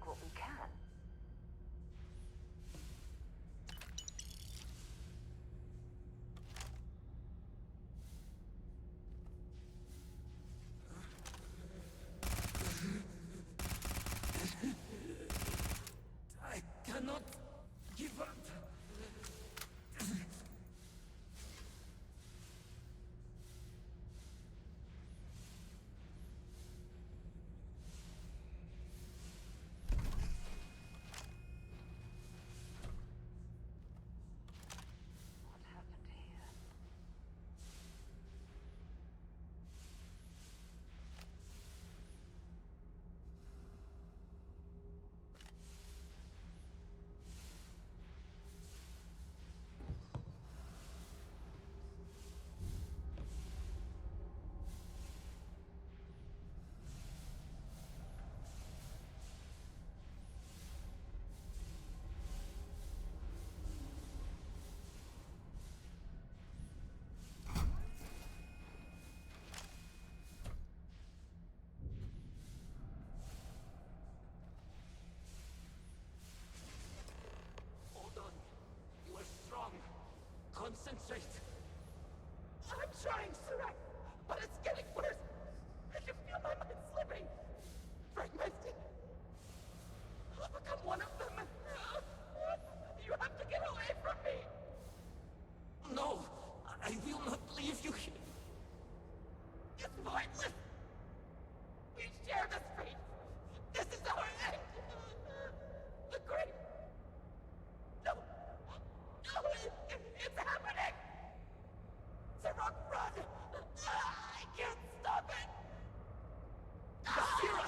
take what we can. I cannot give up. What happened here? Hold on. You are strong. Concentrate. I'm trying, Surak, but it's getting worse. I can feel my mind slipping. Fragmented. I'll become one of them. You have to get away from me. No, I will not leave you here. It's pointless. We share this fate. This is our end. The great. No. No, it's happening. Zerok, run. I can't stop it. Basira!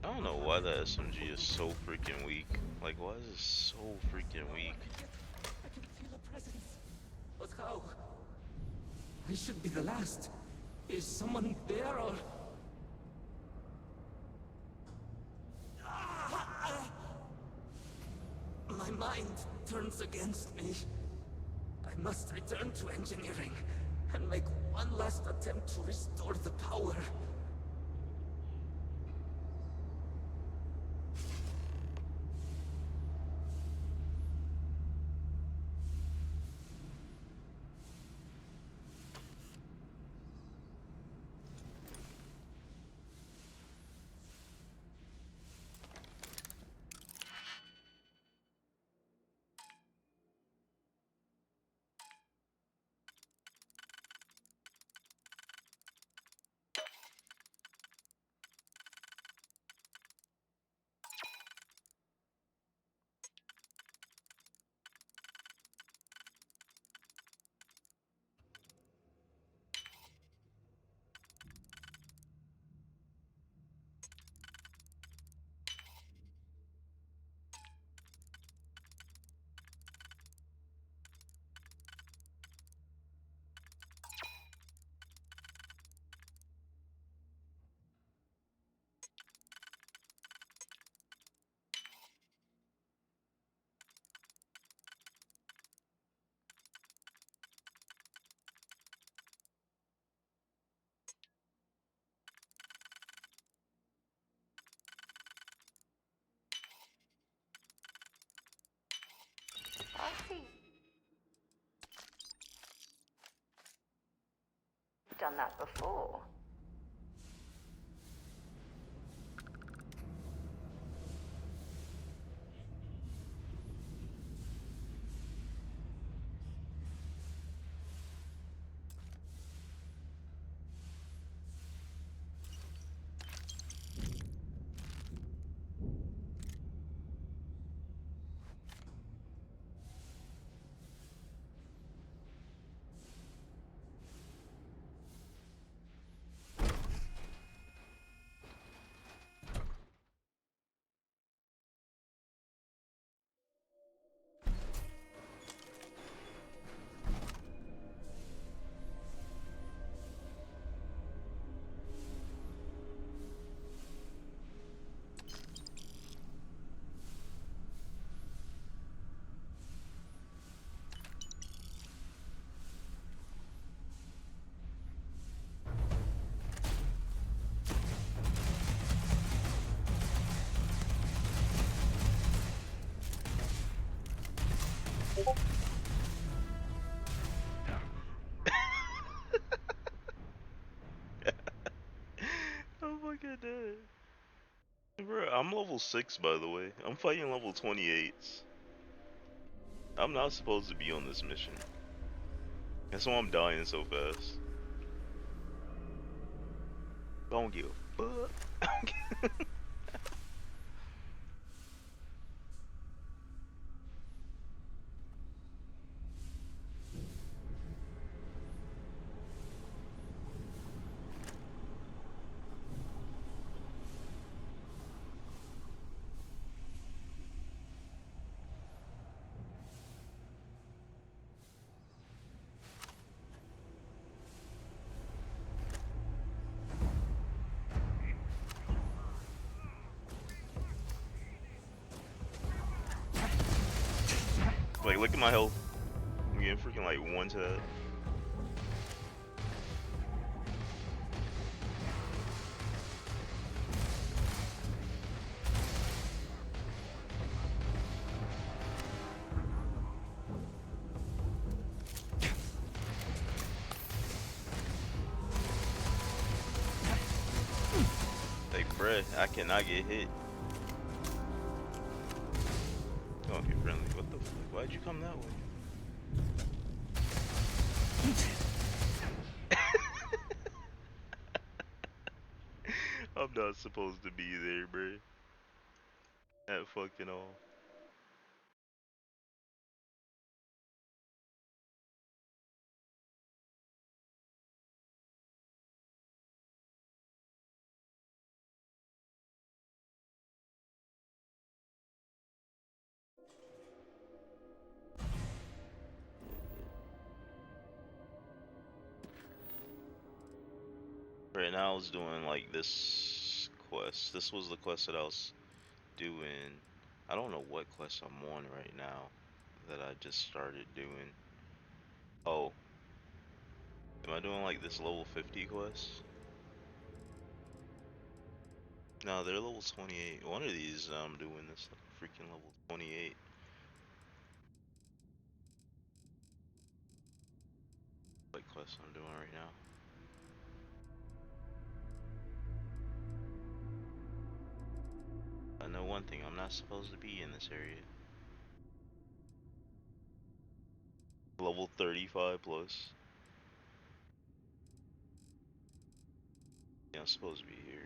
I don't know why the SMG is so freaking weak. Like, why is it so freaking weak? I can feel a presence. But how? I should be the last. Is someone there or... My mind turns against me. I must return to engineering and make one last attempt to restore the power. I see. You've done that before. Oh my god. Bro, I'm level 6 by the way. I'm fighting level 28s. I'm not supposed to be on this mission. That's why I'm dying so fast. Don't give a fuck. Like, look at my health. I'm getting freaking like one to that. Like, bruh, I cannot get hit. Oh, okay, friendly. What the fuck? Why'd you come that way? I'm not supposed to be there, bruh. At fucking all. Right now I was doing like this quest. This was the quest that I was doing. I don't know what quest I'm on right now that I just started doing. Oh, am I doing like this level 50 quest? No, they're level 28. One of these I'm doing this freaking level 28. What quest I'm doing right now? I know one thing, I'm not supposed to be in this area. Level 35 plus. Yeah, I'm supposed to be here.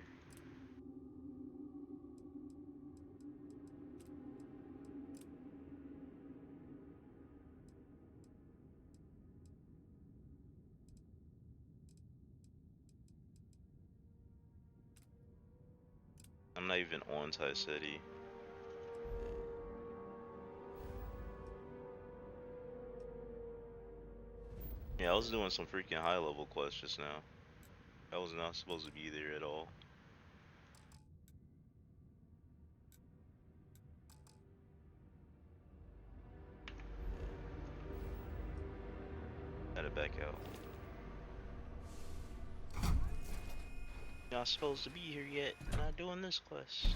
I'm not even on Thai City. Yeah, I was doing some freaking high level quests just now. I was not supposed to be there at all. Had to back out. Not supposed to be here yet. Not doing this quest.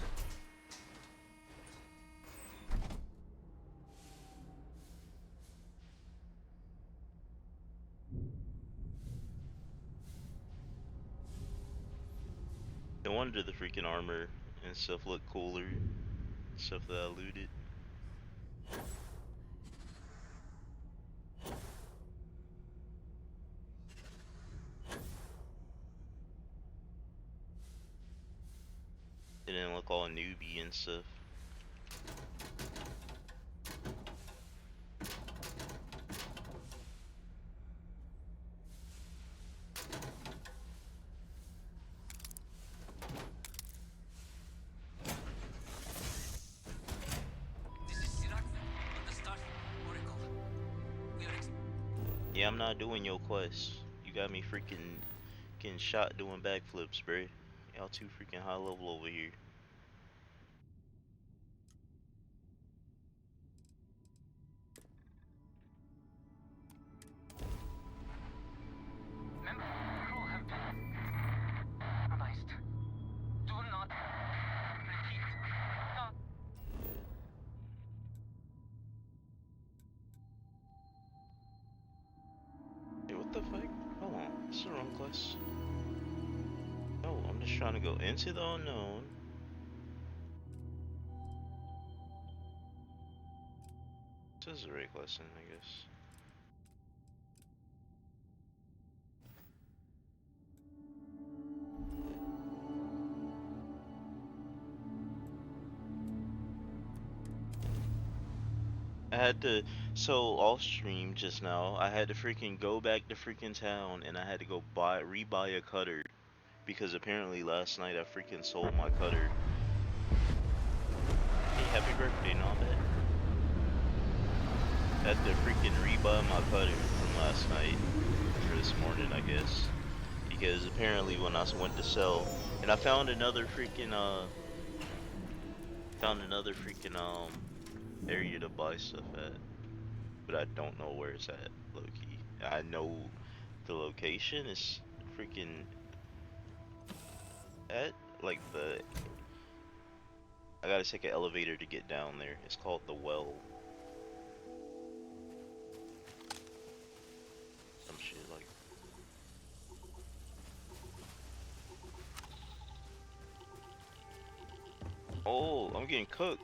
No wonder the freaking armor and stuff look cooler. Stuff that I looted. It didn't look all newbie and stuff. This is Sirac at the start, Oracle. We are Yeah, I'm not doing your quest. You got me freaking getting shot doing backflips, bruh. Y'all too freaking high level over here. members of the crew have been compromised. Do not repeat. Not. fuck? Hold on, this is the wrong quest. No, I'm just trying to go into the unknown. This is the right question, I guess. I had to, so off stream just now, I had to freaking go back to freaking town and I had to go rebuy a cutter because apparently last night I freaking sold my cutter. Hey, happy birthday, not bad. I had to freaking rebuy my cutter from last night for this morning, I guess, because apparently when I went to sell, and I found another freaking area to buy stuff at, but I don't know where it's at, low key. I know the location is freaking at like I gotta take an elevator to get down there. It's called the Well. Some shit like. Oh, I'm getting cooked.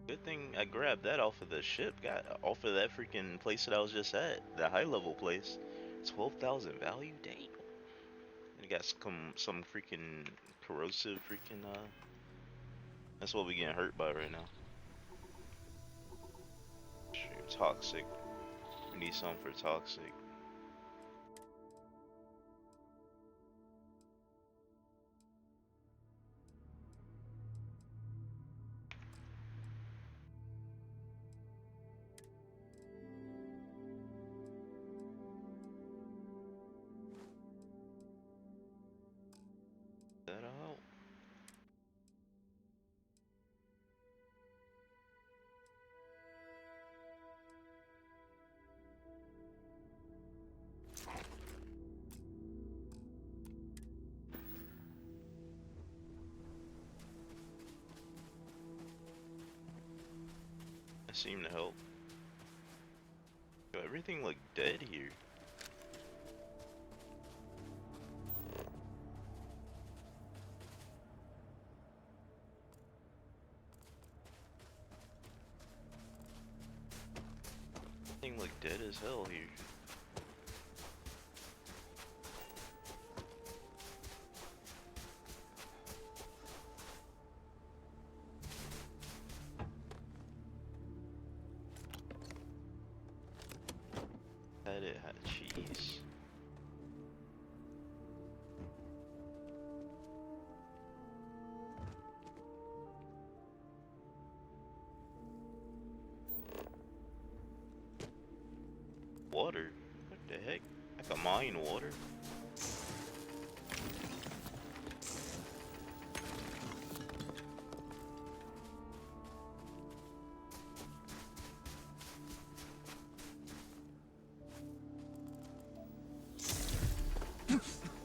Good thing I grabbed that off of the ship. Got off of that freaking place that I was just at, the high level place. 12,000 value, dang. And it got some freaking corrosive freaking That's what we getting hurt by right now. Shoot, toxic. We need something for toxic. That out. That seemed to help. Yo, everything looked dead here. Everything looked dead as hell here. Had cheese. Water? What the heck? I can mine water?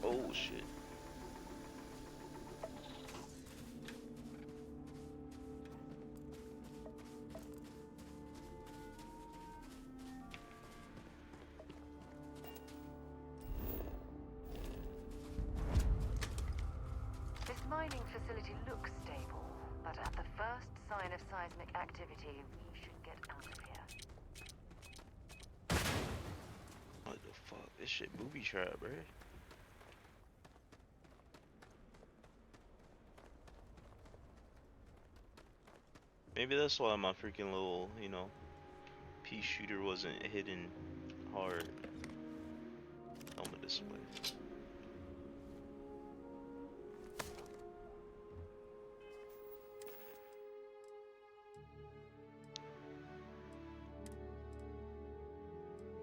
Oh shit. This mining facility looks stable, but at the first sign of seismic activity, we should get out of here. What the fuck? This shit booby trap, bro. Maybe that's why my freaking little, pea shooter wasn't hitting hard. Helmet display.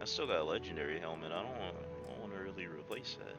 I still got a legendary helmet. I don't want to really replace that.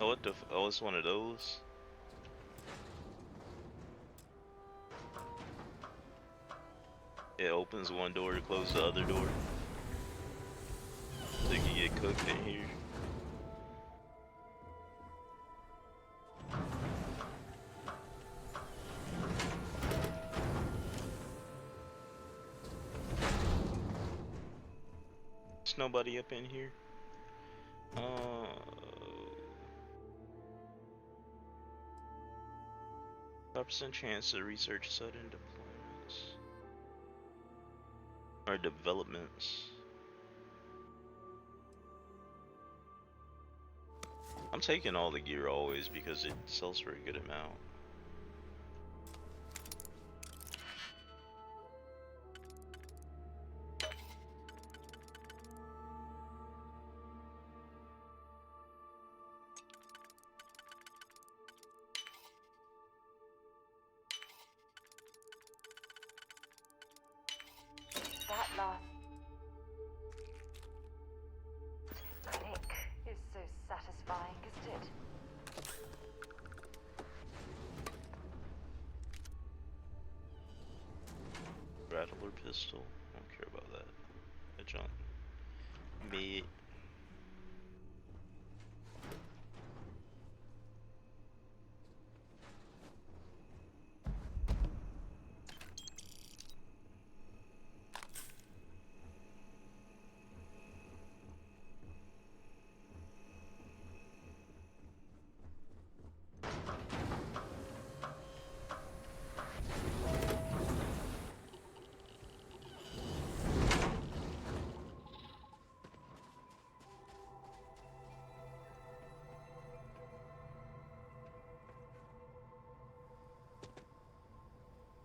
Oh, what the? Oh, it's one of those. It opens one door to close the other door, so you can get cooked in here. There's nobody up in here. 5% chance to research sudden deployments or developments. I'm taking all the gear always because it sells for a good amount. That last click is so satisfying, isn't it? Rattler pistol. I don't care about that. That junk. Me.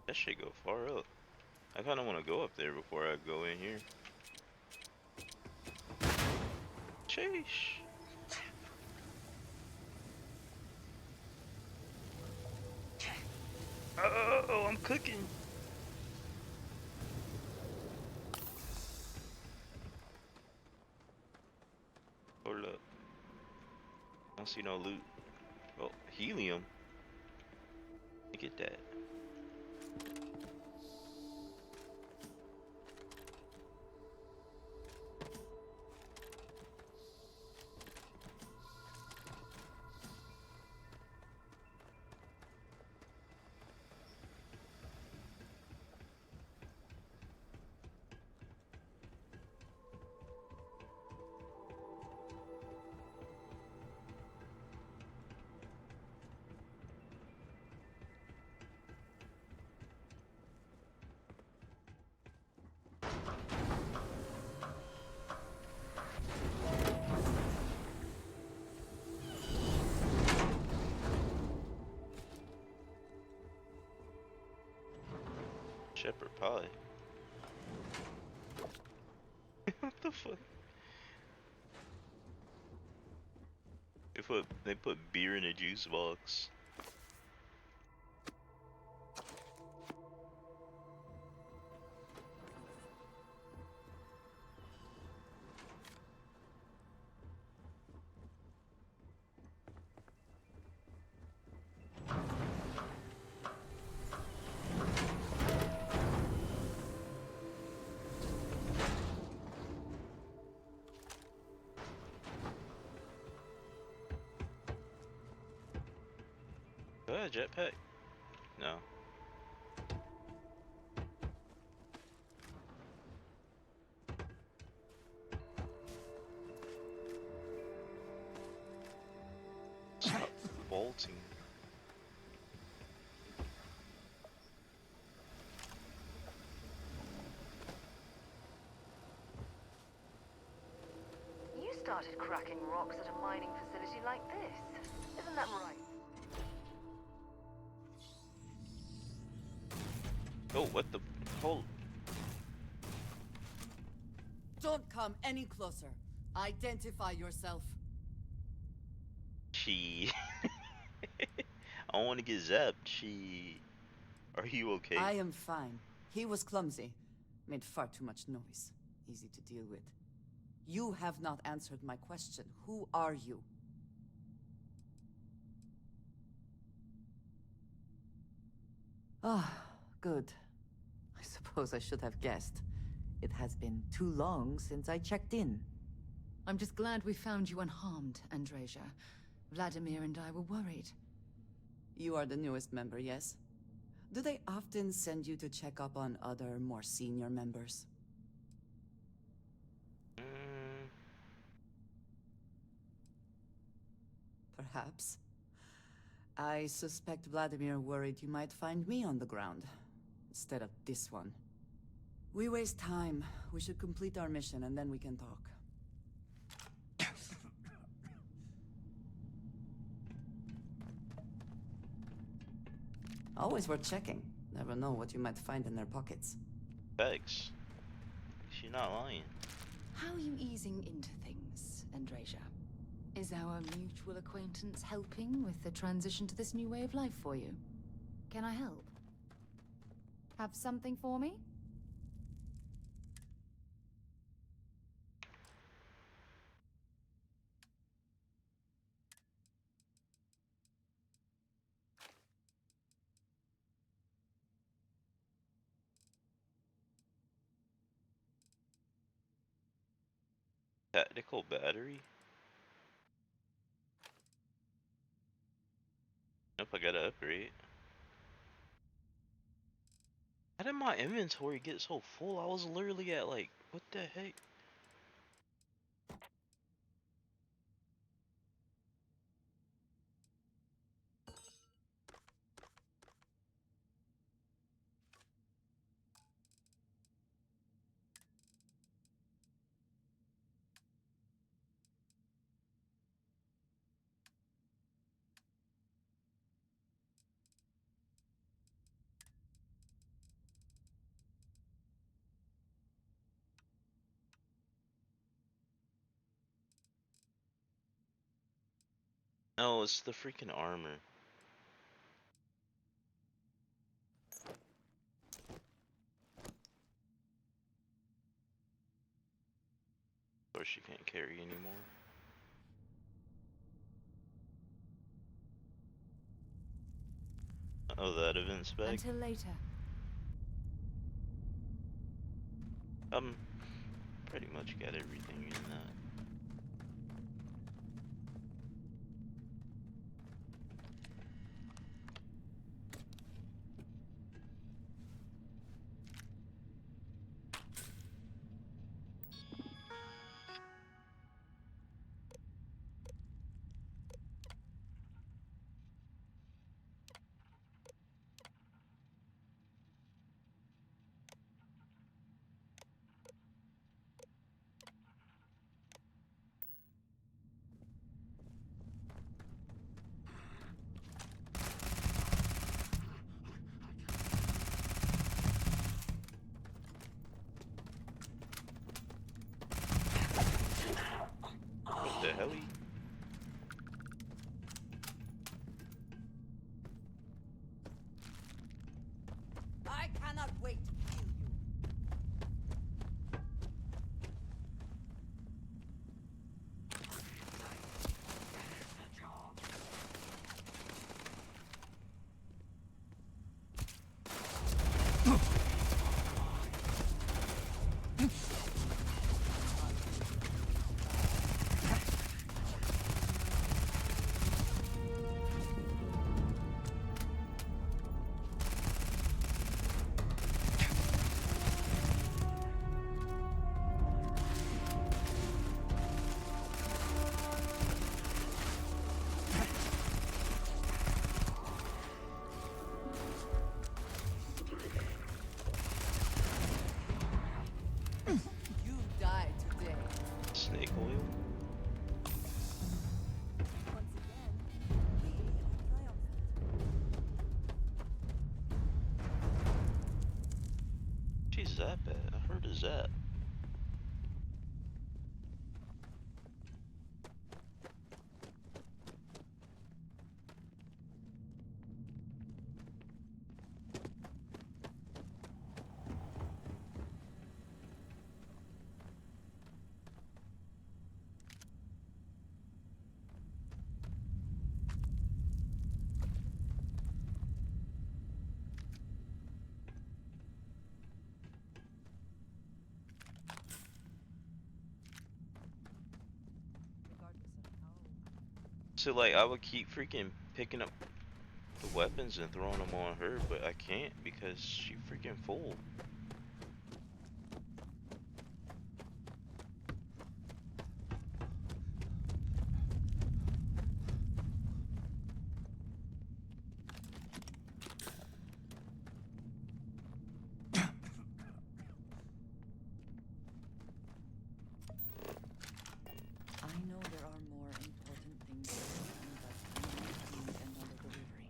That should go far up. I kind of want to go up there before I go in here. Sheesh. Oh, I'm cooking. Hold up. I don't see no loot. Oh, helium. Look at that. Shepherd pie. What the fuck? They put beer in a juice box. Do I have a jetpack? No. Stop bolting. You started cracking rocks at a mining facility like this. Isn't that right? Oh, what the? Hold. Don't come any closer. Identify yourself. She. I don't want to get zapped. She. Are you okay? I am fine. He was clumsy. Made far too much noise. Easy to deal with. You have not answered my question. Who are you? Ah, good. I suppose I should have guessed. It has been too long since I checked in. I'm just glad we found you unharmed, Andreja. Vladimir and I were worried. You are the newest member, yes? Do they often send you to check up on other, more senior members? Mm, Perhaps. I suspect Vladimir worried you might find me on the ground, instead of this one. We waste time. We should complete our mission and then we can talk. Always worth checking. Never know what you might find in their pockets. Thanks. She's not lying. How are you easing into things, Andreja? Is our mutual acquaintance helping with the transition to this new way of life for you? Can I help? Have something for me? Tactical battery? Nope, I gotta upgrade. How did my inventory get so full? I was literally at like, what the heck? No, it's the freaking armor. Of course, you can't carry anymore. Oh, that event's back. Until later. Pretty much got everything in that. What the hell? I cannot wait to kill you. You die today. Snake oil? Once again, we are triumphant. She's that bad. I heard of that. So like I would keep freaking picking up the weapons and throwing them on her, but I can't because she freaking full. I know there are more important things to do, but I need to end on the delivery.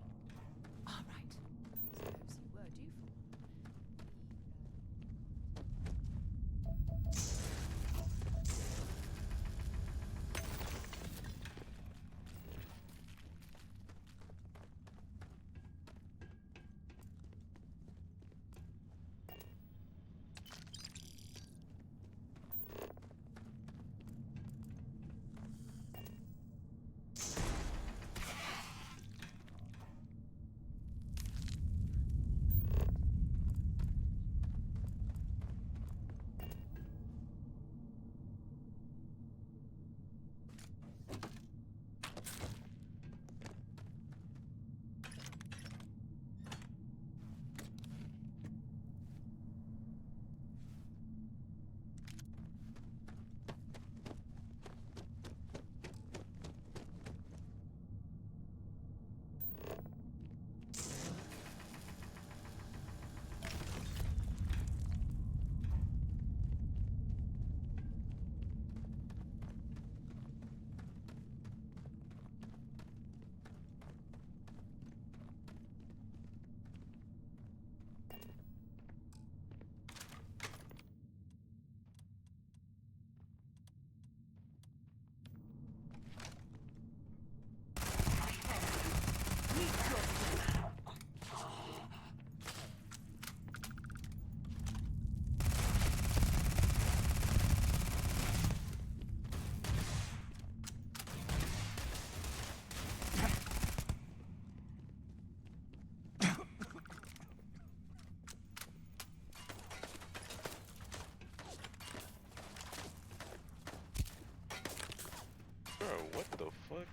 All right. Suppose you were due for one. Bro, what the fuck?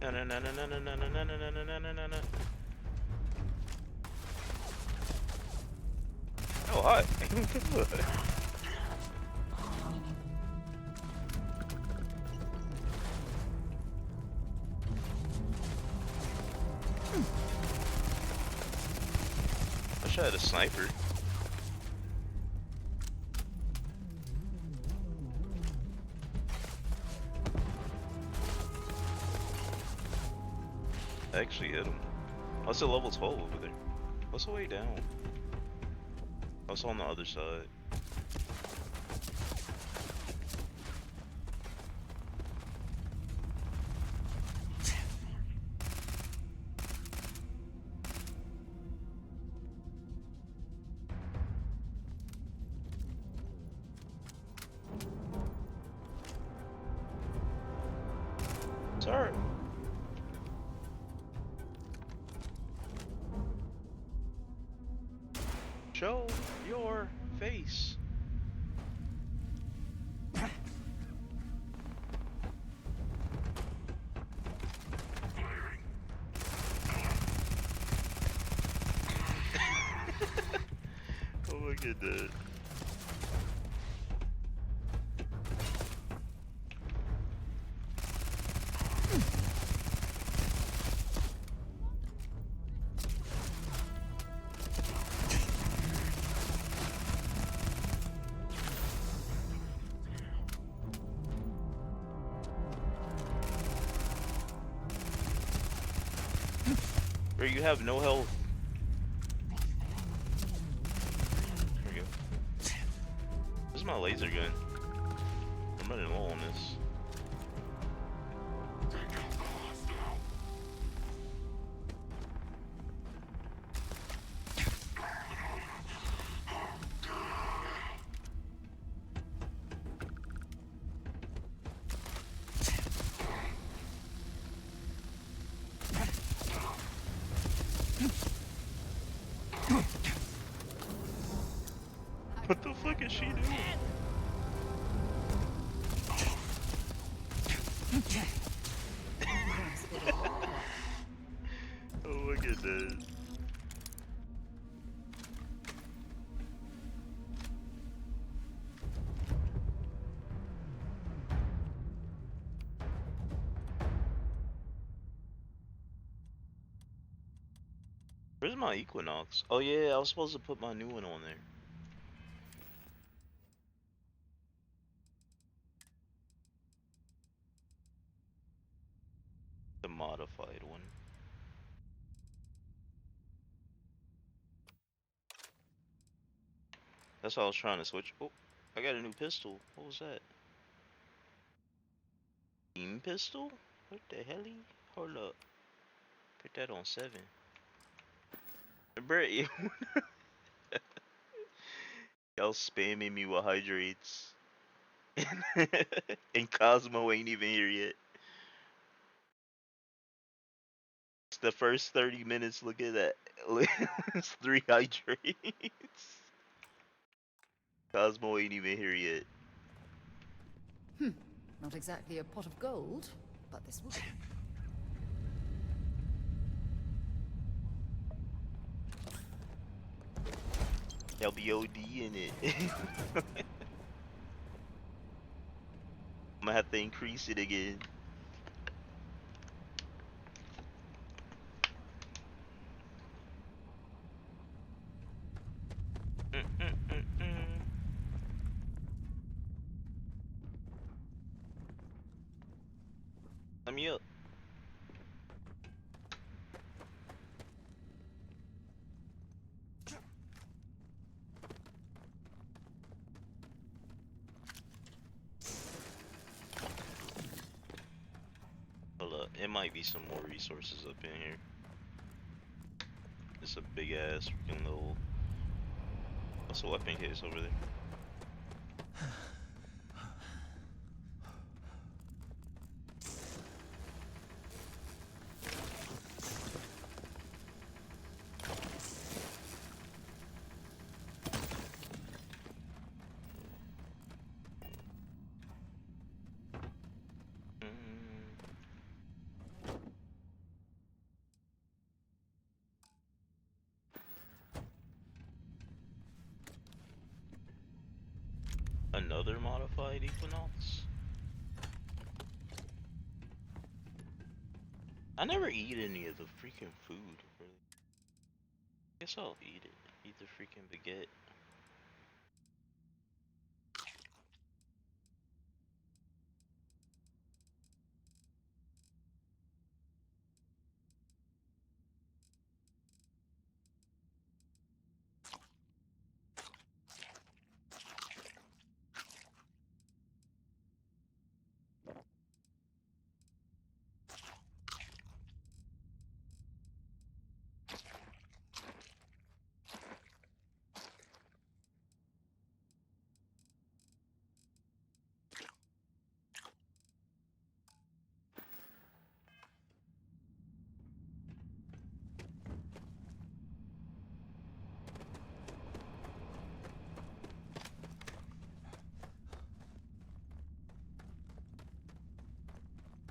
No no no no no no no no no no no no no no no. Oh hi. I should have had a sniper. I actually hit him. I was at level 12 over there. What's the way down? I was on the other side. Sorry. Show your face. Oh my goodness. Where you have no health. There we go. This is my laser gun. I'm running low on this. What the fuck is she doing? Oh my goodness. Where's my Equinox? Oh yeah, I was supposed to put my new one on there. The modified one. That's why I was trying to switch. Oh, I got a new pistol. What was that? Beam pistol? What the hell? Hold up. Put that on 7. Bruh, y'all spamming me with hydrates. And Cosmo ain't even here yet. It's the first 30 minutes. Look at that. It's 3 hydrates. Cosmo ain't even here yet. Not exactly a pot of gold, but this will do. Y'all be OD in it. I'm gonna have to increase it again. Let me up. Hold up, it might be some more resources up in here. It's a big ass freaking little. What's a weapon case over there? Another modified Equinox? I never eat any of the freaking food, really. Guess I'll eat it. Eat the freaking baguette.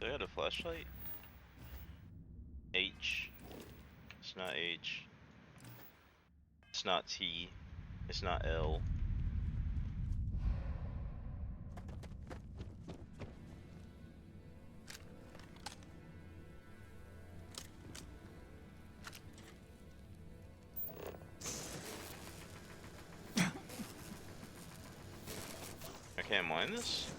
Do I got a flashlight? H. It's not H. It's not T. It's not L. I can't mine this?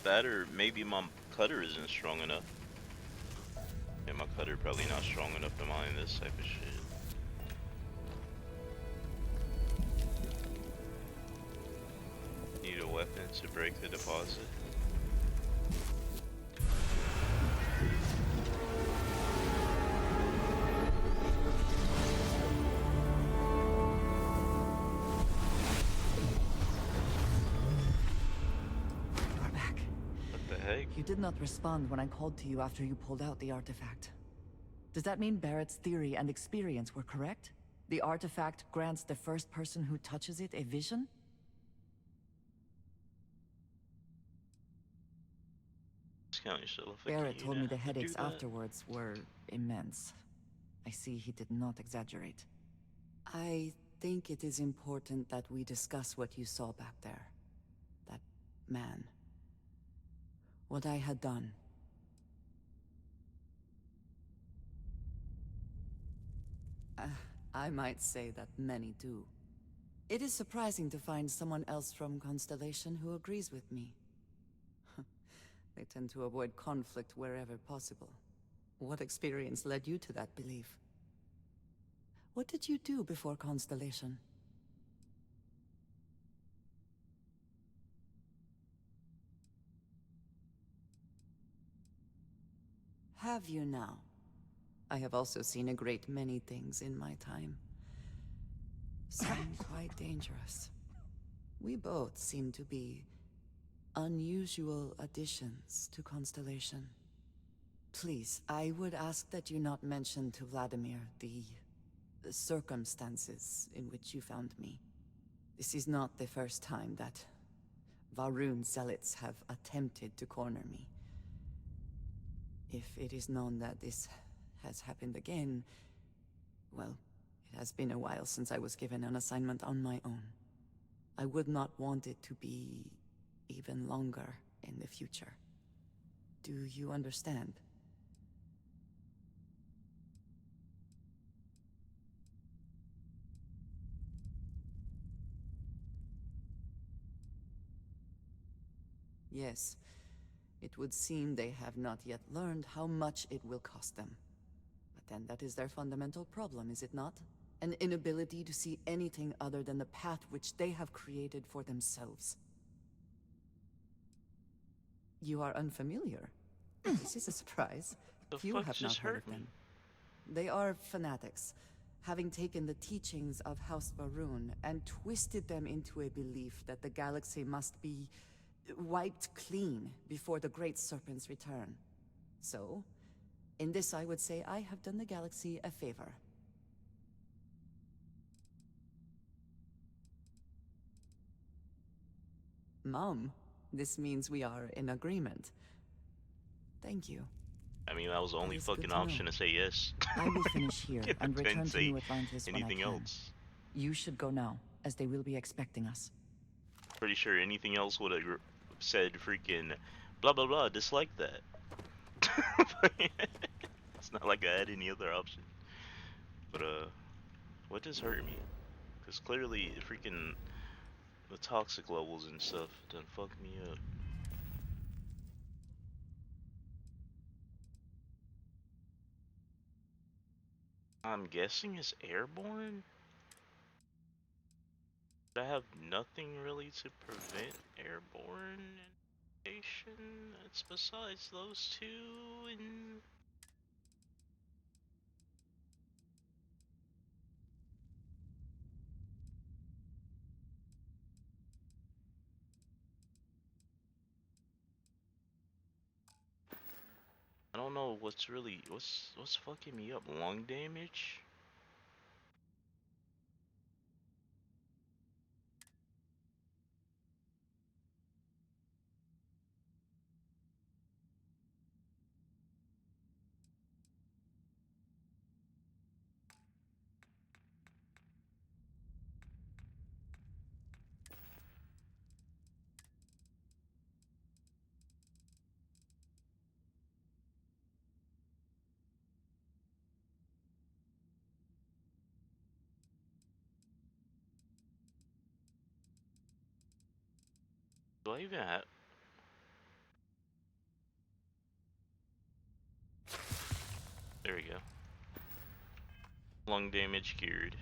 That or maybe my cutter isn't strong enough. Yeah, my cutter probably not strong enough to mine this type of shit. Need a weapon to break the deposit. You did not respond when I called to you after you pulled out the artifact. Does that mean Barrett's theory and experience were correct? The artifact grants the first person who touches it a vision? Discount yourself. Barrett told me the Do headaches that. afterwards were immense. I see he did not exaggerate. I think it is important that we discuss what you saw back there. That man. What I had done. I might say that many do. It is surprising to find someone else from Constellation who agrees with me. They tend to avoid conflict wherever possible. What experience led you to that belief? What did you do before Constellation? Have you now? I have also seen a great many things in my time. Some quite dangerous. We both seem to be unusual additions to Constellation. Please, I would ask that you not mention to Vladimir the circumstances in which you found me. This is not the first time that Varun zealots have attempted to corner me. If it is known that this has happened again, well, it has been a while since I was given an assignment on my own. I would not want it to be even longer in the future. Do you understand? Yes. It would seem they have not yet learned how much it will cost them. But then that is their fundamental problem, is it not? An inability to see anything other than the path which they have created for themselves. You are unfamiliar? This is a surprise. The Few fuck have not just heard hurt of me? them. They are fanatics, having taken the teachings of House Varun and twisted them into a belief that the galaxy must be wiped clean before the Great Serpent's return. So, in this I would say I have done the galaxy a favor. Mom, this means we are in agreement. Thank you. I mean, that was the only is good fucking to know. option to say yes. I will finish here Didn't and return to say New Atlantis when I anything can. else. You should go now, as they will be expecting us. Pretty sure anything else would have said freaking blah blah blah, dislike that. It's not like I had any other option. But what just hurt me? Cause clearly freaking the toxic levels and stuff done fucked me up. I'm guessing it's airborne? I have nothing really to prevent airborne infestation. It's besides those two and I don't know what's really what's fucking me up. Lung damage? Do I even have? There we go. Lung damage cured.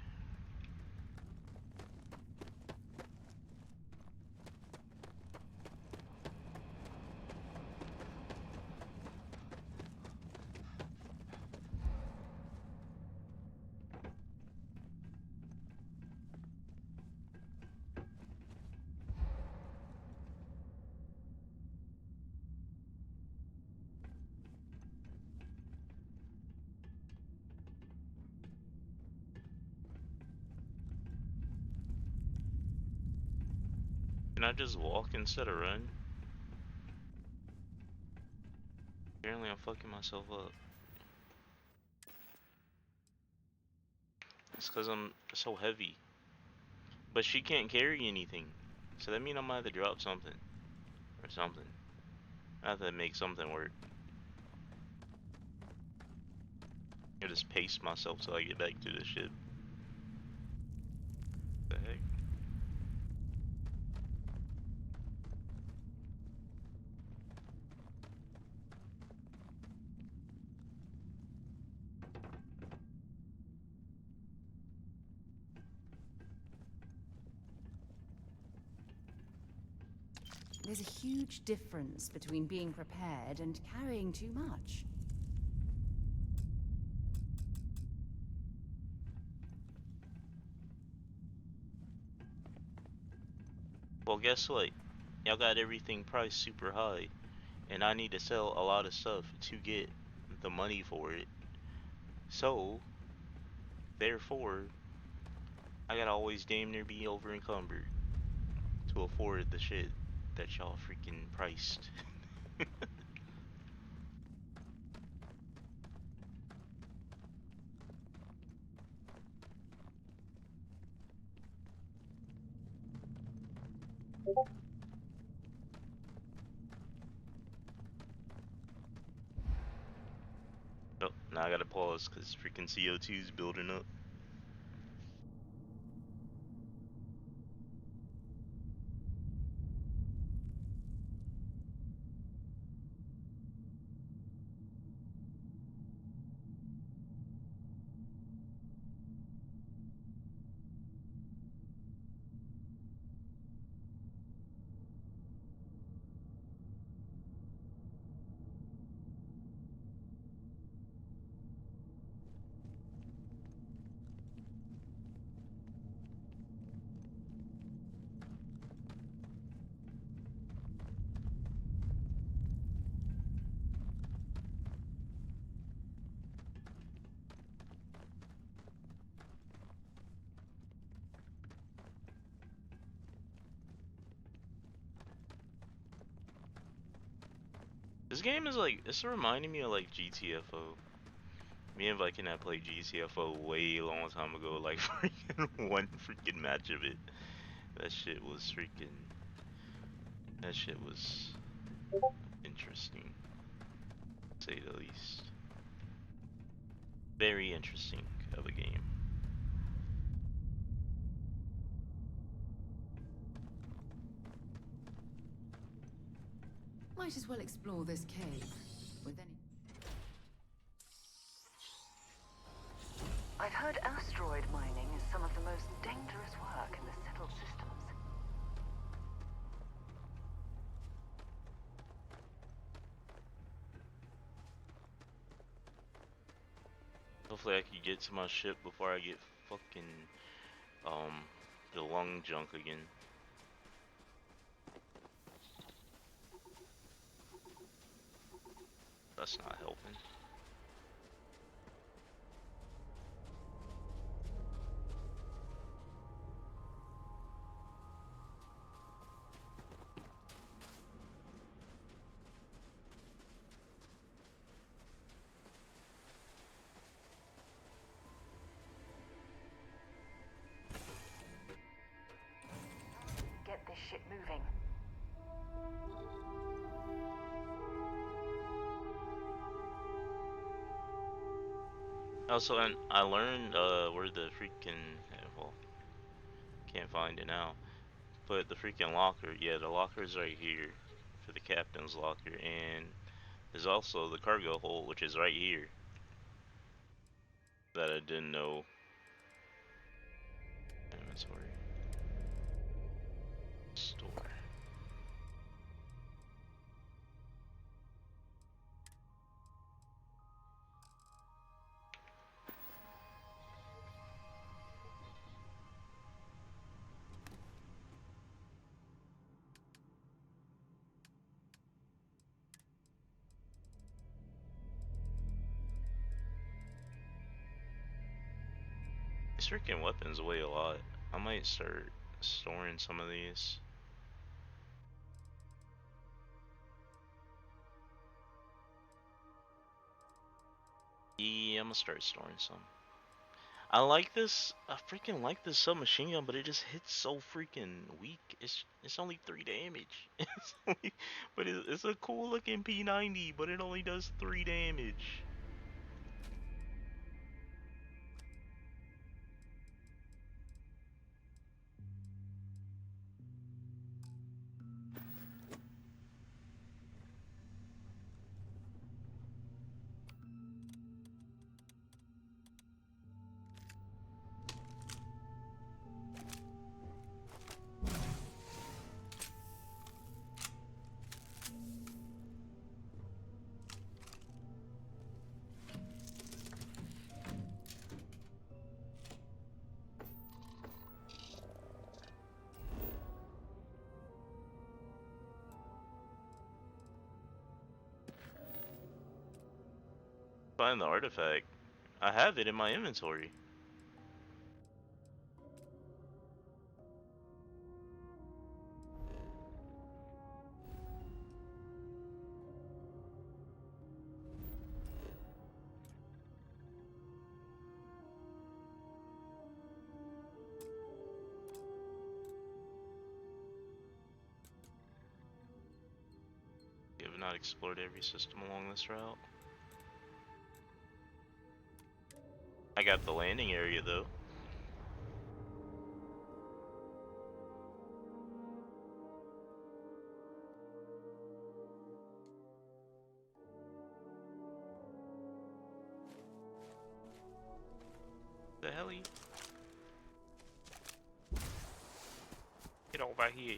Can I just walk instead of run? Apparently I'm fucking myself up. It's cause I'm so heavy. But she can't carry anything. So that means I'm gonna have to drop something. Or something. I have to make something work. I just pace myself till I get back to the ship. The heck? There's a huge difference between being prepared and carrying too much. Well, guess what? Y'all got everything priced super high. And I need to sell a lot of stuff to get the money for it. So, therefore, I gotta always damn near be over encumbered to afford the shit that y'all freaking priced. Oh, now I gotta pause because freaking CO2 is building up. This game is like, it's reminding me of like GTFO. Me and Viking had played GTFO way long time ago, like freaking one freaking match of it. That shit was interesting, to say the least. Very interesting of a game. Might as well explore this cave with any. I've heard asteroid mining is some of the most dangerous work in the settled systems. Hopefully I can get to my ship before I get fucking, the lung junk again. That's not helping. Get this shit moving. Also, and I learned where the freaking, well, can't find it now, but the freaking locker, yeah, the locker's right here for the captain's locker, and there's also the cargo hold, which is right here, that I didn't know. Inventory. Store. These freaking weapons weigh a lot. I might start storing some of these. Yeah, I'm gonna start storing some. I like this. I freaking like this submachine gun, but it just hits so freaking weak. It's only 3 damage. But it's a cool looking P90, but it only does 3 damage. Find the artifact. I have it in my inventory. You have not explored every system along this route. I got the landing area though. The hell you? Get over here.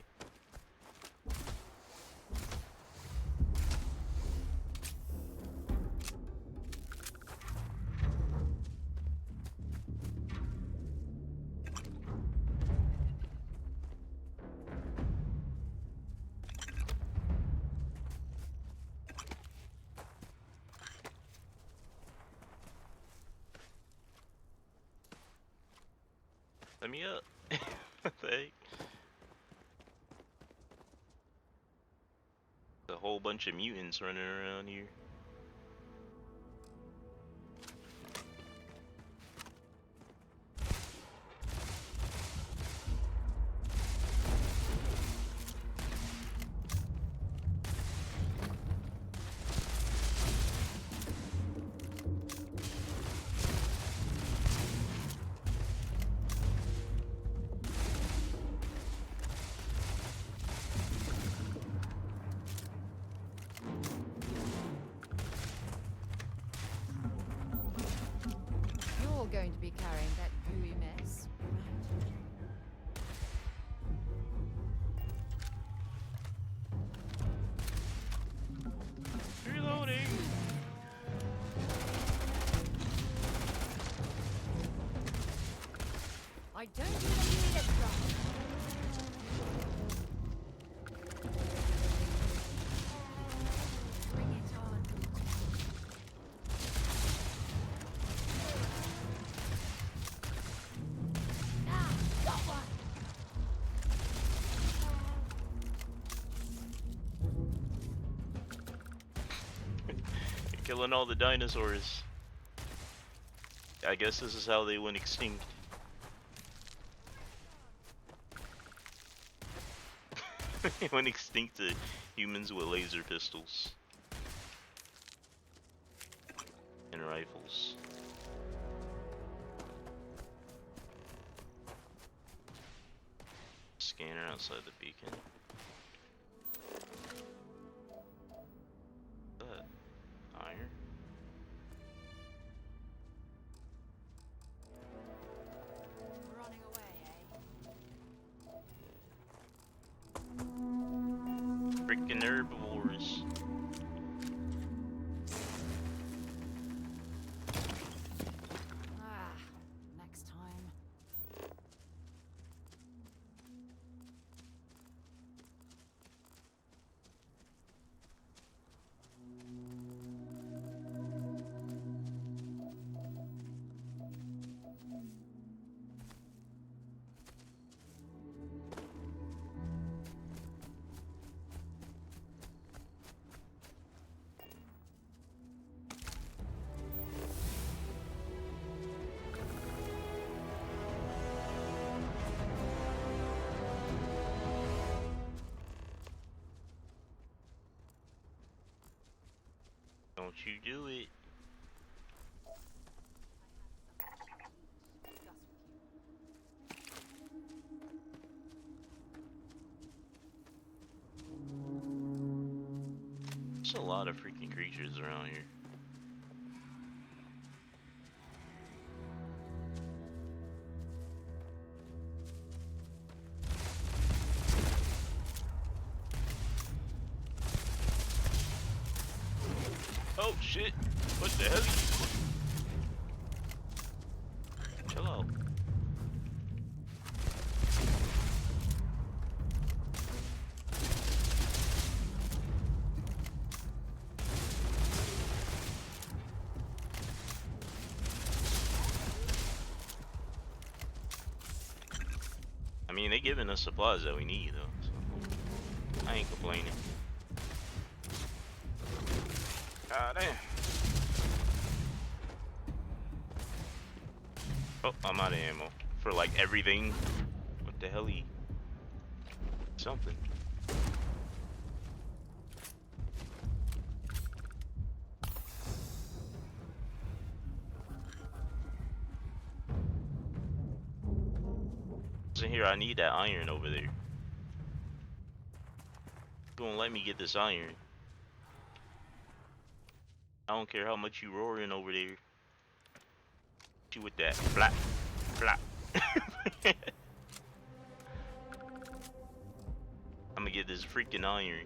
Let me up. What the heck? A whole bunch of mutants running around here. You're going to be carrying that gooey mess. Reloading. I don't even need a drum. Bring it on. Ah, got one. You're killing all the dinosaurs. I guess this is how they went extinct. They went extinct to humans with laser pistols and rifles. Scanner outside the beacon. What's that? Iron? Running away, eh? Freaking herbivores. Ah, next time. Don't you do it. There's a lot of freaking creatures around here. Oh shit! What the hell? Chill out. I mean, they giving us supplies that we need though, so I ain't complaining. God damn. Oh, I'm out of ammo for like everything. What the hell? Something. In here, I need that iron over there. Don't let me get this iron. I don't care how much you roaring over there. You with that flap, flap. I'm gonna get this freaking iron.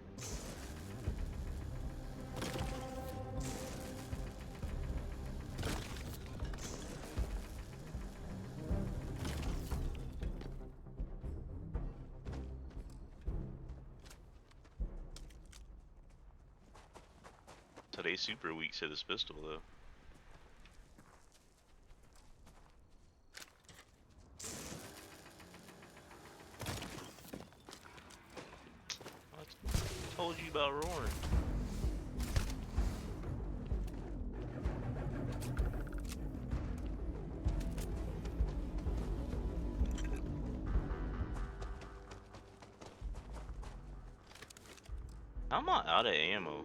Today's super weak to this pistol though. I told you about roaring. I'm not out of ammo.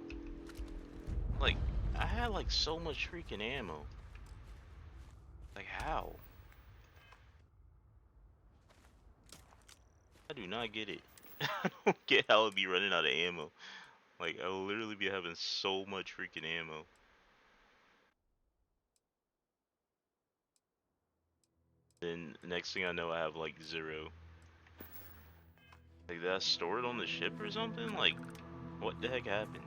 Like, I had like so much freaking ammo. Like how? I do not get it. I don't get how I'd be running out of ammo. Like, I will literally be having so much freaking ammo. Then next thing I know, I have like 0. Like, that's stored on the ship or something? Like, what the heck happened?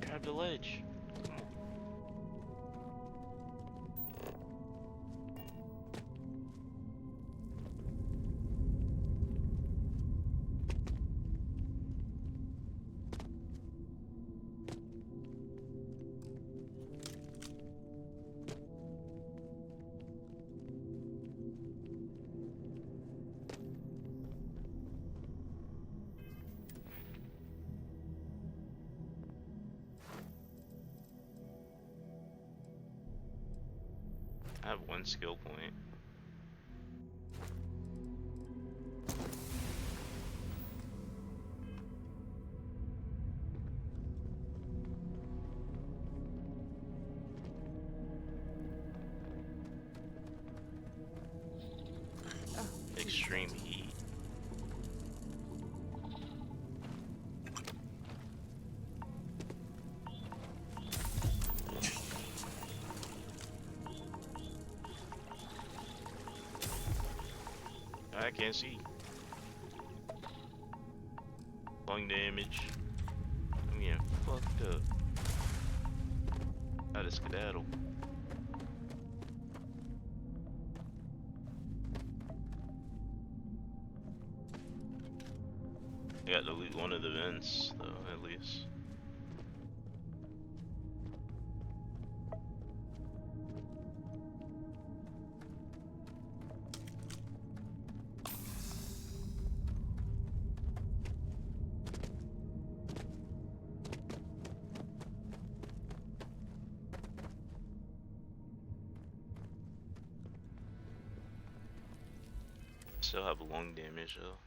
Grab the ledge. Come on. I have 1 skill point. can't see. Lung damage. I'm getting fucked up. Gotta skedaddle. I got to loot one of the vents, though, at least. Still have lung damage, though.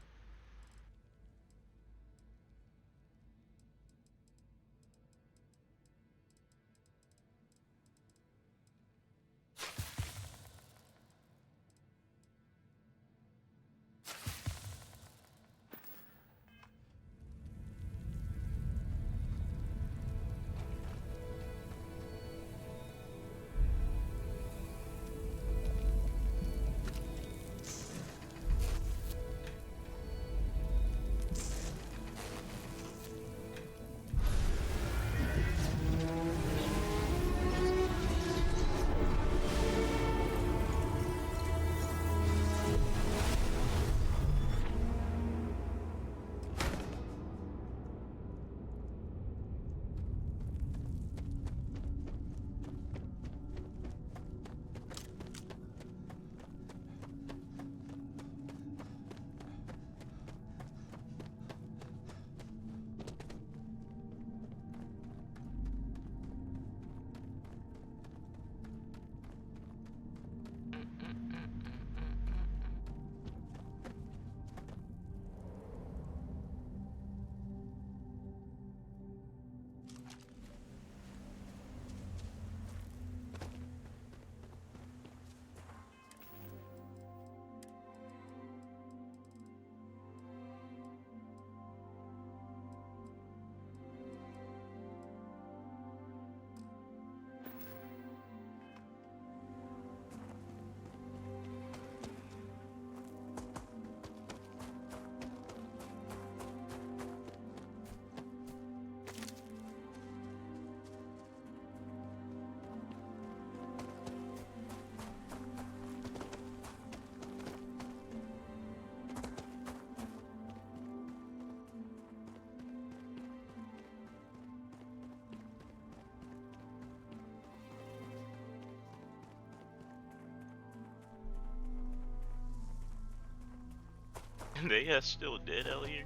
They are still dead out here?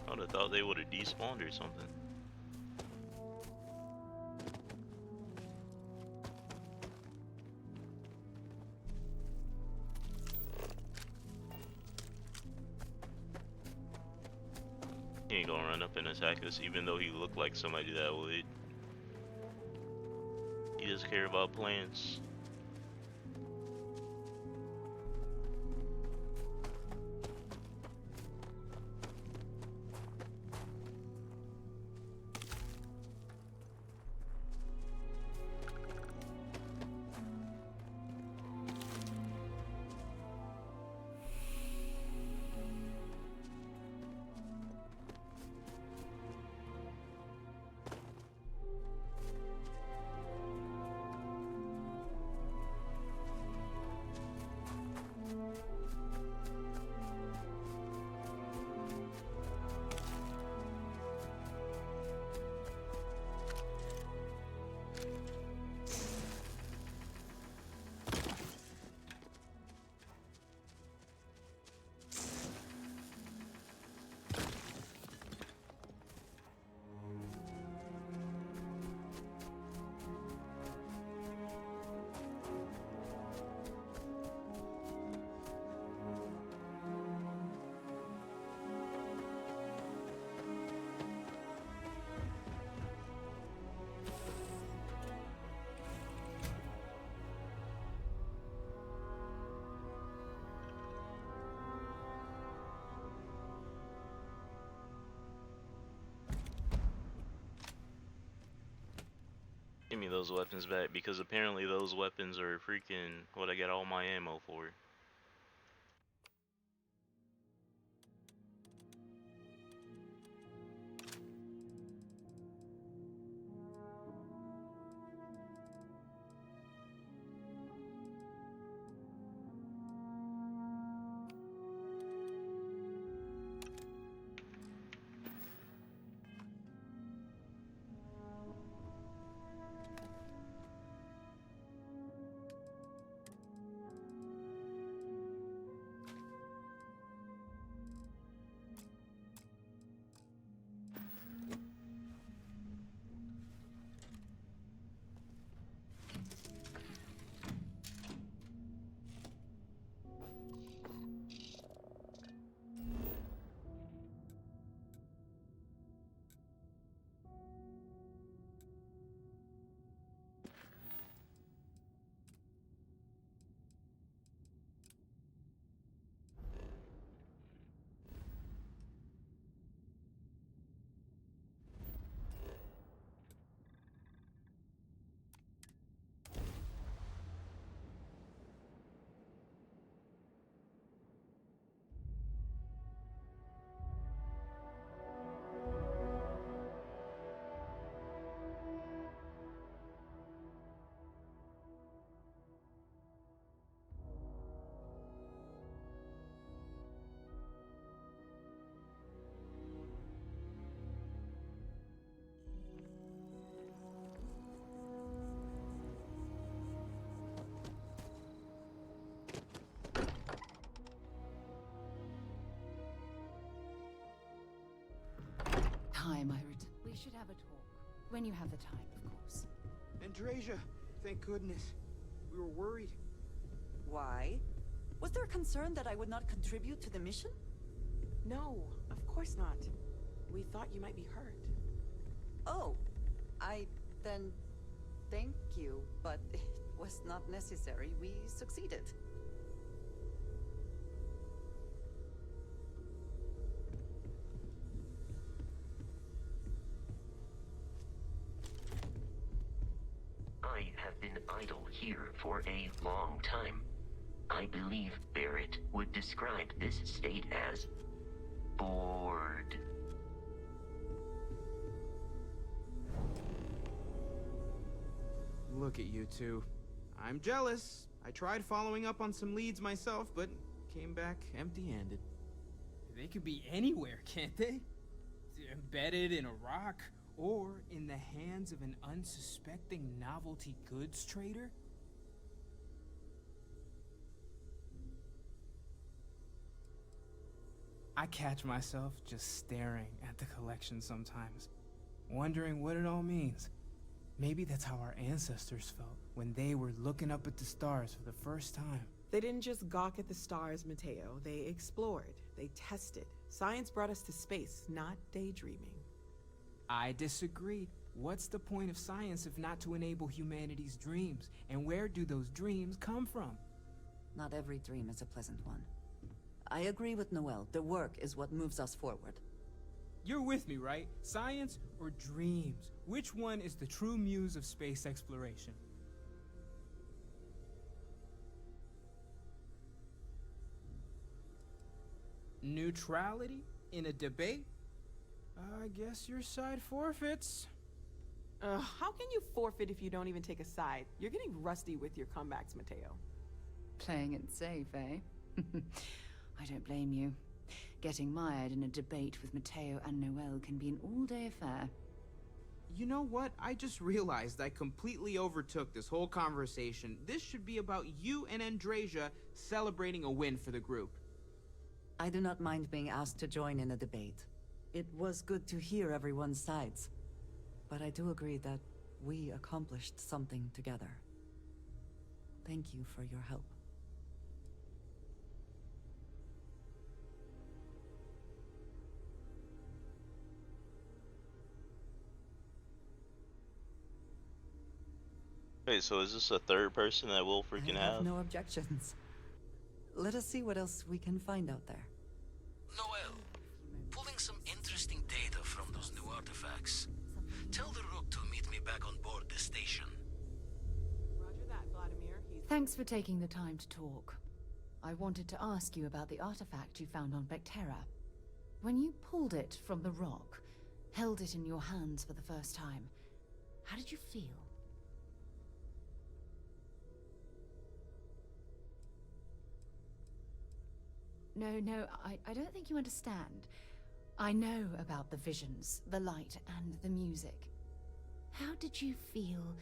I would have thought they would have despawned or something. He ain't gonna run up and attack us, even though he looked like somebody that would. He doesn't care about plans. Give me those weapons back, because apparently those weapons are freaking what I got all my ammo for. time I return. We should have a talk. When you have the time, of course. Andrasia, thank goodness. We were worried. Why? Was there a concern that I would not contribute to the mission? No, of course not. We thought you might be hurt. Oh, then thank you, but it was not necessary. We succeeded. I have been idle here for a long time. I believe Barrett would describe this state as bored. Look at you two. I'm jealous. I tried following up on some leads myself, but came back empty-handed. They could be anywhere, can't they? Embedded in a rock, or in the hands of an unsuspecting novelty goods trader? I catch myself just staring at the collection sometimes, wondering what it all means. Maybe that's how our ancestors felt when they were looking up at the stars for the first time. They didn't just gawk at the stars, Mateo. They explored. They tested. Science brought us to space, not daydreaming. I disagree. What's the point of science if not to enable humanity's dreams? And where do those dreams come from? Not every dream is a pleasant one. I agree with Noel. The work is what moves us forward. You're with me, right? Science or dreams? Which one is the true muse of space exploration? Neutrality in a debate? I guess your side forfeits. How can you forfeit if you don't even take a side? You're getting rusty with your comebacks, Mateo. Playing it safe, eh? I don't blame you. Getting mired in a debate with Mateo and Noel can be an all-day affair. You know what? I just realized I completely overtook this whole conversation. This should be about you and Andrasia celebrating a win for the group. I do not mind being asked to join in a debate. It was good to hear everyone's sides. But I do agree that we accomplished something together. Thank you for your help. Wait, so is this a third person that we'll freaking I have have? no objections. Let us see what else we can find out there. Noel, pulling some interesting data from those new artifacts. Tell the Rook to meet me back on board the station. Roger that, Vladimir. Thanks for taking the time to talk. I wanted to ask you about the artifact you found on Vectera. When you pulled it from the rock, held it in your hands for the first time, how did you feel? No, I don't think you understand. I know about the visions, the light, and the music. How did you feel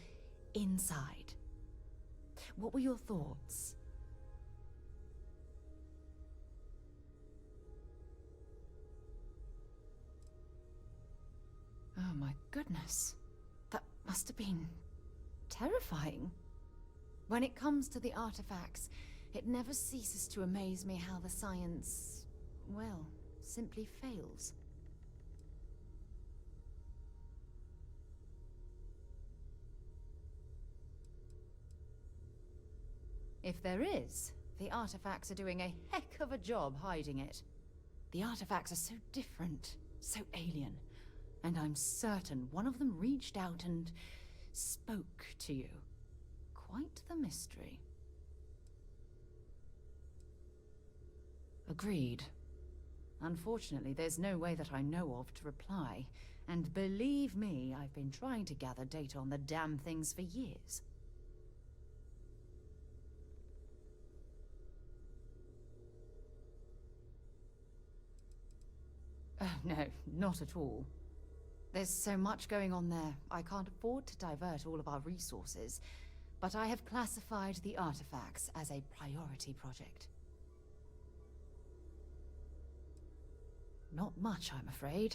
inside? What were your thoughts? Oh my goodness. That must have been terrifying. When it comes to the artifacts, it never ceases to amaze me how the science, well, simply fails. If there is, the artifacts are doing a heck of a job hiding it. The artifacts are so different, so alien, and I'm certain one of them reached out and spoke to you. Quite the mystery. Agreed. Unfortunately, there's no way that I know of to reply, and believe me, I've been trying to gather data on the damn things for years. Oh, no, not at all. There's so much going on there, I can't afford to divert all of our resources, but I have classified the artifacts as a priority project. Not much, I'm afraid.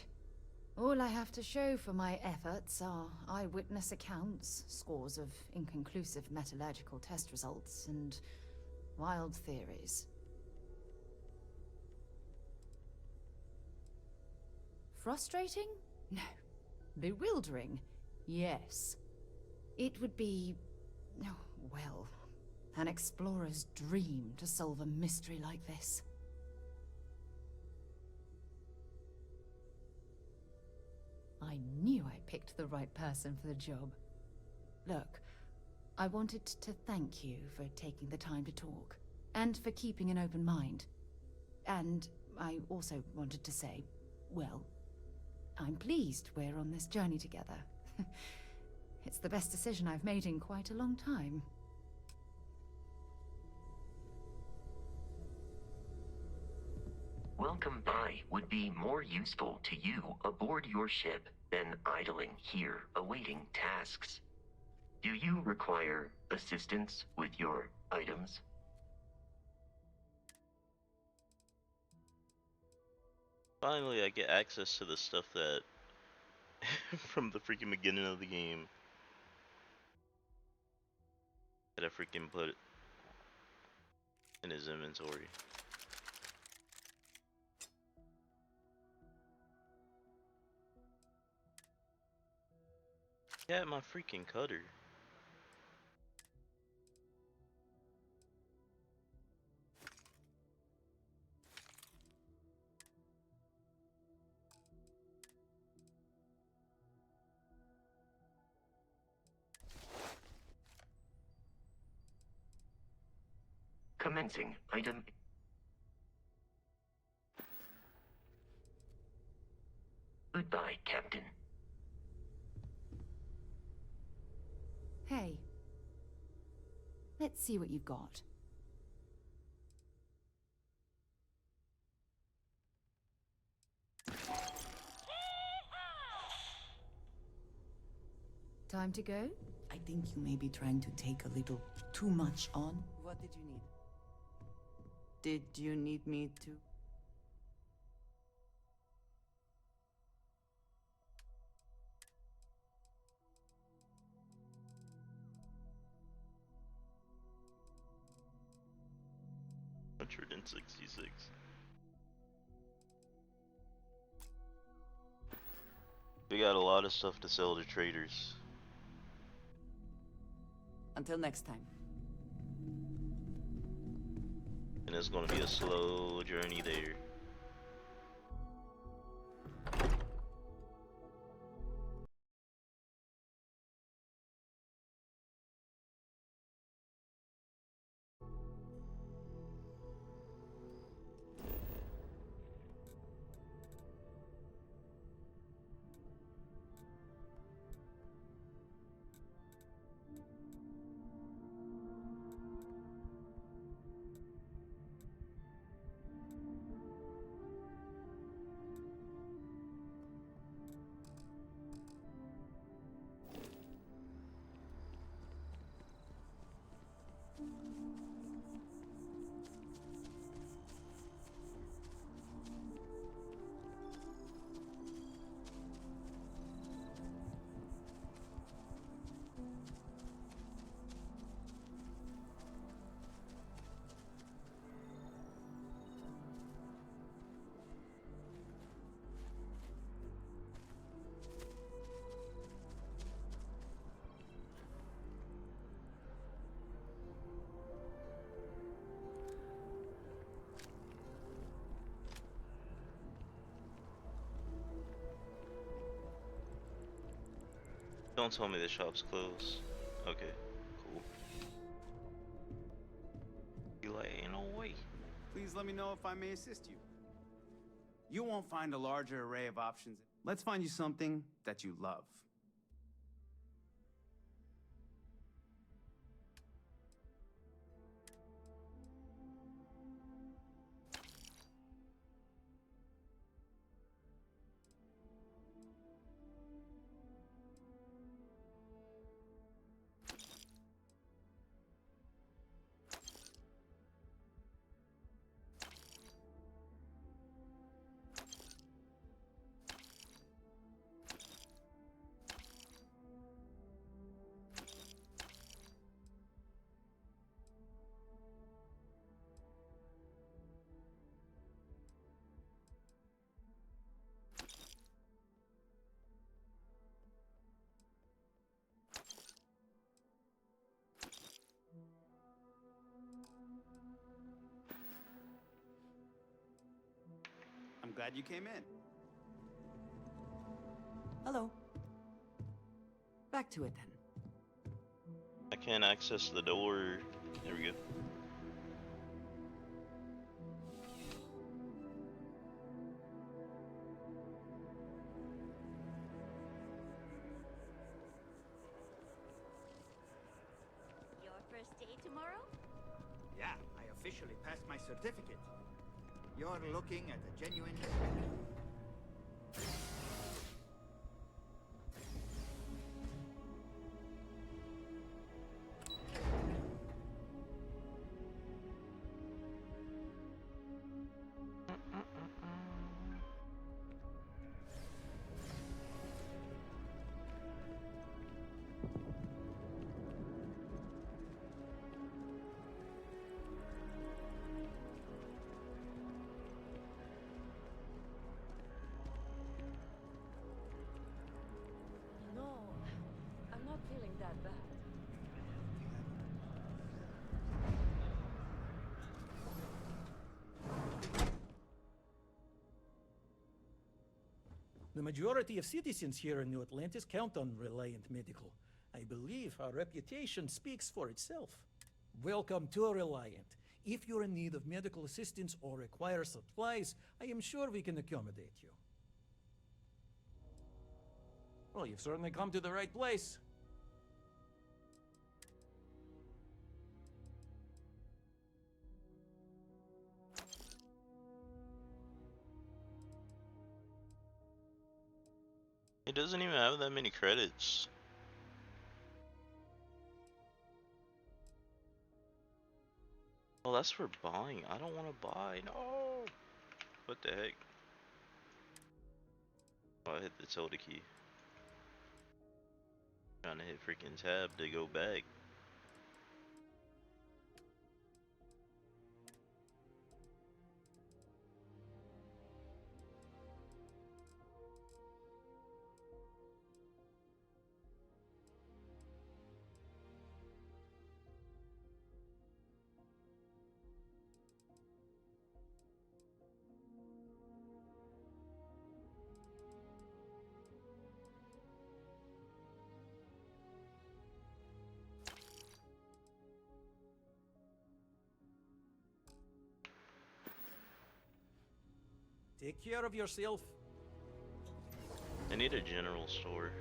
All I have to show for my efforts are eyewitness accounts, scores of inconclusive metallurgical test results, and wild theories. Frustrating? No. Bewildering? Yes. It would be, oh, well, an explorer's dream to solve a mystery like this. I knew I picked the right person for the job. Look, I wanted to thank you for taking the time to talk, and for keeping an open mind. And I also wanted to say, well, I'm pleased we're on this journey together. It's the best decision I've made in quite a long time. Welcome by would be more useful to you aboard your ship than idling here awaiting tasks. Do you require assistance with your items? Finally, I get access to the stuff that from the freaking beginning of the game that I freaking put in his inventory. Yeah, my freaking cutter. Commencing item. Goodbye, Captain. Hey. Let's see what you've got. Time to go? I think you may be trying to take a little too much on. What did you need? Did you need me to? $166. We got a lot of stuff to sell to traders. Until next time. And it's gonna be a slow journey there. Don't tell me the shop's closed. Okay, cool. You like, ain't no way. Please let me know if I may assist you. You won't find a larger array of options. Let's find you something that you love. Glad you came in. Hello. Back to it then. I can't access the door. There we go. Your first day tomorrow? Yeah, I officially passed my certificate. You're looking at a genuine... No, I'm not feeling that bad. The majority of citizens here in New Atlantis count on Reliant Medical. I believe our reputation speaks for itself. Welcome to Reliant. If you're in need of medical assistance or require supplies, I am sure we can accommodate you. Well, you've certainly come to the right place. It doesn't even have that many credits. Oh, that's for buying. I don't want to buy. No. What the heck? Oh, I hit the tilde key. Trying to hit freaking tab to go back. Take care of yourself. I need a general store.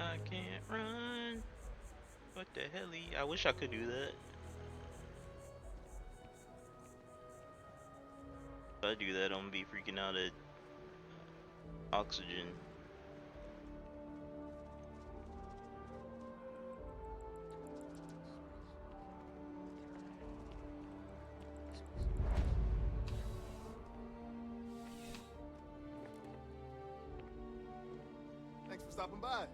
I can't run. What the helly? I wish I could do that. If I do that, I'm gonna be freaking out at oxygen. Thanks for stopping by.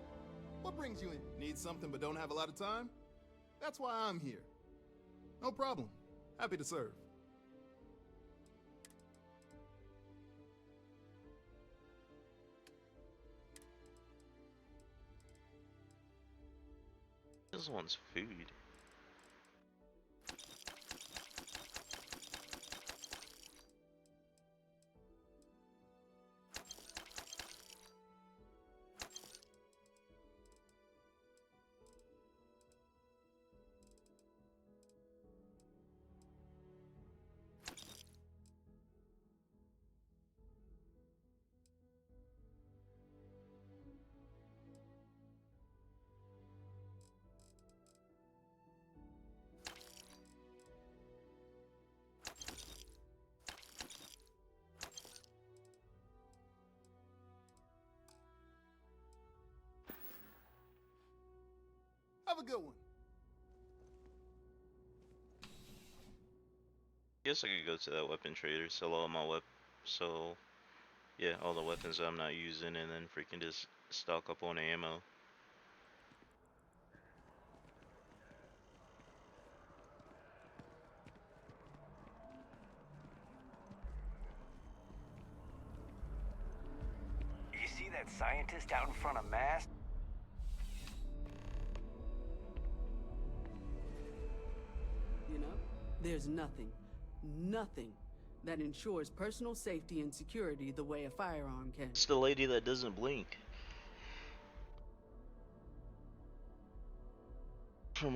What brings you in? Need something but don't have a lot of time? That's why I'm here. No problem. Happy to serve. This one's food. Have a good one. Guess I could go to that weapon trader, sell all my So yeah, all the weapons I'm not using, and then freaking just stock up on ammo. You see that scientist out in front of Mass? You know, there's nothing that ensures personal safety and security the way a firearm can. It's the lady that doesn't blink. From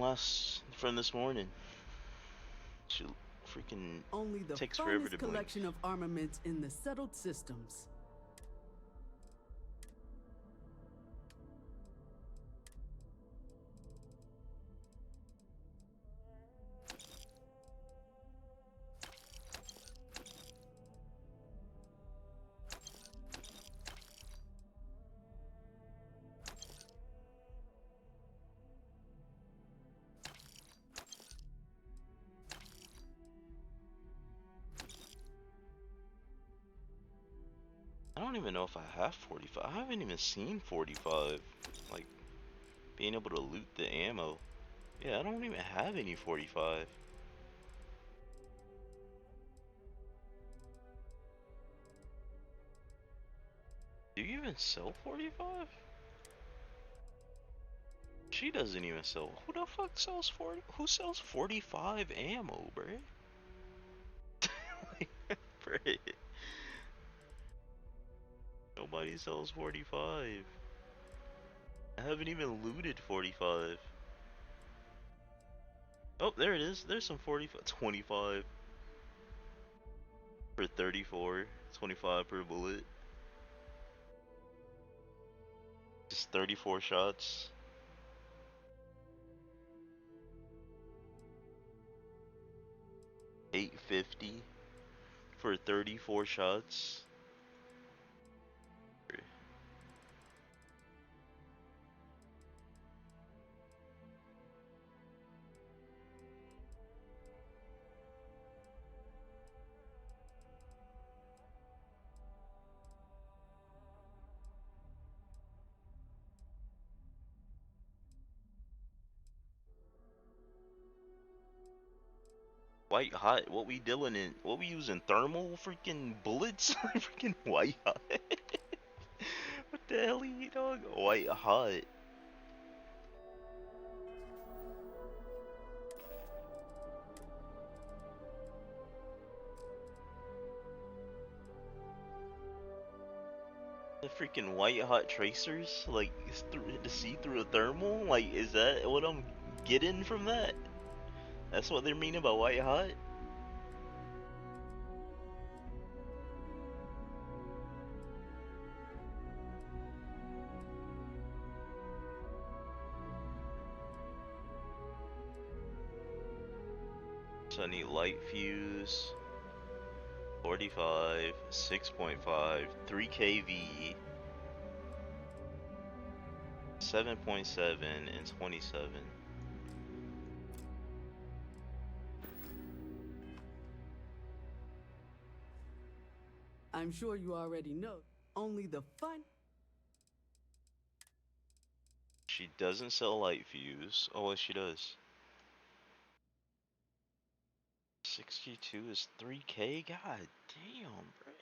this morning. She freaking Only the takes forever finest to blink. collection of armaments in the settled systems. I don't even know if I have 45. I haven't even seen 45. Like, being able to loot the ammo. Yeah, I don't even have any 45. Do you even sell 45? She doesn't even sell. Who the fuck sells 40? Who sells 45 ammo, bruh? Like, bruh. Nobody sells 45. I haven't even looted 45. Oh, there it is. There's some 45. 25 for 34. 25 per bullet. Just 34 shots. $8.50 for 34 shots. White hot? What we dealing in? What we using? Thermal freaking bullets? Freaking white hot. What the hell are you doing? White hot. The freaking white hot tracers? Like, it's to see through a thermal? Like, is that what I'm getting from that? That's what they're meaning by white hot? So I need light fuse, 45, 6.5, 3 kV, 7.7, and 27. I'm sure you already know. Only the fun. She doesn't sell light fuse. Oh, well, she does. 62 is 3K? God damn, bro.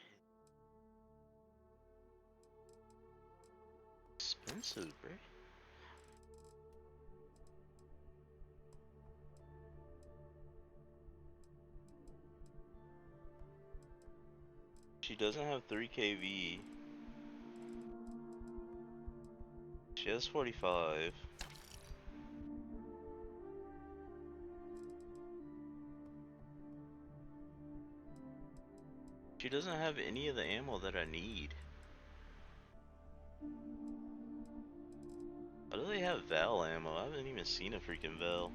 Expensive, bro. She doesn't have 3 kV. She has 45. She doesn't have any of the ammo that I need. Why do they have Val ammo? I haven't even seen a freaking Val.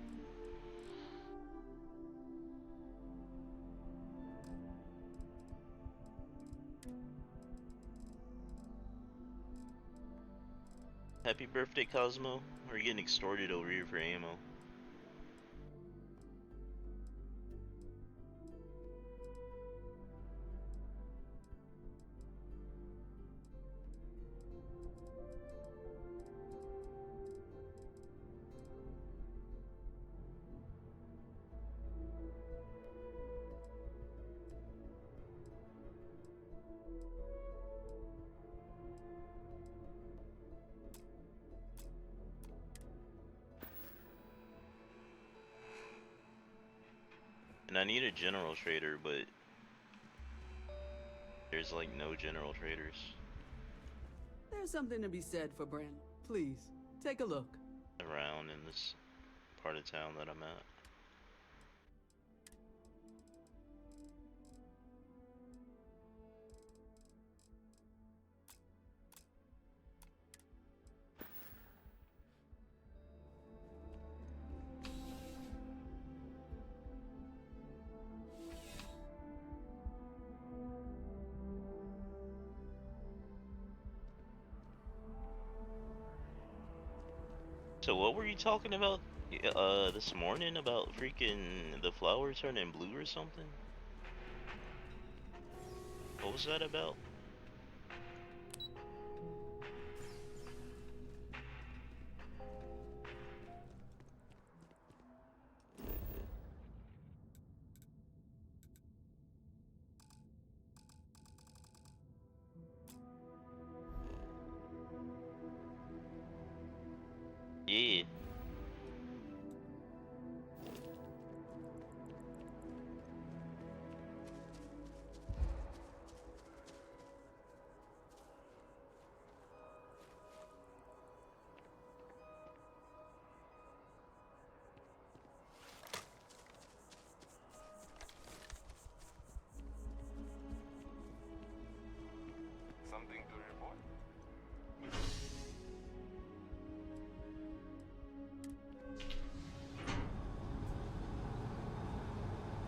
Happy birthday, Cosmo. We're getting extorted over here for ammo. And I need a general trader, but there's like no general traders There's something to be said for Brand. Please, take a look. around in this part of town that I'm at. So what were you talking about this morning about freaking the flower turning blue or something? What was that about? Yeah. Something to report?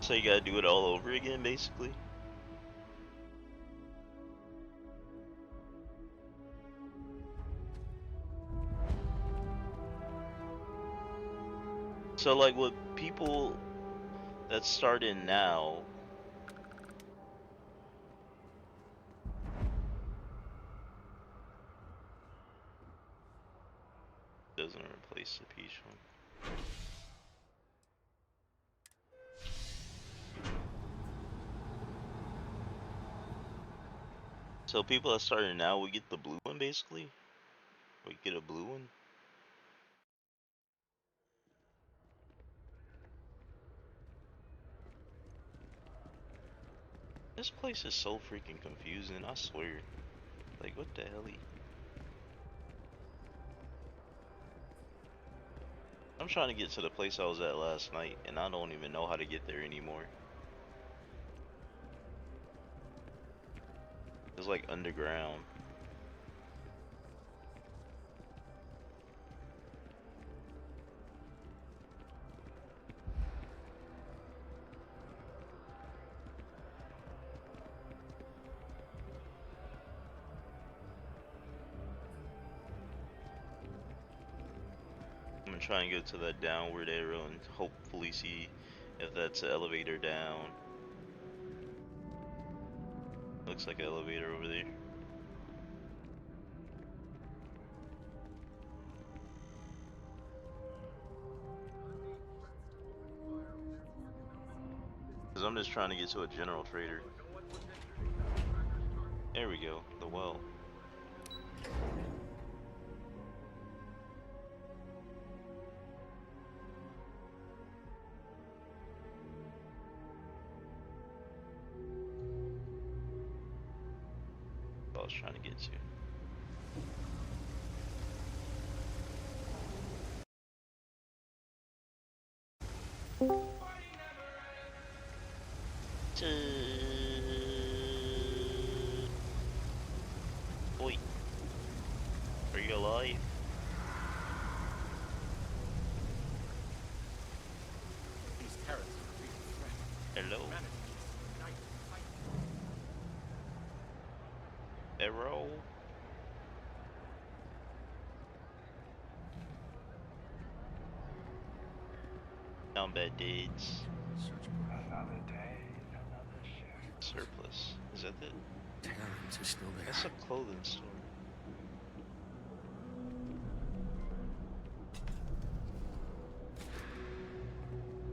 So you gotta do it all over again, basically? So like with people that start in now, doesn't replace the peach one. So people that started now, we get the blue one basically? We get a blue one? This place is so freaking confusing, I swear. Like, what the hell? I'm trying to get to the place I was at last night, and I don't even know how to get there anymore. It's like underground. I'm gonna try and go to that downward arrow and hopefully see if that's an elevator down. Looks like an elevator over there. Cause I'm just trying to get to a general trader. There we go, the well. I was trying to get to. Oi. Are you alive? These carrots are a real threat. Hello? Humanity is united to fight them. Arrow? Down bad deeds. Search for another day, another shift. Surplus. Is that it? Terrans are still there. That's a clothing store.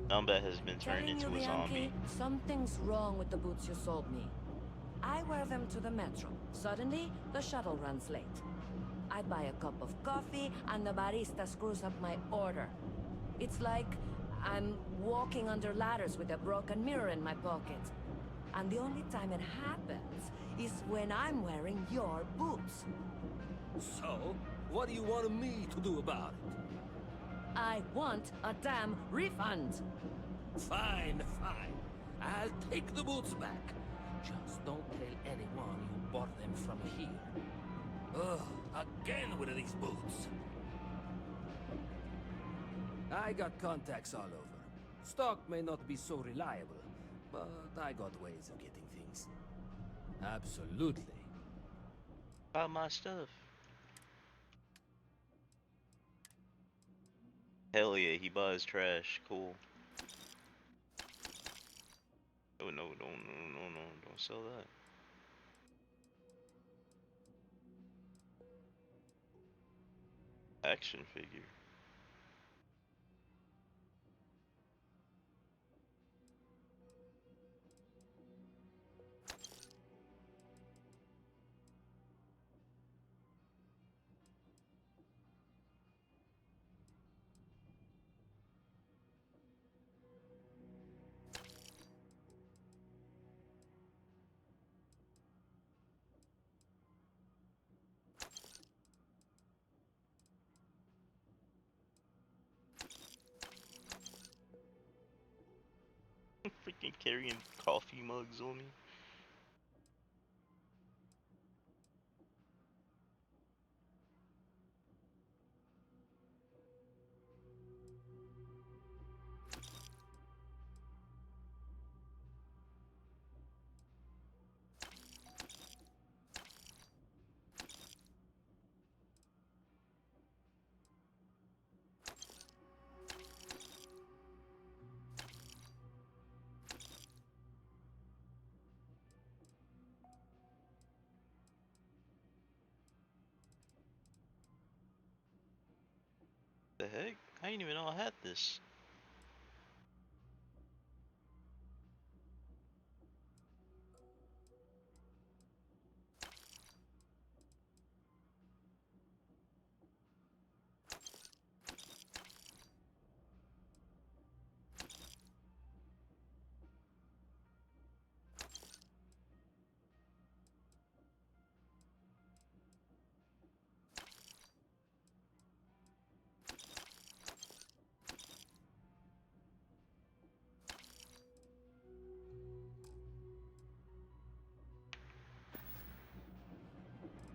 Numbat has been turned into a zombie. Something's wrong with the boots you sold me. I wear them to the metro. Suddenly, the shuttle runs late. I buy a cup of coffee, and the barista screws up my order. It's like I'm walking under ladders with a broken mirror in my pocket. And the only time it happens is when I'm wearing your boots. So, what do you want me to do about it? I want a damn refund! Fine, fine. I'll take the boots back. Just don't tell anyone you bought them from here. Ugh, again with these boots. I got contacts all over. Stock may not be so reliable, but I got ways of getting things. Absolutely. Buy my stuff. Hell yeah, he buys trash. Cool. Oh no, don't sell that. Action figure. Freaking carrying coffee mugs on me. The heck? I didn't even know I had this.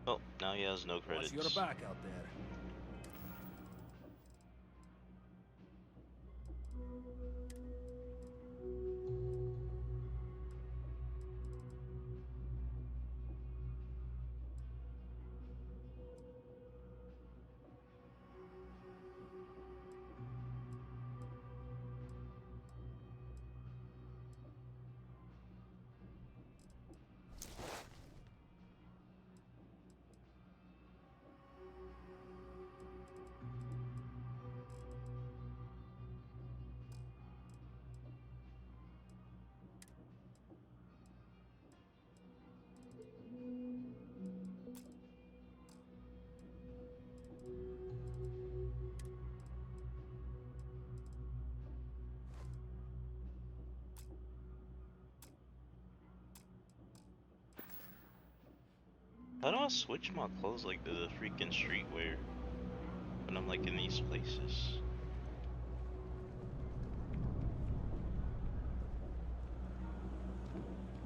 Oh, now he has no credits. Watch your back out there. How do I switch my clothes like to the freaking streetwear when I'm like in these places?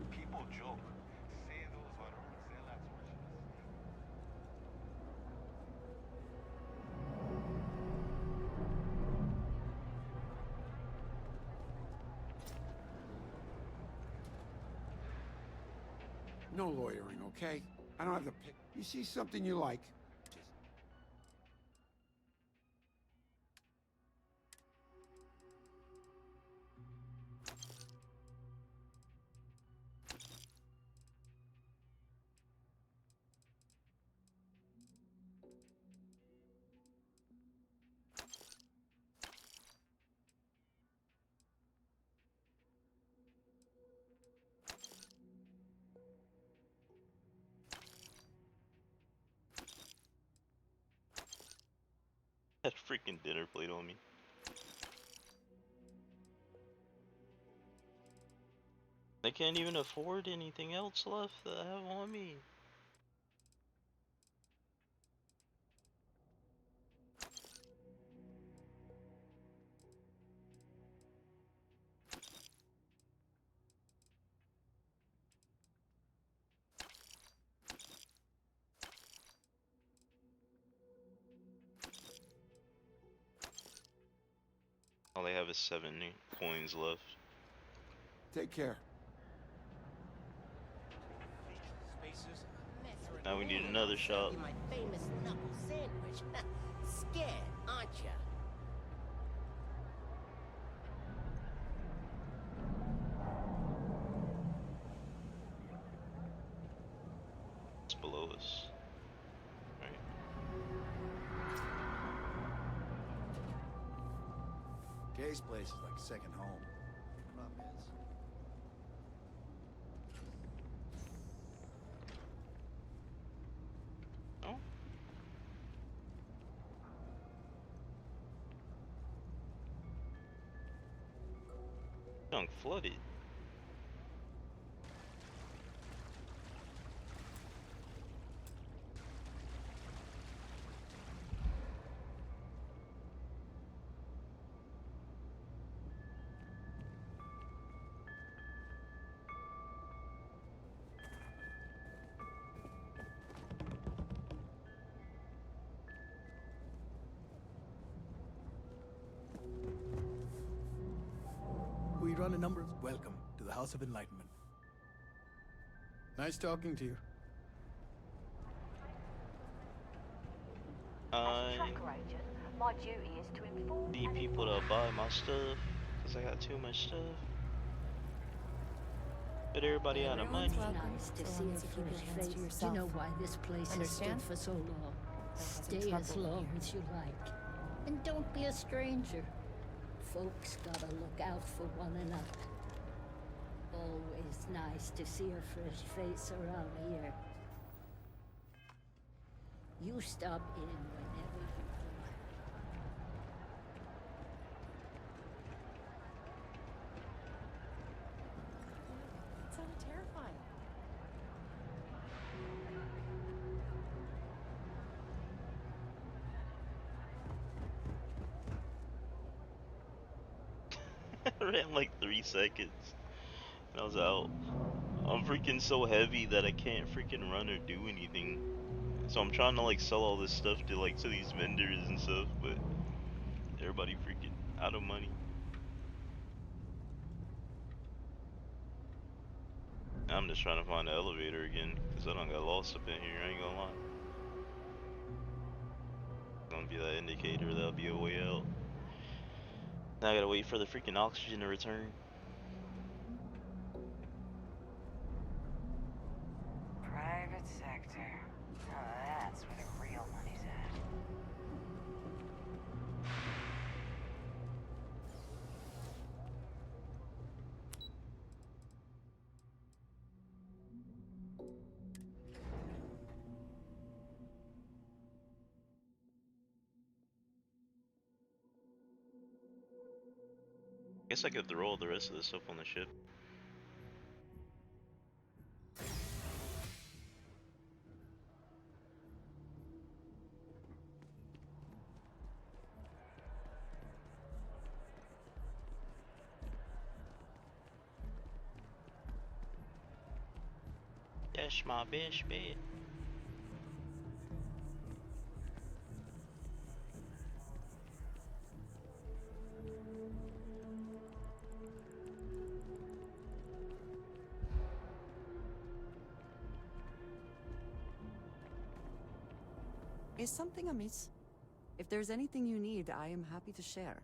People joke. Say those varones zealots worship us. No loitering, okay? I don't have to pick. You see something you like? That freaking dinner plate on me. They can't even afford anything else left that I have on me. All they have is 7 coins left. Take care. Now we need another shot. My famous knuckle sandwich. Scared, aren't ya? It's below us. Right. Kay's place is like second home. Problem is, oh. Junk flooded. We run a number of... Welcome to the House of Enlightenment. Nice talking to you. Tracker agent, my duty is to inform Need and people to buy my stuff, cause I got too much stuff. But everybody out of money. Nice to see a fresh face. You know why this place has stood for so long. Stay as long as you like. And don't be a stranger. Folks gotta look out for one another. Always nice to see a fresh face around here. You stop in whenever you want. It sounded terrifying. I ran like 3 seconds and I was out. I'm freaking so heavy that I can't freaking run or do anything. So I'm trying to like sell all this stuff to these vendors and stuff, but everybody freaking out of money. I'm just trying to find the elevator again, cause I done got lost up in here, I ain't gonna lie. Gonna be that indicator, that'll be a way out. Now I gotta wait for the freaking oxygen to return. private sector. Now that's where the real money's at. Guess I could throw all the rest of the stuff on the ship. That's my best bet. Is something amiss? If there's anything you need, I am happy to share.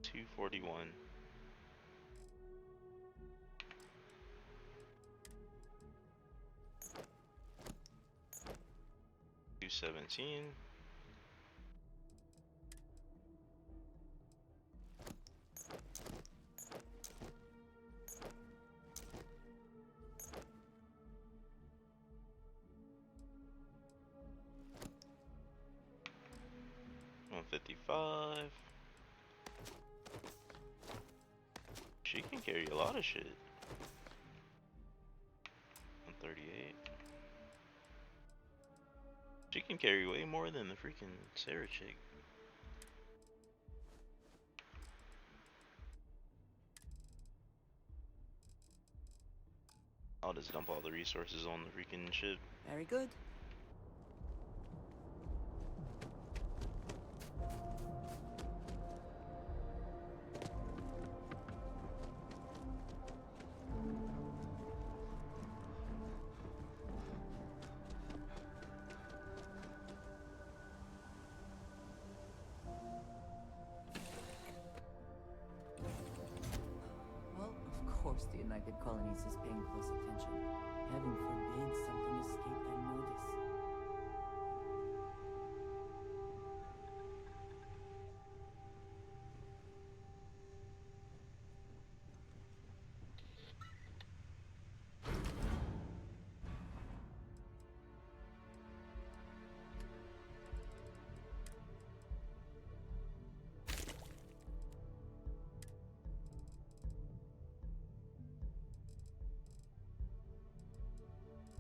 $241. 217. 155. She can carry a lot of shit. 138. She can carry way more than the freaking Sarah chick. I'll just dump all the resources on the freaking ship. Very good. Well, of course the United Colonies is paying close attention. Heaven forbid something escape their notice.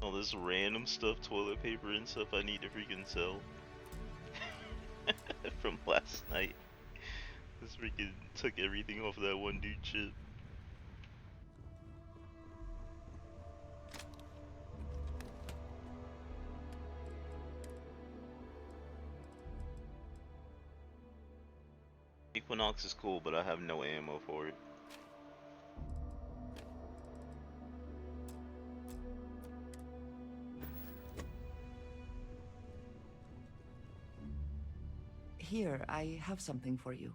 All this random stuff, toilet paper and stuff I need to freaking sell. From last night. This freaking took everything off that one dude ship. Equinox is cool, but I have no ammo for it. Here, I have something for you.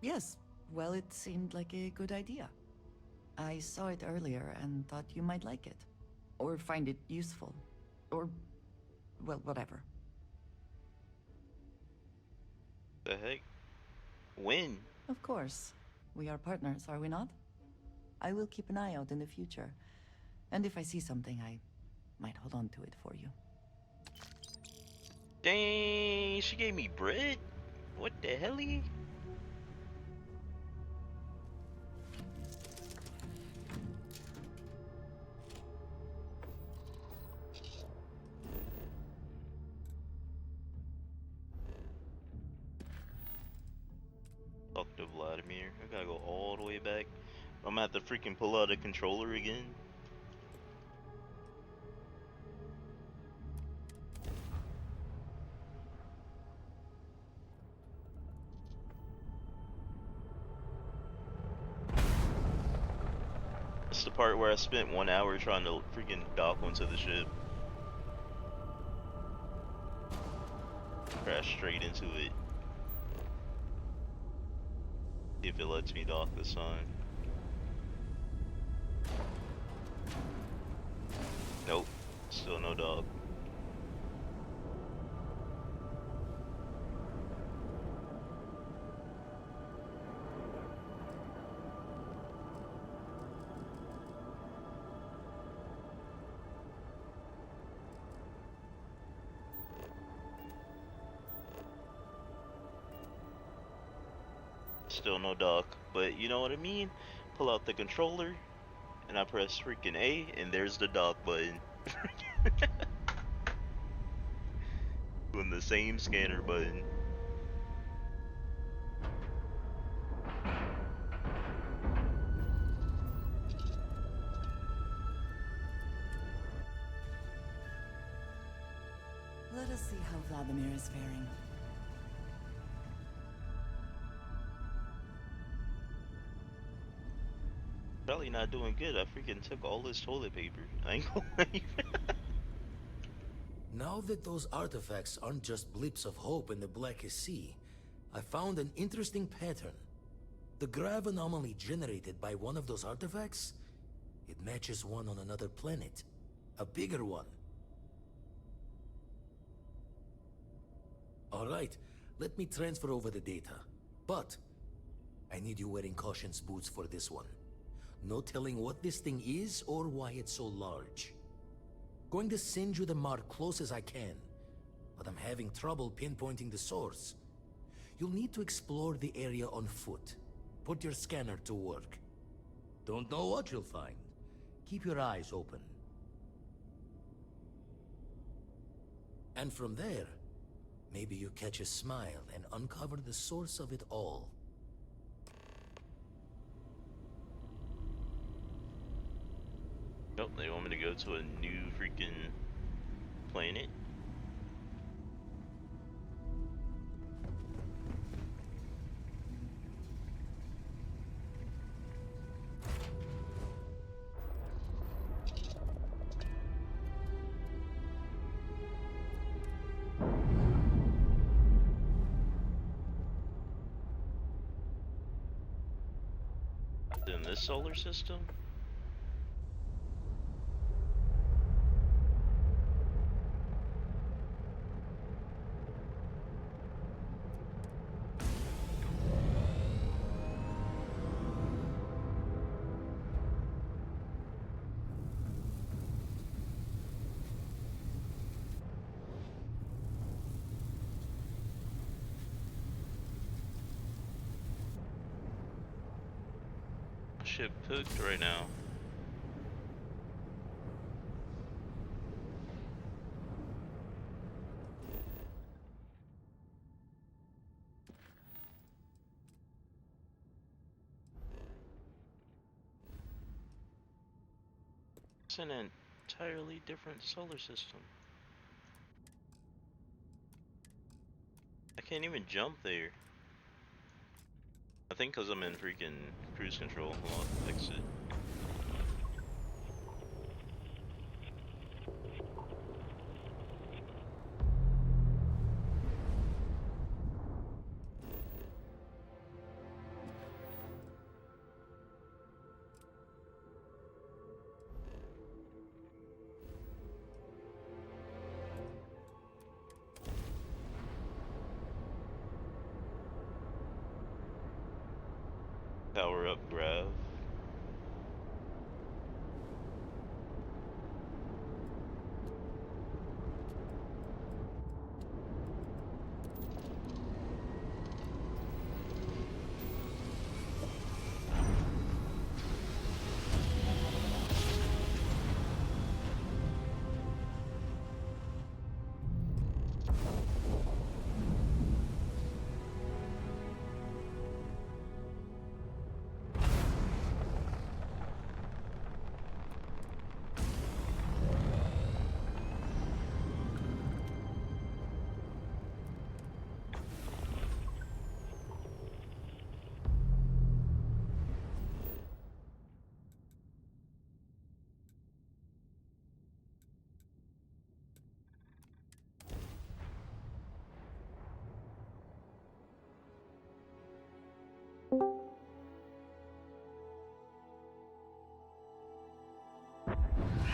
Yes, well, it seemed like a good idea. I saw it earlier and thought you might like it. Or find it useful. Or, well, whatever. The heck? When? Of course. We are partners, are we not? I will keep an eye out in the future. And if I see something, I might hold on to it for you. Dang, she gave me bread? What the helly? Talk to Vladimir. I gotta go all the way back. I'm gonna have to freaking pull out a controller again. It's the part where I spent 1 hour trying to freaking dock onto the ship. Crash straight into it. See if it lets me dock this time. Nope, still no dock. Still no dock, but you know what I mean? Pull out the controller, and I press freaking A, and there's the dock button. Doing the same scanner button. Let us see how Vladimir is faring. Probably not doing good. I freaking took all this toilet paper. I ain't gonna lie. Now that those artifacts aren't just blips of hope in the Blackest Sea, I found an interesting pattern. The grav anomaly generated by one of those artifacts, it matches one on another planet. A bigger one. Alright, let me transfer over the data. But, I need you wearing Caution's boots for this one. No telling what this thing is or why it's so large. Going to send you the mark close as I can. but I'm having trouble pinpointing the source. You'll need to explore the area on foot. Put your scanner to work. Don't know what you'll find. Keep your eyes open. And from there, maybe you catch a smile and uncover the source of it all. Nope, they want me to go to a new freaking planet. In this solar system? Ship cooked right now. It's an entirely different solar system. I can't even jump there. I think because I'm in freaking cruise control. Hold on, exit. Power up grav.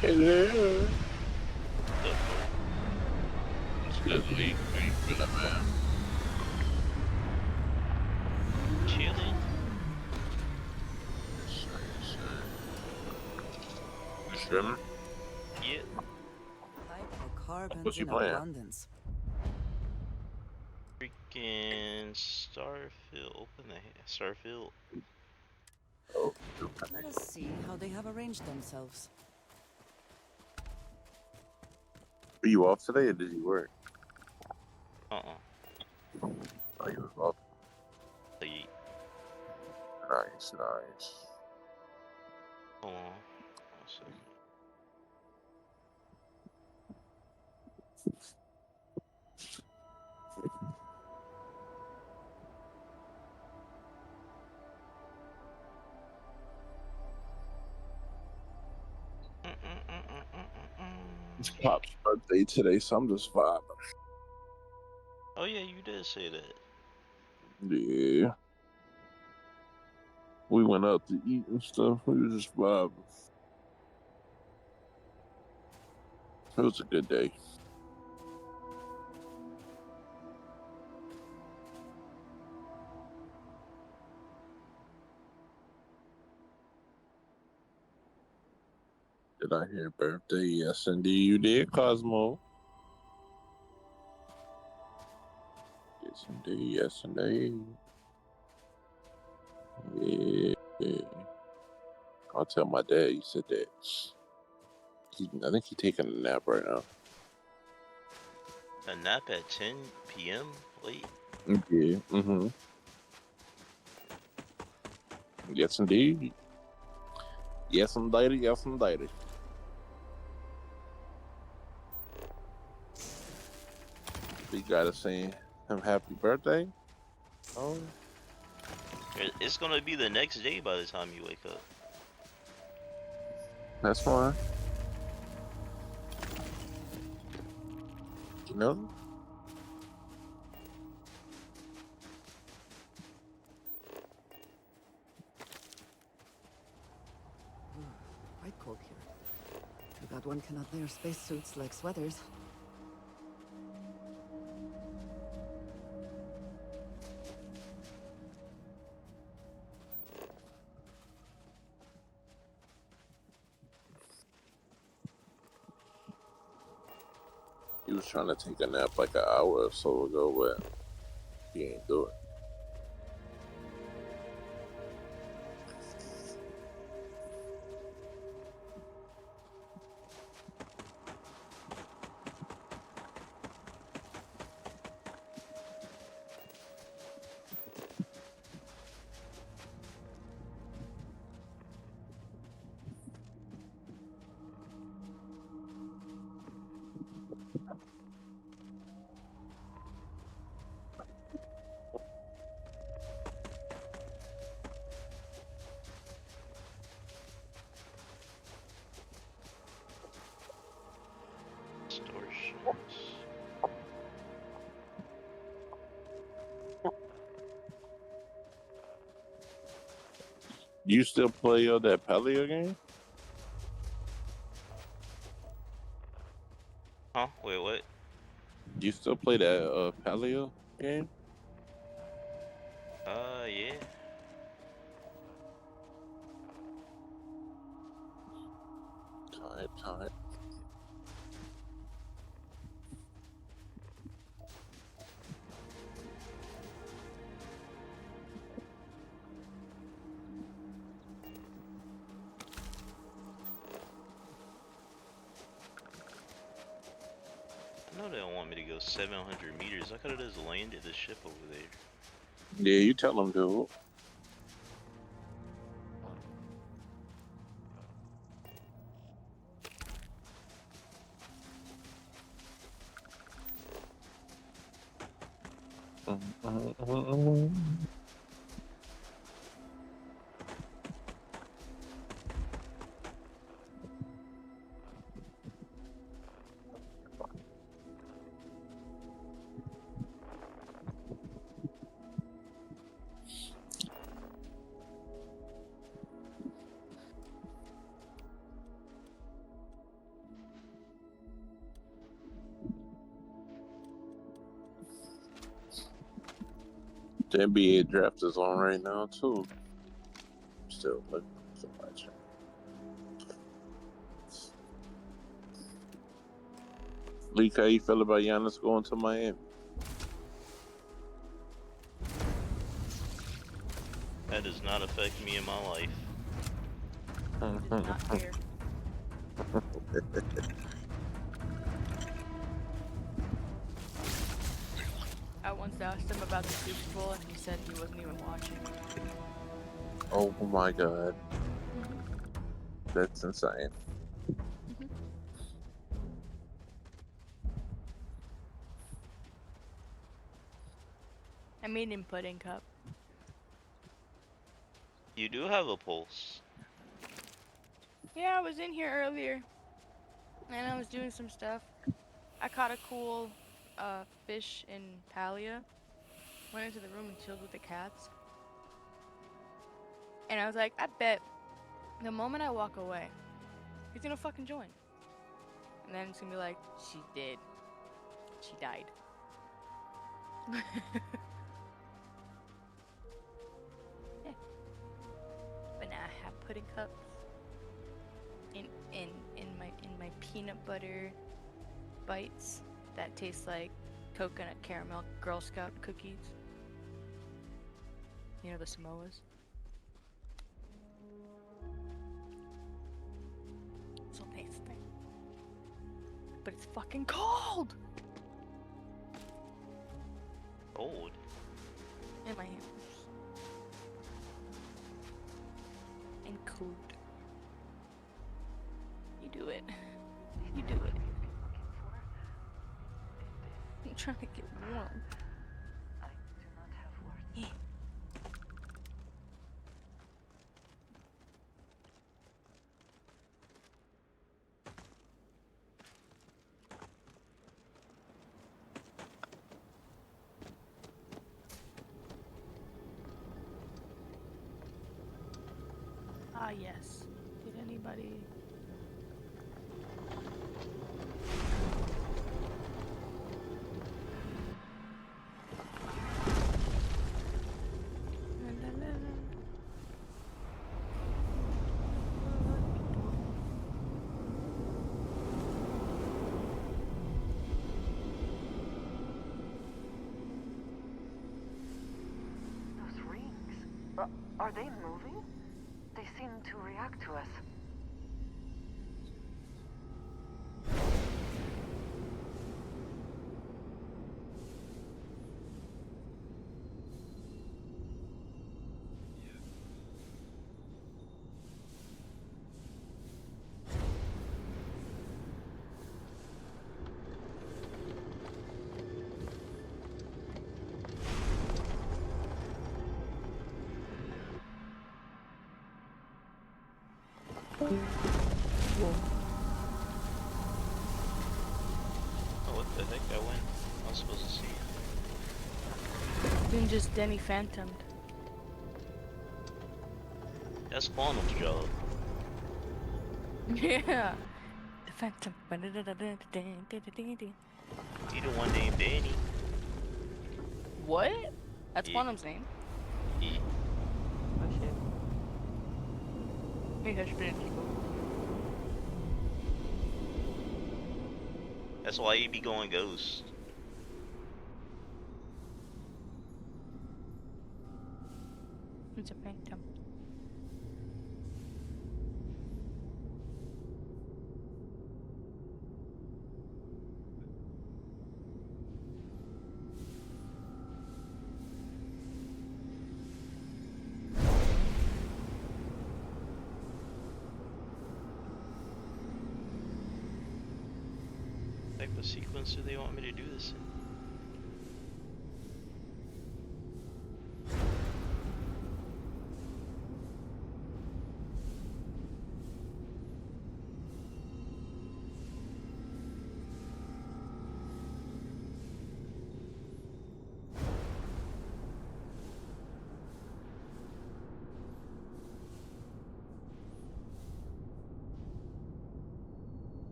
Hello. What's good, Lee? How you feeling, man? Chilling. You streaming? Yeah. Hydrocarbons What you in playing? abundance. Freaking Starfield. Open the Starfield. Oh. Let us see how they have arranged themselves. Are you off today or did you work? Oh, you was off. Like, Nice, nice. hold on. 1 second. It's Pop's birthday today, so I'm just vibing. Oh yeah, you did say that. Yeah. We went out to eat and stuff. We was just vibing. It was a good day. Did I hear birthday? Yes, indeed you did, Cosmo. indeed. Yes, indeed. Yeah. I'll tell my dad you said that. I think he's taking a nap right now. A nap at 10 p.m. late? Yeah. Mm-hmm. Yes, indeed. Yes, indeed. Yes, indeed. We gotta sing him happy birthday. Oh. It's gonna be the next day by the time you wake up. That's fine. You know? Quite cold here. Too bad one cannot wear spacesuits like sweaters. He was trying to take a nap like an hour or so ago, but he ain't do it. You still play that Paleo game? Huh? Wait, what? Do you still play that Paleo game? Yeah. Tight. I know they don't want me to go 700 meters. I could have just landed the ship over there. Yeah, you tell them to. The NBA draft is on right now too. Still looking for much. Leak, how you feel about Giannis going to Miami? That does not affect me in my life. Not care. I once asked him about the Super Bowl and he said he wasn't even watching. Oh my god. That's insane. I made him pudding cup. You do have a pulse. Yeah, I was in here earlier and I was doing some stuff. I caught a cool fish in Palia. Went into the room and chilled with the cats. And I was like, I bet the moment I walk away, he's gonna fucking join. And then it's gonna be like, she's dead. She died. Yeah. But now I have pudding cups in my peanut butter bites that taste like coconut caramel Girl Scout cookies. You know, the Samoas. So tasty. But it's fucking cold! Cold? In my hands. And cold. You do it. You do it. I'm trying to get warm. Yeah. Ah, yes. Did anybody... Those rings. Are they moving? They seem to react to us. Oh, what the heck? I was supposed to see it. Then just Denny phantomed. That's Quantum's job. Yeah. The phantom. He the one named Danny. What? That's Yeah. Quantum's name. Yeah. Oh shit. Maybe I should be in people. That's why he be going ghost. It's a phantom. What type of sequence do they want me to do this in?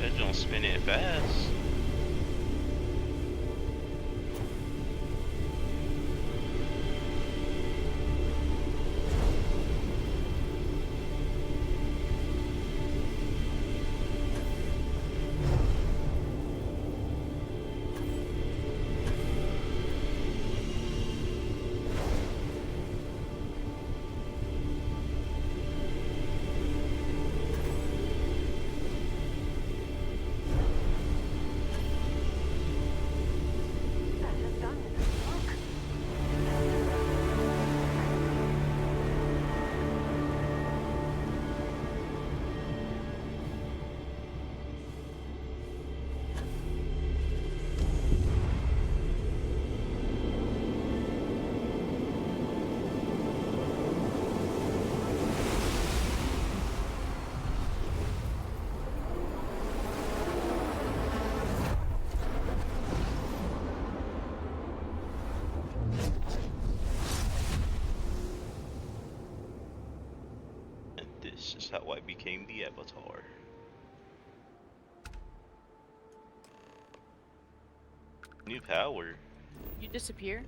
That don't spin it fast. became the Avatar. New power. You disappear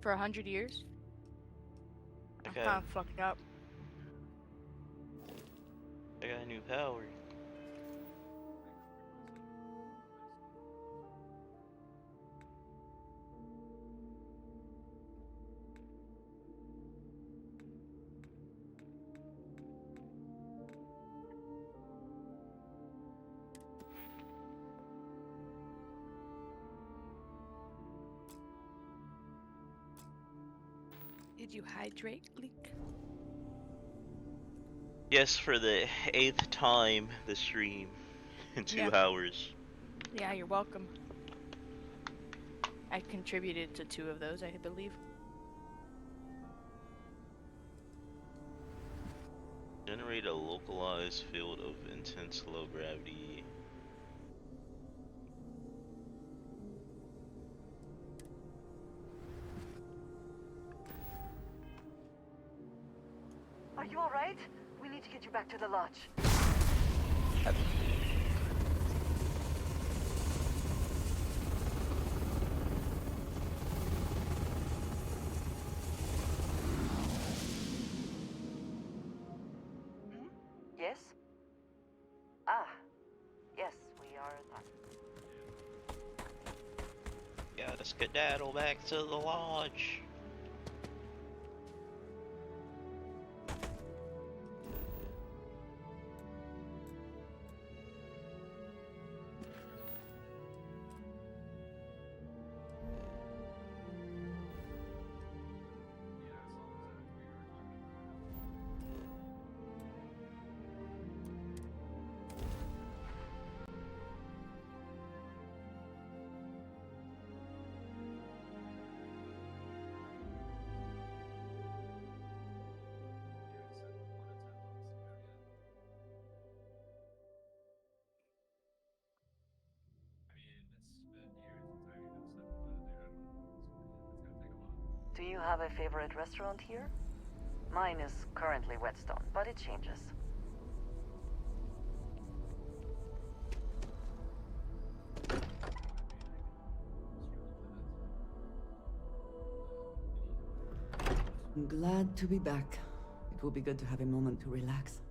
for 100 years. I'm Okay. kind of fucked up. I got a new power. Did you hydrate, Leak? Yes, for the 8th time the stream in 2 hours. Yeah, you're welcome. I contributed to 2 of those, I believe. Generate a localized field of intense low gravity. Are you alright? We need to get you back to the lodge. Yes? Ah, yes, we are done. Gotta skedaddle back to the lodge. Do you have a favorite restaurant here? Mine is currently Whetstone, but it changes. I'm glad to be back. It will be good to have a moment to relax.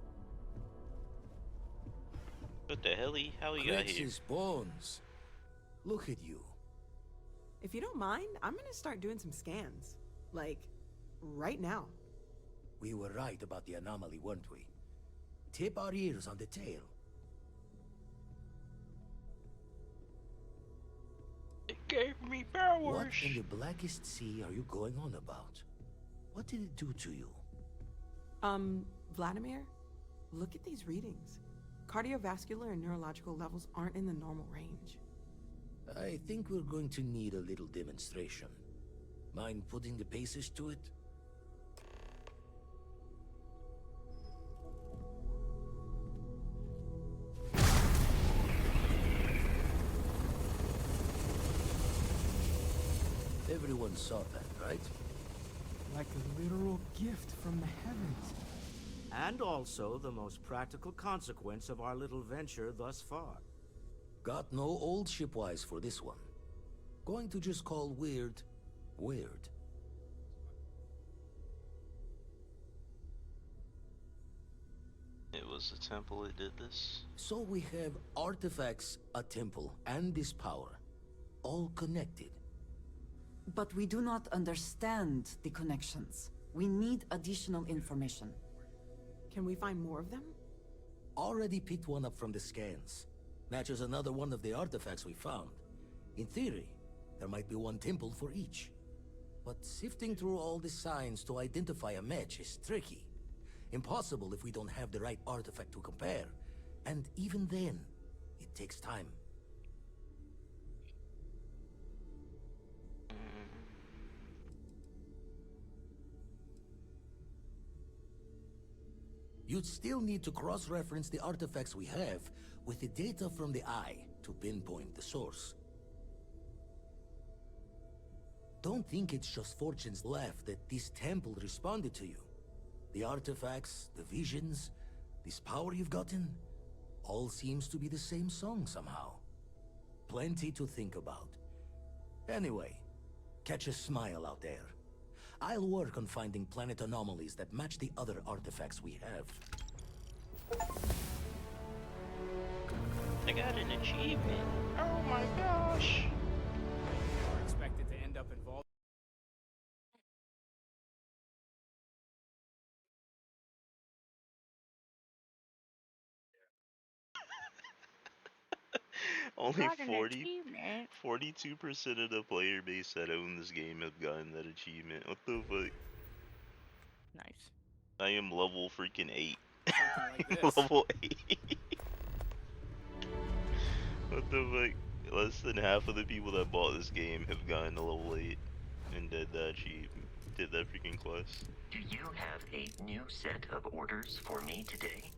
What the helly? How you got here? Grex's bones. Look at you. If you don't mind, I'm gonna start doing some scans. Like, right now. We were right about the anomaly, weren't we? Tip our ears on the tail. It gave me powers. What in the blackest sea are you going on about? What did it do to you? Vladimir, look at these readings. Cardiovascular and neurological levels aren't in the normal range. I think we're going to need a little demonstration. Mind putting the paces to it? Everyone saw that, right? Like a literal gift from the heavens. And also the most practical consequence of our little venture thus far. Got no old shipwise for this one. Going to just call weird, weird. It was the temple that did this. So we have artifacts, a temple, and this power. All connected. But we do not understand the connections. We need additional information. Can we find more of them? Already picked one up from the scans. Matches another one of the artifacts we found. In theory, there might be one temple for each. But sifting through all the signs to identify a match is tricky. Impossible if we don't have the right artifact to compare. And even then, it takes time. You'd still need to cross-reference the artifacts we have with the data from the eye to pinpoint the source. Don't think it's just Fortune's laugh that this temple responded to you. The artifacts, the visions, This power you've gotten, all seems to be the same song somehow. Plenty to think about. Anyway, catch a smile out there. I'll work on finding planet anomalies that match the other artifacts we have. I got an achievement. Oh my gosh. Are expected to end up involved. Only Got an 42% achievement. of the player base that own this game have gotten that achievement. What the fuck? Nice. I am level freaking 8. Something like this. Level 8. What the fuck? Less than half of the people that bought this game have gotten to level 8 and did that freaking quest. Do you have a new set of orders for me today?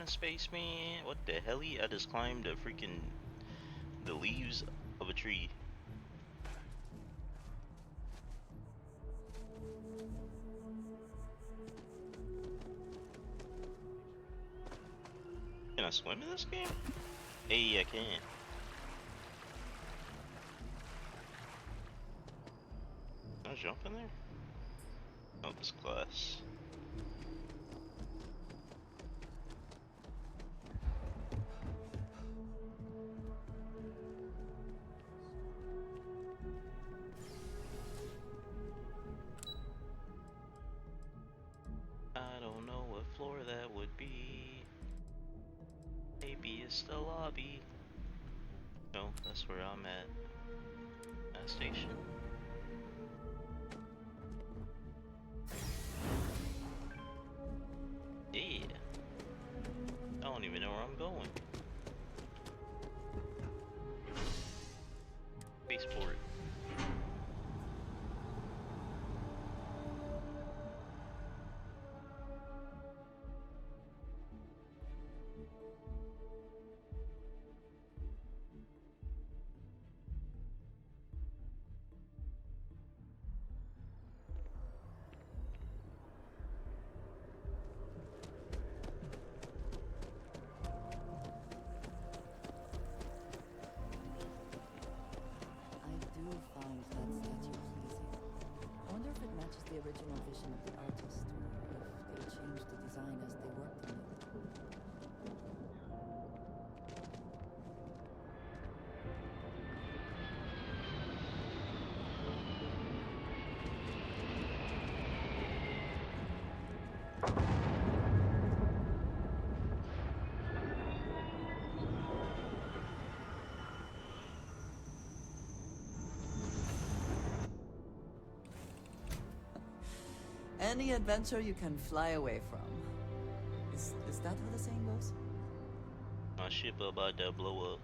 Spaceman, what the hell? I just climbed the leaves of a tree. Can I swim in this game? Hey, I can. Can I jump in there? Oh, this class. I don't know what floor that would be. Maybe it's the lobby. No, that's where I'm at. That station. Yeah. I don't even know where I'm going. Spaceport. The original vision of the artist, or if they changed the design as they worked on it. Any adventure you can fly away from. Is that how the saying goes? My ship about to blow up.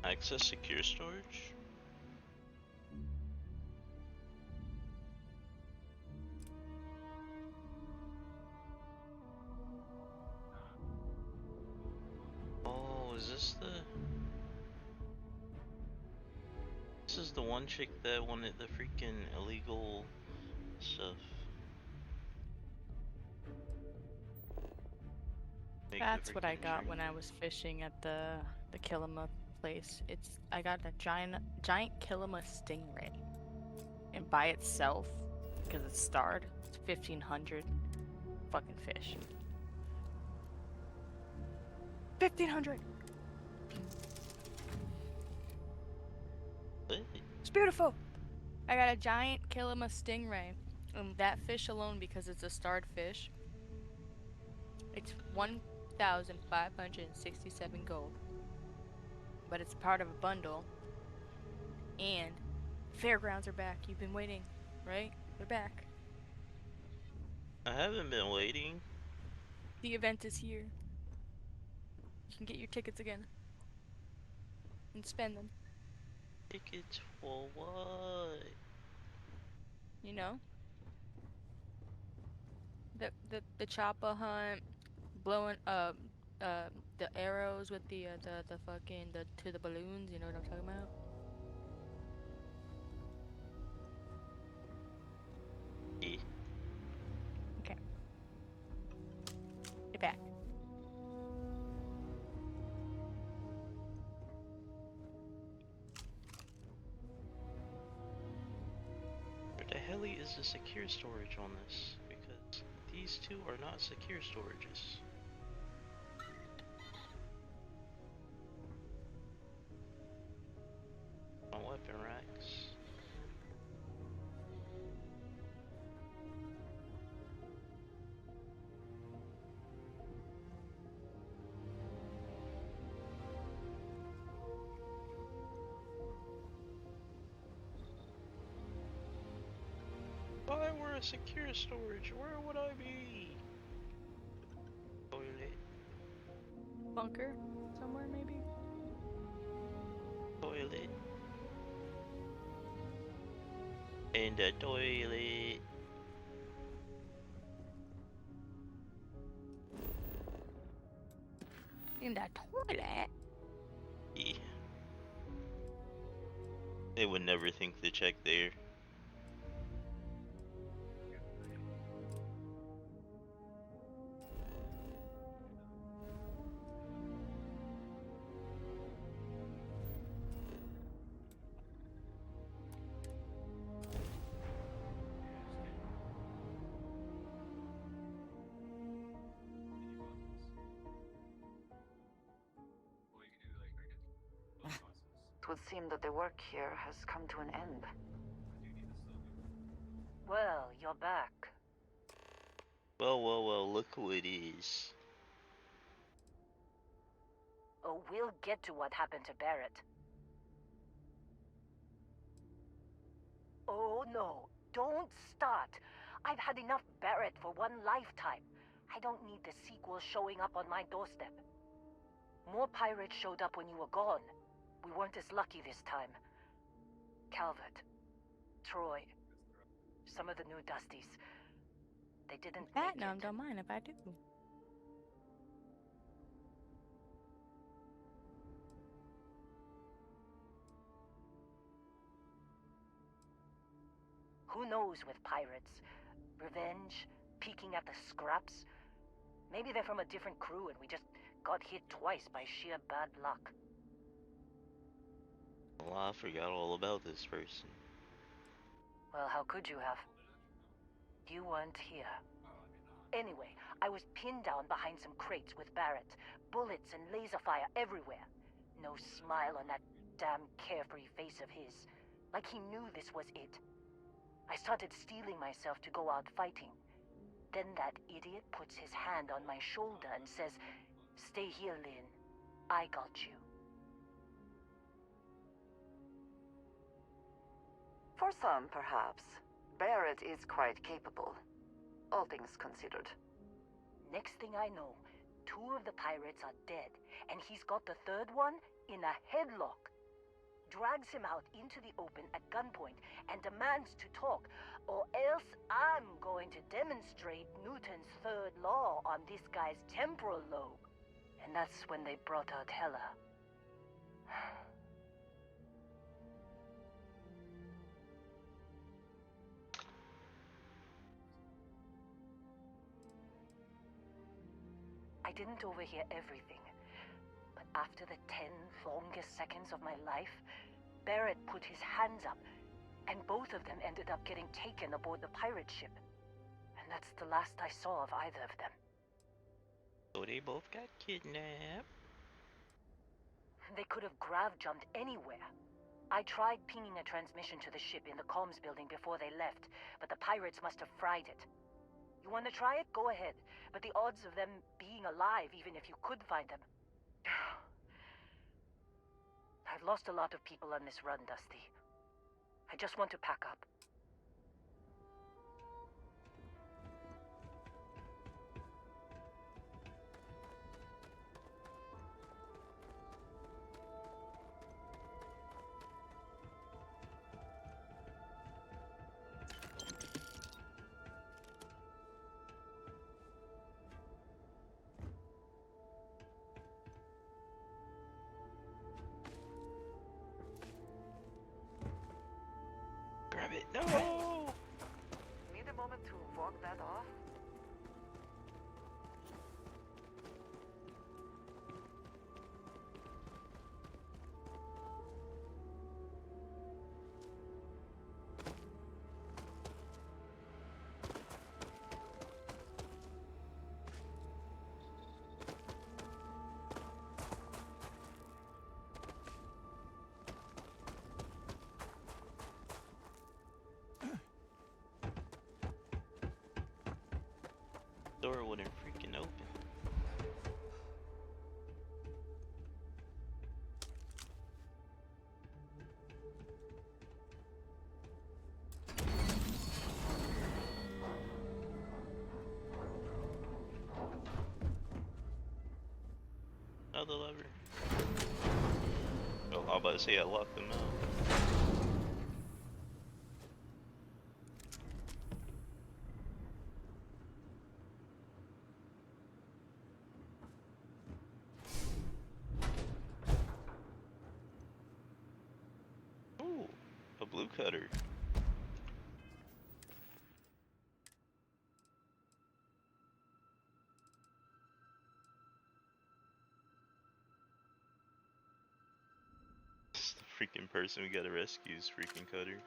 Access secure storage? Oh, is this the... This is the one chick that wanted the freaking illegal stuff. That's what I got when I was fishing at the Kilima place. I got a giant Kilima stingray. and by itself, because it's starred, it's 1,500 fucking fish. 1,500. It's beautiful. I got a giant Kilima stingray, and that fish alone, because it's a starred fish, it's 1,567 gold. But it's part of a bundle, and fairgrounds are back. You've been waiting, right? They're back. I haven't been waiting. The event is here. You can get your tickets again and spend them. Tickets for what? You know, the chopper hunt, blowing the arrows with the fucking the balloons. You know what I'm talking about? Yeah. Okay. Get back. Where the hell is the secure storage on this? Because these two are not secure storages. My weapon racks. If I were a secure storage, where would I be? Toilet. Bunker somewhere maybe. Toilet. In the toilet. In that toilet. Yeah. They would never think to check there. It would seem that the work here has come to an end. Well, you're back. Well, look who it is. Oh, we'll get to what happened to Barrett. Oh no, don't start. I've had enough Barrett for one lifetime. I don't need the sequel showing up on my doorstep. More pirates showed up when you were gone. We weren't as lucky this time. Calvert, Troy, some of the new Dusties. They didn't make Platinum, it. don't mind if I do. Who knows with pirates? Revenge? Peeking at the scraps? Maybe they're from a different crew and we just got hit twice by sheer bad luck. Well, I forgot all about this person. Well, how could you have? You weren't here. Anyway, I was pinned down behind some crates with Barrett. Bullets and laser fire everywhere. No smile on that damn carefree face of his. Like he knew this was it. I started steeling myself to go out fighting. Then that idiot puts his hand on my shoulder and says, "Stay here, Lynn. I got you." For some, perhaps. Barrett is quite capable. All things considered. Next thing I know, 2 of the pirates are dead, and he's got the 3rd one in a headlock. Drags him out into the open at gunpoint and demands to talk, or else I'm going to demonstrate Newton's 3rd law on this guy's temporal lobe. And that's when they brought out Hela. I didn't overhear everything, but after the 10 longest seconds of my life, Barrett put his hands up, And both of them ended up getting taken aboard the pirate ship. And that's the last I saw of either of them. So they both got kidnapped. They could have grav-jumped anywhere. I tried pinging a transmission to the ship in the comms building before they left, but the pirates must have fried it. You want to try it? Go ahead. But the odds of them being alive, even if you could find them... I've lost a lot of people on this run, Dusty. I just want to pack up. Grab it. No! Need a moment to walk that off? Door wouldn't freaking open. Another lever. Oh, I'm about to say I locked them out. Ooh, a blue cutter. It's the freaking person we gotta rescue is freaking cutter.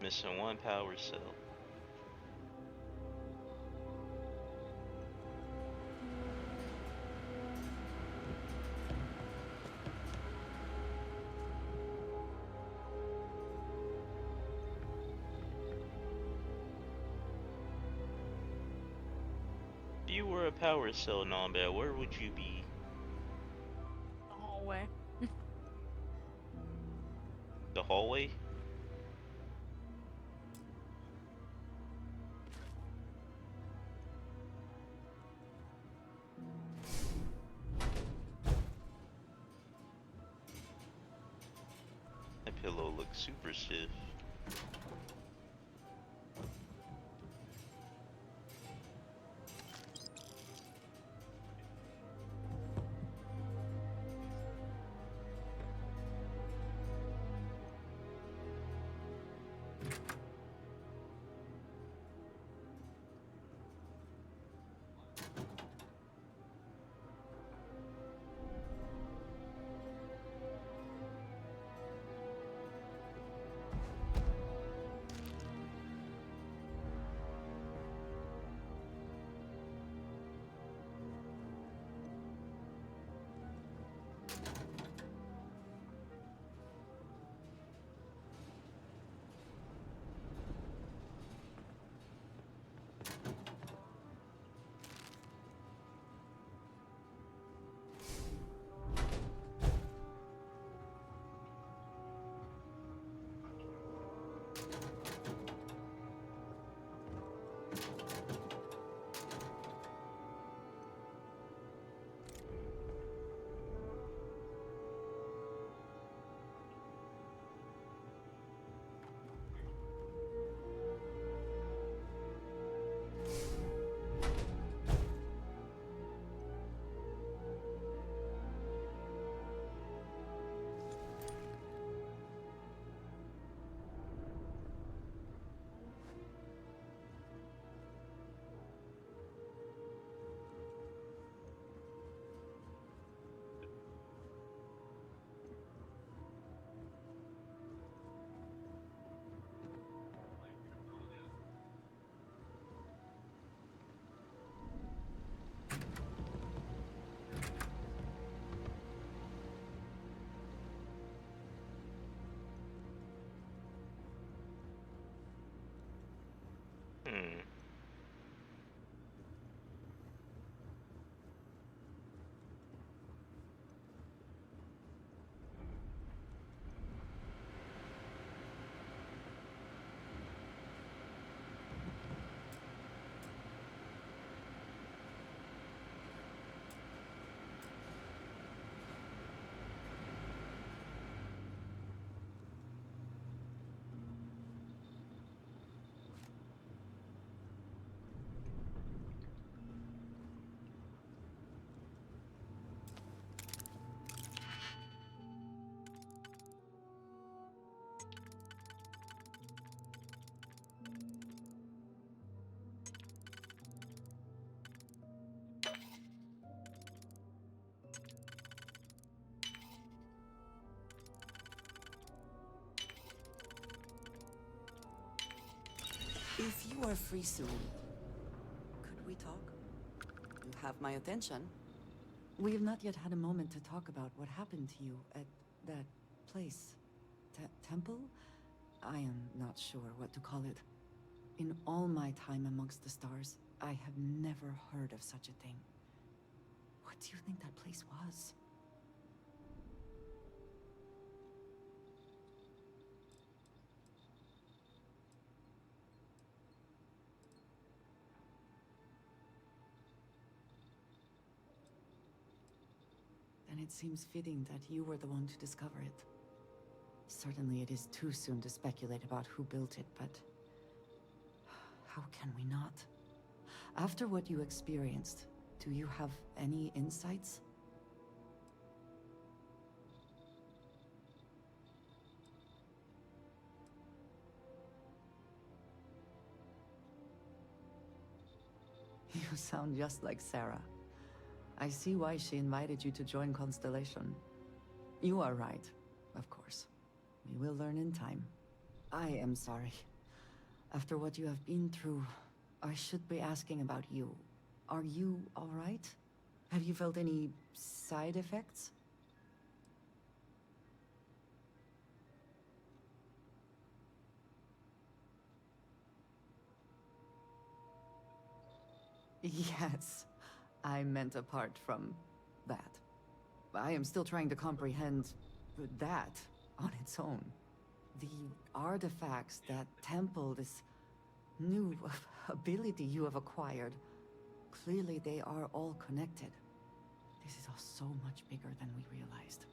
Missing one power cell. If you were a power cell, Nombat, where would you be? The hallway. The hallway? That pillow looks super stiff. If you are free soon, could we talk? You have my attention. We have not yet had a moment to talk about what happened to you at that place. Temple? I am not sure what to call it. In all my time amongst the stars, I have never heard of such a thing. What do you think that place was? Then it seems fitting that you were the one to discover it. Certainly it is too soon to speculate about who built it, but how can we not? After what you experienced, do you have any insights? You sound just like Sarah. I see why she invited you to join Constellation. You are right, of course. We will learn in time. I am sorry. After what you have been through, I should be asking about you. Are you all right? Have you felt any side effects? Yes, I meant apart from that. I am still trying to comprehend that on its own. The artifacts, that temple, this new ability you have acquired. Clearly they are all connected. This is all so much bigger than we realized.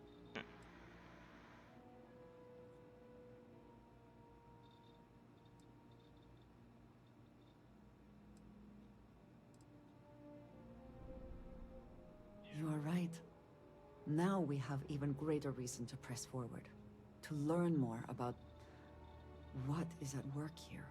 You are right. Now we have even greater reason to press forward. To learn more about what is at work here.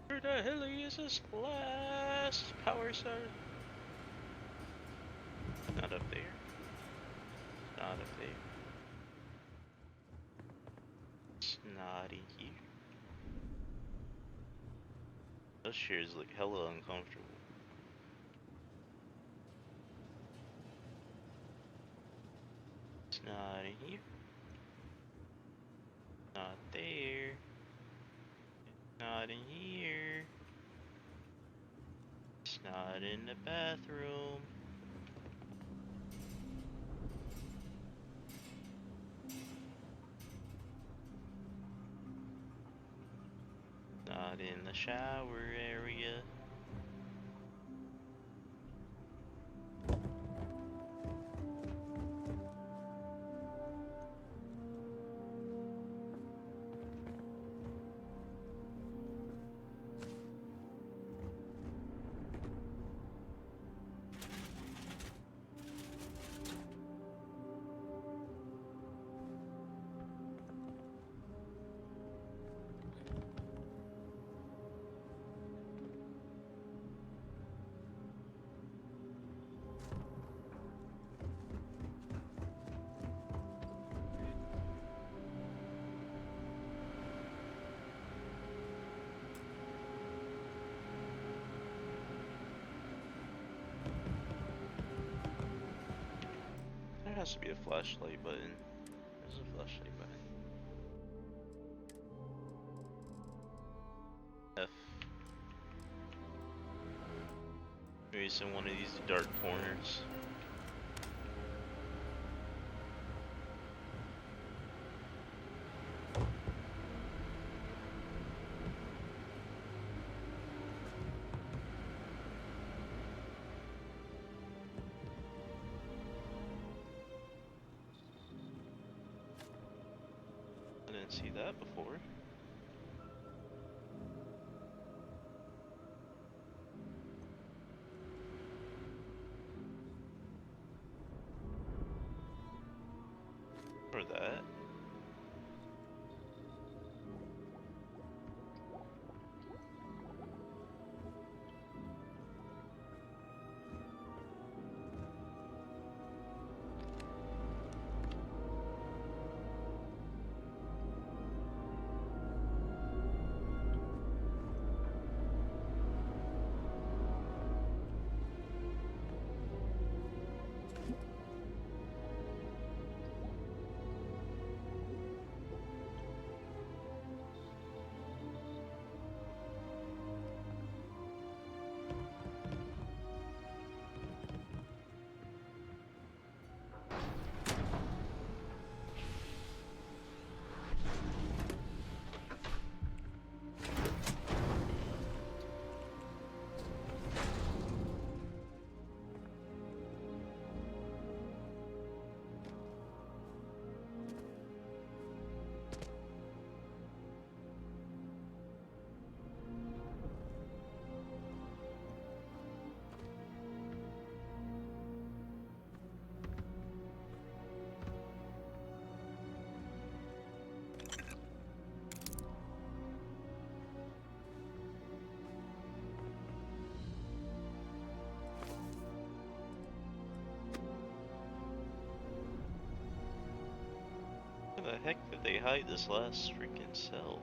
Where the hell is this last power star? Not up there. Not up there. It's not in here. Those chairs look hella uncomfortable. It's not in here. Not there. Not in here. It's not in the bathroom. Not in the shower area. has to be a flashlight button. There's a flashlight button. F. Maybe it's in one of these dark corners. I didn't see that before. Or that. Where the heck did they hide this last freaking cell?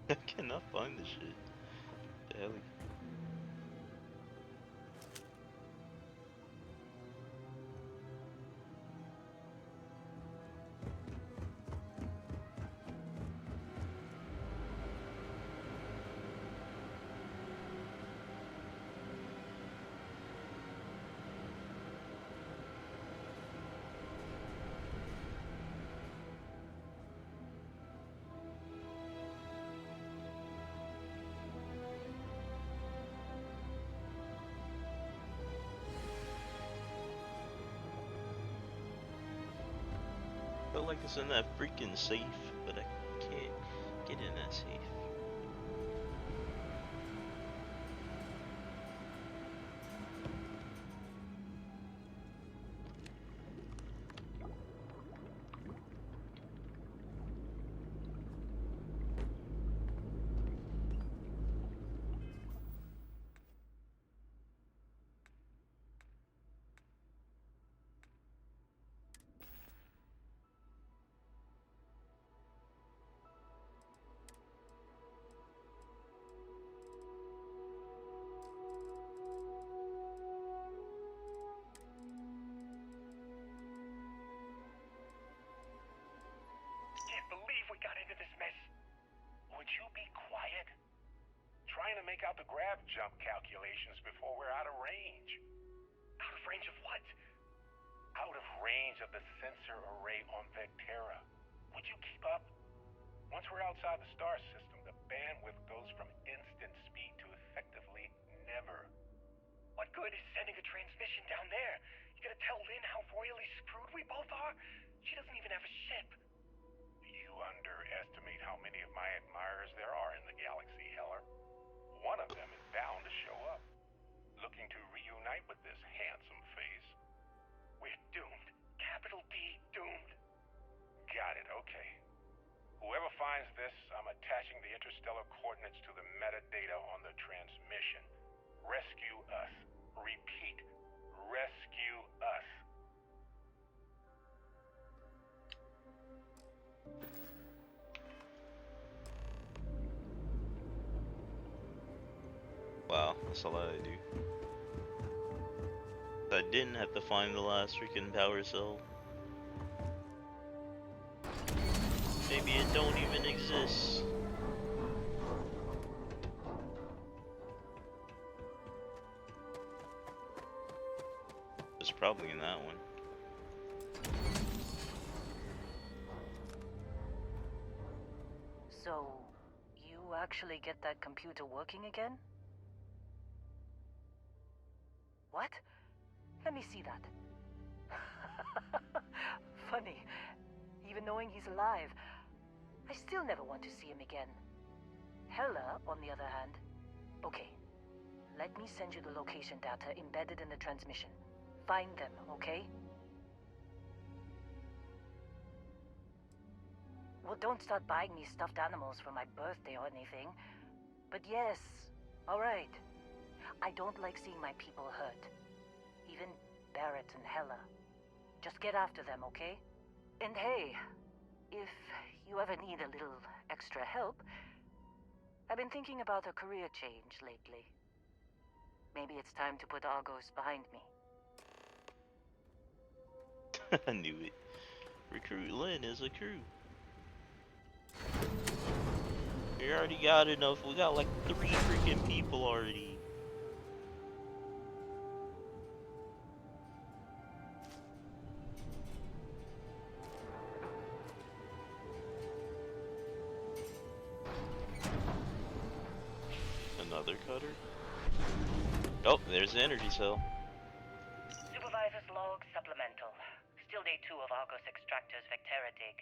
I cannot find this shit. The hell? feel like it's in that freaking safe, but I can't get in that safe. Can't believe we got into this mess. Would you be quiet? Trying to make out the grav jump calculations before we're out of range. Out of range of what? Out of range of the sensor array on Vectera. Would you keep up? Once we're outside the star system, the bandwidth goes from instant speed to effectively never. What good is sending a transmission down there? You gonna tell Lynn how royally screwed we both are? She doesn't even have a ship. You underestimate how many of my admirers there are in the galaxy, Heller. One of them is bound to show up, looking to reunite with this handsome face. We're doomed. Capital D doomed. Got it, okay. Whoever finds this, I'm attaching the interstellar coordinates to the metadata on the transmission. Rescue us. Repeat. Rescue us. Wow, that's a lot I do. I didn't have to find the last freaking power cell. Maybe it don't even exist. It's probably in that one. So, you actually get that computer working again? What? Let me see that. Funny. Even knowing he's alive, I still never want to see him again. Hella, on the other hand. Okay. Let me send you the location data embedded in the transmission. Find them, okay? Well, don't start buying me stuffed animals for my birthday or anything. But yes, alright. I don't like seeing my people hurt. Even Barrett and Hella. Just get after them, okay? And hey, if you ever need a little extra help, I've been thinking about a career change lately. Maybe it's time to put Argos behind me. I knew it. Recruit Lynn as a crew. We already got enough. We got like 3 freaking people already. Another cutter? Oh, there's the energy cell. Supervisor's log supplemental. Still day 2 of Argos Extractor's Vectera dig.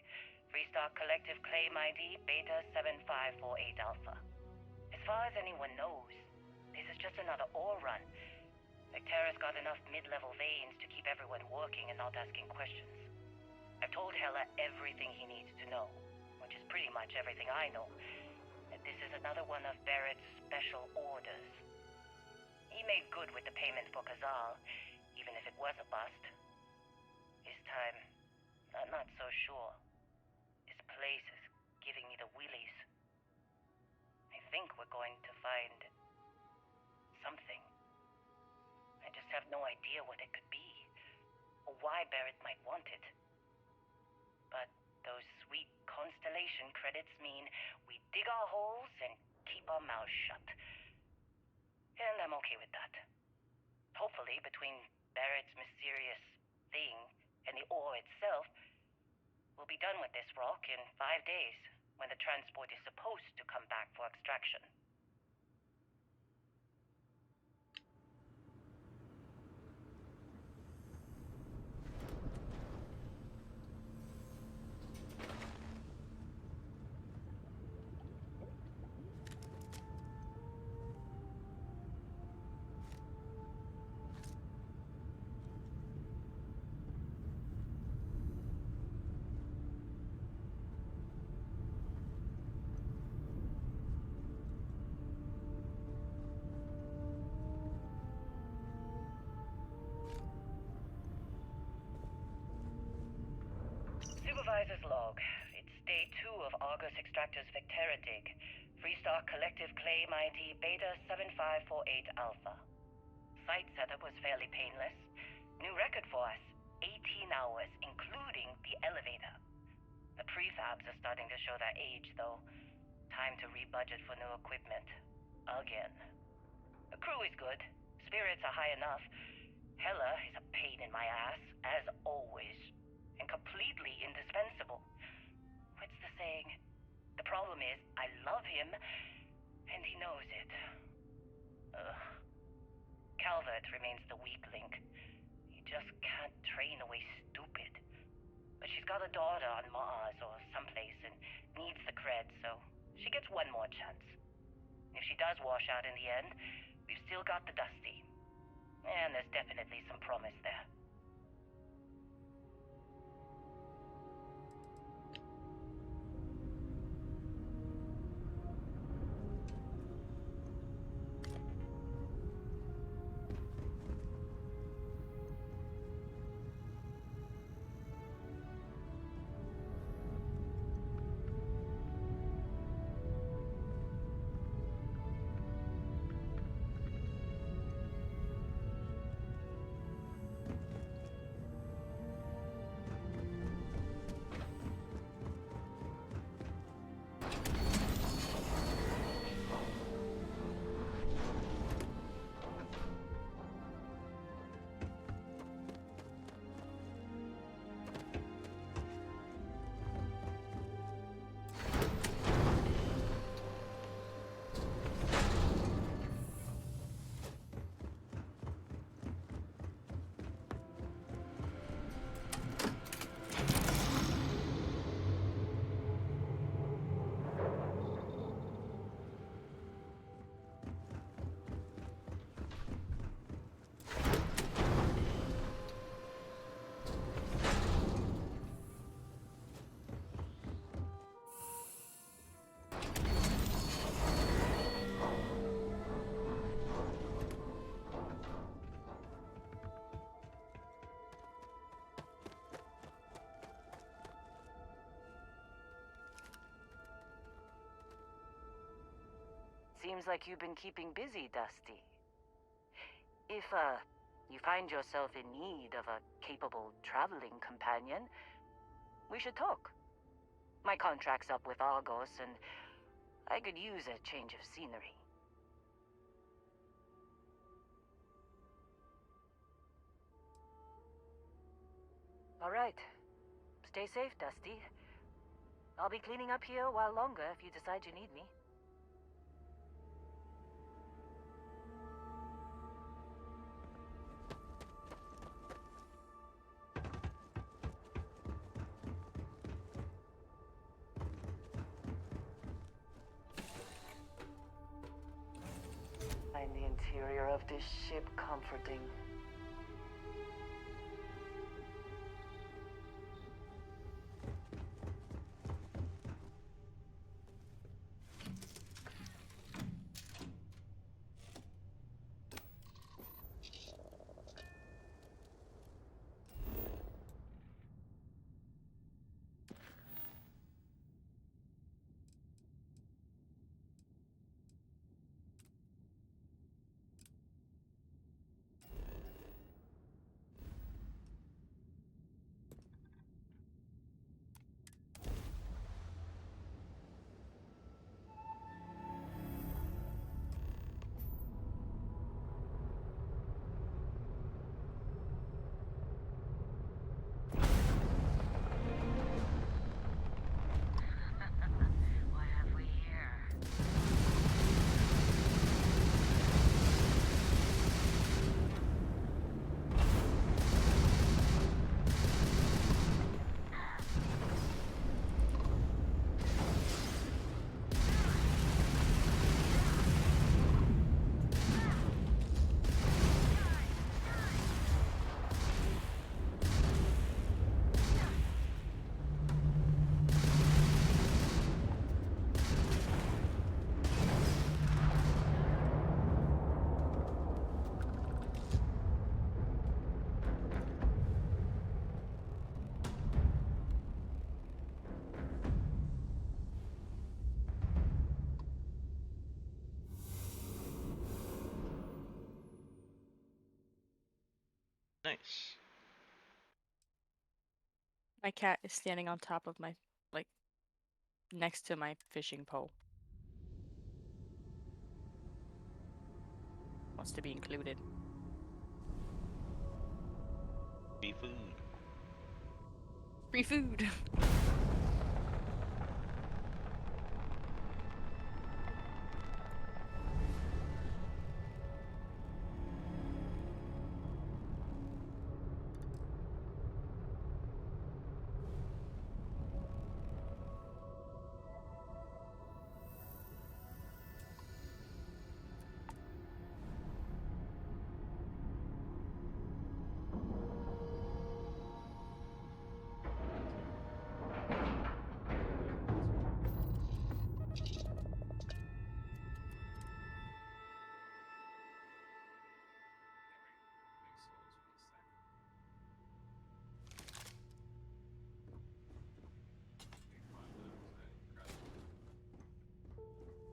Freestock Collective Claim ID Beta 7548 Alpha. As far as anyone knows, this is just another ore run. Vectera's got enough mid-level veins to keep everyone working and not asking questions. I've told Hella everything he needs to know, which is pretty much everything I know. And this is another one of Barrett's special orders. He made good with the payment for Kazal, even if it was a bust. This time, I'm not so sure. This place is giving me the willies. I think we're going to find something. I just have no idea what it could be, or why Barrett might want it. But those sweet constellation credits mean we dig our holes and keep our mouths shut. And I'm okay with that. Hopefully, between Barrett's mysterious thing and the ore itself, we'll be done with this rock in 5 days, when the transport is supposed to come back for extraction. Supervisor's log. It's day 2 of Argus Extractor's Vectera dig. Freestar Collective Claim ID Beta 7548 Alpha. Site setup was fairly painless. New record for us. 18 hours, including the elevator. The prefabs are starting to show their age, though. Time to rebudget for new equipment. Again. The crew is good. Spirits are high enough. Hella is a pain in my ass, as always. And completely indispensable. What's the saying? The problem is, I love him, and he knows it. Ugh. Calvert remains the weak link. He just can't train away stupid. But she's got a daughter on Mars or someplace and needs the cred, so she gets one more chance. If she does wash out in the end, we've still got the Dusty. And there's definitely some promise there. Seems like you've been keeping busy, Dusty. If, you find yourself in need of a capable traveling companion, we should talk. My contract's up with Argos, and I could use a change of scenery. All right. Stay safe, Dusty. I'll be cleaning up here a while longer if you decide you need me. Find the interior of this ship comforting. Nice. My cat is standing on top of my, like, next to my fishing pole. Wants to be included. Free food. Free food.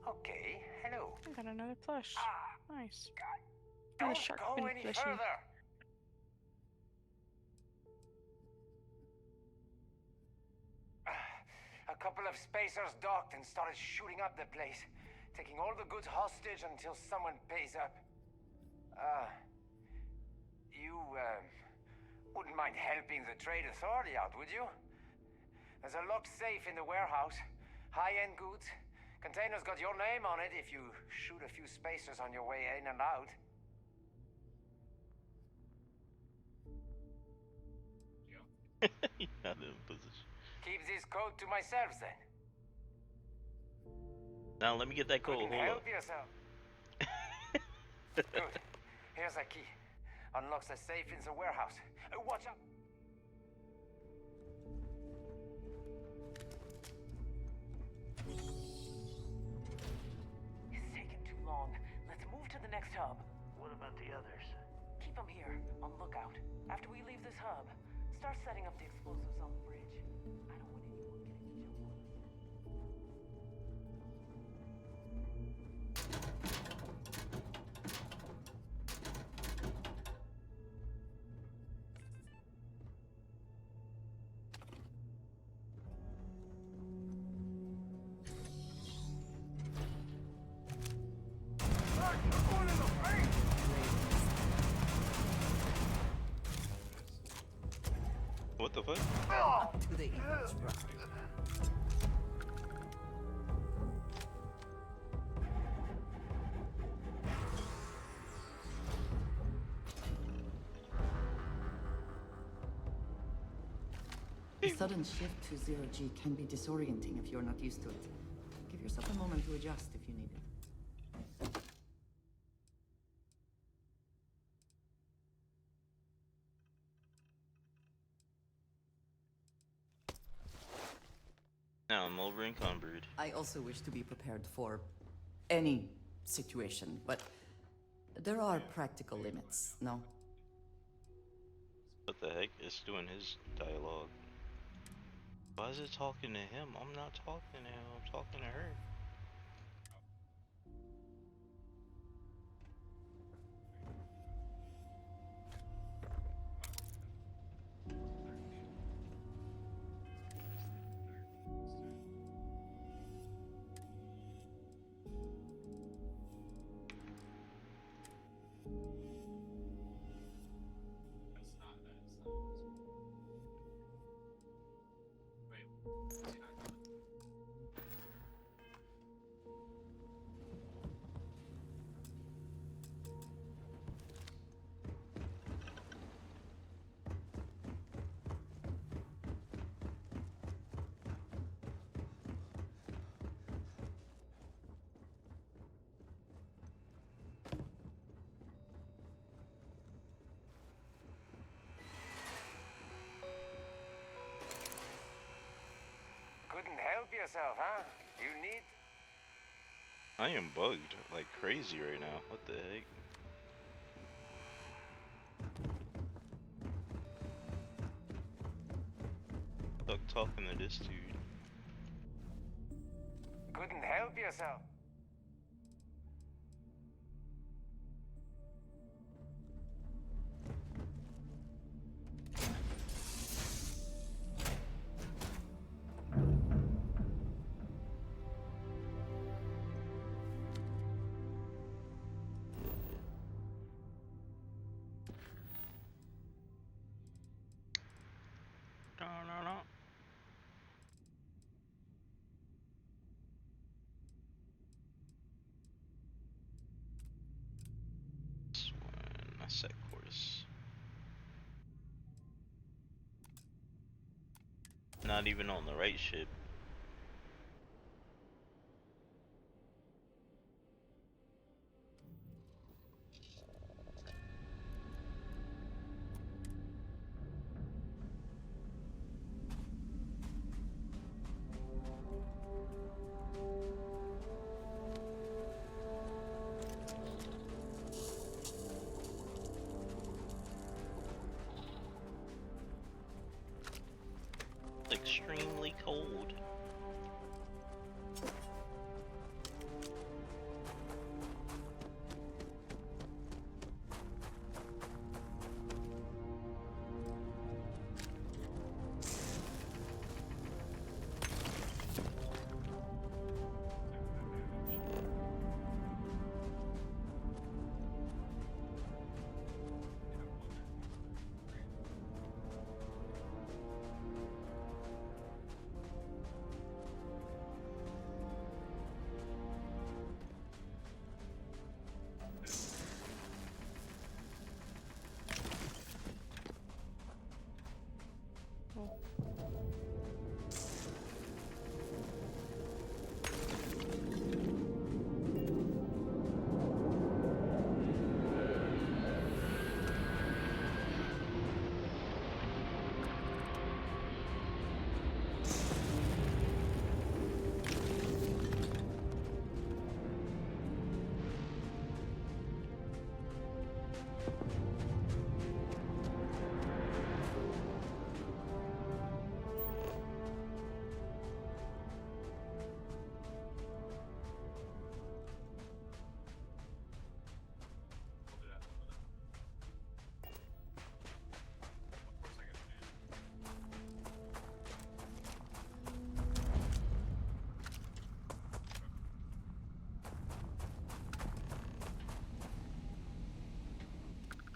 Okay, hello. I got another plush. Nice. Don't Another shark go fin any plushie. further. A couple of spacers docked and started shooting up the place, taking all the goods hostage until someone pays up. You wouldn't mind helping the trade authority out, would you? There's a locked safe in the warehouse. High-end goods. Container's got your name on it if you shoot a few spacers on your way in and out. You're not in a position. Keep this code to myself, then. Now let me get that code. Couldn't Hold help up. yourself. Good. Here's a key. Unlocks the safe in the warehouse. Watch out. It's taken too long. Let's move to the next hub. What about the others? Keep them here, on lookout. After we leave this hub, start setting up the explosives on the bridge. I don't want anyone getting the jump on us. What the fuck? Up to the ears, right. The sudden shift to zero G can be disorienting if you're not used to it. Give yourself a moment to adjust if you need it. Now I'm over encumbered. I also wish to be prepared for any situation, but there are practical limits, no? What the heck? It's doing his dialogue. Why is it talking to him? I'm not talking to him. I'm talking to her. Couldn't help yourself, huh? You need... I am bugged like crazy right now. What the heck? Stuck talking to this dude. Couldn't help yourself. set course. Not even on the right ship. Extremely cold.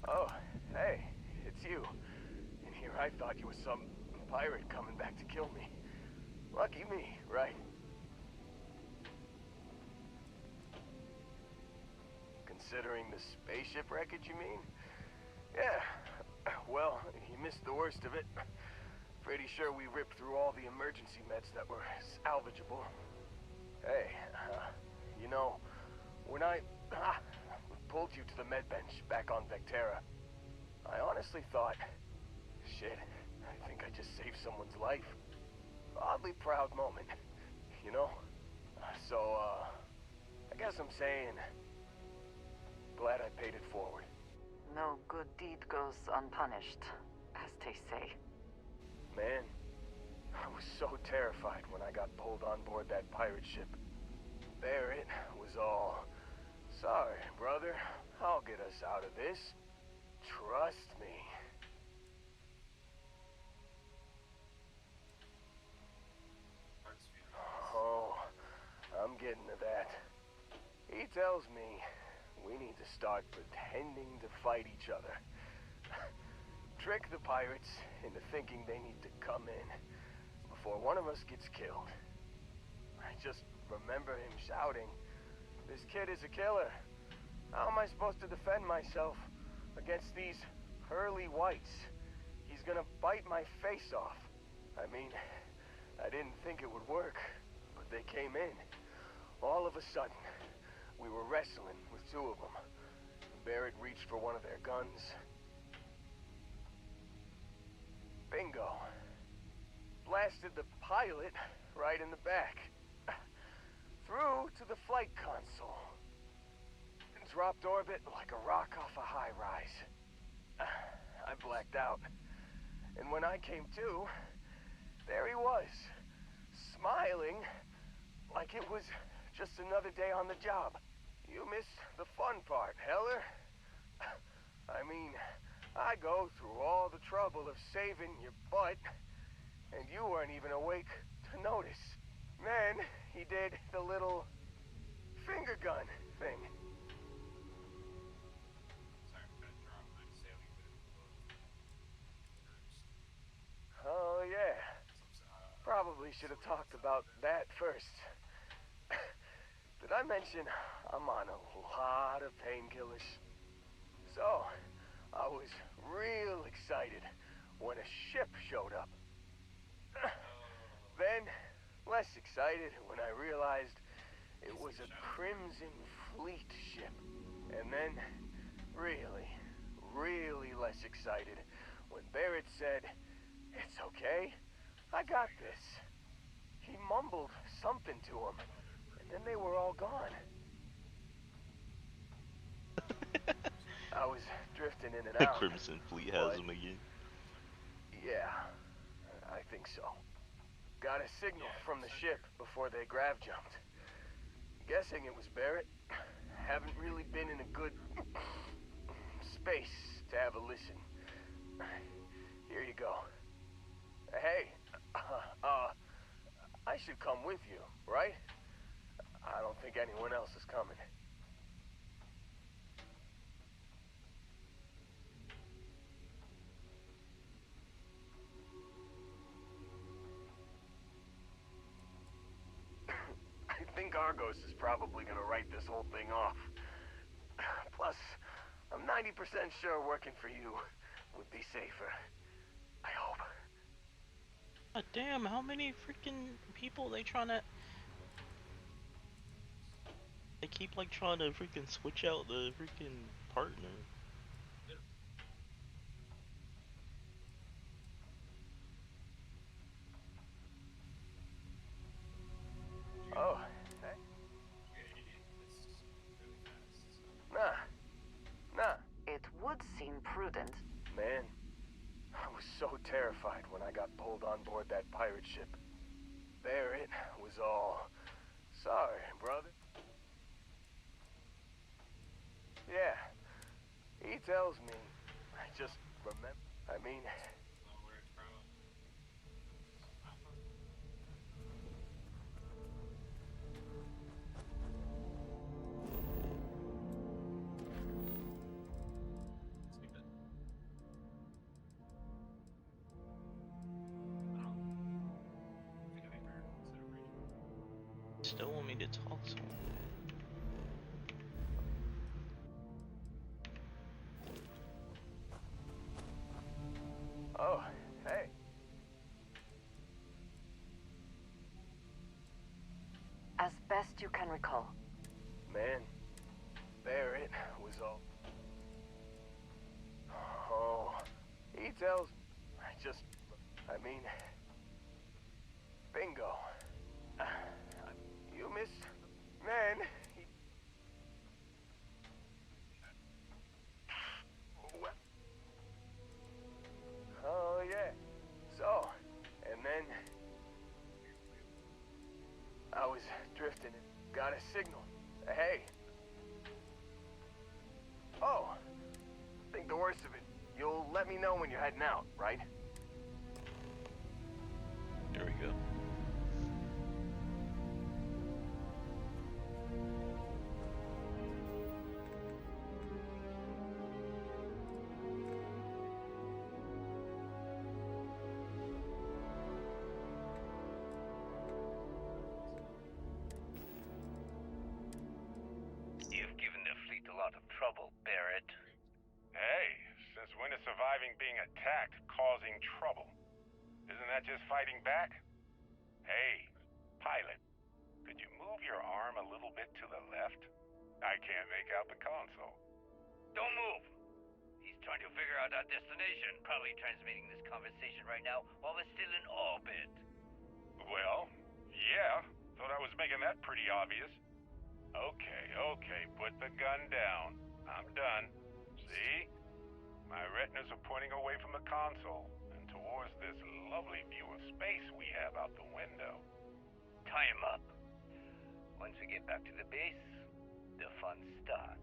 Oh, hey, it's you. And here I thought you was some pirate coming back to kill me. Lucky me, right? Considering the spaceship wreckage, you mean? Yeah, well, you missed the worst of it. Pretty sure we ripped through all the emergency meds that were salvageable. Hey, you know, when I pulled you to the med bench back on Vectera, I honestly thought, shit, I think I just saved someone's life. Oddly proud moment, you know? So, I guess I'm saying, glad I paid it forward. No good deed goes unpunished, as they say. Man, I was so terrified when I got pulled on board that pirate ship. Barrett was all, sorry, brother, I'll get us out of this. Trust me. Oh, I'm getting to that. He tells me we need to start pretending to fight each other. Trick the pirates into thinking they need to come in before one of us gets killed. I just remember him shouting, "This kid is a killer. How am I supposed to defend myself against these pearly whites? He's gonna bite my face off." I mean, I didn't think it would work, but they came in. All of a sudden, we were wrestling with two of them. Barrett reached for one of their guns. Bingo. Blasted the pilot right in the back. Through to the flight console. Dropped orbit like a rock off a high rise. I blacked out. And when I came to, there he was, smiling like it was just another day on the job. You missed the fun part, Heller. I mean, I go through all the trouble of saving your butt, and you weren't even awake to notice. Then he did the little finger gun thing. Oh, yeah. Probably should have talked about that first. Did I mention I'm on a lot of painkillers? So, I was real excited when a ship showed up. Then, less excited when I realized it was a Crimson Fleet ship. And then, really, really less excited when Barrett said, "It's okay, I got this." He mumbled something to him, and then they were all gone. I was drifting in and out. Crimson Fleet has him again. Yeah, I think so. Got a signal from the ship before they grav jumped. Guessing it was Barrett. Haven't really been in a good space to have a listen. Here you go. Hey, I should come with you, right? I don't think anyone else is coming. I think Argos is probably gonna write this whole thing off. Plus, I'm 90% sure working for you would be safer. I hope. God damn, how many freaking people they trying to... They keep like trying to freaking switch out the freaking partner. Oh, hey. Nah. It would seem prudent. Man, I was so terrified when I got pulled on board that pirate ship. Barrett was all, "Sorry, brother." Yeah, he tells me. I just remember. I mean... Still want me to talk to him. Oh, hey. As best you can recall. Man, Barrett was all... Oh, he tells me. I mean... Bingo. You miss... Man, he... Well... Oh, yeah. So, and then... I was drifting and got a signal. Hey. Oh. I think the worst of it. You'll let me know when you're heading out, right? There we go. You've given the fleet a lot of trouble, Barrett. Hey, since when is surviving being attacked causing trouble? Isn't that just fighting back? Hey, pilot, could you move your arm a little bit to the left? I can't make out the console. Don't move! He's trying to figure out our destination. Probably transmitting this conversation right now while we're still in orbit. Well, yeah. Thought I was making that pretty obvious. Okay, put the gun down. I'm done. See? My retinas are pointing away from the console and towards this lovely view of space we have out the window. Tie him up. Once we get back to the base, the fun starts.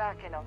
back in a...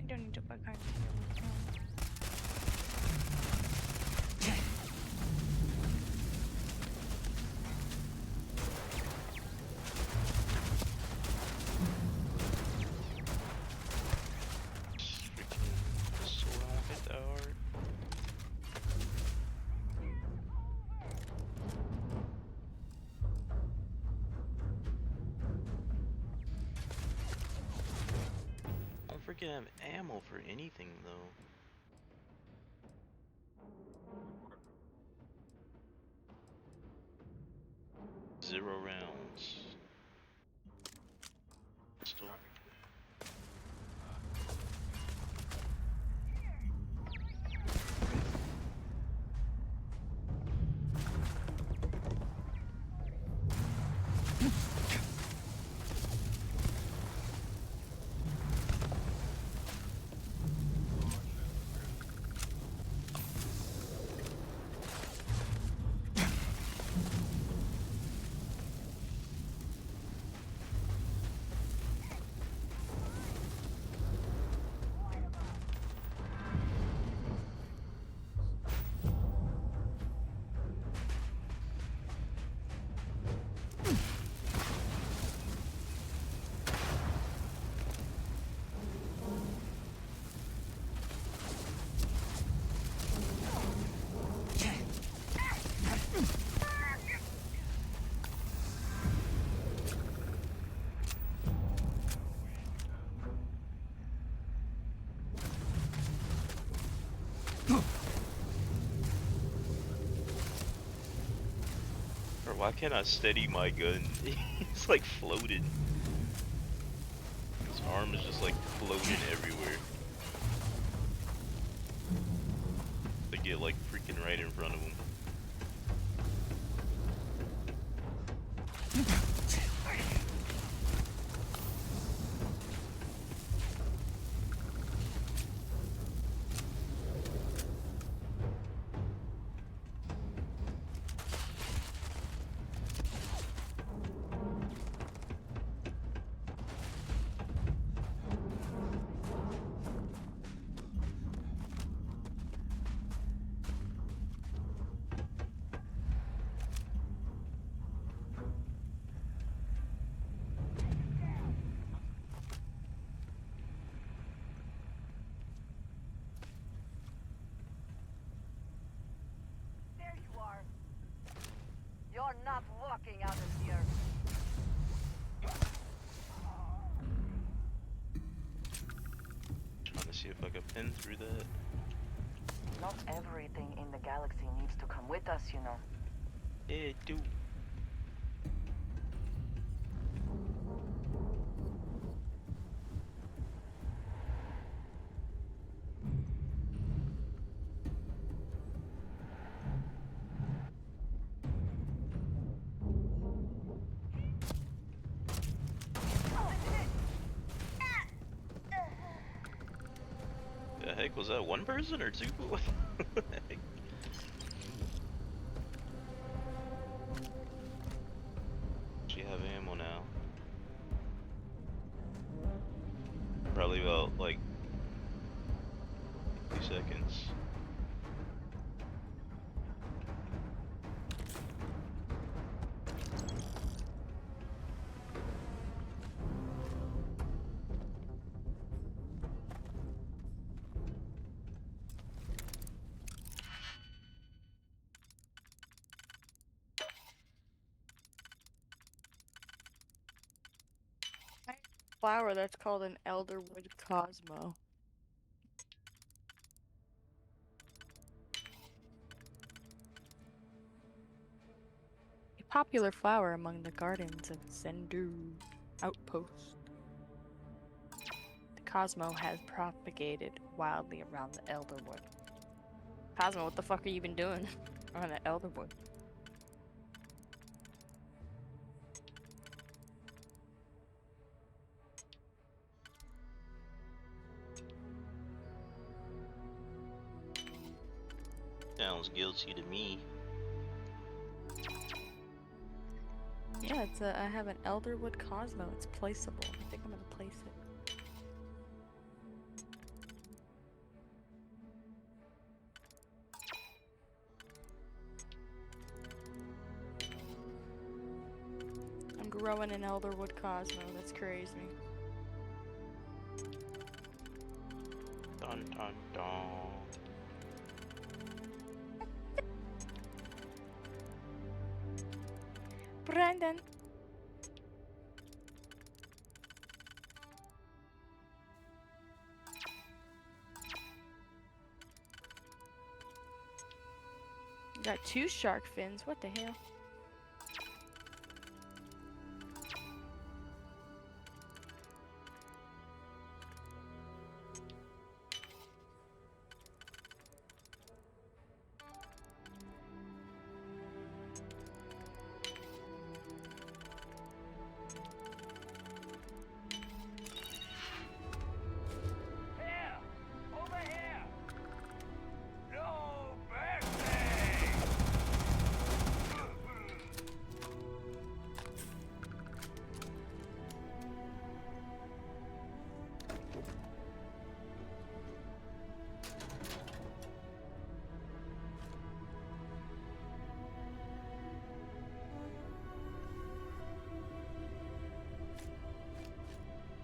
I don't need to buy kind Freaking have ammo for anything though. Zero rounds. Still. Why can't I steady my gun? It's like floating. His arm is just like floating everywhere. I get like freaking right in front of him. pin through that? Not everything in the galaxy needs to come with us, you know. Yeah, do. The heck was that? One person or two? What the heck? She have ammo now. Probably about like 2 seconds. Flower that's called an elderwood cosmo. A popular flower among the gardens of Zendu Outpost. The cosmo has propagated wildly around the elderwood. Cosmo, what the fuck are you been doing on the elderwood? Sounds guilty to me. Yeah, it's a. I have an elderwood cosmo. It's placeable. I think I'm gonna place it. I'm growing an elderwood cosmo. That's crazy. Dun dun dun. Brandon. Got 2 shark fins. What the hell? Here! Over here! No mercy!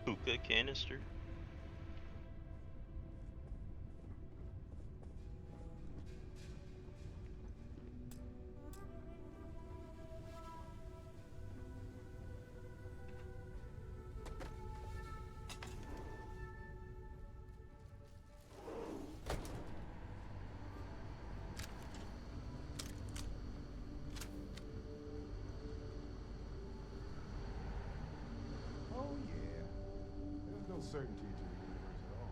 Hookah canister. Oh yeah. There's no certainty to the universe at all.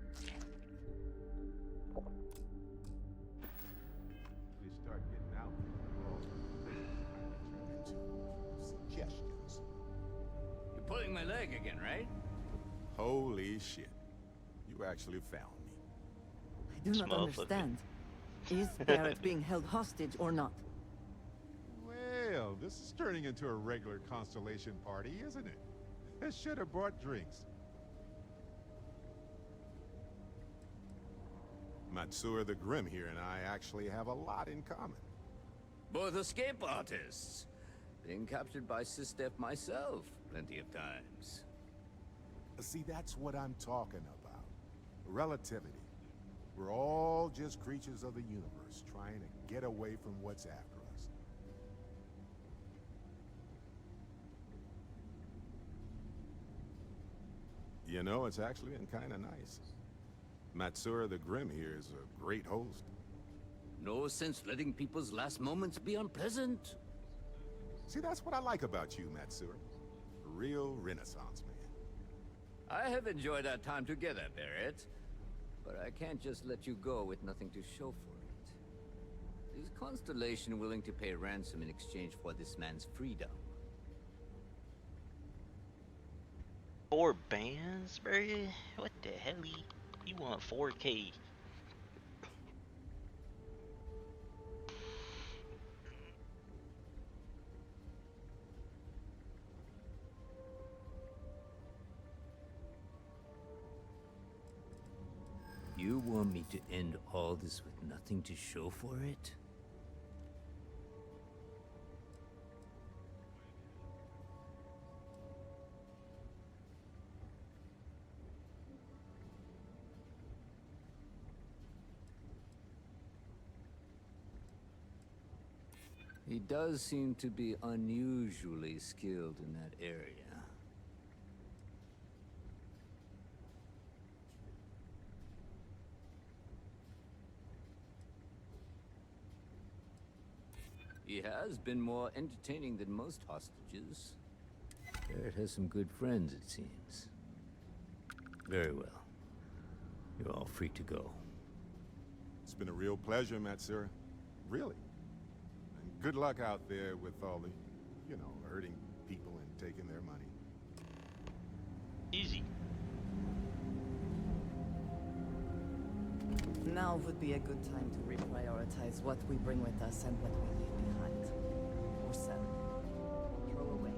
Was there? They start getting out there. Turn into suggestions. You're pulling my leg again, right? Holy shit. You actually found me. I do not understand. Is Garrett being held hostage or not? Well, this is turning into a regular Constellation party, isn't it? I should have brought drinks. Matsura the Grim here and I actually have a lot in common. Both escape artists. Been captured by Sistef myself plenty of times. See, that's what I'm talking about. Relativity. We're all just creatures of the universe, trying to get away from what's after us. You know, it's actually been kind of nice. Matsura the Grim here is a great host. No sense letting people's last moments be unpleasant. See, that's what I like about you, Matsura. A real Renaissance man. I have enjoyed our time together, Barrett. But I can't just let you go with nothing to show for it. Is Constellation willing to pay ransom in exchange for this man's freedom? 4 bands, bruh? What the hell? You want 4K? You want me to end all this with nothing to show for it? He does seem to be unusually skilled in that area. He has been more entertaining than most hostages. Barrett has some good friends, it seems. Very well. You're all free to go. It's been a real pleasure, Matsura. Really. And good luck out there with all the, you know, hurting people and taking their money. Easy. Now would be a good time to reprioritize what we bring with us and what we leave behind. Or sell. Throw away.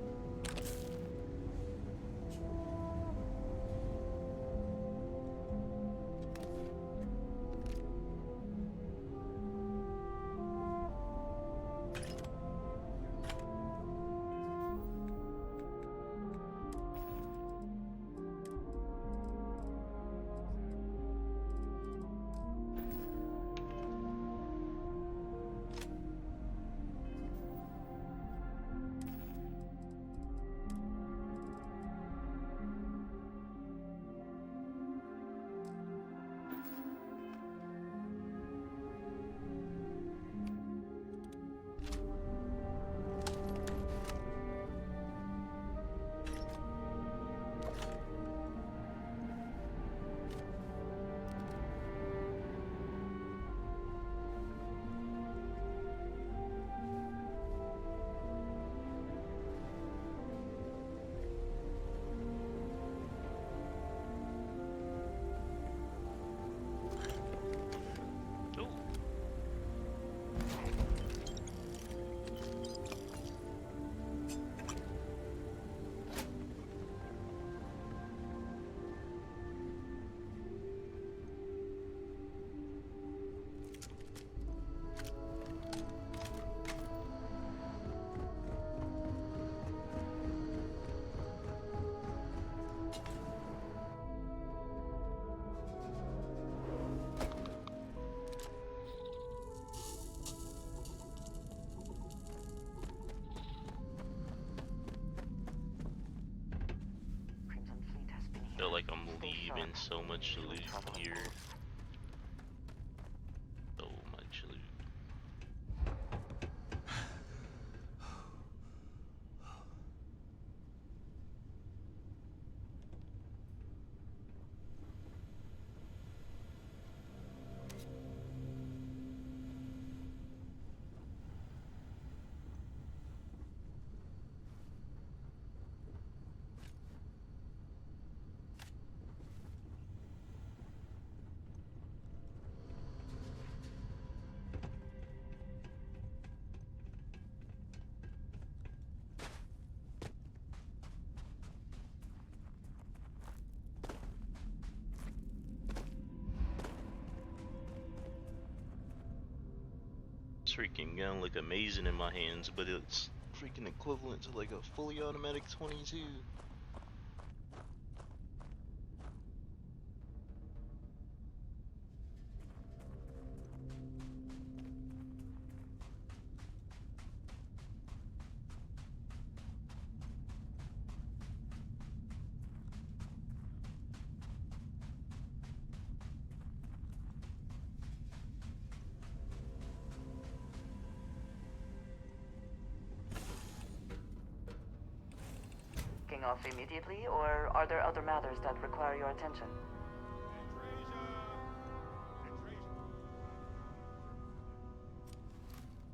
Feel like I'm leaving so much loot here. So much loot. This freaking gun look amazing in my hands, but it's freaking equivalent to like a fully automatic 22. Off immediately, or are there other matters that require your attention?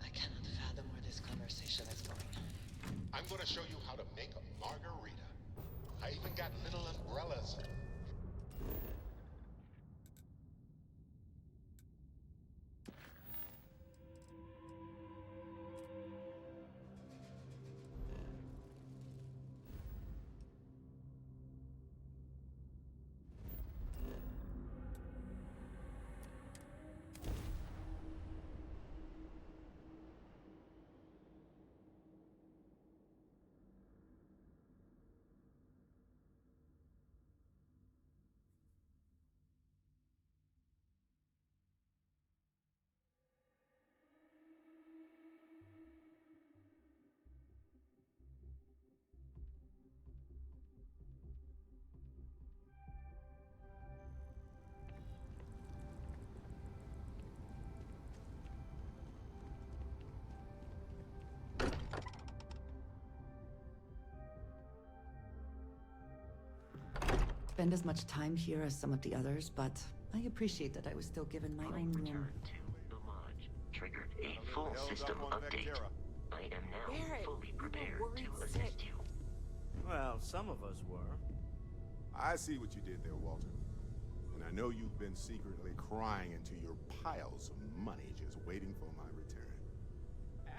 I cannot fathom where this conversation is going. I'm gonna show you how to make a margarita. I even got little umbrellas. Spend as much time here as some of the others, but I appreciate that I was still given my own room. Return to the lodge. Triggered a full system update. I am now fully prepared to assist you. Well, some of us were. I see what you did there, Walter. And I know you've been secretly crying into your piles of money just waiting for my return.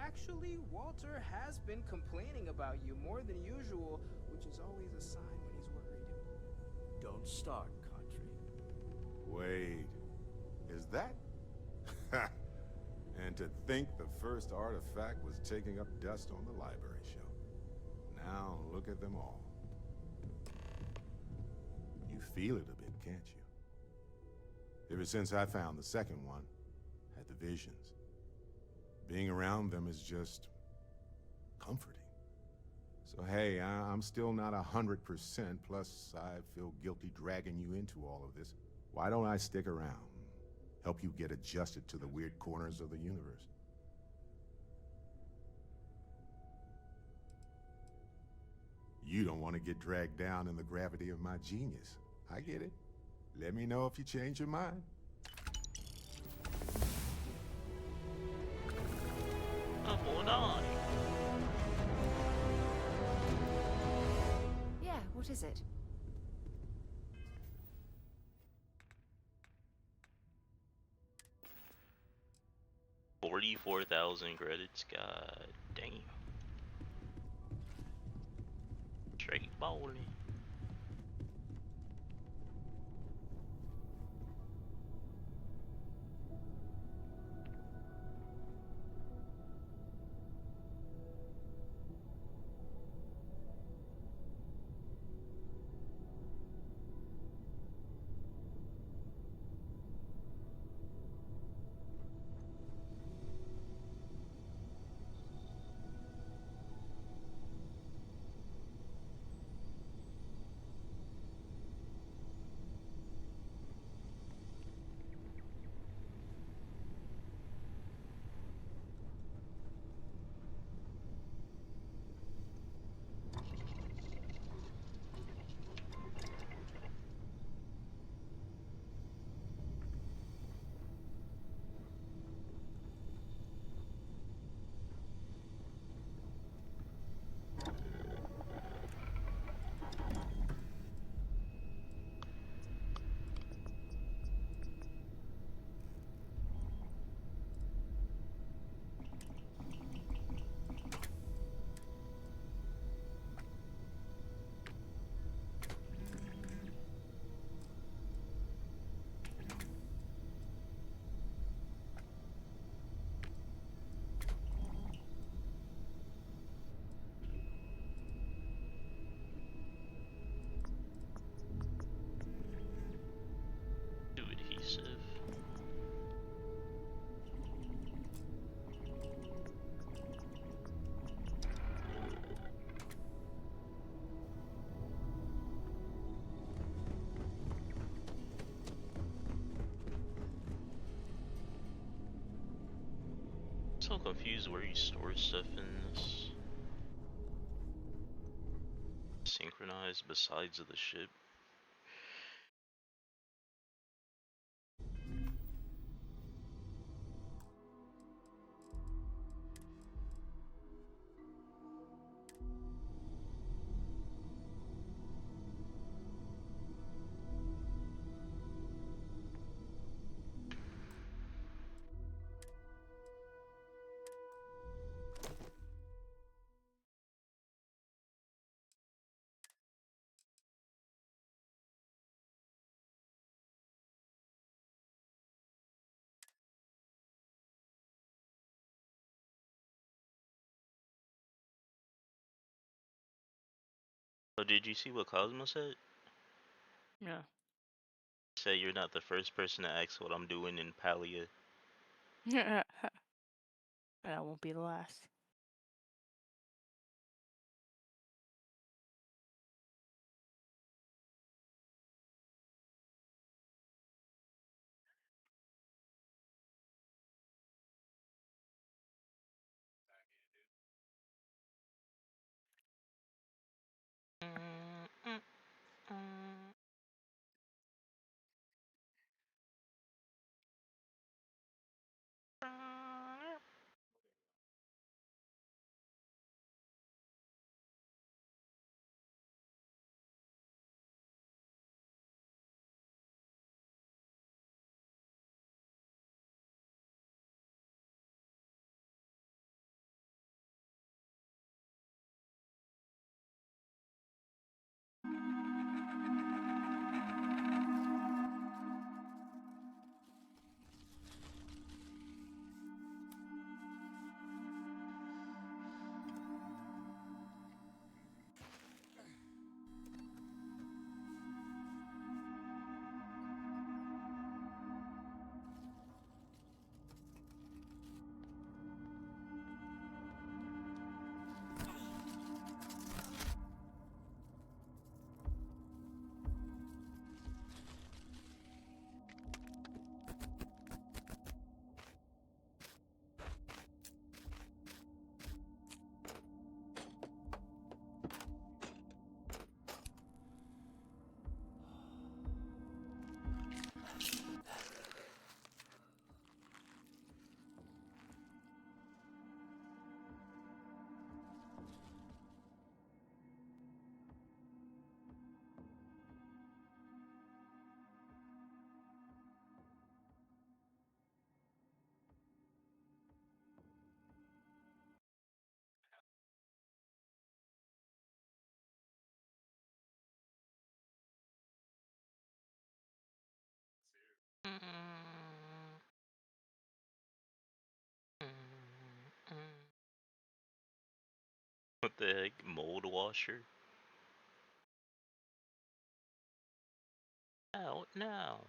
Actually, Walter has been complaining about you more than usual, which is always a sign when he's worried. Don't start, country. Wait, is that? And to think the first artifact was taking up dust on the library shelf. Now look at them all. You feel it a bit, can't you? Ever since I found the second one, had the visions. Being around them is just comforting. So hey, I'm still not 100%, plus I feel guilty dragging you into all of this. Why don't I stick around? Help you get adjusted to the weird corners of the universe. You don't want to get dragged down in the gravity of my genius. I get it. Let me know if you change your mind. Yeah, what is it? $44,000 credits, god damn. Straight bowling. So confused where you store stuff in this. Synchronized besides of the ship. So did you see what Cosmo said? Yeah. Say you're not the first person to ask what I'm doing in Palia. That won't be the last. What the heck? Mold washer? Out now.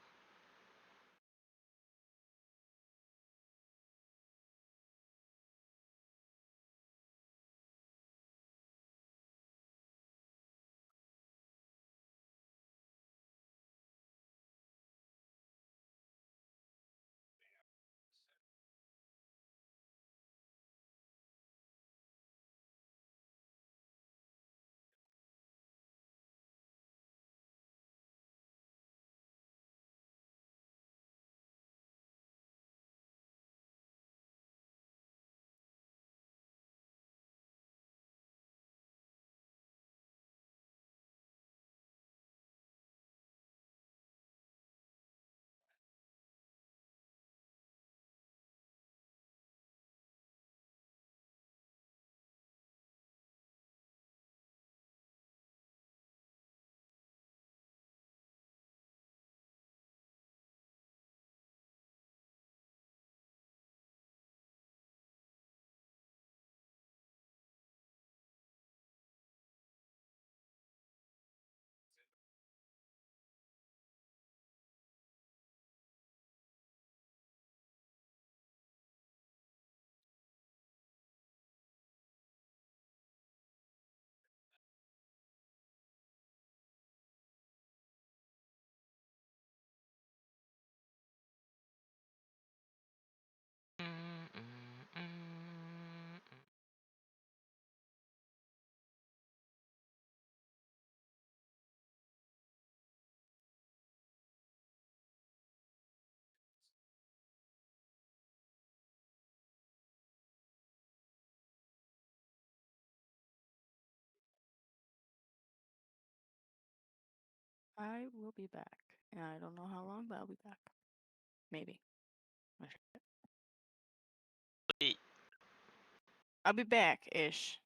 I will be back. And I don't know how long, but I'll be back. Maybe. Wait. I'll be back-ish.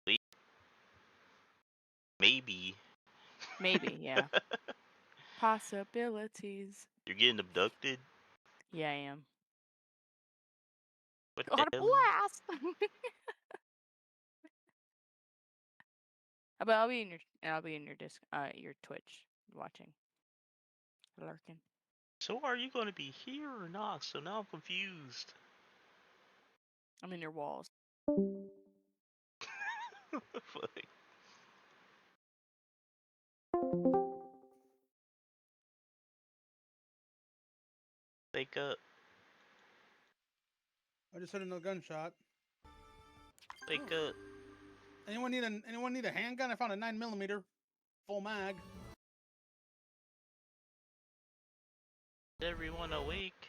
Wait. Maybe. Maybe, yeah. Possibilities. You're getting abducted? Yeah, I am. What God the hell? blast! But I'll be in your your Twitch watching. Lurking. So are you gonna be here or not? So now I'm confused. I'm in your walls. Fuck. Wake up. I just heard another gunshot. Wake up. Anyone need a handgun? I found a 9mm full mag. Is everyone awake?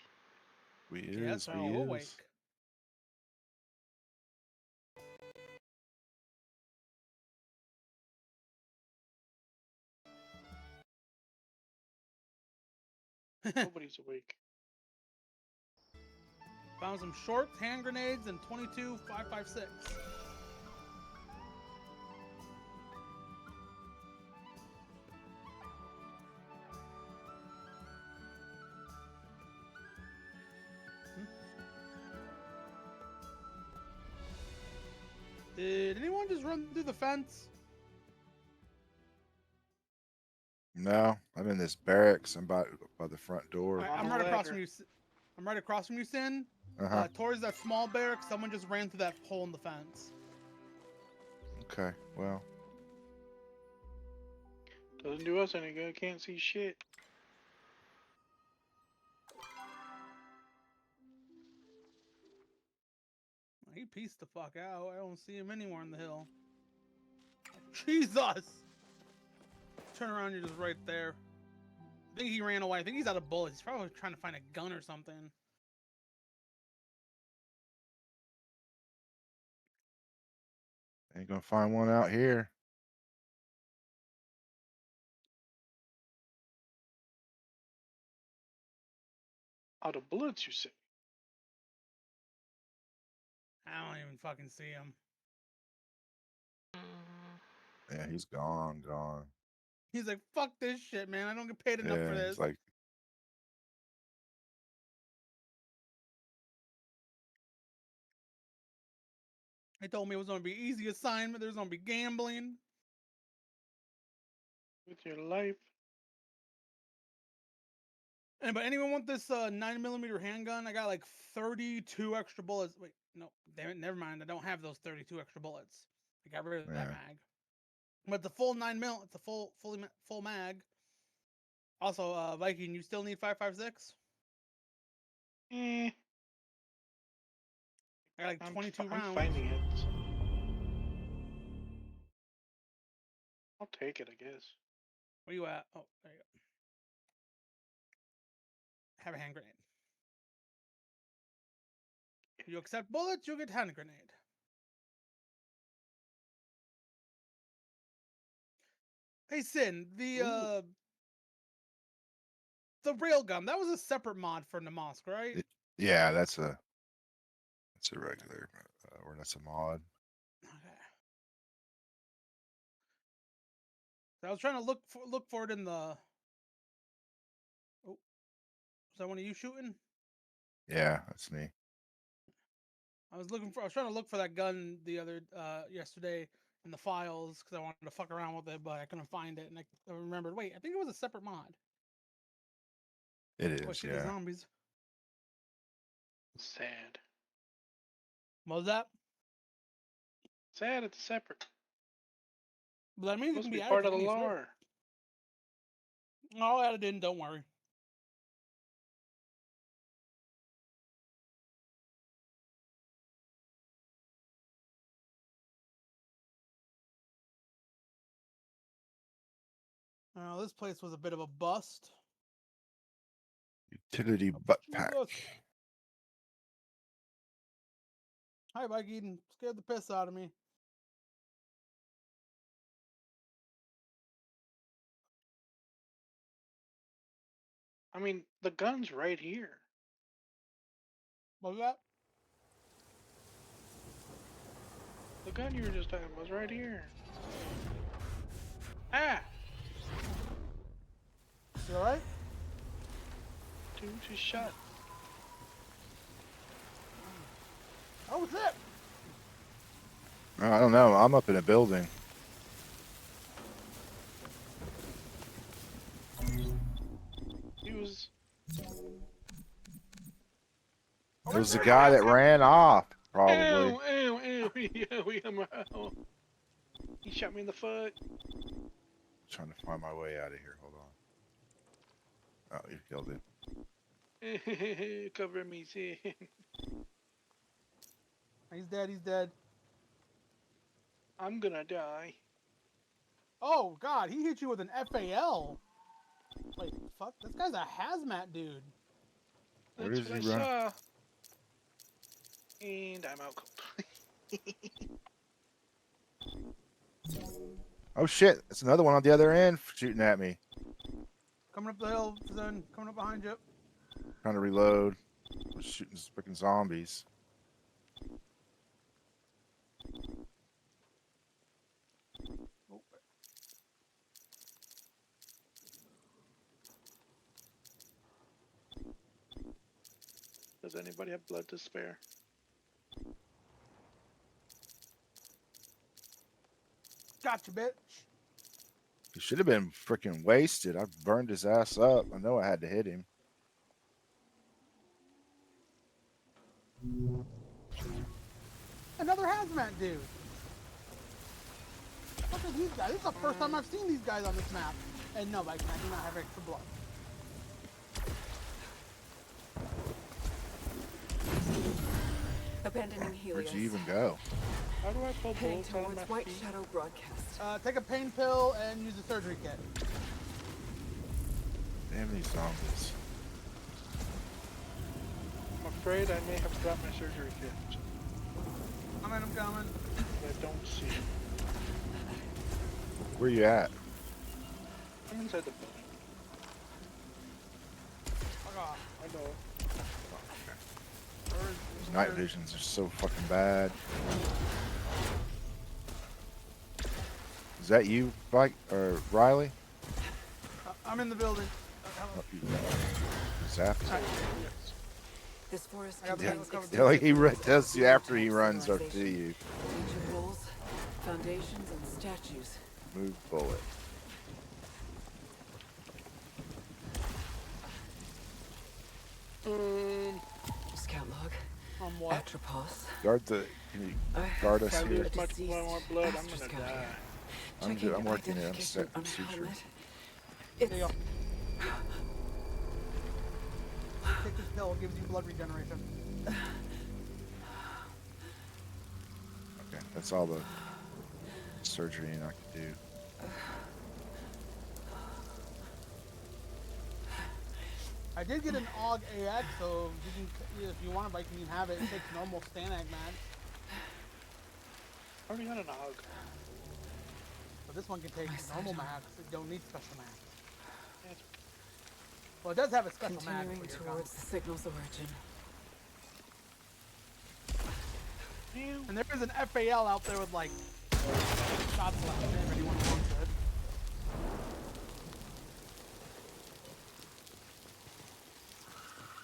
Yes, we're all awake. Nobody's awake. Found some shorts, hand grenades, and 22 5.56. Did anyone just run through the fence? No, I'm in this barracks. I'm by the front door. I'm right across from you. I'm right across from you, Sin. Towards that small barracks, someone just ran through that hole in the fence. Okay, well. Doesn't do us any good. Can't see shit. He pieced the fuck out. I don't see him anywhere on the hill. Jesus! Turn around, you're just right there. I think he ran away. I think he's out of bullets. He's probably trying to find a gun or something. Ain't gonna find one out here. Out of bullets, you say? I don't even fucking see him. Yeah, he's gone. He's like, fuck this shit, man. I don't get paid enough for this. It's like, They told me it was going to be easy assignment. There's going to be gambling. With your life. But anyone want this 9mm handgun? I got like 32 extra bullets. Wait, no, damn it, never mind. I don't have those 32 extra bullets. I got rid of that mag. But the full 9mm, it's a full mag. Also, Viking, you still need 5.56? Eh. I got like 22 rounds. I'm finding it. I'll take it, I guess. Where you at? Oh, there you go. Have a hand grenade. If you accept bullets, you'll get hand grenade. Hey, Sin, the railgun, that was a separate mod for Namask, right? yeah, that's a regular, or that's a mod. Okay. I was trying to look for it in the. Oh, is that one of you shooting? Yeah, that's me. I was trying to look for that gun the other yesterday in the files because I wanted to fuck around with it, but I couldn't find it, and I remembered. Wait, I think it was a separate mod. It is, shit, yeah. The zombies. Sad. What was that? Sad. It's separate. But that means it can Supposed to be be added part to of the any lore. I'll add it in. Don't worry. This place was a bit of a bust. Utility butt pack. Hi, Viking. Scared the piss out of me. I mean, the gun's right here. What was that? The gun you were just talking about was right here. Ah! You alright? Dude just shot. Oh, what's it? I don't know. I'm up in a building. He was. It was the guy that ran off, probably. Ow, ow. He shot me in the foot. Trying to find my way out of here. Hold on. Oh, you killed him. Cover me, see. He's dead, he's dead. I'm gonna die. Oh, God, he hit you with an FAL. Wait, fuck, this guy's a hazmat dude. Where That's does what he I run? saw. And I'm out cold. Oh shit! It's another one on the other end shooting at me. Coming up the hill, then coming up behind you. Trying to reload. I'm shooting freaking zombies. Oh. Does anybody have blood to spare? Gotcha, bitch. He should have been freaking wasted. I burned his ass up. I know I had to hit him. Another hazmat dude. Look at these guys. This is the first time I've seen these guys on this map. And no, Viking, I do not have extra blood. Abandoning Helios. Where'd you even go? How do I pull Heading bullets out of towards my White feet? Shadow broadcast. Take a pain pill and use a surgery kit. Damn these zombies. I'm afraid I may have dropped my surgery kit. I'm coming. I don't see it. Where you at? I'm inside the building. Fuck off. I know. These night visions are so fucking bad. Is that you, Mike or Riley? I'm in the building. Zapped. This forest I got the contains cover. Yeah, like he tells you after he runs up to you. ancient walls, foundations, and statues. Move bullet. Scout log. On what? Atropos. Guard the. Can you guard us If I here? lose much more blood, I'm gonna die. I'm working it. I'm setting procedure. There you go. Take this pill, it gives you blood regeneration. Okay, that's all the surgery I can do. I did get an AUG AX, so you can, if you want it, you can have it. It takes normal Stanag mags. I already got an AUG. But this one can take normal mags. It don't need special mags. Well, it does have a special mag. Continuing towards the signal's origin. And there is an FAL out there with like shots left if anyone wants it.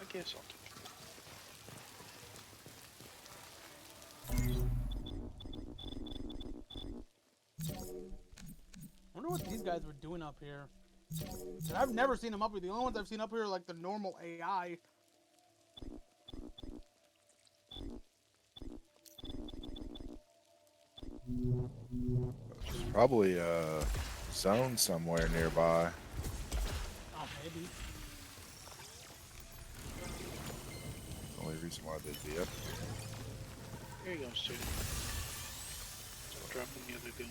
I guess I'll I wonder what these guys were doing up here. I've never seen them up here. The only ones I've seen up here are like the normal AI. There's probably a zone somewhere nearby. Oh, maybe. The only reason why they'd be up here. Here you go, Stu. I'm dropping the other gun.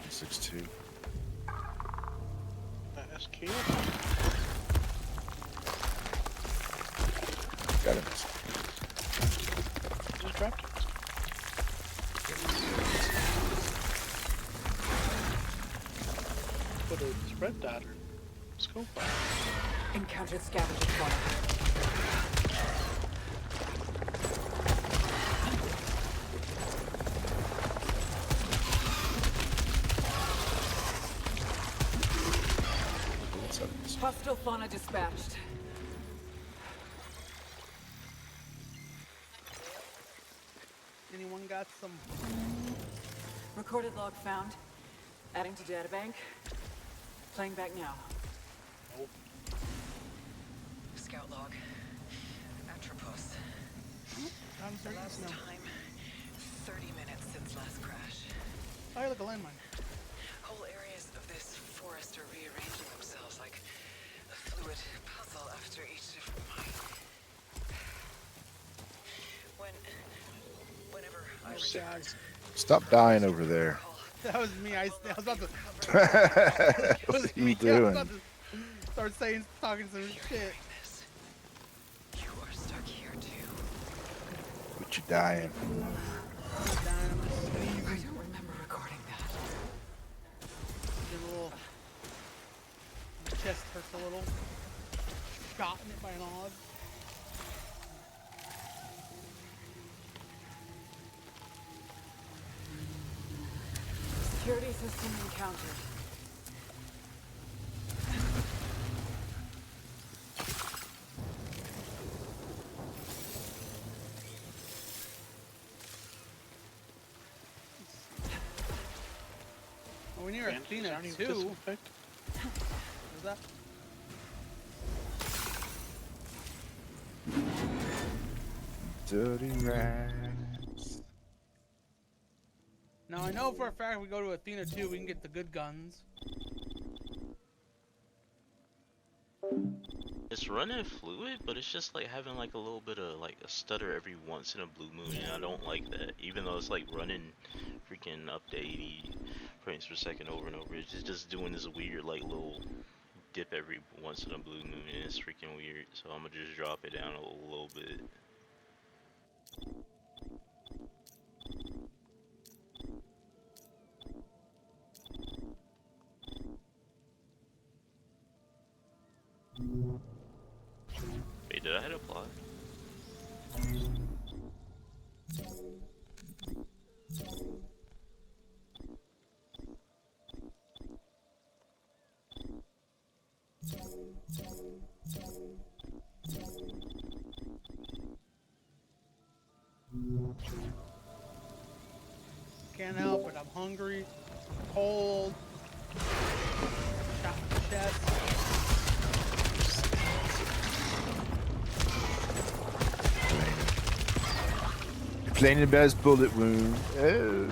$56.2. SK? Got him. Just dropped it. put a spread dot or scope on. Encountered scavenger fauna. Hostile fauna dispatched. Anyone got some? Recorded log found. Adding to databank. Playing back now. Nope. Scout log. Atropos. Last time, 30 minutes since last crash. Oh, look, a landmine. Whole areas of this forest are rearranging themselves like a fluid puzzle after each of my... Whenever I return... Stop dying over there. That was me. I was about to. What are you doing? I was about to start talking some shit. You are stuck here too. But you're dying. I don't remember recording that. Your little chest hurts a little. Shot in it by an odd. Security system encountered. Are we near Athena too? What's that? Dirty rats. Now I know for a fact we go to Athena 2, we can get the good guns. It's running fluid, but it's just like having like a little bit of like a stutter every once in a blue moon, and I don't like that. Even though it's like running freaking up to 80 frames per second over and over, it's just doing this weird like little dip every once in a blue moon, and it's freaking weird. So I'm gonna just drop it down a little bit. Wait, did I hit apply? Can't help it, I'm hungry, I'm cold, shot in the chest. Complaining about his bullet wound. Oh,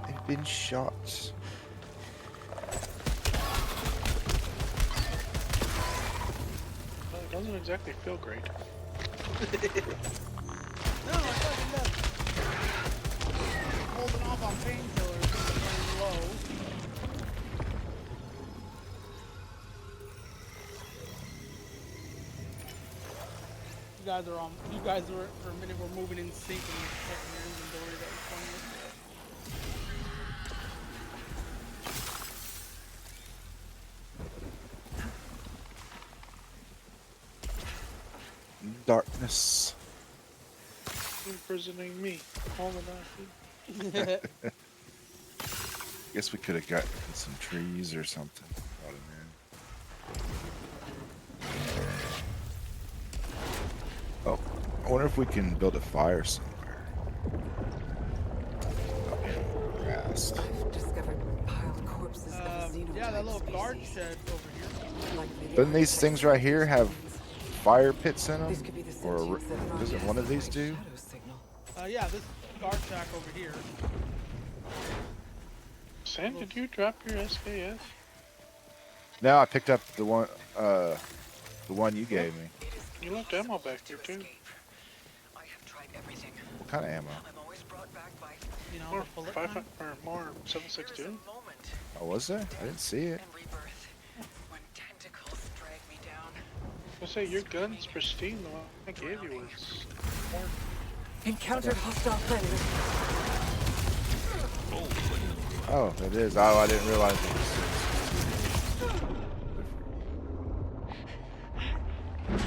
they've been shot. Well, it doesn't exactly feel great. No, I fucking does. Holding off on painkillers and running low. You guys were for a minute were moving in sync and checking your inventory. That was funny. Darkness. Imprisoning me. All the night. Guess we could have gotten some trees or something. Oh, I wonder if we can build a fire somewhere. Grass. I've discovered piled corpses of yeah, that little guard shed over here. Doesn't these things right here have fire pits in them? Or doesn't one of these do? Yeah, this guard shack over here. Sam, did you drop your SKS? No, I picked up the one you gave me. You left ammo back there too. What kind of ammo? You know, more 500 or more 7.62. Oh, was there? I didn't see it. I say your gun's pristine. The one I gave you was more. Encountered hostile predator. Oh, it is. Oh, I didn't realize it was.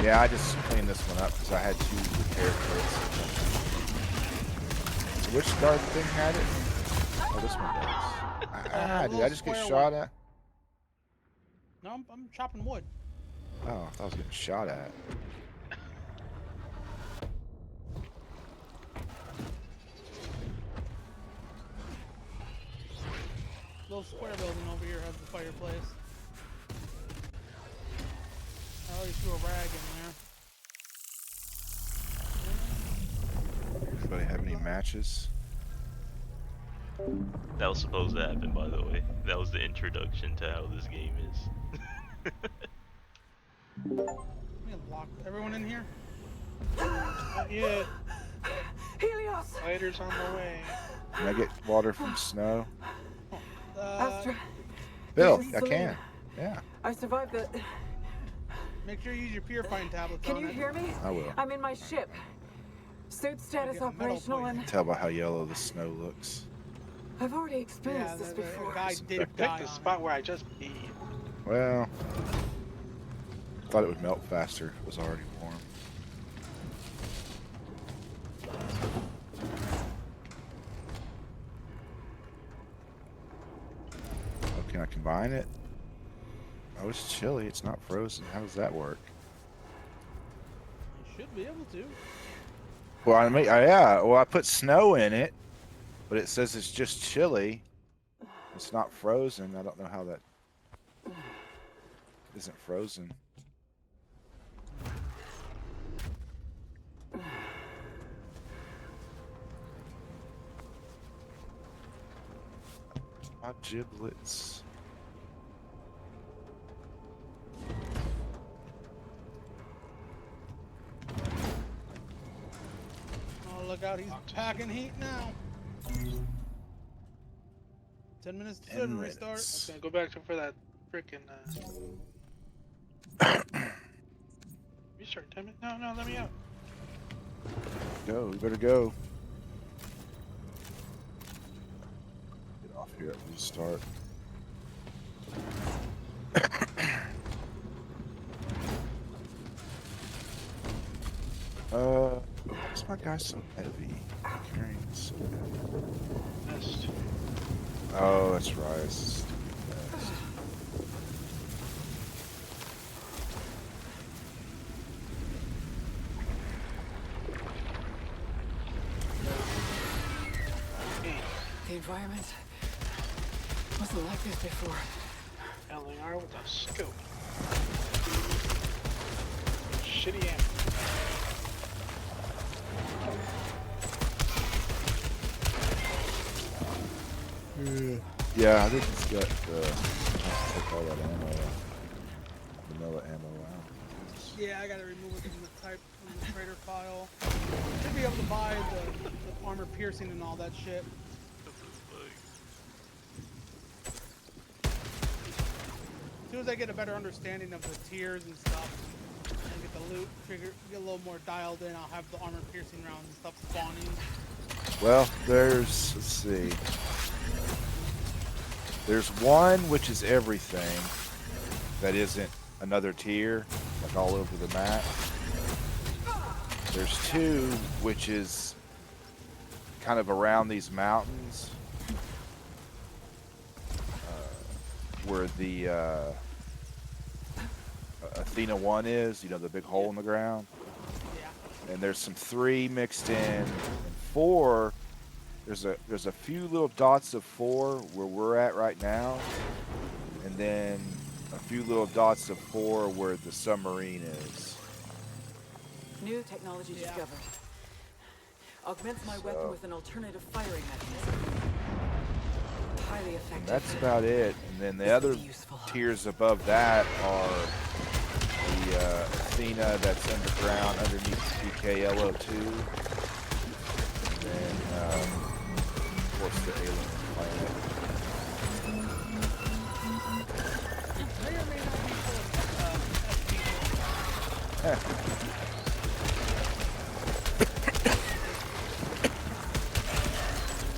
Yeah, I just cleaned this one up because I had 2 repair kits. So which guard thing had it? Oh, this one does. Did I just get shot at? No, I'm chopping wood. Oh, I thought I was getting shot at. Little square building over here has the fireplace. I always threw a rag in there. Anybody have any matches? That was supposed to happen, by the way. That was the introduction to how this game is. Let me lock everyone in here. Not yet. Helios! Fighters on the way. Can I get water from snow? Astra. Bill, this is I can. Selena. Yeah. I survived the... Make sure you use your purifying tablets. Can you hear me? I will. I'm in my ship. Suit status operational and... Tell by how yellow the snow looks. I've already experienced this before. Pick the spot where I just beat. Well, thought it would melt faster. It was already warm. Oh, can I combine it? Oh, it's chilly. It's not frozen. How does that work? You should be able to. Well, I mean, yeah. Well, I put snow in it, but it says it's just chilly. It's not frozen. I don't know how that isn't frozen. My giblets. Oh, look out, he's packing heat now. 10 minutes to server restart. I was gonna go back for that frickin' restart. Damn it! No, let me out. Go, you better go. Get off here at restart. Why's my guy so heavy? Carrying so heavy. Missed. Oh, that's right. It's a stupid vest. The environment wasn't like this before. LAR with a scope. Shitty ammo. Yeah, I think it's got take all that ammo out. Vanilla ammo out. Yeah, I gotta remove it from the type from the trader file. Should be able to buy the armor piercing and all that shit. As soon as I get a better understanding of the tiers and stuff, and get the loot, get a little more dialed in, I'll have the armor piercing rounds and stuff spawning. Well, let's see. There's one which is everything that isn't another tier, like all over the map. There's two which is kind of around these mountains, where the Athena 1 is, you know, the big hole in the ground. And there's some 3 mixed in, and 4. There's a few little dots of 4 where we're at right now, and then a few little dots of 4 where the submarine is. New technology discovered. Augments my weapon with an alternative firing mechanism. Highly effective. And that's about it. And then the other tiers above that are the Athena that's underground underneath PKLO2. And then, of course, the alien planet.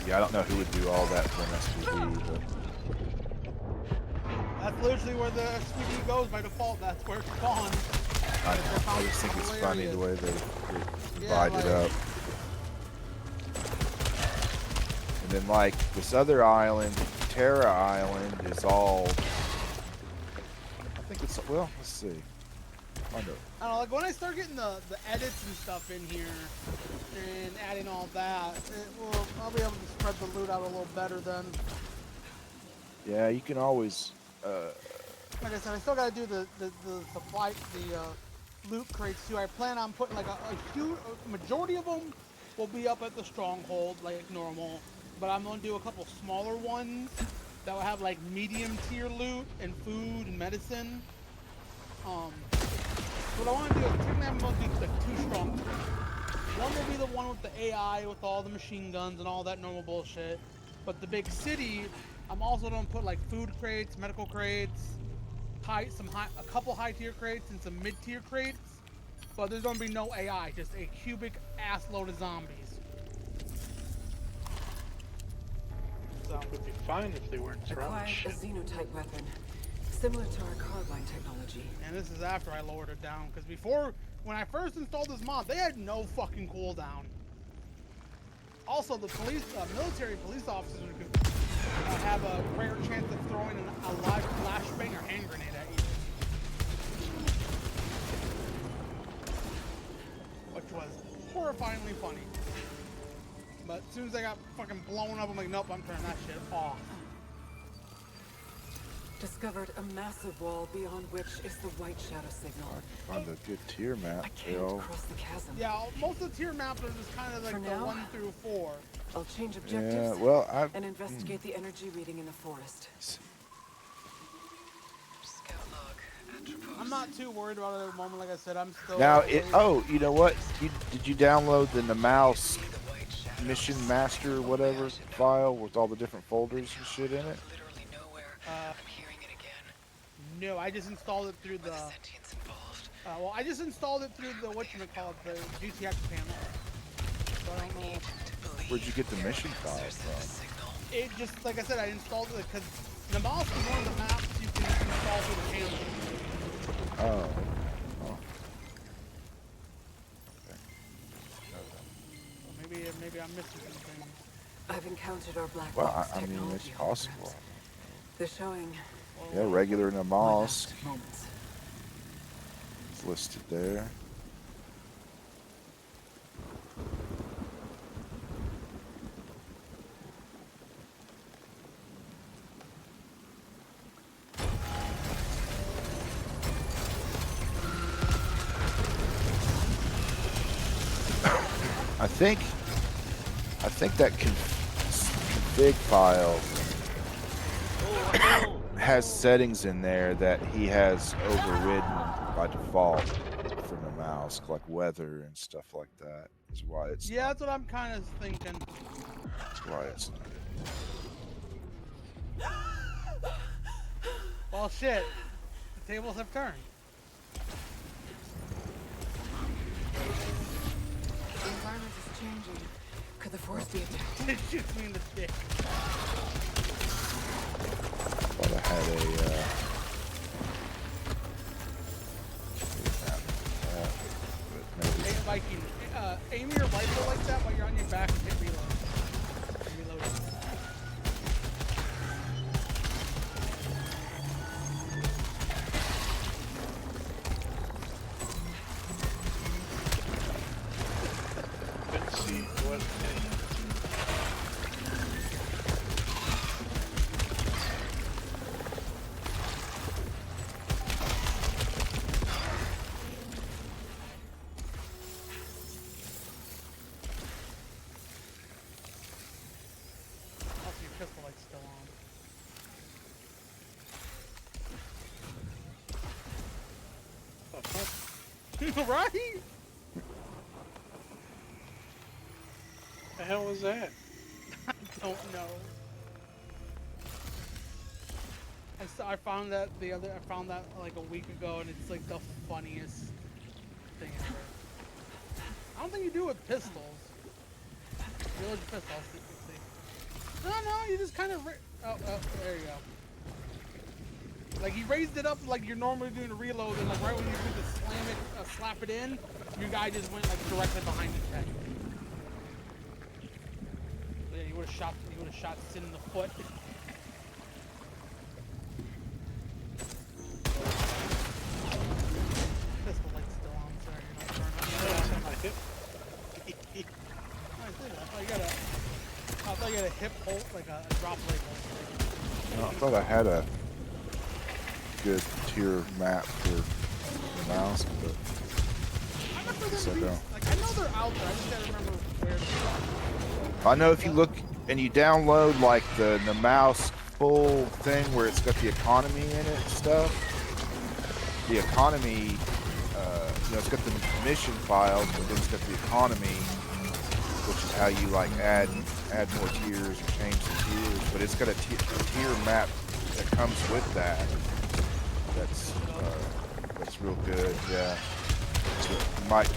Yeah, I don't know who would do all that for an SPV, but... That's literally where the SPD goes by default. That's where it spawns. I just think it's funny the way they divide it up. And then like this other island, Terra Island, is all. I think it's well. Let's see. I don't know, like when I start getting the edits and stuff in here and adding all that, I'll be able to spread the loot out a little better then. Yeah, you can always. Like I said, I still gotta do the supply, loot crates too. I plan on putting like a huge majority of them will be up at the stronghold like normal, but I'm gonna do a couple smaller ones that will have like medium tier loot and food and medicine. What I want to do is technically I'm going to do like 2 strong. One will be the one with the AI with all the machine guns and all that normal bullshit. But the big city, I'm also going to put like food crates, medical crates, a couple high tier crates and some mid tier crates. But there's going to be no AI, just a cubic ass load of zombies. So it would be fine if they weren't throwing shit. A xenotype weapon. Similar to our carbine technology. And this is after I lowered it down, because before, when I first installed this mod, they had no fucking cooldown. Also, the military police officers have a rare chance of throwing a live flashbang or hand grenade at you. Which was horrifyingly funny. But as soon as I got fucking blown up, I'm like, nope, I'm turning that shit off. Discovered a massive wall beyond which is the White Shadow signal. On the good tier map, I can't cross the chasm. Yeah, most of the tier maps are just kind of like the 1 through 4. I'll change objectives. Yeah, well, and investigate the energy reading in the forest. Scout log. I'm not too worried about it at the moment. Like I said, I'm still. Now, you know what? Did you download the mouse mission master whatever file with all the different folders and shit in it? No, I just installed it through the. Well, I just installed it through the whatchamacallit, the GTX panel. So I don't know. Where'd you get the mission file from? It just, like I said, I installed it because the mouse is one of the maps you can install through the panel. Oh. Okay. Maybe I'm missing something. I've encountered our black Well, box I mean, it's possible. They're showing. Yeah, regular Namask. It's listed there. I think that config file has settings in there that he has overridden by default for the mouse, like weather and stuff like that. That's why it's. Yeah, that's what I'm kind of thinking. That's why it's not. Well, shit. The tables have turned. The environment is changing. Could the force be attacked? It shoots me in the dick. Thought I had Hey, Viking, aim your rifle like that while you're on your back and hit reload. Reload. Let's see what. Pistol light's still on. Right? The hell was that? I don't know. I found that like a week ago, and it's like the funniest thing ever. I don't think you do it with pistols. Village pistols. No, you just kind of. Oh, there you go. Like he raised it up like you're normally doing a reload, and like right when you do the slap it in, your guy just went like directly behind his head. Yeah, you would have shot Sin in the foot. Pistol light's still on, sorry, you don't turn on. Yeah, something like it. I thought you had a hip hold, like a drop label. No, I thought I had a good tier map for the mouse, but I guess I don't. Like, I know they're out there, I just gotta remember where to go. I know if you look and you download like the mouse full thing where it's got the economy in it and stuff, the economy, it's got the mission files, but then it's got the economy, which is how you like add more tiers or change the tiers. But it's got a tier map that comes with that. That's real good. Yeah, so you might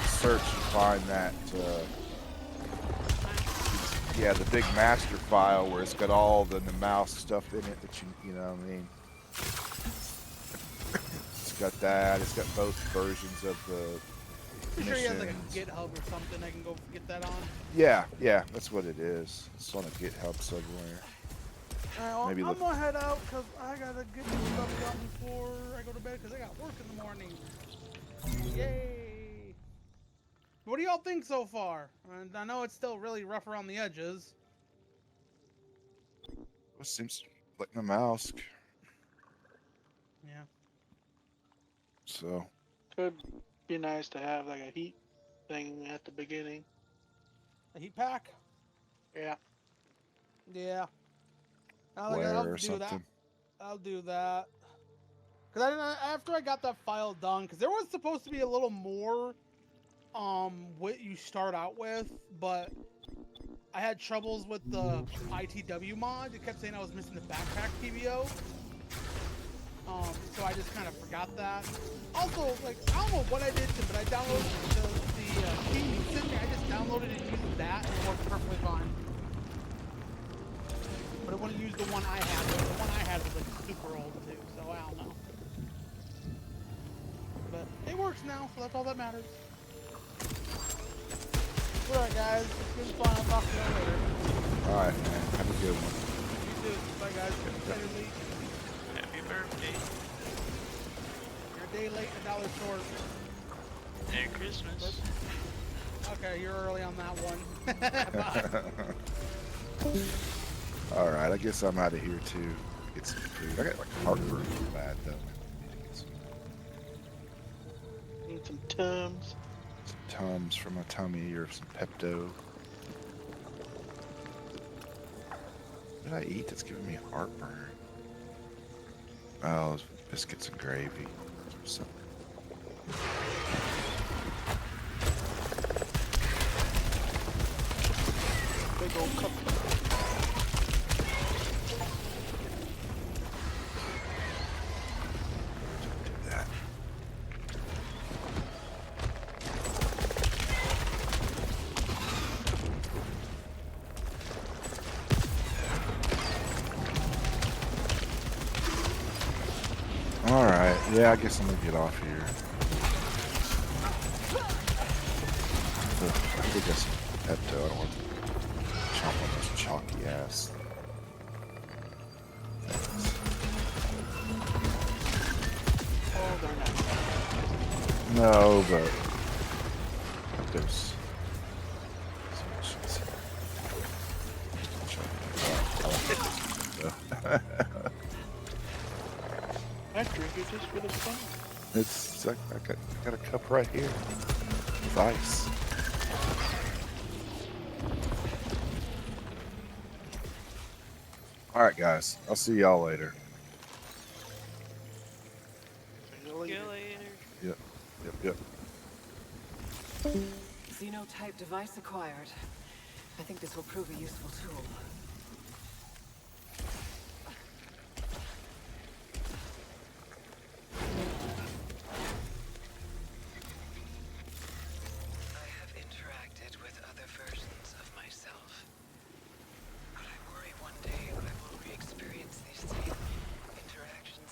search and find that. Yeah, the big master file where it's got all the mouse stuff in it that you know what I mean. It's got that. It's got both versions of the I'm sure he has like a missions. GitHub or something I can go get that on. Yeah, that's what it is. It's on a GitHub somewhere. Alright, well, Maybe I'm look. gonna head out because I gotta get some stuff done before I go to bed because I got work in the morning. Yay! What do y'all think so far? And I know it's still really rough around the edges. It seems like the mouse. Yeah. So. Could be nice to have like a heat thing at the beginning. A heat pack? Yeah. Yeah. Flare I'll or do that. something. I'll do that. Because after I got that file done, because there was supposed to be a little more what you start out with, but I had troubles with the ITW mod. It kept saying I was missing the backpack PBO. So I just kind of forgot that. Also, like, I don't know what I did, but I downloaded the King Sydney. I just downloaded it and used that, and it worked perfectly fine. But I wouldn't use the one I had. The one I had was like super old too, so I don't know. But it works now, so that's all that matters. Alright guys, it's been fun. I'll talk to you later. Alright, man. Have a good one. You too. Bye guys. Later, Lee. Happy birthday. You're a day late and a dollar short. Merry Christmas. Okay, you're early on that one. Bye. Alright, I guess I'm out of here too. Get some food. I got like heartburn bad though. Need some Tums. Some Tums for my tummy or some Pepto. What did I eat that's giving me heartburn? Oh, biscuits and gravy. Something. Big old cup. Alright, yeah, I guess I'm gonna get off here. I think that's Pepto. I don't want to chomp on this chalky ass. Oh, they're not. No, but there's I drink it just for the fun. it's I got a cup right here with ice. All right, guys. I'll see y'all later. See you later. Yep. Xenotype device acquired. I think this will prove a useful tool. I have interacted with other versions of myself. But I worry one day I will re-experience these same interactions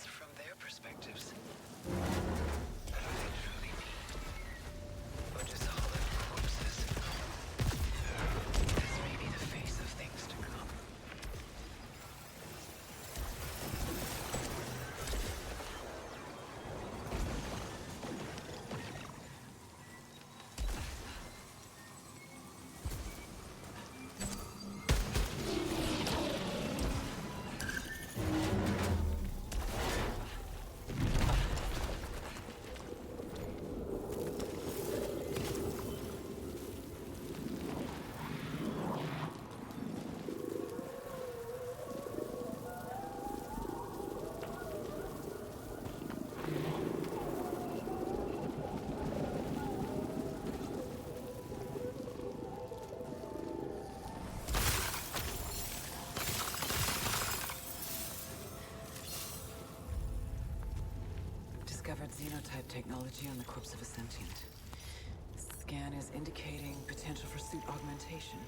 discovered xenotype technology on the corpse of a sentient. Scan is indicating potential for suit augmentation.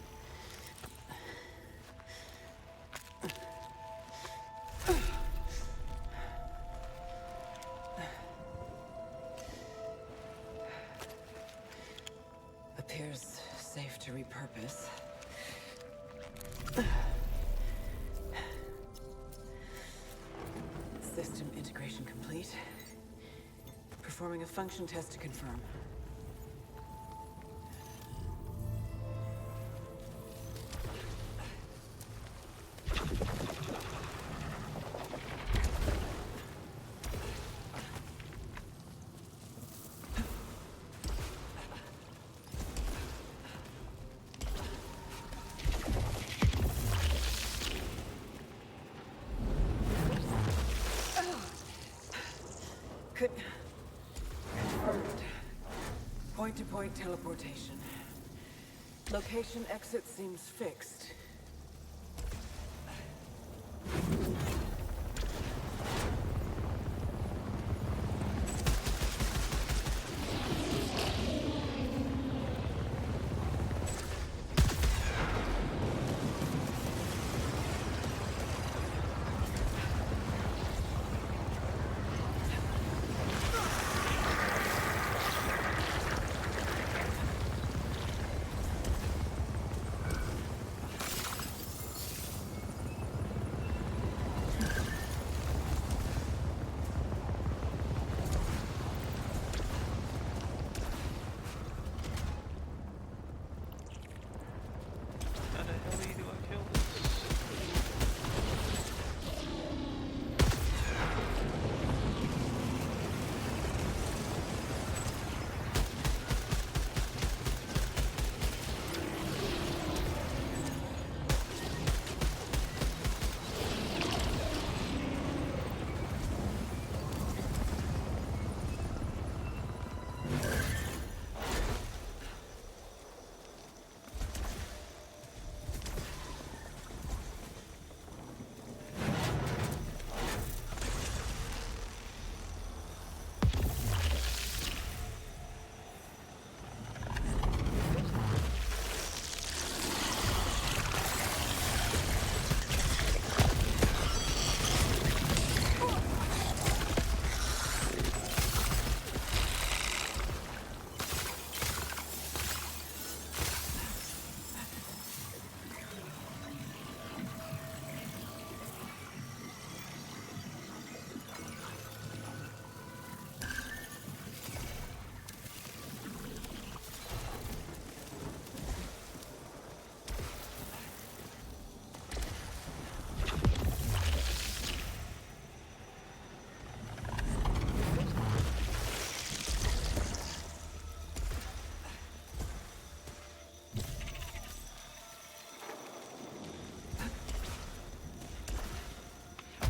Appears safe to repurpose. System integration complete. Performing a function test to confirm. Confirmed. Point-to-point teleportation. Location exit seems fixed.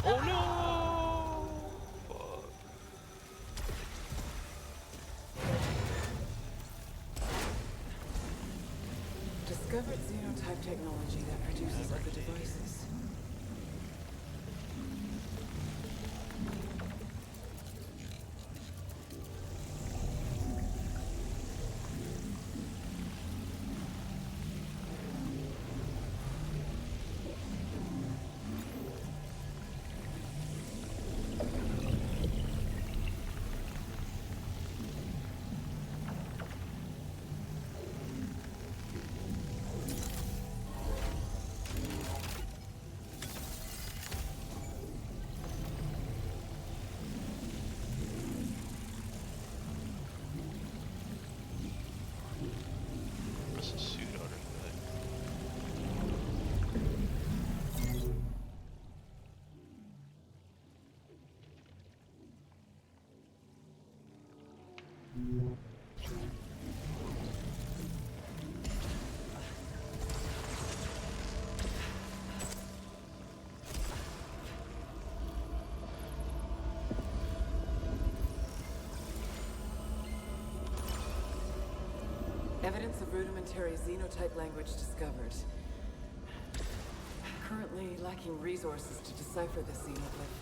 Oh no! Fuck. Discovered xenotype technology that produces other devices. What's the suit artifact? Evidence of rudimentary xenotype language discovered. Currently lacking resources to decipher the xenoglyph.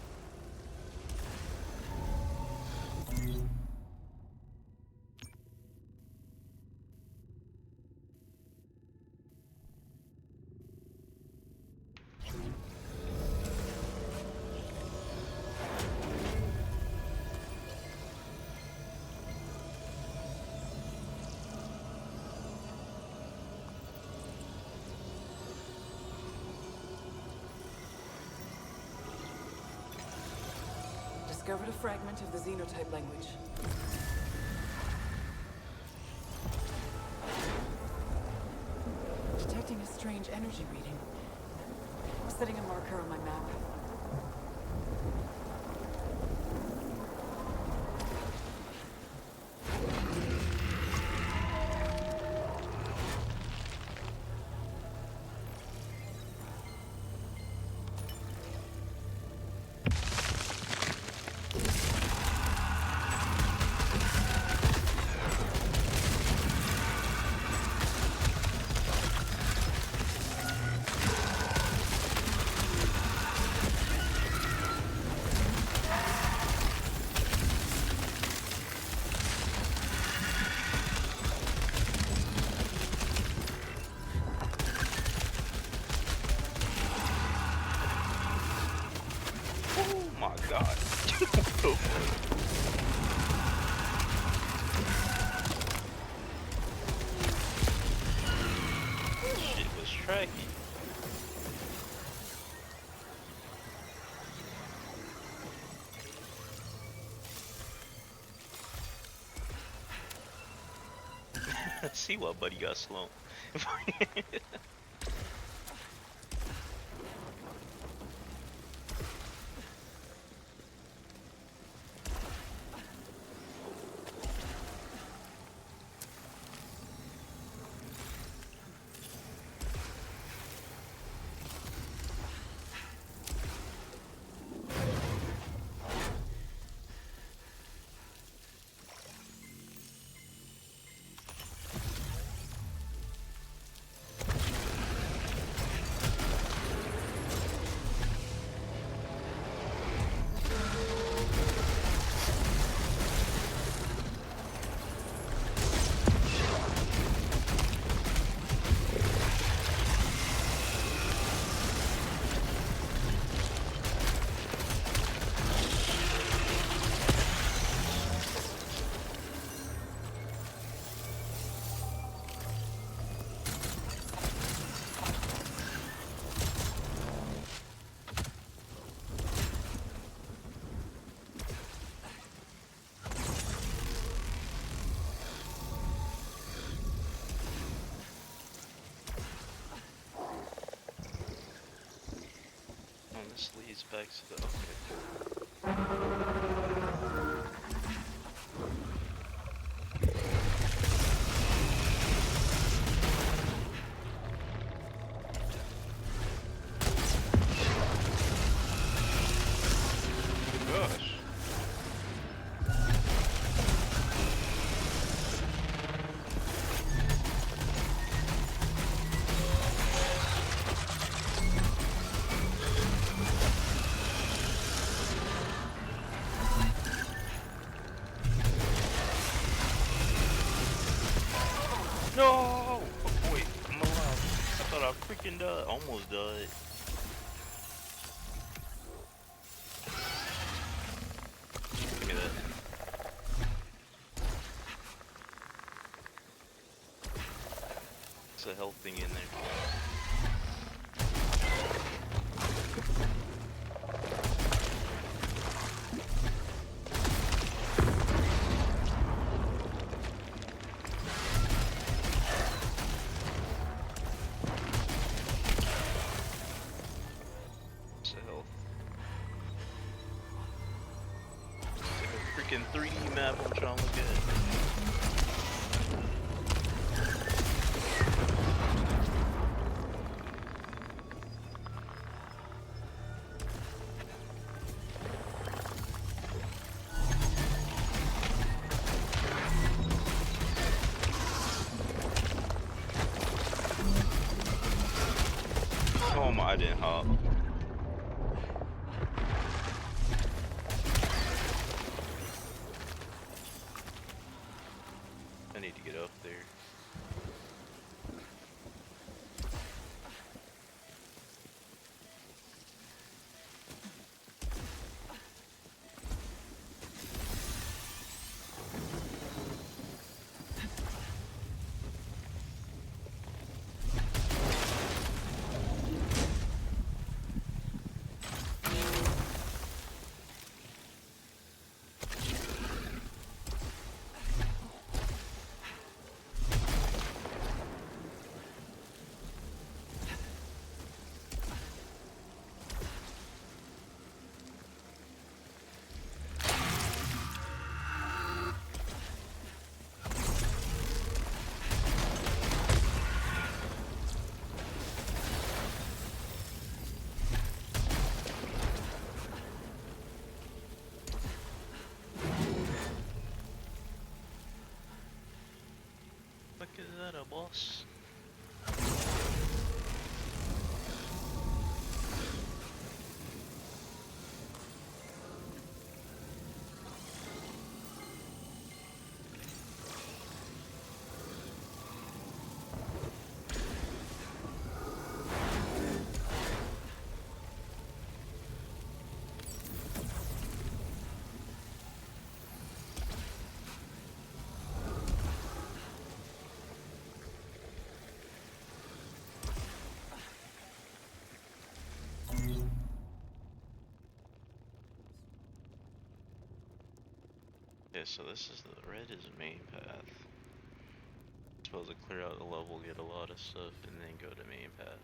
Discovered a fragment of the xenotype language. Detecting a strange energy reading. Setting a marker on my map. See what buddy got slow. This leads back to the Gosh. No! Oh, wait, I'm alive. I thought I freaking died. Almost died. Give me that. It's a health thing in there. Freaking 3D map I'm trying to look at. Oh my, I didn't hop. boss. Yeah, so this is the red is the main path. Supposed to clear out the level, get a lot of stuff, and then go to main path.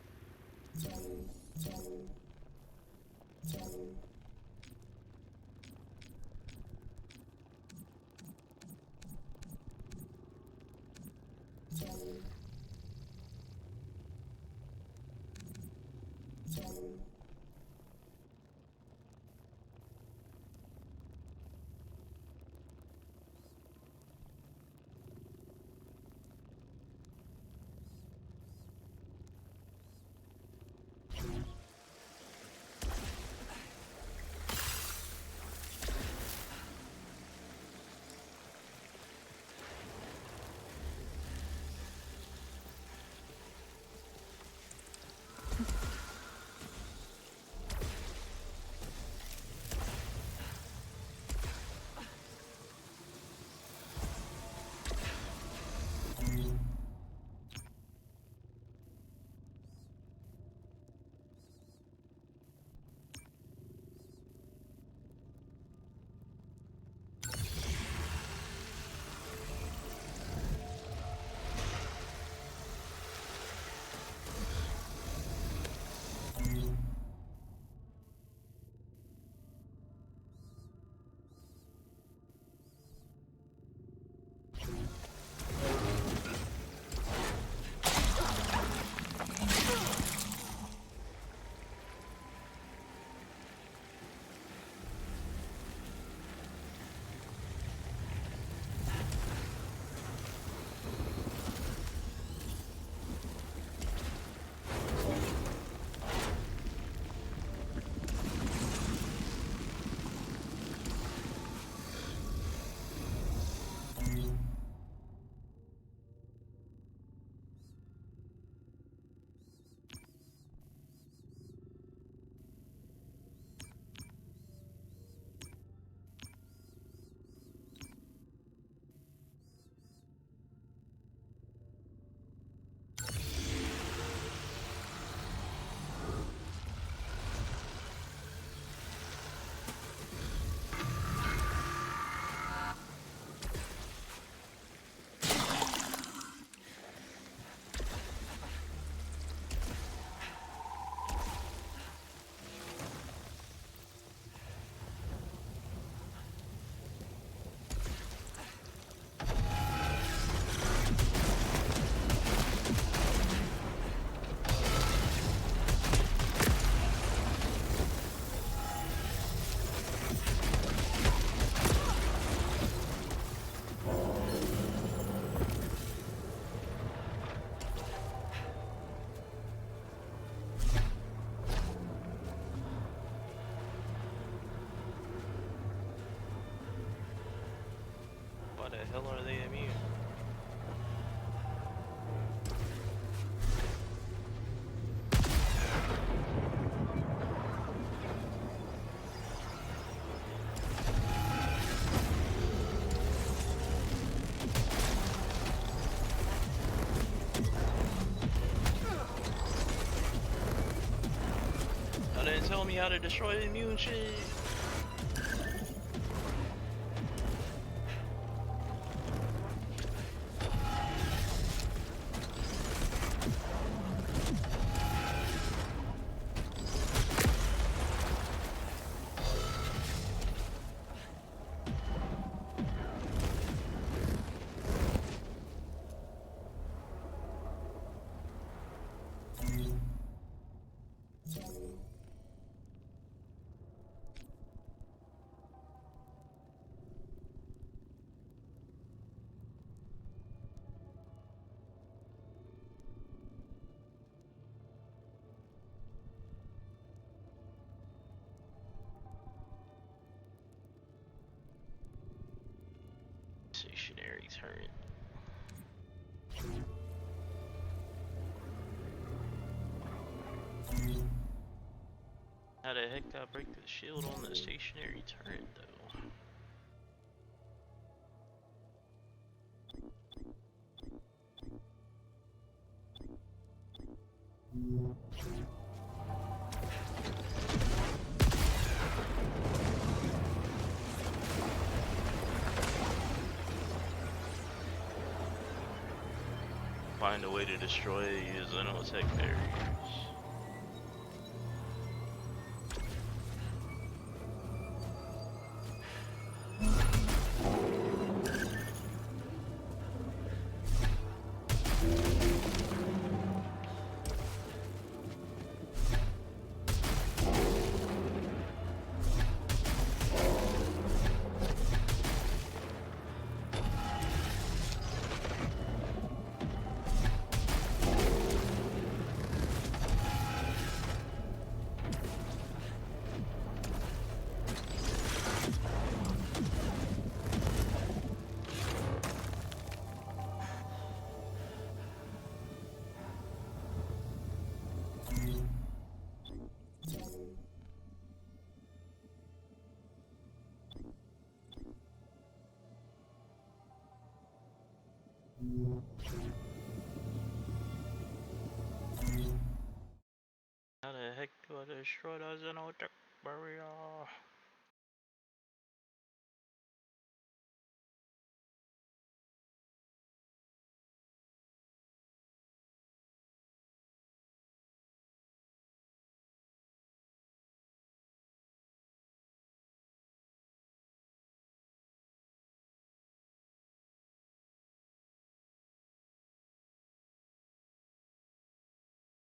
Why the hell are they immune? Y'all didn't tell me how to destroy the immune shit. stationary turret. How the heck did I break the shield on the stationary turret though? Find a way to destroy Xenotech barriers. How the heck do I destroy the Xenotech barrier?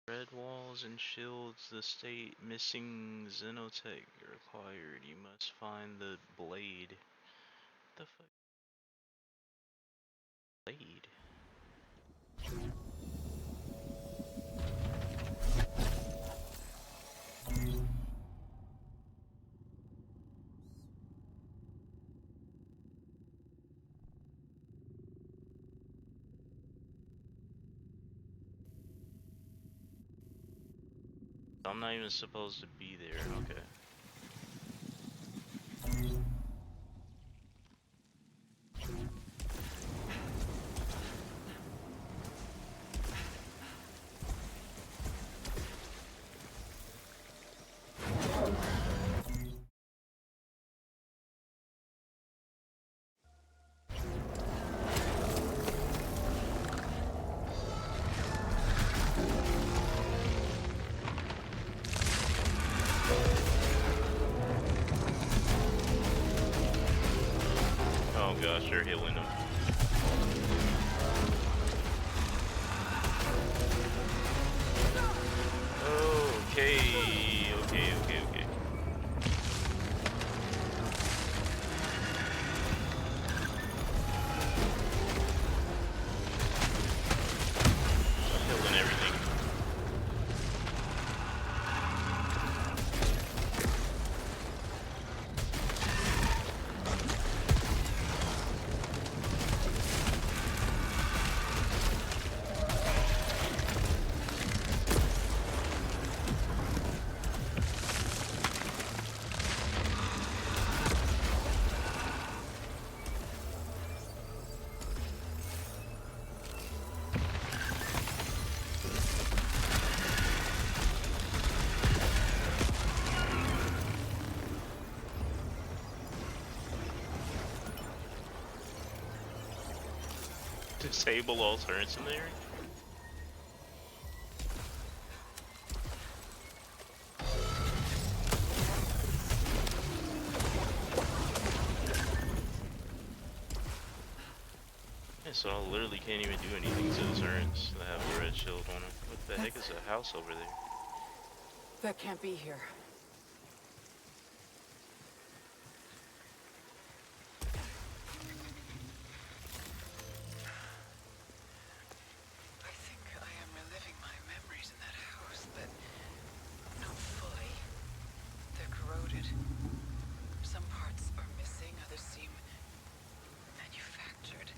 Red walls and shields, the state missing Xenotech required. You must find the blade. The fuck? Blade? I'm not even supposed to be there, okay. Oh gosh, they're healing them. Okay, okay. Healing everything. Disable all turrets in there? Yeah, so I literally can't even do anything to the turrets that have a red shield on them. What the heck is a house over there? That can't be here. I think I am reliving my memories in that house, but not fully. They're corroded. Some parts are missing, others seem manufactured.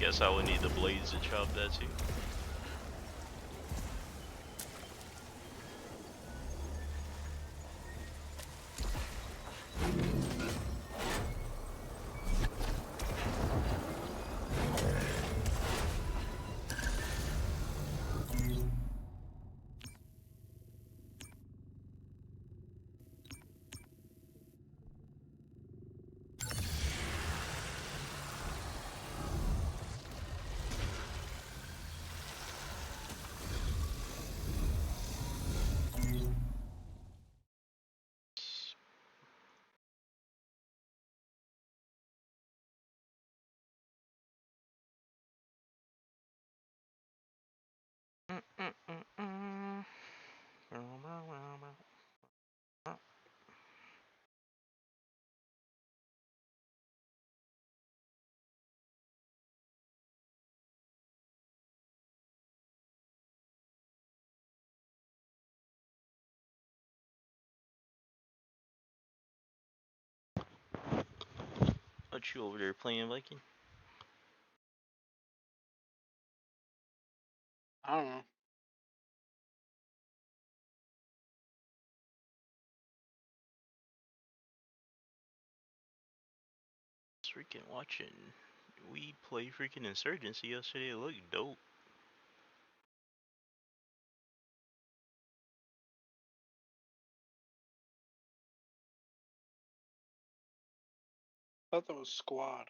Guess I would need the blades to chop that too. What you over there playing, Viking? I don't know. Freaking watching we play freaking Insurgency yesterday. It looked dope. I thought that was Squad.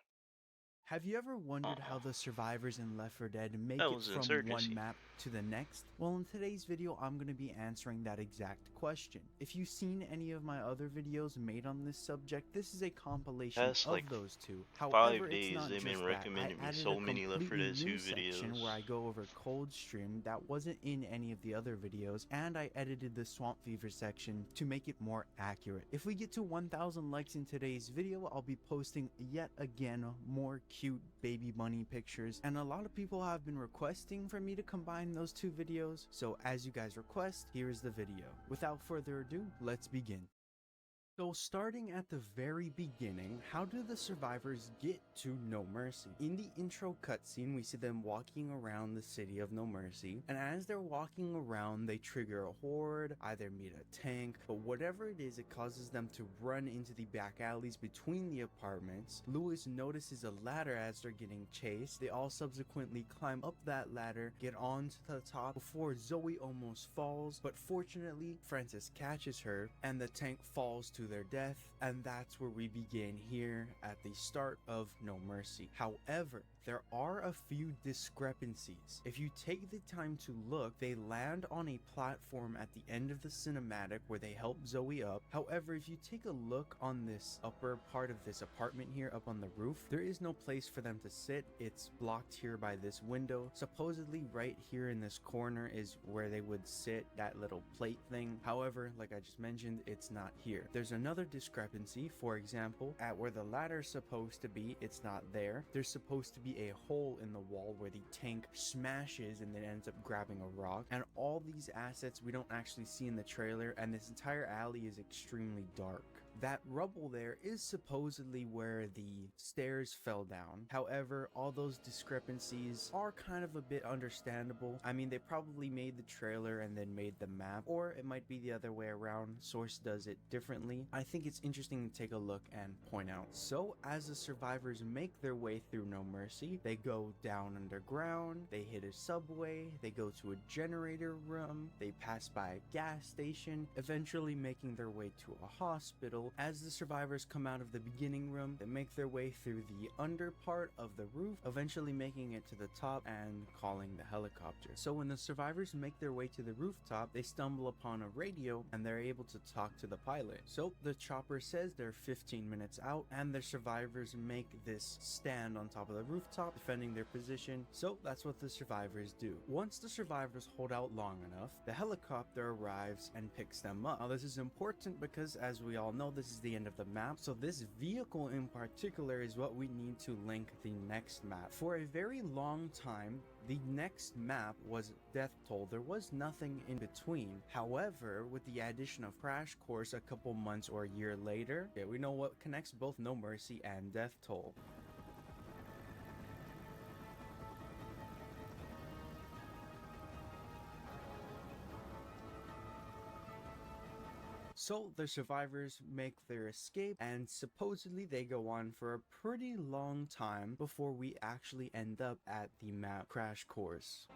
Have you ever wondered how the survivors in Left 4 Dead make That it was from one Insurgency. map to the next? Well, in today's video, I'm going to be answering that exact question. If you've seen any of my other videos made on this subject, this is a compilation Past, of like, those two. 5 However, it's days not they've been just that. I recommending me added so a many Left 4 completely Dead 2 new section videos. where I go over Cold Stream that wasn't in any of the other videos, and I edited the Swamp Fever section to make it more accurate. If we get to 1,000 likes in today's video, I'll be posting yet again more cute baby bunny pictures, and a lot of people have been requesting for me to combine those two videos, so as you guys request, here is the video. Without further ado, let's begin. So starting at the very beginning, how do the survivors get to No Mercy? In the intro cutscene, we see them walking around the city of No Mercy, and as they're walking around, they trigger a horde, either meet a tank, but whatever it is, it causes them to run into the back alleys between the apartments. Lewis notices a ladder as they're getting chased. They all subsequently climb up that ladder, get onto the top before Zoe almost falls, but fortunately, Francis catches her, and the tank falls to their death, and that's where we begin here at the start of No Mercy. However, there are a few discrepancies. If you take the time to look, they land on a platform at the end of the cinematic where they help Zoe up. However, if you take a look on this upper part of this apartment here up on the roof, there is no place for them to sit. It's blocked here by this window. Supposedly right here in this corner is where they would sit, that little plate thing. However, like I just mentioned, it's not here. There's another discrepancy. For example, at where the ladder's supposed to be, it's not there. There's supposed to be a hole in the wall where the tank smashes and then ends up grabbing a rock. And all these assets we don't actually see in the trailer, and this entire alley is extremely dark. That rubble there is supposedly where the stairs fell down. However, all those discrepancies are kind of a bit understandable. I mean, they probably made the trailer and then made the map, or it might be the other way around. Source does it differently. I think it's interesting to take a look and point out. So, as the survivors make their way through No Mercy, they go down underground, they hit a subway, they go to a generator room, they pass by a gas station, eventually making their way to a hospital. As the survivors come out of the beginning room, they make their way through the under part of the roof, eventually making it to the top and calling the helicopter. So when the survivors make their way to the rooftop, they stumble upon a radio and they're able to talk to the pilot. So the chopper says they're 15 minutes out, and the survivors make this stand on top of the rooftop, defending their position. So that's what the survivors do. Once the survivors hold out long enough, the helicopter arrives and picks them up. Now this is important because, as we all know, this is the end of the map, so this vehicle in particular is what we need to link the next map. For a very long time, the next map was Death Toll. There was nothing in between. However, with the addition of Crash Course a couple months or a year later, we know what connects both No Mercy and Death Toll. So the survivors make their escape, and supposedly they go on for a pretty long time before we actually end up at the map crash course.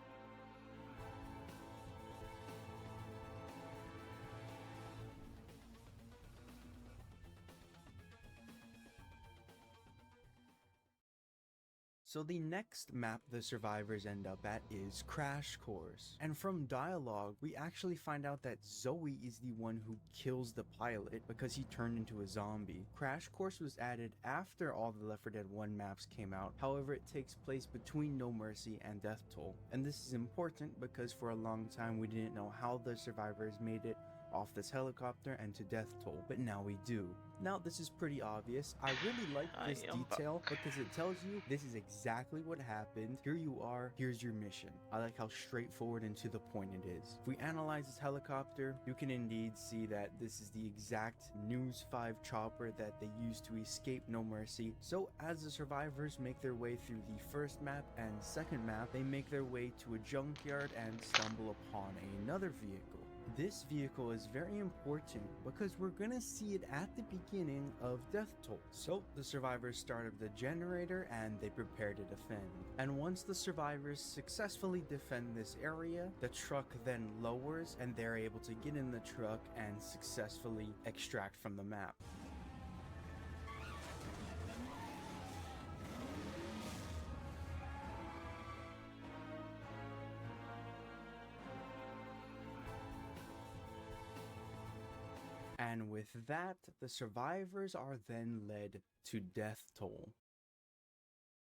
So the next map the survivors end up at is Crash Course. And from dialogue, we actually find out that Zoe is the one who kills the pilot because he turned into a zombie. Crash Course was added after all the Left 4 Dead 1 maps came out. However, it takes place between No Mercy and Death Toll. And this is important because for a long time we didn't know how the survivors made it off this helicopter and to Death Toll, but now we do. Now this is pretty obvious. I really like this detail because it tells you this is exactly what happened. Here you are, here's your mission. I like how straightforward and to the point it is. If we analyze this helicopter, you can indeed see that this is the exact News 5 chopper that they used to escape No Mercy. So as the survivors make their way through the first map and second map, they make their way to a junkyard and stumble upon another vehicle. This vehicle is very important because we're gonna see it at the beginning of Death Toll. So the survivors started the generator and they prepare to defend. And once the survivors successfully defend this area, the truck then lowers and they're able to get in the truck and successfully extract from the map. And with that, the survivors are then led to Death Toll.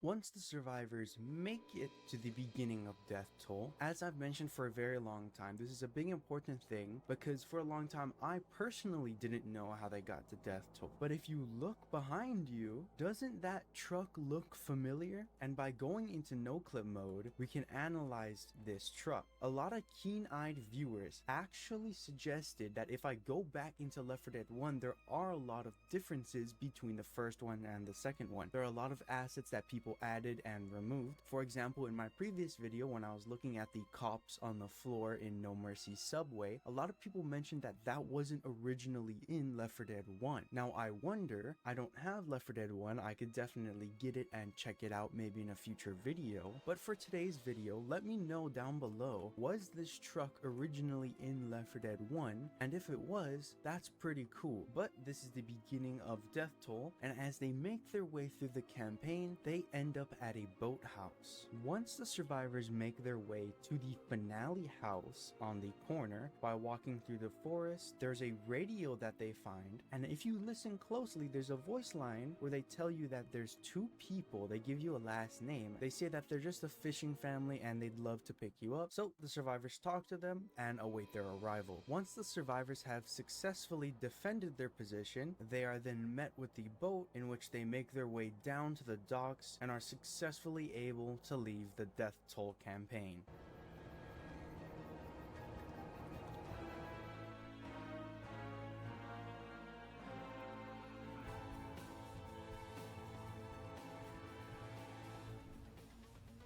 Once the survivors make it to the beginning of Death Toll, as I've mentioned for a very long time, this is a big important thing because for a long time I personally didn't know how they got to Death Toll. But if you look behind you, doesn't that truck look familiar? And by going into no clip mode, we can analyze this truck. A lot of keen-eyed viewers actually suggested that if I go back into Left 4 Dead 1, there are a lot of differences between the first one and the second one. There are a lot of assets that people added and removed. For example, in my previous video when I was looking at the cops on the floor in No Mercy subway, a lot of people mentioned that that wasn't originally in Left 4 Dead 1. Now I wonder, I don't have Left 4 Dead 1, I could definitely get it and check it out maybe in a future video, but for today's video, let me know down below, was this truck originally in Left 4 Dead 1? And if it was, that's pretty cool. But this is the beginning of Death Toll, and as they make their way through the campaign, they end up at a boathouse. Once the survivors make their way to the finale house on the corner, by walking through the forest, there's a radio that they find, and if you listen closely, there's a voice line where they tell you that there's two people, they give you a last name. They say that they're just a fishing family and they'd love to pick you up. So the survivors talk to them and await their arrival. Once the survivors have successfully defended their position, they are then met with the boat, in which they make their way down to the docks and are successfully able to leave the Death Toll campaign.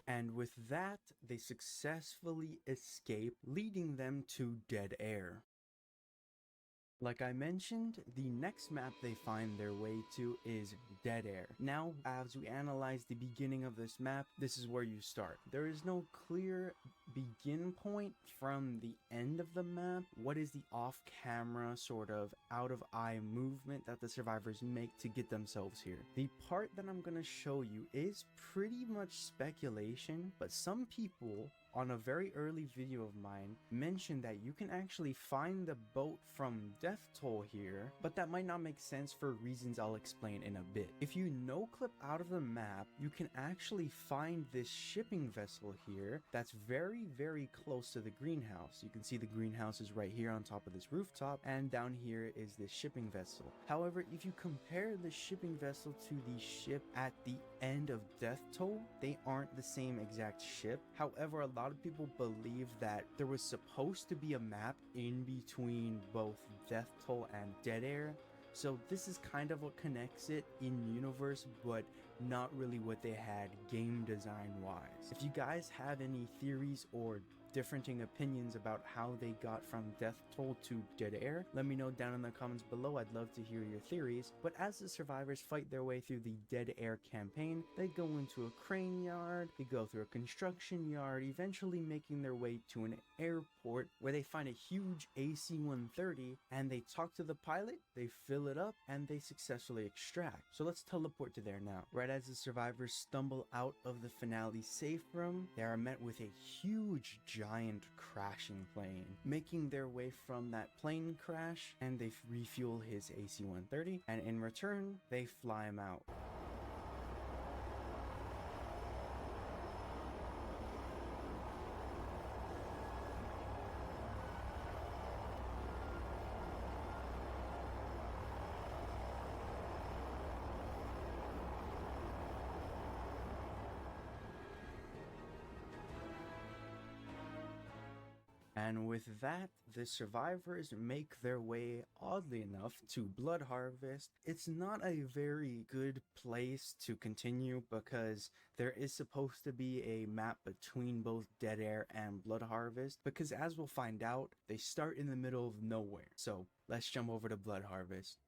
And with that, they successfully escape, leading them to dead air. Like I mentioned, the next map they find their way to is Dead Air. Now, as we analyze the beginning of this map, this is where you start. There is no clear begin point from the end of the map. What is the off-camera sort of out-of-eye movement that the survivors make to get themselves here? The part that I'm gonna show you is pretty much speculation, but some people on a very early video of mine mentioned that you can actually find the boat from Death Toll here, but that might not make sense for reasons I'll explain in a bit. If you no-clip out of the map, you can actually find this shipping vessel here that's very, very close to the greenhouse. You can see the greenhouse is right here on top of this rooftop, and down here is this shipping vessel. However, if you compare the shipping vessel to the ship at the end of Death Toll, they aren't the same exact ship. However, a lot of people believe that there was supposed to be a map in between both Death Toll and Dead Air, so this is kind of what connects it in universe, but not really what they had game design wise. If you guys have any theories or differing opinions about how they got from Death Toll to Dead Air? Let me know down in the comments below. I'd love to hear your theories. But as the survivors fight their way through the Dead Air campaign, they go into a crane yard, they go through a construction yard, eventually making their way to an airport where they find a huge AC-130 and they talk to the pilot, they fill it up, and they successfully extract. So let's teleport to there now. Right as the survivors stumble out of the finale safe room, they are met with a huge giant crashing plane. Making their way from that plane crash, and they refuel his AC-130, and in return, they fly him out. And with that, the survivors make their way, oddly enough, to Blood Harvest. It's not a very good place to continue because there is supposed to be a map between both Dead Air and Blood Harvest, because as we'll find out, they start in the middle of nowhere. So let's jump over to Blood Harvest.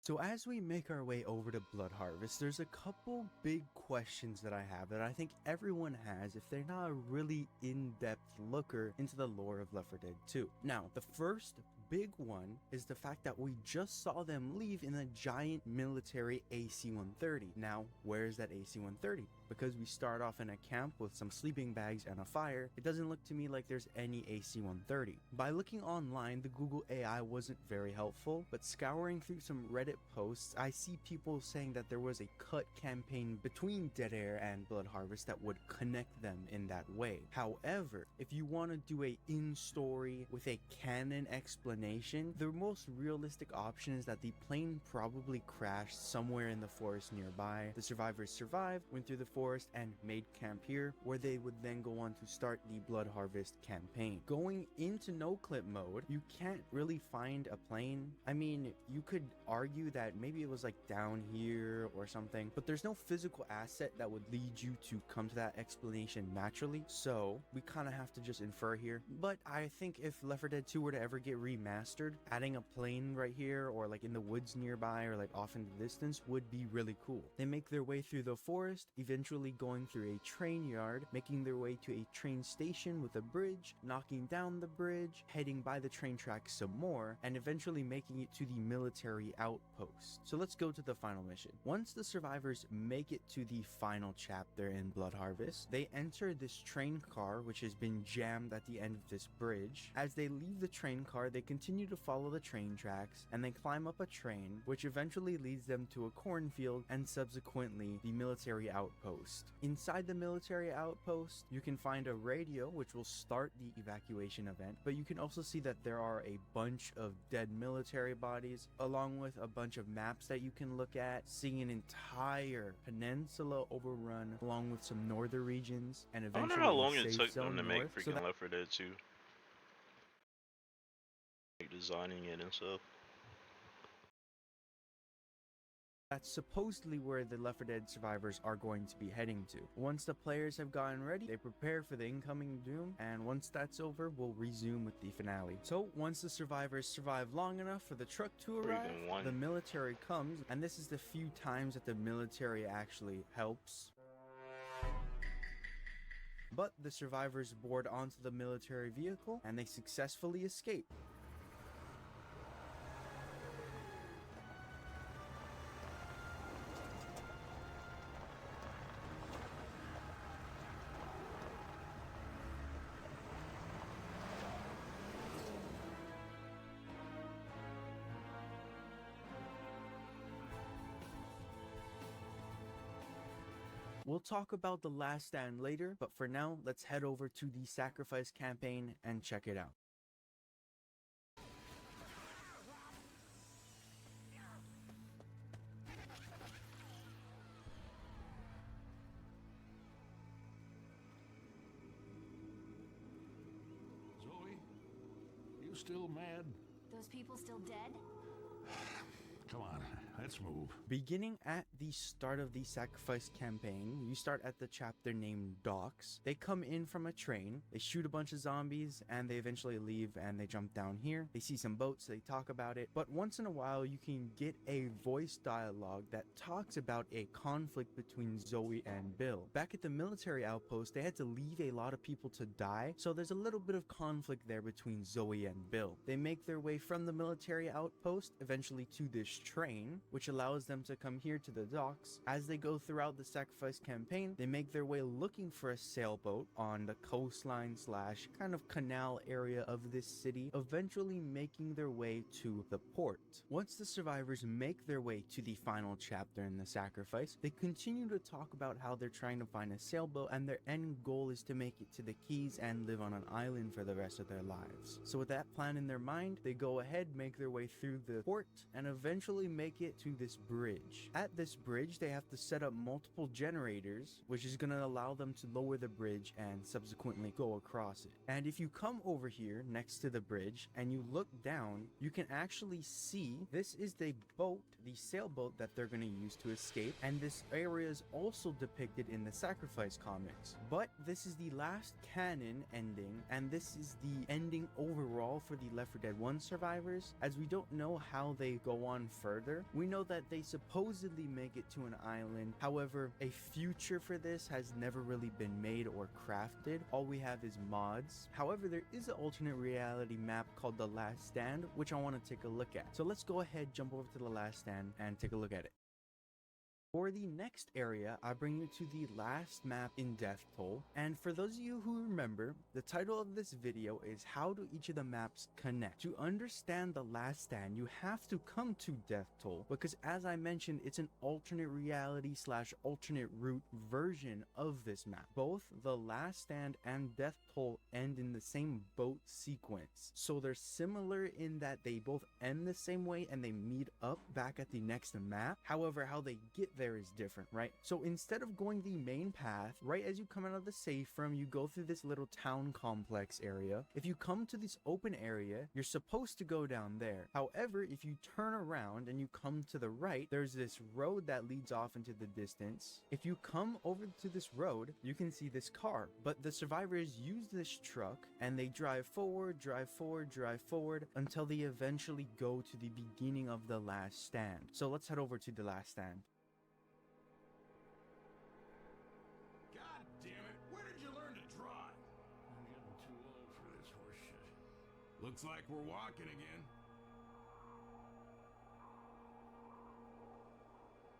So as we make our way over to Blood Harvest, there's a couple big questions that I have that I think everyone has if they're not a really in-depth looker into the lore of Left 4 Dead 2. Now, the first big one is the fact that we just saw them leave in a giant military AC-130. Now, where's that AC-130? Because we start off in a camp with some sleeping bags and a fire, it doesn't look to me like there's any AC-130. By looking online, the Google AI wasn't very helpful, but scouring through some Reddit posts, I see people saying that there was a cut campaign between Dead Air and Blood Harvest that would connect them in that way. However, if you want to do a in-story with a canon explanation, the most realistic option is that the plane probably crashed somewhere in the forest nearby. The survivors survived, went through the forest, and made camp here, where they would then go on to start the Blood Harvest campaign. Going into no clip mode, you can't really find a plane. I mean, you could argue that maybe it was like down here or something, but there's no physical asset that would lead you to come to that explanation naturally, so we kind of have to just infer here. But I think if Left 4 Dead 2 were to ever get remastered, adding a plane right here or like in the woods nearby or like off in the distance would be really cool. They make their way through the forest, eventually going through a train yard, making their way to a train station with a bridge, knocking down the bridge, heading by the train tracks some more, and eventually making it to the military outpost. So let's go to the final mission. Once the survivors make it to the final chapter in Blood Harvest, they enter this train car which has been jammed at the end of this bridge. As they leave the train car, they continue to follow the train tracks and they climb up a train which eventually leads them to a cornfield and subsequently the military outpost. Inside the military outpost, you can find a radio which will start the evacuation event, but you can also see that there are a bunch of dead military bodies along with a bunch of maps that you can look at, seeing an entire peninsula overrun along with some northern regions, and I eventually wonder how long it a took safe them zone to make north. freaking Left 4 Dead 2. Like designing it and stuff. That's supposedly where the Left 4 Dead survivors are going to be heading to. Once the players have gotten ready, they prepare for the incoming doom, and once that's over, we'll resume with the finale. So, once the survivors survive long enough for the truck to arrive, the military comes, and this is the few times that the military actually helps. But the survivors board onto the military vehicle, and they successfully escape. We'll talk about the last stand later, but for now, let's head over to the sacrifice campaign and check it out. Zoe, you still mad? Those people still dead? Come on, let's move. Beginning at the start of the sacrifice campaign, you start at the chapter named Docks. They come in from a train, they shoot a bunch of zombies, and they eventually leave and they jump down here. They see some boats, they talk about it, but once in a while you can get a voice dialogue that talks about a conflict between Zoe and Bill. Back at the military outpost, they had to leave a lot of people to die, so there's a little bit of conflict there between Zoe and Bill. They make their way from the military outpost eventually to this train, which allows them to come here to the docks. As they go throughout the sacrifice campaign, they make their way looking for a sailboat on the coastline slash kind of canal area of this city, eventually making their way to the port. Once the survivors make their way to the final chapter in the sacrifice, they continue to talk about how they're trying to find a sailboat and their end goal is to make it to the Keys and live on an island for the rest of their lives. So with that plan in their mind, they go ahead, make their way through the port, and eventually make it to this bridge. At this bridge, they have to set up multiple generators, which is going to allow them to lower the bridge and subsequently go across it. And if you come over here next to the bridge and you look down, you can actually see this is the boat, the sailboat that they're going to use to escape, and this area is also depicted in the Sacrifice comics. But this is the last canon ending, and this is the ending overall for the Left 4 Dead 1 survivors, as we don't know how they go on further. We know that they supposedly make it to an island, however, a future for this has never really been made or crafted. All we have is mods. However, there is an alternate reality map called The Last Stand, which I want to take a look at. So let's go ahead, jump over to The Last Stand, and take a look at it. For the next area, I bring you to the last map in Death Toll, and for those of you who remember, the title of this video is How Do Each of the Maps Connect? To understand The Last Stand, you have to come to Death Toll, because as I mentioned, it's an alternate reality slash alternate route version of this map. Both The Last Stand and Death Toll end in the same boat sequence, so they're similar in that they both end the same way and they meet up back at the next map. However, how they get there is different, right? So instead of going the main path, right as you come out of the safe room, you go through this little town complex area. If you come to this open area, you're supposed to go down there. However, if you turn around and you come to the right, there's this road that leads off into the distance. If you come over to this road, you can see this car, but the survivors use this truck and they drive forward, drive forward, drive forward until they eventually go to the beginning of The Last Stand. So let's head over to The Last Stand. Looks like we're walking again.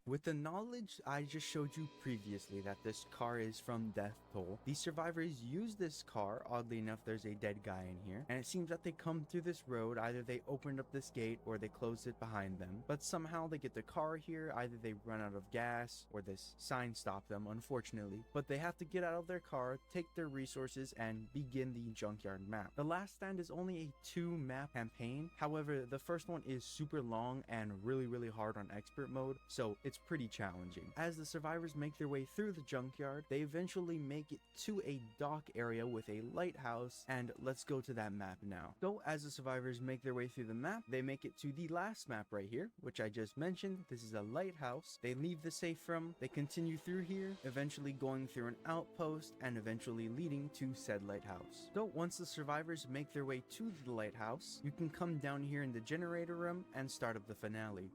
With the knowledge I just showed you previously that this car is from Death Toll, the survivors use this car. Oddly enough, there's a dead guy in here, and it seems that they come through this road. Either they opened up this gate or they closed it behind them, but somehow they get the car here. Either they run out of gas or this sign stopped them, unfortunately, but they have to get out of their car, take their resources, and begin the junkyard map. The Last Stand is only a 2-map campaign. However, the first one is super long and really hard on expert mode, so it's pretty challenging. As the survivors make their way through the junkyard, they eventually make it to a dock area with a lighthouse, and let's go to that map now. So as the survivors make their way through the map, they make it to the last map right here, which I just mentioned. This is a lighthouse. They leave the safe room, they continue through here, eventually going through an outpost and eventually leading to said lighthouse. So once the survivors make their way to the lighthouse, you can come down here in the generator room and start up the finale.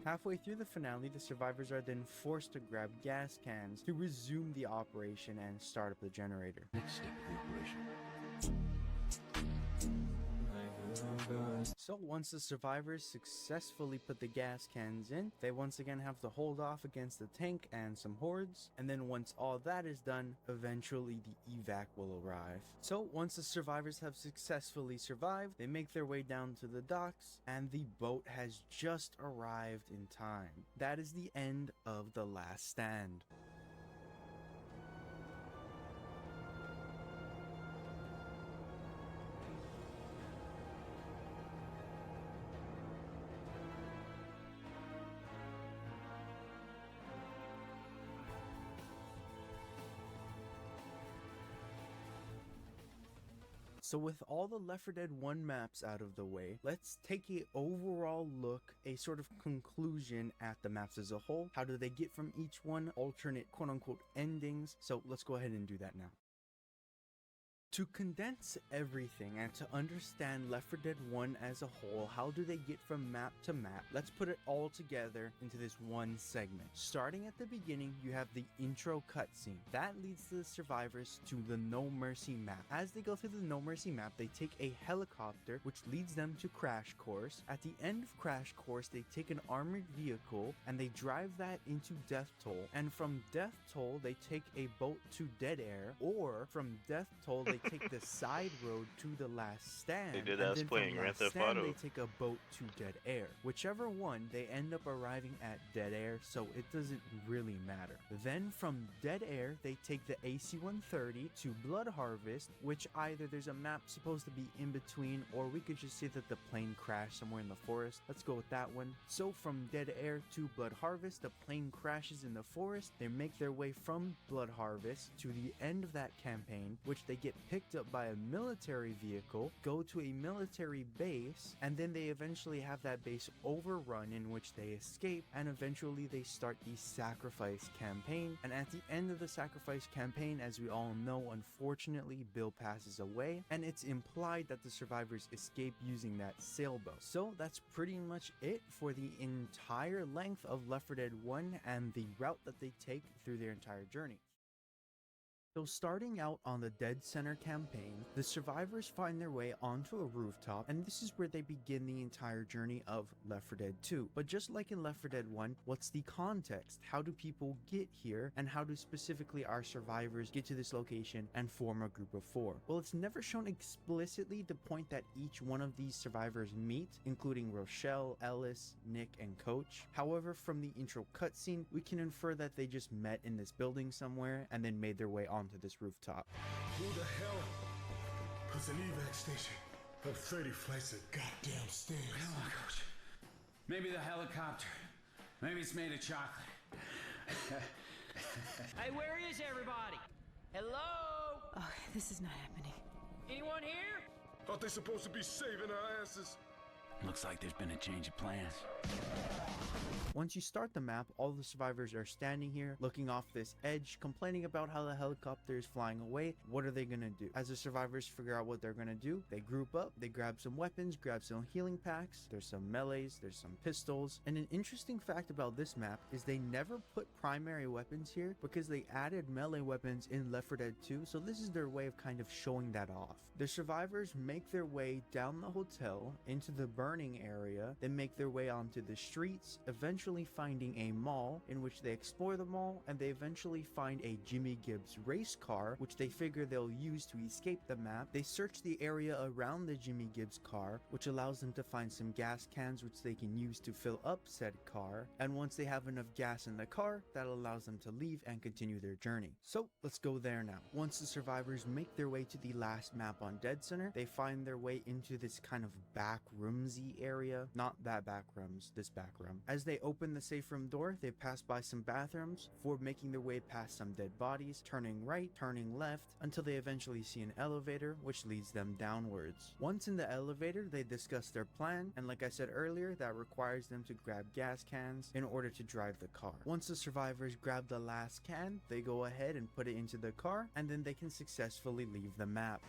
Halfway through the finale, the survivors are then forced to grab gas cans to resume the operation and start up the generator. Next step of the operation. So once the survivors successfully put the gas cans in, they once again have to hold off against the tank and some hordes, and then once all that is done, eventually the evac will arrive. So once the survivors have successfully survived, they make their way down to the docks, and the boat has just arrived in time. That is the end of The Last Stand. So with all the Left 4 Dead 1 maps out of the way, let's take a overall look, a sort of conclusion at the maps as a whole. How do they get from each one, alternate quote-unquote endings? So let's go ahead and do that now. To condense everything and to understand Left 4 Dead 1 as a whole, how do they get from map to map? Let's put it all together into this one segment. Starting at the beginning, you have the intro cutscene. That leads the survivors to the No Mercy map. As they go through the No Mercy map, they take a helicopter, which leads them to Crash Course. At the end of Crash Course, they take an armored vehicle and they drive that into Death Toll. And from Death Toll, they take a boat to Dead Air, or from Death Toll, they take the side road to the Last Stand. They did and us then playing from Grand Last Theft Stand, Auto. they take a boat to Dead Air. Whichever one, they end up arriving at Dead Air, so it doesn't really matter. Then from Dead Air, they take the AC-130 to Blood Harvest, which either there's a map supposed to be in between, or we could just say that the plane crashed somewhere in the forest. Let's go with that one. So from Dead Air to Blood Harvest, the plane crashes in the forest. They make their way from Blood Harvest to the end of that campaign, which they get picked up by a military vehicle, go to a military base, and then they eventually have that base overrun, in which they escape, and eventually they start the Sacrifice campaign. And at the end of the Sacrifice campaign, as we all know, unfortunately Bill passes away, and it's implied that the survivors escape using that sailboat. So that's pretty much it for the entire length of Left 4 Dead 1 and the route that they take through their entire journey. So starting out on the Dead Center campaign, the survivors find their way onto a rooftop, and this is where they begin the entire journey of Left 4 Dead 2. But just like in Left 4 Dead 1, what's the context? How do people get here, and how do specifically our survivors get to this location and form a group of 4? Well, it's never shown explicitly the point that each one of these survivors meet, including Rochelle, Ellis, Nick, and Coach. However, from the intro cutscene, we can infer that they just met in this building somewhere and then made their way onto this rooftop. Who the hell puts an evac station up 30 flights of goddamn stairs? Come on, Coach. Maybe the helicopter. Maybe it's made of chocolate. Hey, where is everybody? Hello? Oh, this is not happening. Anyone here? Aren't they supposed to be saving our asses? Looks like there's been a change of plans. Once you start the map, all the survivors are standing here, looking off this edge, complaining about how the helicopter is flying away. What are they gonna do? As the survivors figure out what they're gonna do, they group up, they grab some weapons, grab some healing packs, there's some melees, there's some pistols. And an interesting fact about this map is they never put primary weapons here because they added melee weapons in Left 4 Dead 2, so this is their way of kind of showing that off. The survivors make their way down the hotel into the burning area, then make their way onto the streets, eventually finding a mall, in which they explore the mall, and they eventually find a Jimmy Gibbs race car, which they figure they'll use to escape the map. They search the area around the Jimmy Gibbs car, which allows them to find some gas cans which they can use to fill up said car, and once they have enough gas in the car, that allows them to leave and continue their journey. So let's go there now. Once the survivors make their way to the last map on Dead Center, they find their way into this kind of back roomsy area. Not that back rooms, this back room. As they open the safe room door, they pass by some bathrooms before making their way past some dead bodies, turning right, turning left, until they eventually see an elevator which leads them downwards. Once in the elevator, they discuss their plan, and like I said earlier, that requires them to grab gas cans in order to drive the car. Once the survivors grab the last can, they go ahead and put it into the car, and then they can successfully leave the map.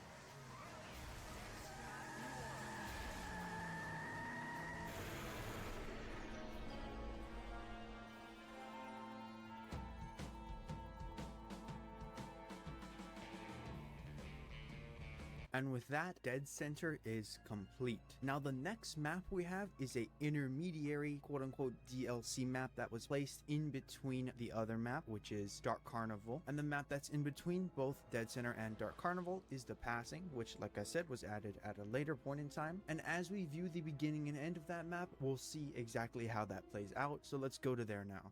And with that, Dead Center is complete. Now the next map we have is a intermediary quote-unquote DLC map that was placed in between the other map, which is Dark Carnival. And the map that's in between both Dead Center and Dark Carnival is The Passing, which like I said was added at a later point in time. And as we view the beginning and end of that map, we'll see exactly how that plays out. So let's go to there now.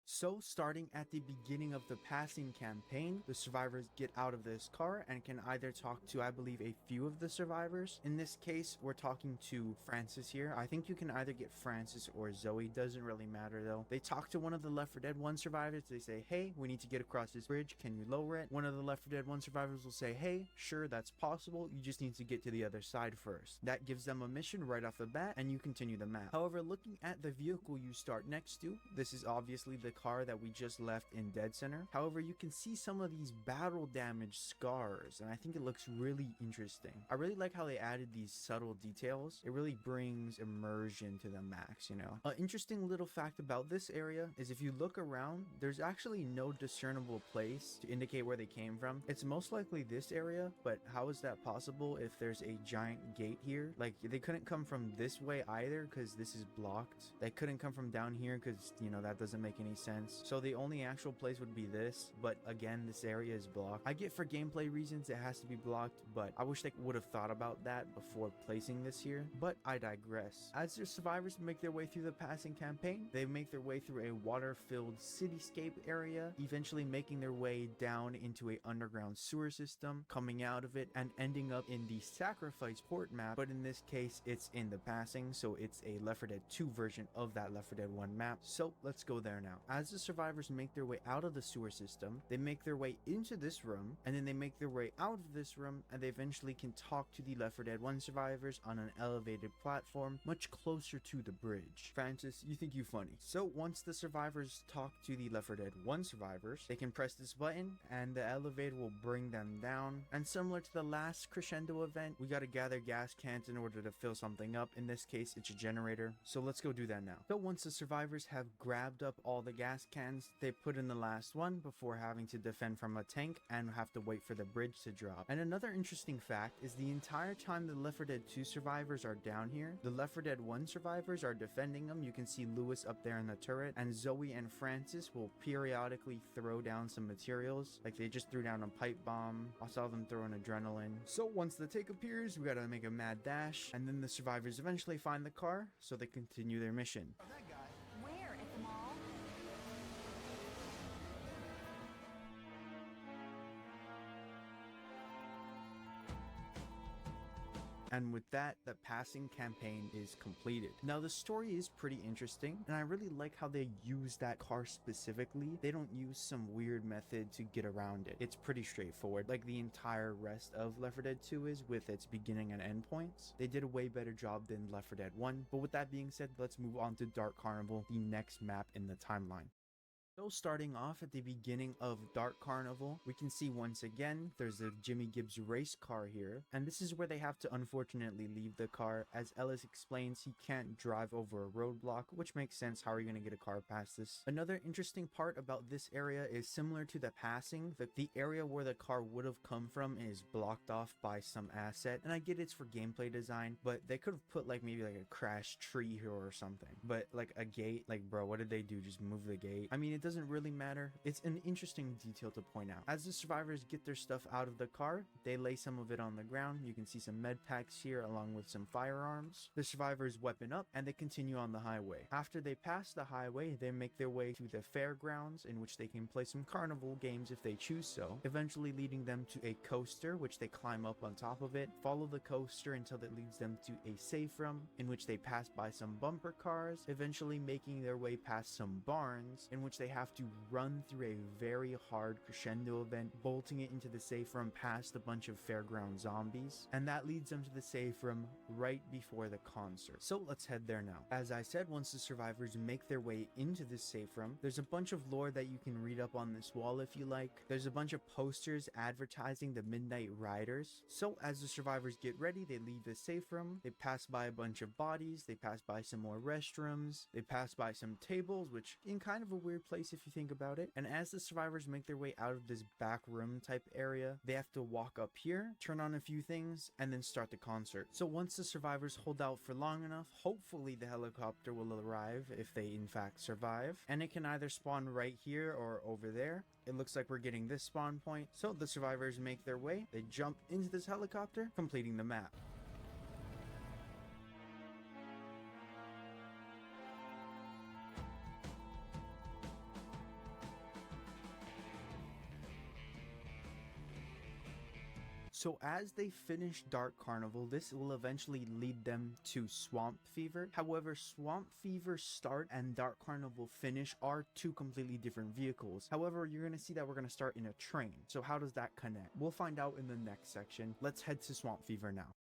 So, starting at the beginning of the passing campaign, the survivors get out of this car and can either talk to, I believe, a few of the survivors. In this case, we're talking to Francis here. I think you can either get Francis or Zoe, doesn't really matter though. They talk to one of the Left 4 Dead 1 survivors. They say, hey, we need to get across this bridge. Can you lower it? One of the Left 4 Dead 1 survivors will say, hey, sure, that's possible. You just need to get to the other side first. That gives them a mission right off the bat, and you continue the map. However, looking at the vehicle you start next to, this is obviously the car that we just left in Dead Center. However, you can see some of these battle damage scars, and I think it looks really interesting. I really like how they added these subtle details. It really brings immersion to the max, you know. An interesting little fact about this area is if you look around, there's actually no discernible place to indicate where they came from. It's most likely this area, but how is that possible if there's a giant gate here? Like, they couldn't come from this way either because this is blocked. They couldn't come from down here because, you know, that doesn't make any sense. So the only actual place would be this, but again, this area is blocked. I get for gameplay reasons it has to be blocked, but I wish they would have thought about that before placing this here, but I digress. As the survivors make their way through the passing campaign, they make their way through a water-filled cityscape area, eventually making their way down into a underground sewer system, coming out of it, and ending up in the Sacrifice port map, but in this case, it's in the passing, so it's a Left 4 Dead 2 version of that Left 4 Dead 1 map, so let's go there now. As the survivors make their way out of the sewer system, they make their way into this room, and then they make their way out of this room, and they eventually can talk to the Left 4 Dead 1 survivors on an elevated platform much closer to the bridge. Francis, you think you funny. So once the survivors talk to the Left 4 Dead 1 survivors, they can press this button, and the elevator will bring them down, and similar to the last crescendo event, we gotta gather gas cans in order to fill something up. In this case, it's a generator, so let's go do that now. So once the survivors have grabbed up all the gas cans, they put in the last one before having to defend from a tank and have to wait for the bridge to drop. And another interesting fact is the entire time the Left 4 Dead 2 survivors are down here, the Left 4 Dead 1 survivors are defending them. You can see Lewis up there in the turret, and Zoe and Francis will periodically throw down some materials, like they just threw down a pipe bomb. I saw them throw an adrenaline. So once the tank appears, we gotta make a mad dash, and then the survivors eventually find the car, so they continue their mission. Where? At the mall? And with that, the passing campaign is completed. Now the story is pretty interesting, and I really like how they use that car specifically. They don't use some weird method to get around it. It's pretty straightforward, like the entire rest of Left 4 Dead 2 is, with its beginning and end points. They did a way better job than Left 4 Dead 1, but with that being said, let's move on to Dark Carnival, the next map in the timeline. So starting off at the beginning of Dark Carnival, we can see once again there's a Jimmy Gibbs race car here, and this is where they have to unfortunately leave the car. As Ellis explains, he can't drive over a roadblock, which makes sense. How are you going to get a car past this? Another interesting part about this area is similar to the passing, that the area where the car would have come from is blocked off by some asset, and I get it's for gameplay design, but they could have put like maybe like a crashed tree here or something. But like a gate, like bro, what did they do? Just move the gate? I mean, it doesn't really matter. It's an interesting detail to point out. As the survivors get their stuff out of the car, they lay some of it on the ground. You can see some med packs here along with some firearms. The survivors weapon up and they continue on the highway. After they pass the highway, they make their way to the fairgrounds, in which they can play some carnival games if they choose so, eventually leading them to a coaster, which they climb up on top of it, follow the coaster until it leads them to a safe room, in which they pass by some bumper cars, eventually making their way past some barns, in which they have to run through a very hard crescendo event, bolting it into the safe room past a bunch of fairground zombies, and that leads them to the safe room right before the concert. So let's head there now. As I said, once the survivors make their way into this safe room, there's a bunch of lore that you can read up on this wall if you like. There's a bunch of posters advertising the Midnight Riders. So as the survivors get ready, they leave the safe room, they pass by a bunch of bodies, they pass by some more restrooms, they pass by some tables, which in kind of a weird place if you think about it. And as the survivors make their way out of this back room type area, they have to walk up here, turn on a few things, and then start the concert. So once the survivors hold out for long enough, hopefully the helicopter will arrive if they in fact survive, and it can either spawn right here or over there. It looks like we're getting this spawn point. So the survivors make their way, they jump into this helicopter, completing the map. So as they finish Dark Carnival, this will eventually lead them to Swamp Fever. However, Swamp Fever start and Dark Carnival finish are two completely different vehicles. However, you're going to see that we're going to start in a train. So how does that connect? We'll find out in the next section. Let's head to Swamp Fever now.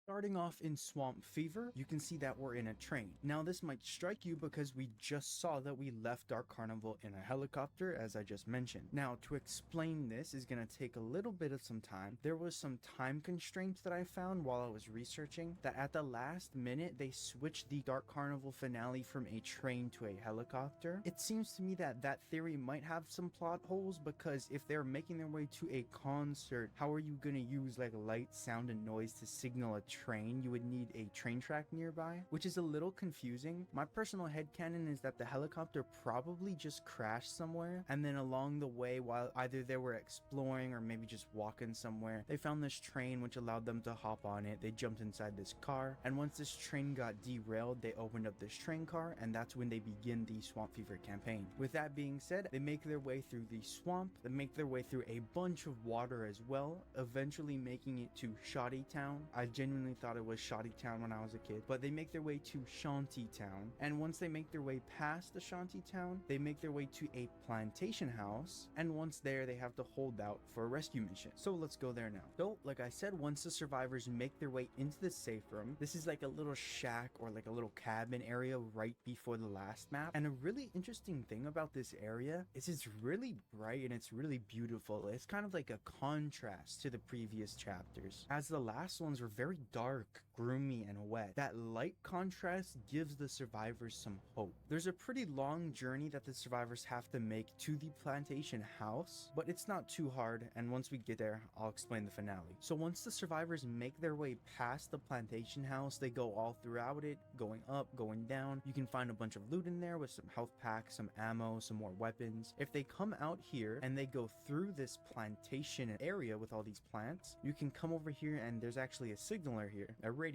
Starting off in Swamp Fever, you can see that we're in a train. Now this might strike you because we just saw that we left Dark Carnival in a helicopter, as I just mentioned. Now to explain this is going to take a little bit of some time. There was some time constraints that I found while I was researching, that at the last minute they switched the Dark Carnival finale from a train to a helicopter. It seems to me that that theory might have some plot holes, because if they're making their way to a concert, how are you going to use like light, sound, and noise to signal a train? You would need a train track nearby, which is a little confusing. My personal headcanon is that the helicopter probably just crashed somewhere, and then along the way, while either they were exploring or maybe just walking somewhere, they found this train which allowed them to hop on it. They jumped inside this car, and once this train got derailed, they opened up this train car, and that's when they begin the Swamp Fever campaign. With that being said, they make their way through the swamp, they make their way through a bunch of water as well, eventually making it to Shoddy Town. I genuinely thought it was Shoddy Town when I was a kid, but they make their way to Shanty Town, and once they make their way past the Shanty Town, they make their way to a plantation house, and once there, they have to hold out for a rescue mission. So let's go there now. So, like I said, once the survivors make their way into the safe room, this is like a little shack or like a little cabin area right before the last map, and a really interesting thing about this area is it's really bright and it's really beautiful. It's kind of like a contrast to the previous chapters, as the last ones were very dark, gloomy, and wet. That light contrast gives the survivors some hope. There's a pretty long journey that the survivors have to make to the plantation house, but it's not too hard, and once we get there, I'll explain the finale. So once the survivors make their way past the plantation house, they go all throughout it, going up, going down. You can find a bunch of loot in there with some health packs, some ammo, some more weapons. If they come out here and they go through this plantation area with all these plants, you can come over here and there's actually a signaler here, a radio.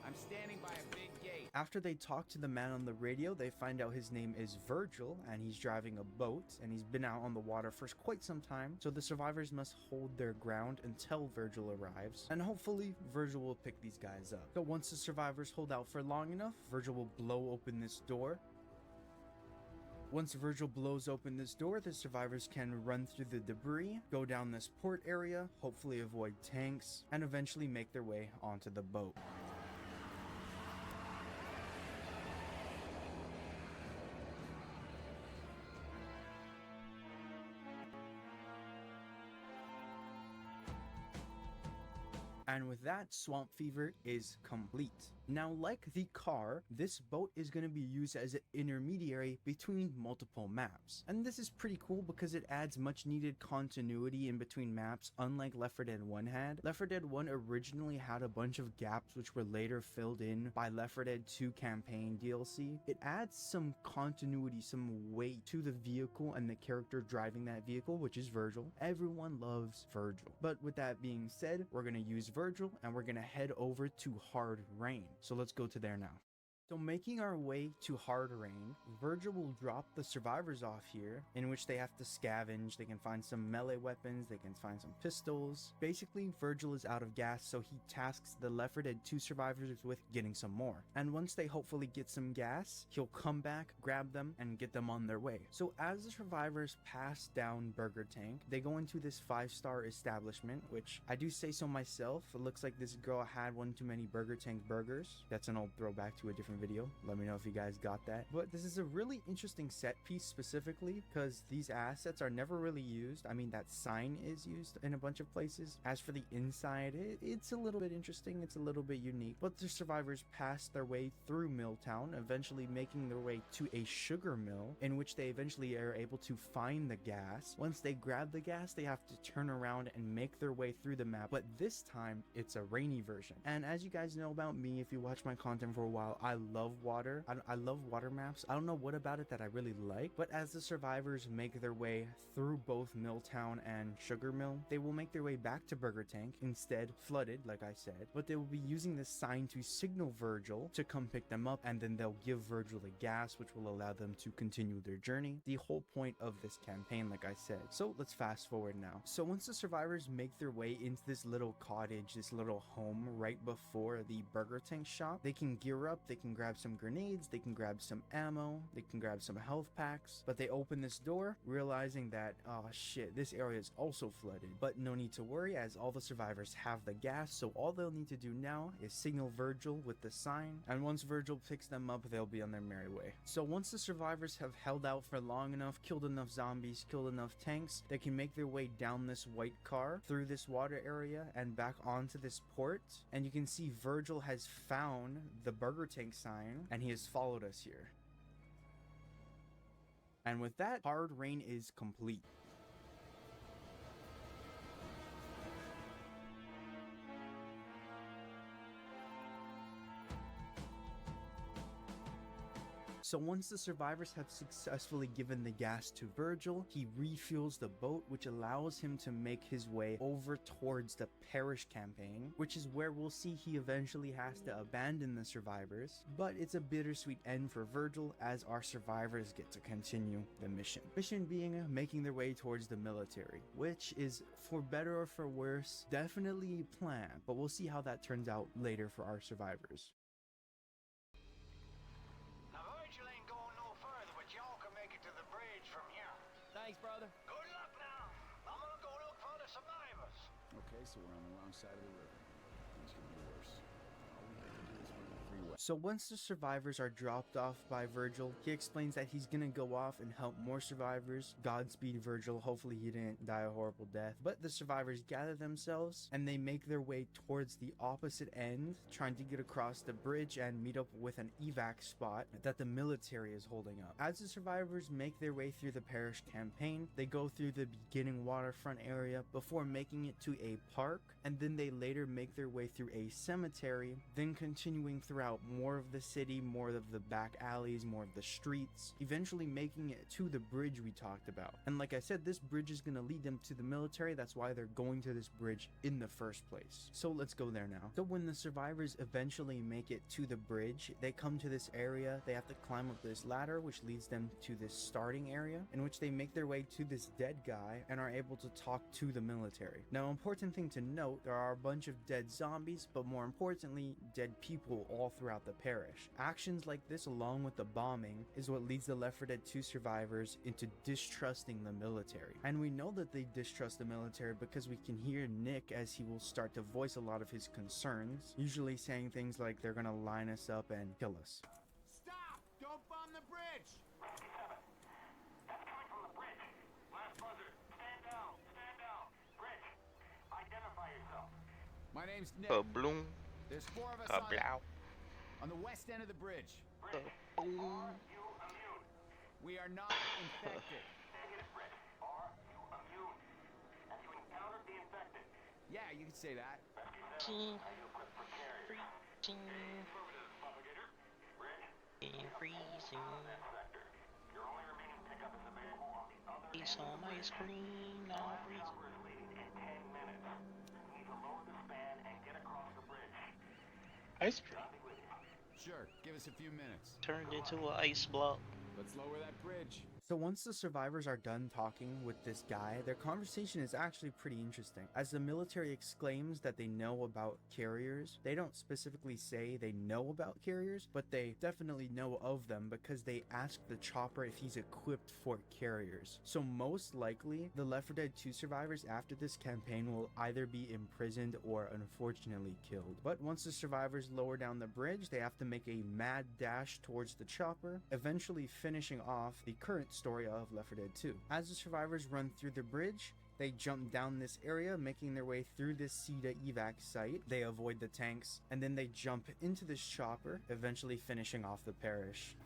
I'm standing by a big gate. After they talk to the man on the radio, they find out his name is Virgil, and he's driving a boat, and he's been out on the water for quite some time, so the survivors must hold their ground until Virgil arrives, and hopefully Virgil will pick these guys up. So once the survivors hold out for long enough, Virgil will blow open this door. Once Virgil blows open this door, the survivors can run through the debris, go down this port area, hopefully avoid tanks, and eventually make their way onto the boat. And with that, Swamp Fever is complete. Now, like the car, this boat is going to be used as an intermediary between multiple maps. And this is pretty cool because it adds much needed continuity in between maps, unlike Left 4 Dead 1 had. Left 4 Dead 1 originally had a bunch of gaps which were later filled in by Left 4 Dead 2 campaign DLC. It adds some continuity, some weight to the vehicle and the character driving that vehicle, which is Virgil. Everyone loves Virgil. But with that being said, we're going to use Virgil and we're going to head over to Hard Rain. So let's go to there now. So making our way to Hard Rain, Virgil will drop the survivors off here, in which they have to scavenge. They can find some melee weapons, they can find some pistols. Basically, Virgil is out of gas, so he tasks the Left 4 Dead 2 survivors with getting some more. And once they hopefully get some gas, he'll come back, grab them, and get them on their way. So as the survivors pass down Burger Tank, they go into this 5-star establishment, which I do say so myself. It looks like this girl had one too many Burger Tank burgers. That's an old throwback to a different video. Let me know if you guys got that. But this is a really interesting set piece specifically because these assets are never really used. I mean, that sign is used in a bunch of places. As for the inside, it's a little bit interesting. It's a little bit unique. But the survivors pass their way through Milltown, eventually making their way to a sugar mill in which they eventually are able to find the gas. Once they grab the gas, they have to turn around and make their way through the map. But this time, it's a rainy version. And as you guys know about me, if you watch my content for a while, I love water. I love water maps. I don't know what about it that I really like, but as the survivors make their way through both Milltown and Sugar Mill, they will make their way back to Burger Tank, instead flooded, like I said, but they will be using this sign to signal Virgil to come pick them up, and then they'll give Virgil a gas, which will allow them to continue their journey. The whole point of this campaign, like I said. So let's fast forward now. So once the survivors make their way into this little cottage, this little home right before the Burger Tank shop, they can gear up, they can grab some grenades, they can grab some ammo, they can grab some health packs, but they open this door, realizing that, oh shit, this area is also flooded. But no need to worry, as all the survivors have the gas, so all they'll need to do now is signal Virgil with the sign, and once Virgil picks them up, they'll be on their merry way. So once the survivors have held out for long enough, killed enough zombies, killed enough tanks, they can make their way down this white car, through this water area, and back onto this port, and you can see Virgil has found the Burger Tank sign, and he has followed us here. And with that, Hard Rain is complete. So once the survivors have successfully given the gas to Virgil, he refuels the boat, which allows him to make his way over towards the Parish campaign, which is where we'll see he eventually has to abandon the survivors. But it's a bittersweet end for Virgil, as our survivors get to continue the mission. Mission being making their way towards the military, which is, for better or for worse, definitely planned, but we'll see how that turns out later for our survivors. Thanks, brother. Good luck now. I'm gonna go look for the survivors. Okay, so we're on the wrong side of the river. Things could be worse. All we have to do is run the freeway. So once the survivors are dropped off by Virgil, he explains that he's gonna go off and help more survivors. Godspeed, Virgil. Hopefully he didn't die a horrible death. But the survivors gather themselves and they make their way towards the opposite end, trying to get across the bridge and meet up with an evac spot that the military is holding up. As the survivors make their way through the Parish campaign, they go through the beginning waterfront area before making it to a park, and then they later make their way through a cemetery, then continuing throughout more of the city, more of the back alleys, more of the streets, eventually making it to the bridge we talked about. And like I said, this bridge is going to lead them to the military. That's why they're going to this bridge in the first place. So let's go there now. So when the survivors eventually make it to the bridge, they come to this area. They have to climb up this ladder, which leads them to this starting area, in which they make their way to this dead guy and are able to talk to the military. Now, important thing to note, there are a bunch of dead zombies, but more importantly, dead people all throughout the parish. Actions like this, along with the bombing, is what leads the Left 4 Dead 2 survivors into distrusting the military. And we know that they distrust the military because we can hear Nick as he will start to voice a lot of his concerns, usually saying things like they're gonna line us up and kill us. Stop! Don't bomb the bridge! 57. That's coming from the bridge. Last buzzer. Stand down. Stand down. Bridge. Identify yourself. My name's Nick. Bloom. There's 4 of us on the west end of the bridge. Bridge. Are you immune? We are not infected. Negative, Bridge. Are you immune? Have you encountered the infected? Yeah, you can say that. 57. Are you equipped for carriers? Affirmative, propagator. Bridge. Freezing. That sector. Your only remaining pickup is available on the other It's on my screen now. Chopper is leaving in 10 minutes. You need to lower the span and get across the bridge. Ice cream. Sure, give us a few minutes. Turned into an ice block. Let's lower that bridge. So once the survivors are done talking with this guy, their conversation is actually pretty interesting. As the military exclaims that they know about carriers, they don't specifically say they know about carriers, but they definitely know of them because they ask the chopper if he's equipped for carriers. So most likely, the Left 4 Dead 2 survivors after this campaign will either be imprisoned or unfortunately killed. But once the survivors lower down the bridge, they have to make a mad dash towards the chopper, eventually finishing off the current story of Left 4 Dead 2. As the survivors run through the bridge, they jump down this area, making their way through this CEDA evac site. They avoid the tanks, and then they jump into this chopper, eventually finishing off the parish.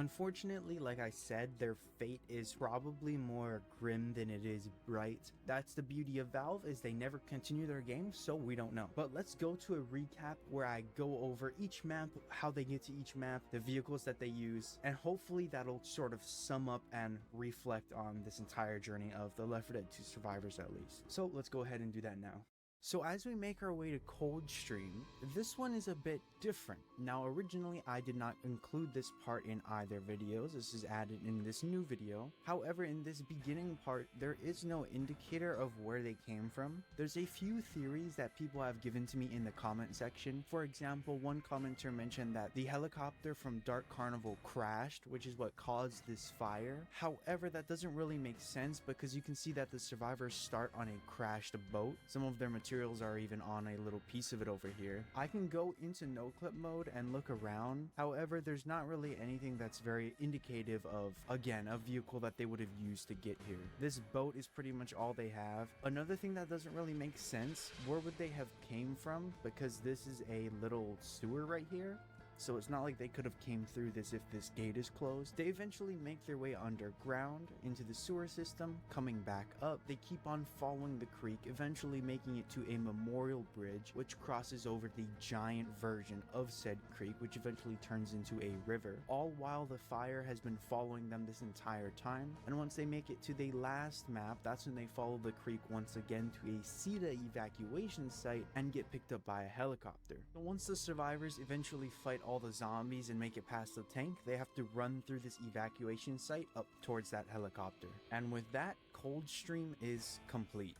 Unfortunately, like I said, their fate is probably more grim than it is bright. That's the beauty of Valve, is they never continue their game, so we don't know. But let's go to a recap where I go over each map, how they get to each map, the vehicles that they use, and hopefully that'll sort of sum up and reflect on this entire journey of the Left 4 Dead 2 survivors at least. So let's go ahead and do that now. So as we make our way to Coldstream, this one is a bit different. Now originally I did not include this part in either videos, this is added in this new video. However, in this beginning part, there is no indicator of where they came from. There's a few theories that people have given to me in the comment section. For example, one commenter mentioned that the helicopter from Dark Carnival crashed, which is what caused this fire. However, that doesn't really make sense because you can see that the survivors start on a crashed boat. Some of their materials are even on a little piece of it over here. I can go into no clip mode and look around. However, there's not really anything that's very indicative of, again, a vehicle that they would have used to get here. This boat is pretty much all they have. Another thing that doesn't really make sense, where would they have came from? Because this is a little sewer right here. So it's not like they could have came through this if this gate is closed. They eventually make their way underground into the sewer system, coming back up. They keep on following the creek, eventually making it to a memorial bridge which crosses over the giant version of said creek, which eventually turns into a river. All while the fire has been following them this entire time. And once they make it to the last map, that's when they follow the creek once again to a CETA evacuation site and get picked up by a helicopter. So once the survivors eventually fight all the zombies and make it past the tank, they have to run through this evacuation site up towards that helicopter. And with that, Coldstream is complete.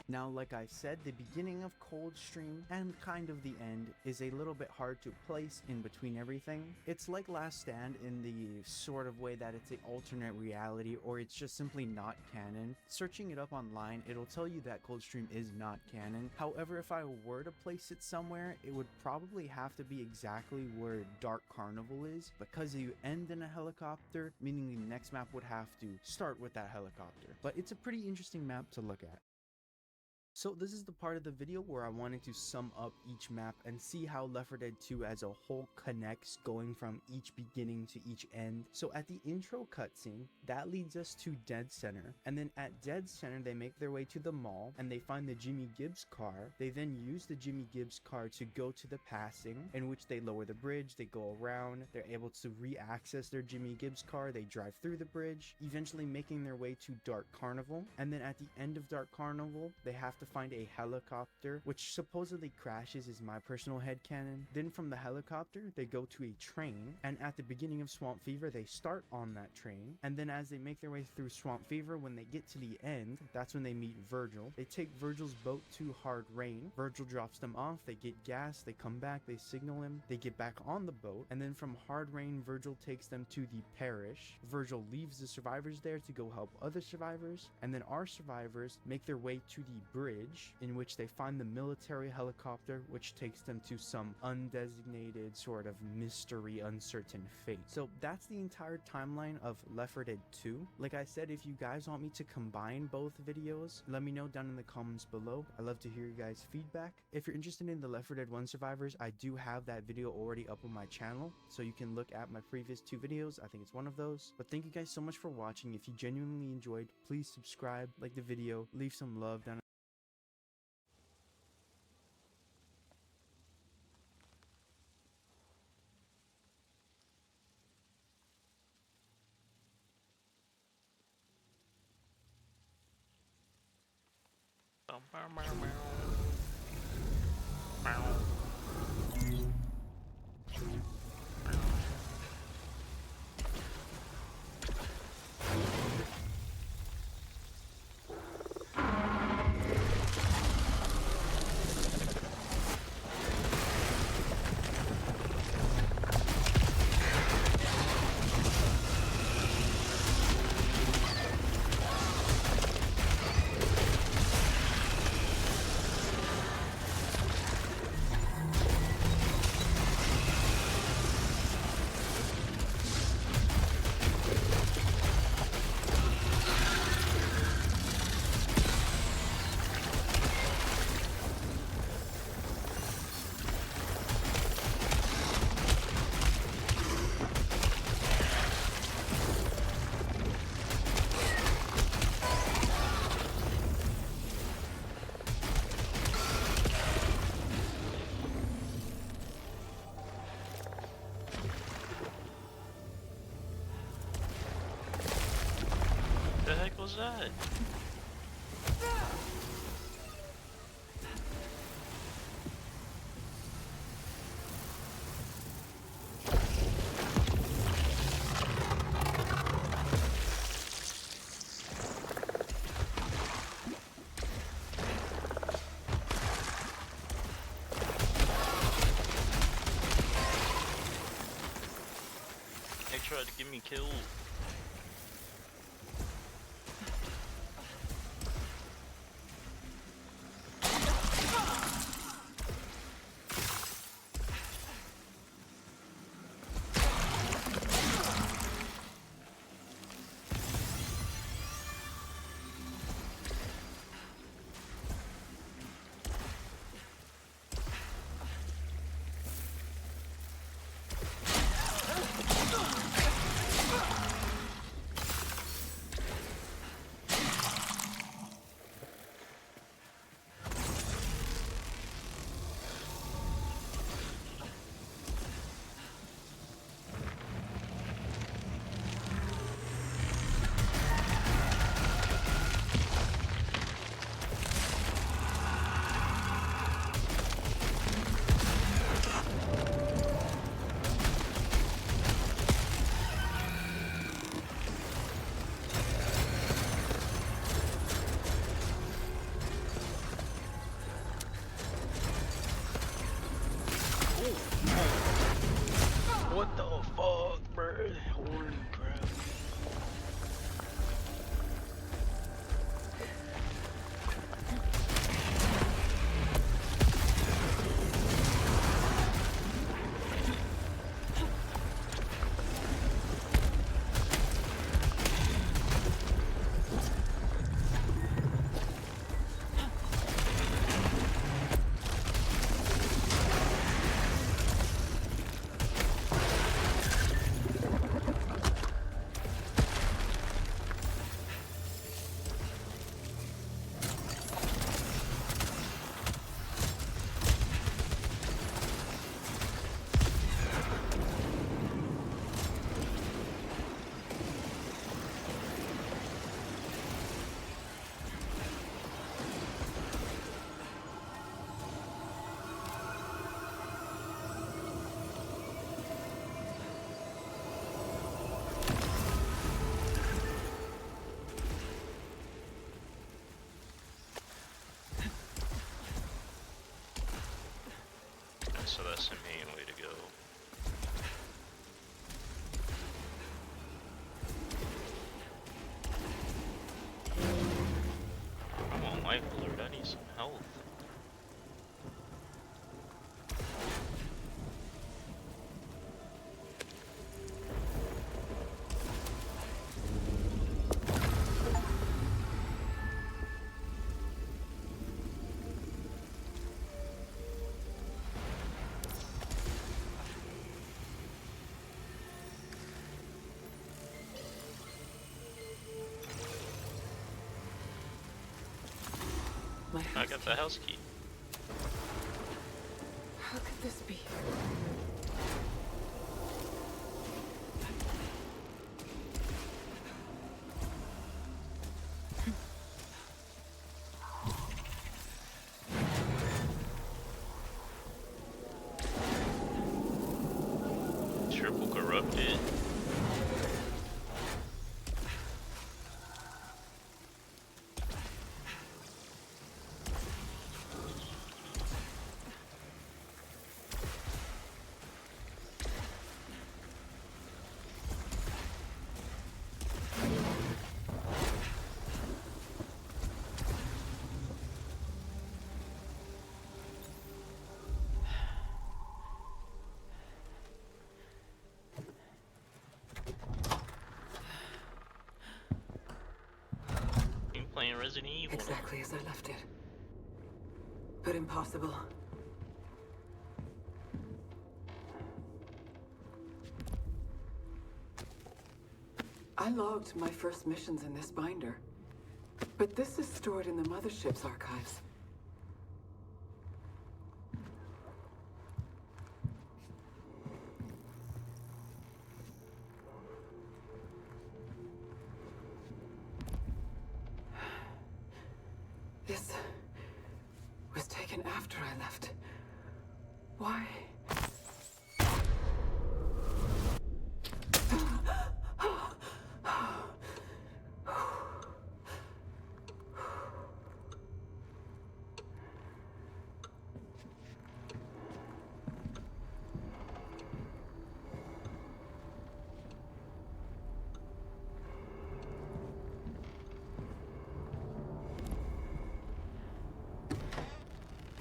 Now, like I said, the beginning of Coldstream and kind of the end is a little bit hard to place in between everything. It's like Last Stand in the sort of way that it's an alternate reality, or it's just simply not canon. Searching it up online, it'll tell you that Coldstream is not canon. However, if I were to place it somewhere, it would probably have to be exactly where Dark Carnival is, because you end in a helicopter, meaning the next map would have to start with that helicopter. But it's a pretty interesting map to look at. So this is the part of the video where I wanted to sum up each map and see how Left 4 Dead 2 as a whole connects, going from each beginning to each end. So at the intro cutscene, that leads us to Dead Center, and then at Dead Center they make their way to the mall and they find the Jimmy Gibbs car. They then use the Jimmy Gibbs car to go to the passing, in which they lower the bridge, they go around, they're able to re-access their Jimmy Gibbs car, they drive through the bridge, eventually making their way to Dark Carnival, and then at the end of Dark Carnival, they have to find a helicopter, which supposedly crashes, is my personal headcanon. Then from the helicopter, they go to a train, and at the beginning of Swamp Fever, they start on that train, and then as they make their way through Swamp Fever, when they get to the end, that's when they meet Virgil. They take Virgil's boat to Hard Rain. Virgil drops them off, they get gas, they come back, they signal him, they get back on the boat, and then from Hard Rain, Virgil takes them to the parish. Virgil leaves the survivors there to go help other survivors, and then our survivors make their way to the bridge, in which they find the military helicopter, which takes them to some undesignated sort of mystery, uncertain fate. So that's the entire timeline of Left 4 Dead 2. Like I said, if you guys want me to combine both videos, let me know down in the comments below. I love to hear your guys' feedback. If you're interested in the Left 4 Dead 1 survivors, I do have that video already up on my channel, so you can look at my previous 2 videos. I think it's one of those. But thank you guys so much for watching. If you genuinely enjoyed, please subscribe, like the video, leave some love down. was that? They tried to get me killed. What the fuck, bro? Holy crap. So that's the main way to go. I'm on life alert, I need some health. I got the house key. How could this be? Triple corrupted. Playing Resident Evil. Exactly as I left it. But impossible. I logged my first missions in this binder. But this is stored in the mothership's archives. This was taken after I left. Why?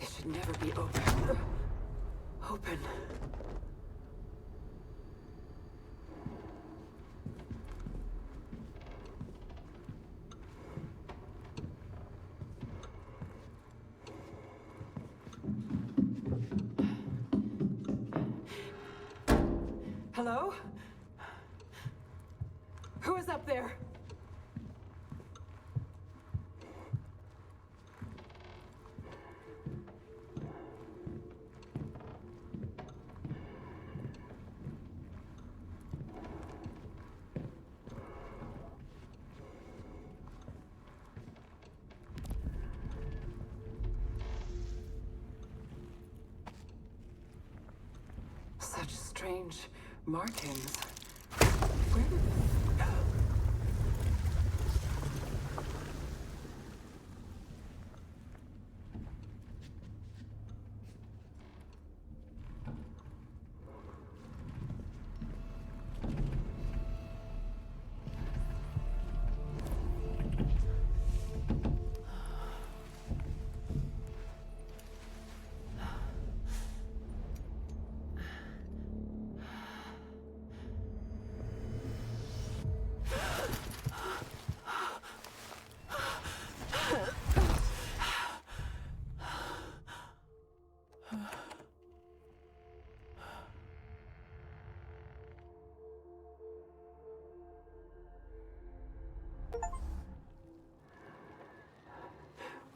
It should never be open. Open. Hello? Who is up there? Such strange markings. Where did this...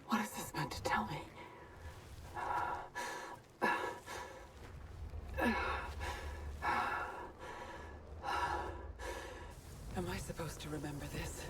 What is this meant to tell me? Am I supposed to remember this?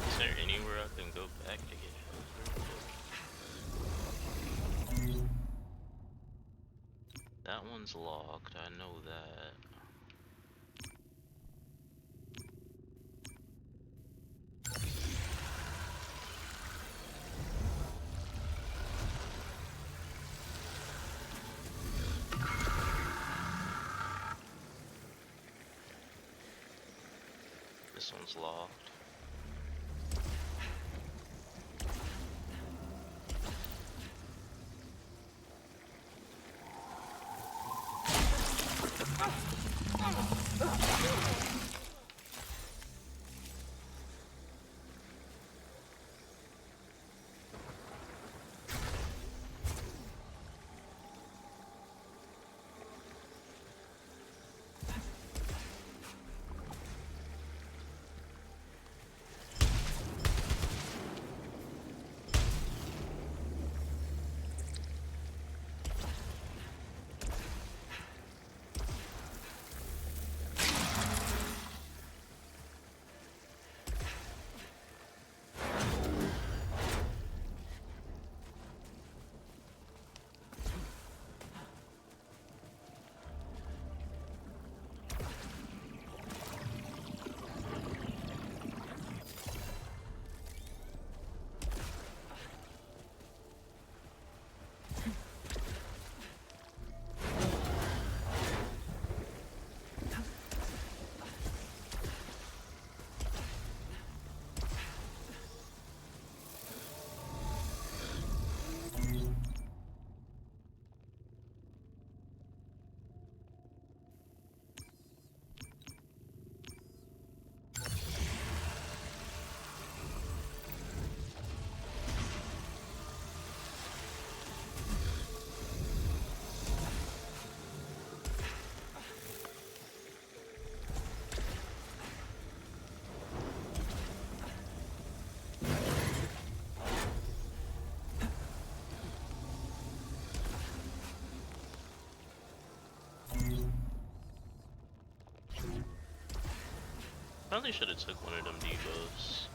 Is there anywhere I can go back to get food? That one's locked, I know that. This one's locked. Probably should have took one of them debuffs.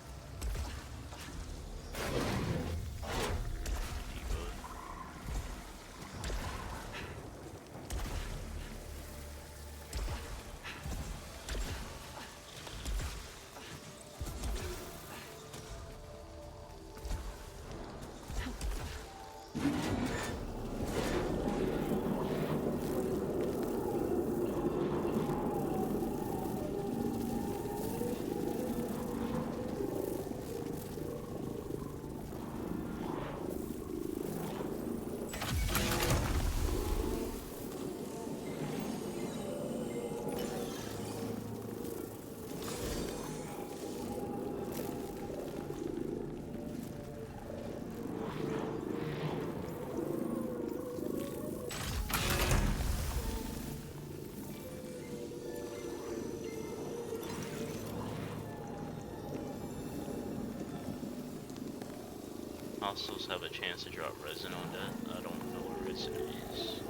Also have a chance to drop resin on that. I don't know what resin is.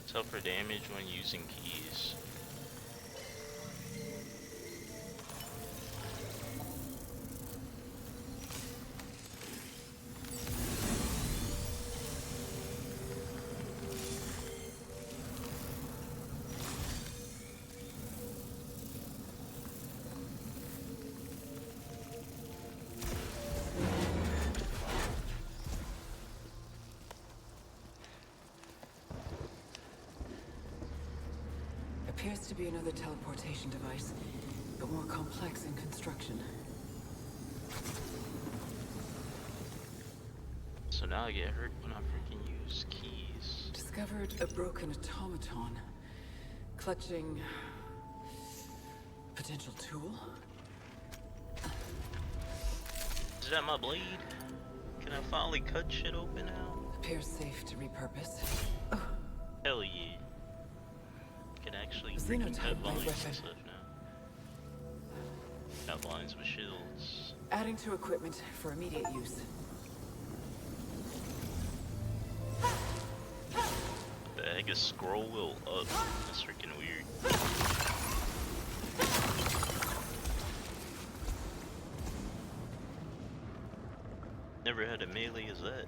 Suffer damage when using keys. Appears to be another teleportation device, but more complex in construction. So now I get hurt when I freaking use keys. Discovered a broken automaton, clutching potential tool. Is that my blade? Can I finally cut shit open now? Appears safe to repurpose. Hell yeah. Can actually freaking cut vines and stuff now. Got vines with shields. Adding to equipment for immediate use. The heck is scroll wheel up? That's freaking weird. Never had a melee as that.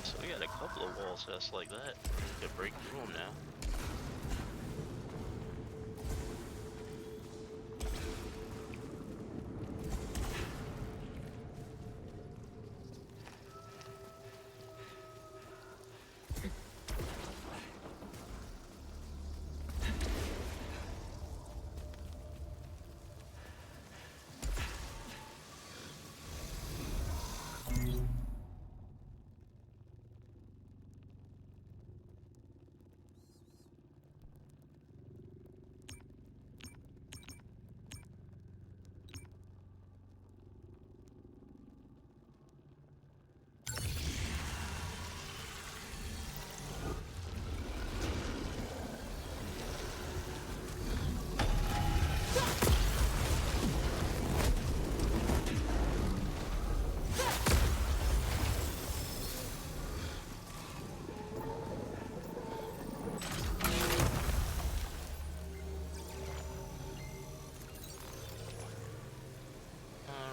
So we got a couple of walls that's like that. We can break through them now.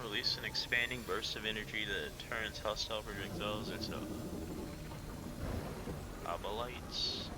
Release an expanding burst of energy that turns hostile projectiles into obolites.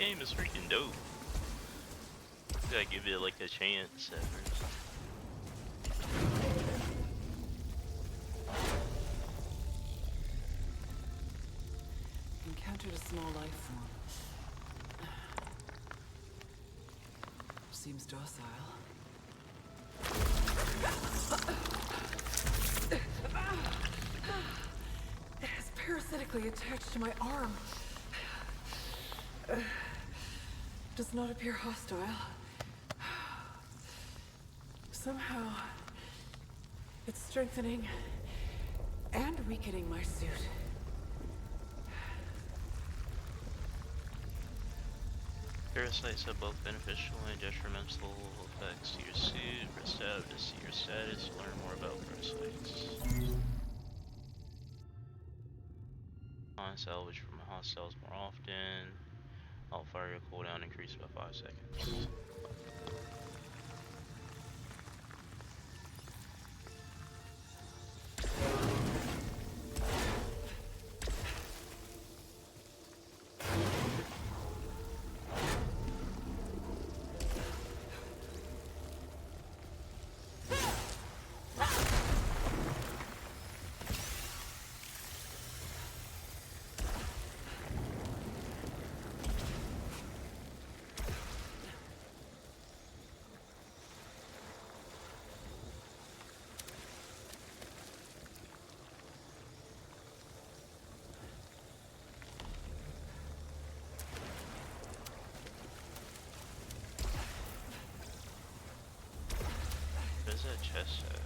game is freaking dope. Gotta give it like a chance at first. Encountered a small life form. Seems docile. It is parasitically attached to my arm. Does not appear hostile. Somehow, it's strengthening and weakening my suit. Parasites have both beneficial and detrimental effects to your suit. Press tab to see your status. Learn more about parasites. Find salvage from hostiles more often. I'll fire your cooldown increased by 5 seconds. Where's that chest at?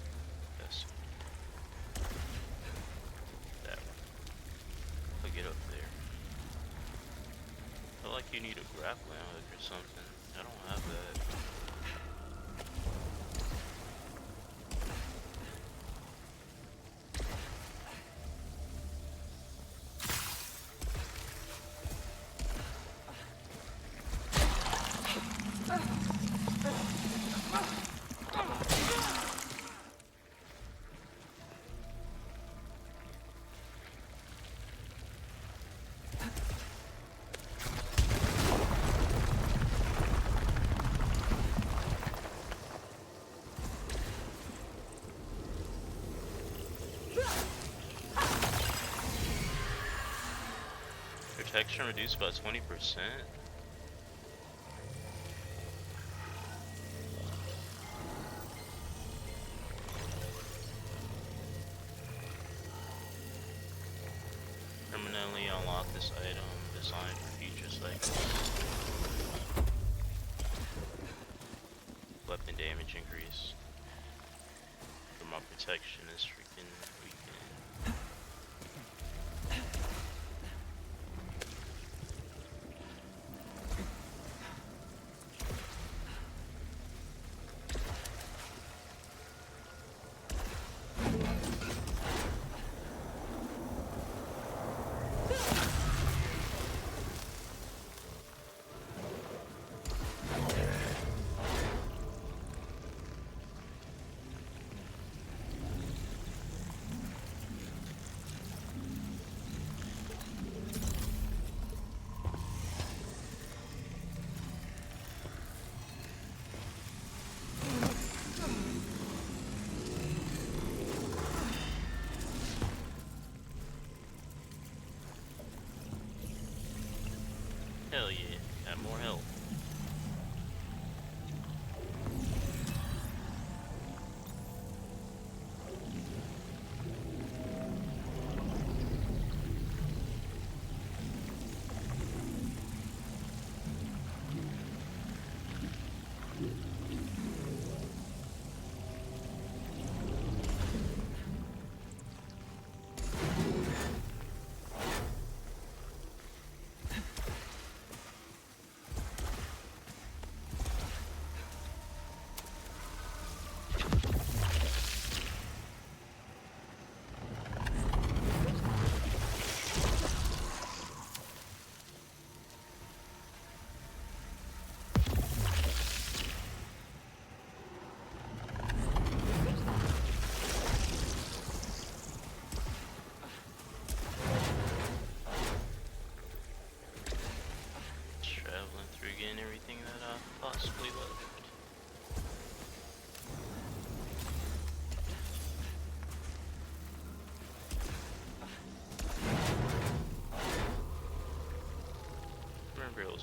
Yes. That one. I'll get up there. I feel like you need a grappling hook or something. I don't have that. Protection reduced by 20%. Permanently unlock this item designed for future cycles. Weapon damage increase. But my protection is freaking weakened.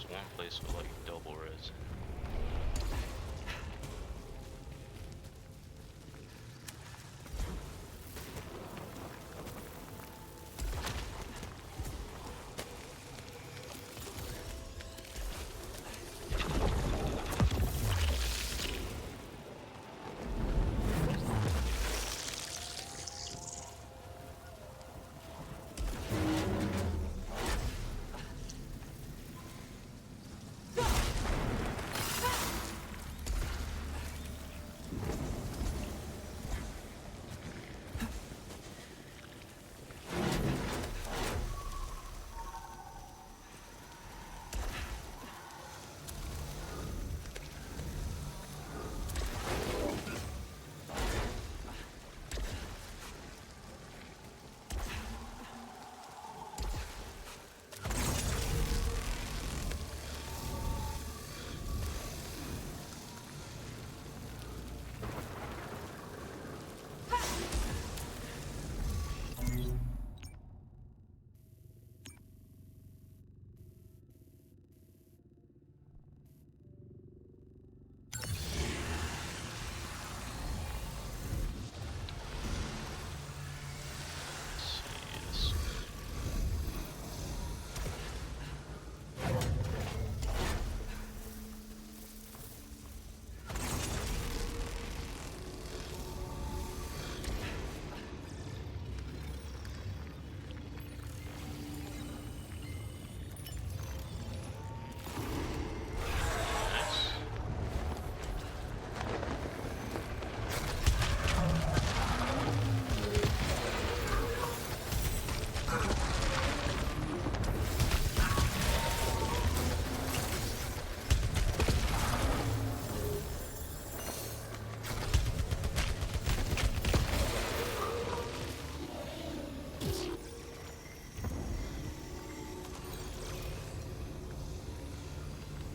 There's one place with like double res.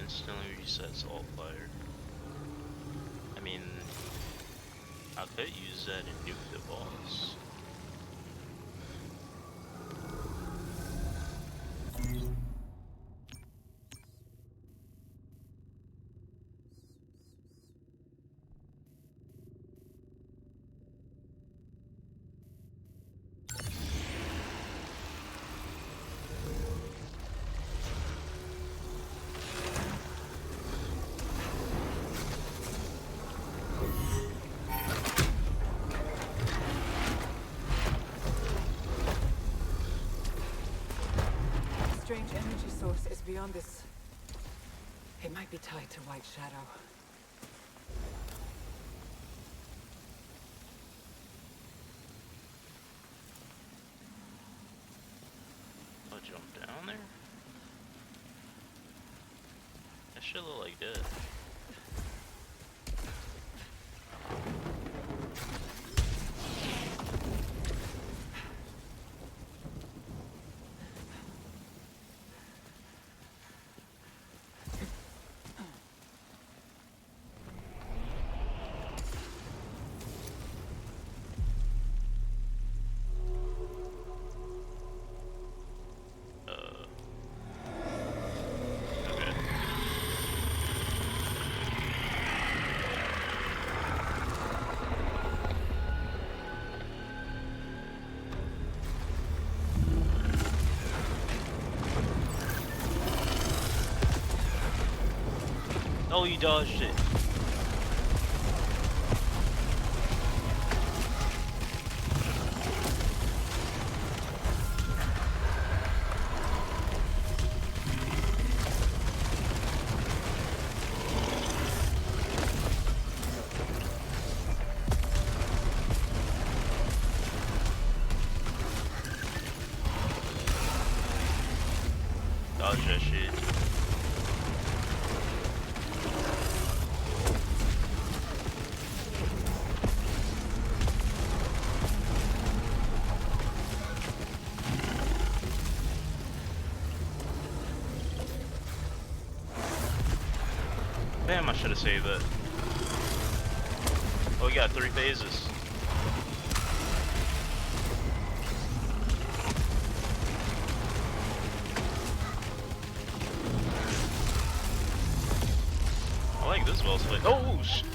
Instantly resets alt fire. I mean, I could use that and nuke the boss. Strange energy source is beyond this. It might be tied to White Shadow. I'll jump down there? That should look like that. Oh, you dodged it. Dodge that shit. Damn, I should have saved that. Oh, we got 3 phases. this boss fight. Oh, shit.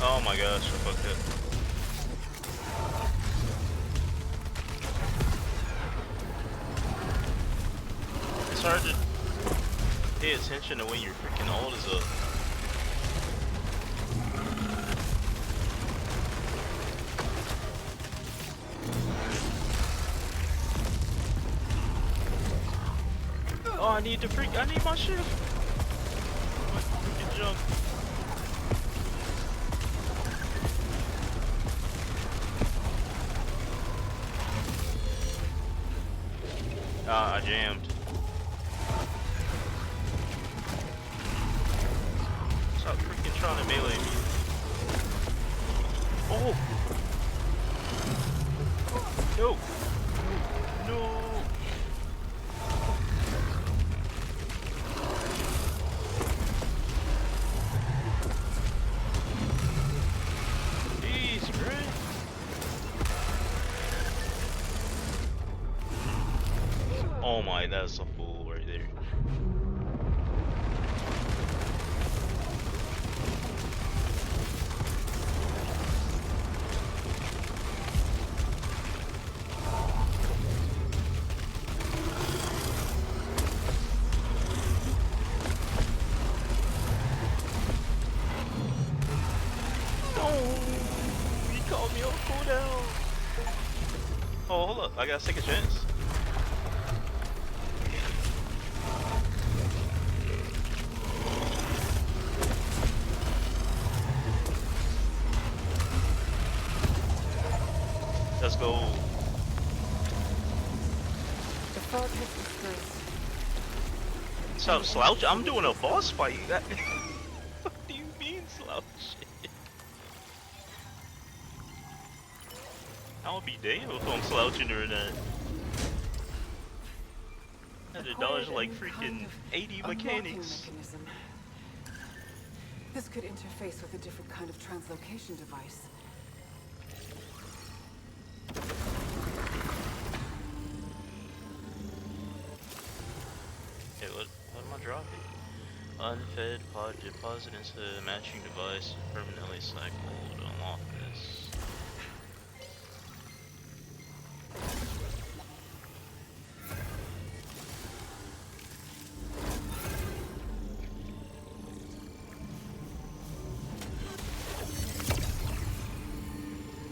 Oh my gosh, I fucked it. It's hard to pay attention to when your freaking ult is up. Oh, I need my shift. My freaking jump. I jammed. Stop freaking trying to melee me. Oh! No! No! Jeez, Grant! Oh my, that's a fool right there. He called me on cooldown. Oh, hold up. I gotta take a chance. Let's go. The fog has dispersed. Stop slouch. I'm doing a boss fight. What do you mean slouch? I'll be damned if I'm slouching during that. I had to dodge like freaking 80 mechanics. Mechanism. This could interface with a different kind of translocation device. Okay, what am I dropping? Unfed pod deposit into matching device. Permanently select hold to unlock this.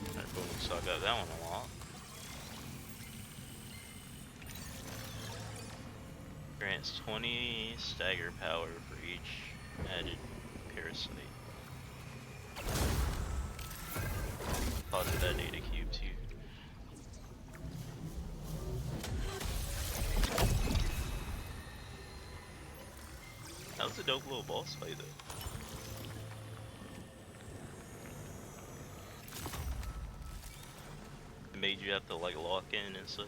Alright, boom, so I got that one unlocked. Grants 20 stagger power for each added parasite. Deposit that data cube too. That was a dope little boss fight though. It made you have to like lock in and stuff.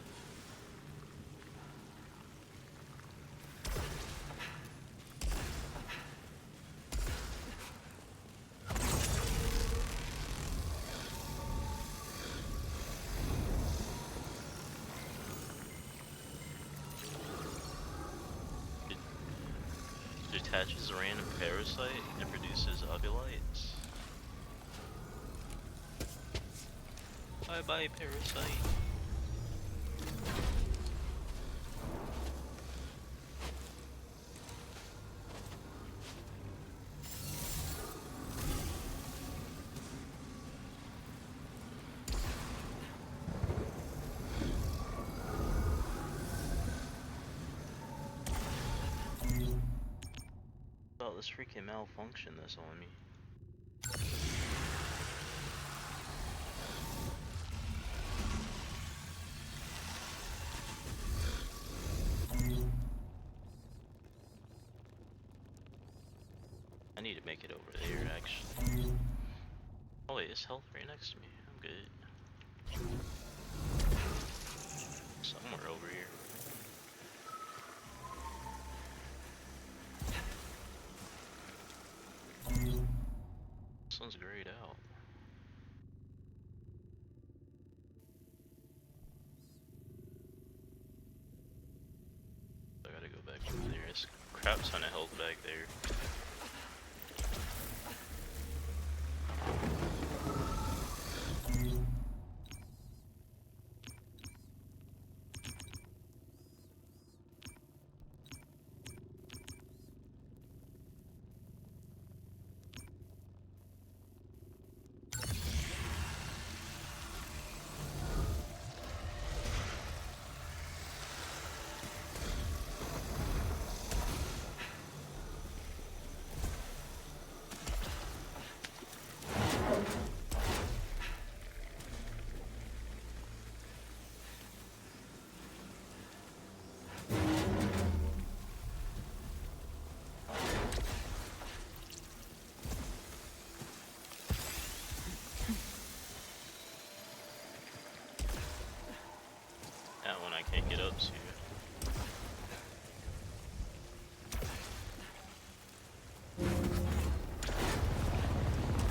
Detaches a random parasite and produces ovulites. Bye bye, parasite. Oh, this freaking malfunction that's on me. I need to make it over there, actually. Oh wait, it's health right next to me. I'm good. Somewhere over here. one's grayed out. I gotta go back over there. There's a crap ton of health back there. That one I can't get up to.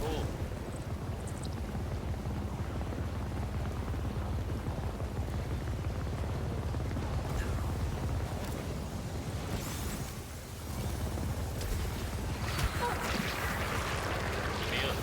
Oh. Get me up.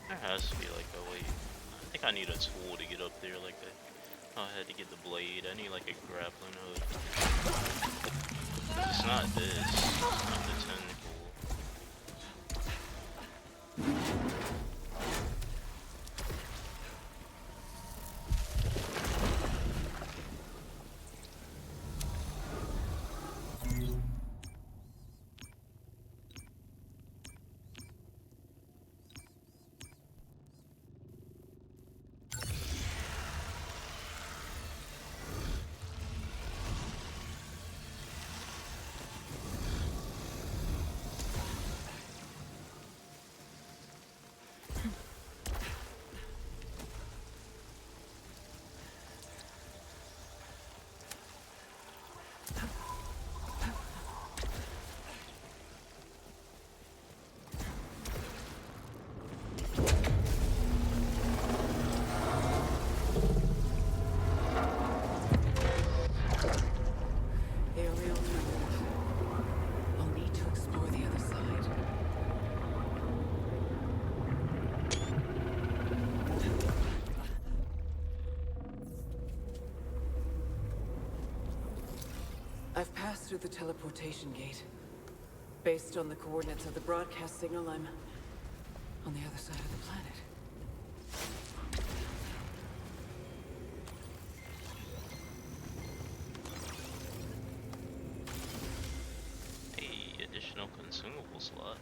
There has to be like a way. I think I need a tool to get up there. Like I had to get the blade. I need like a grappling hook. It's not this. It's not the tentacle. Aerial transport. I'll need to explore the other side. I've passed through the teleportation gate. Based on the coordinates of the broadcast signal, I'm on the other side of the planet. Hey, additional consumable slot.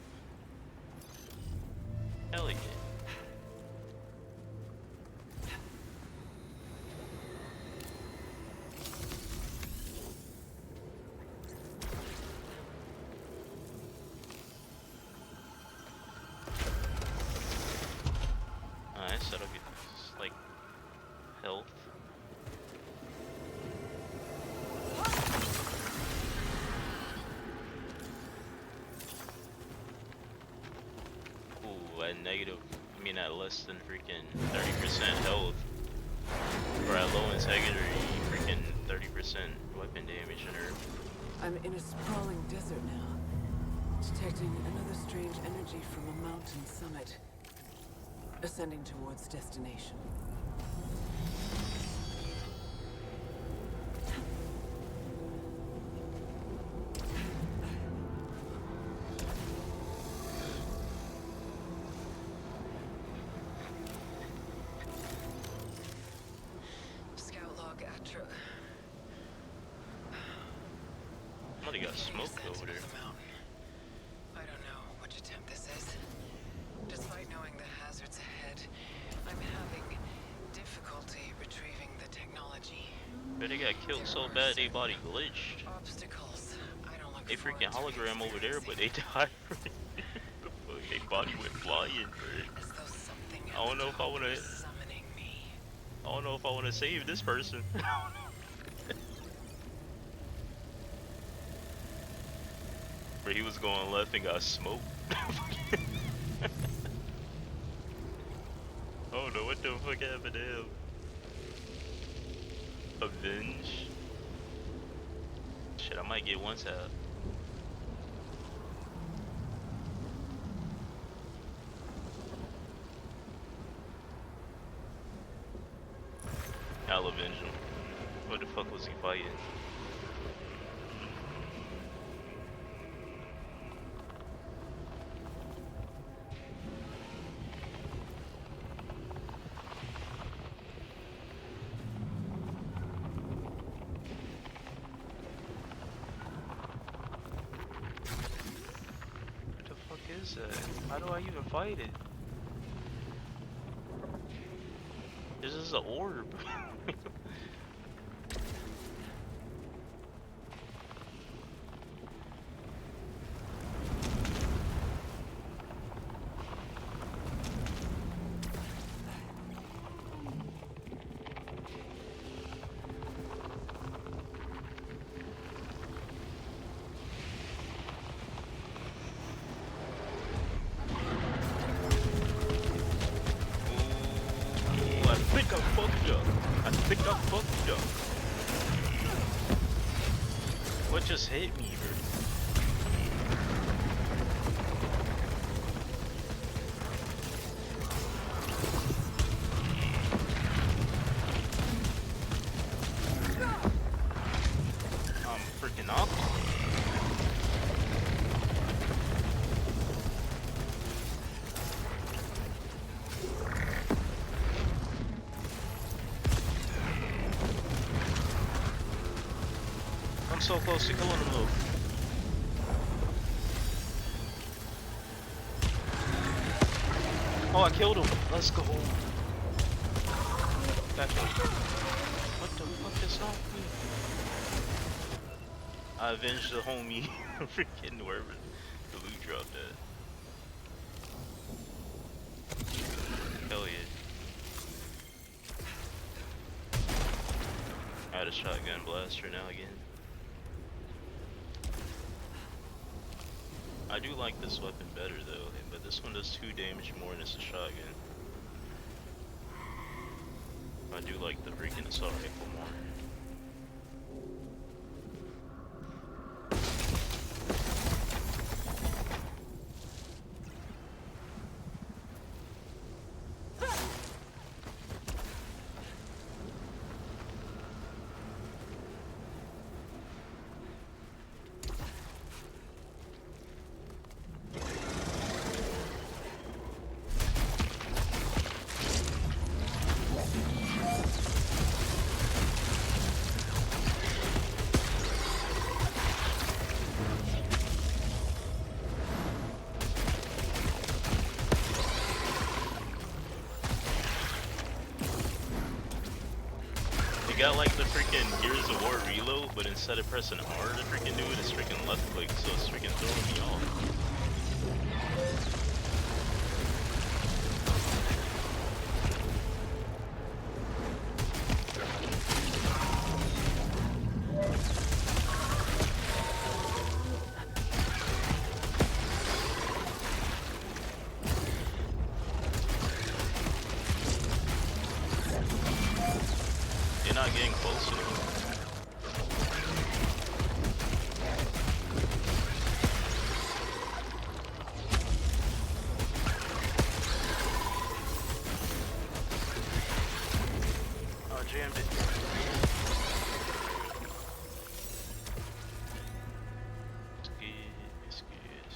Hell yeah. Nice, that'll get like health. Ooh, at negative, I mean at less than freaking 30% health. Or at low integrity, freaking 30% weapon damage in her. I'm in a sprawling desert now, detecting another strange energy from a mountain summit. Ascending towards destination. Scout log Atra. Somebody got smoked over there. I don't know which attempt this is. Despite knowing the hazards ahead, I'm having difficulty retrieving But they got killed so bad they body glitched. Obstacles. I don't look They freaking forward to hologram over there, but they died. The fuck? They body went flying, bro. as though something I don't know if I wanna. summoning me. I don't know if I wanna save this person. But he was going left and got smoked. Oh no, what the fuck happened to him? Avenge? Shit, I might get one tap. I'll avenge him. What the fuck was he fighting? Is that? How do I even fight it? This is an orb. What just hit me, bro? I'm freaking up. So close to killing him though. Oh, I killed him. Let's go. Gotcha. What the fuck is wrong with me? I avenged the homie. Freaking wherever the loot dropped at. Hell yeah. I had a shotgun blaster now again. I do like this weapon better though, but this one does 2 damage more and it's a shotgun. I do like the freaking assault rifle more. Got like the freaking Gears of War reload, but instead of pressing R to freaking do it, it's freaking left click, so it's freaking throwing me off. Not getting close enough. Oh, jammed it. It's good.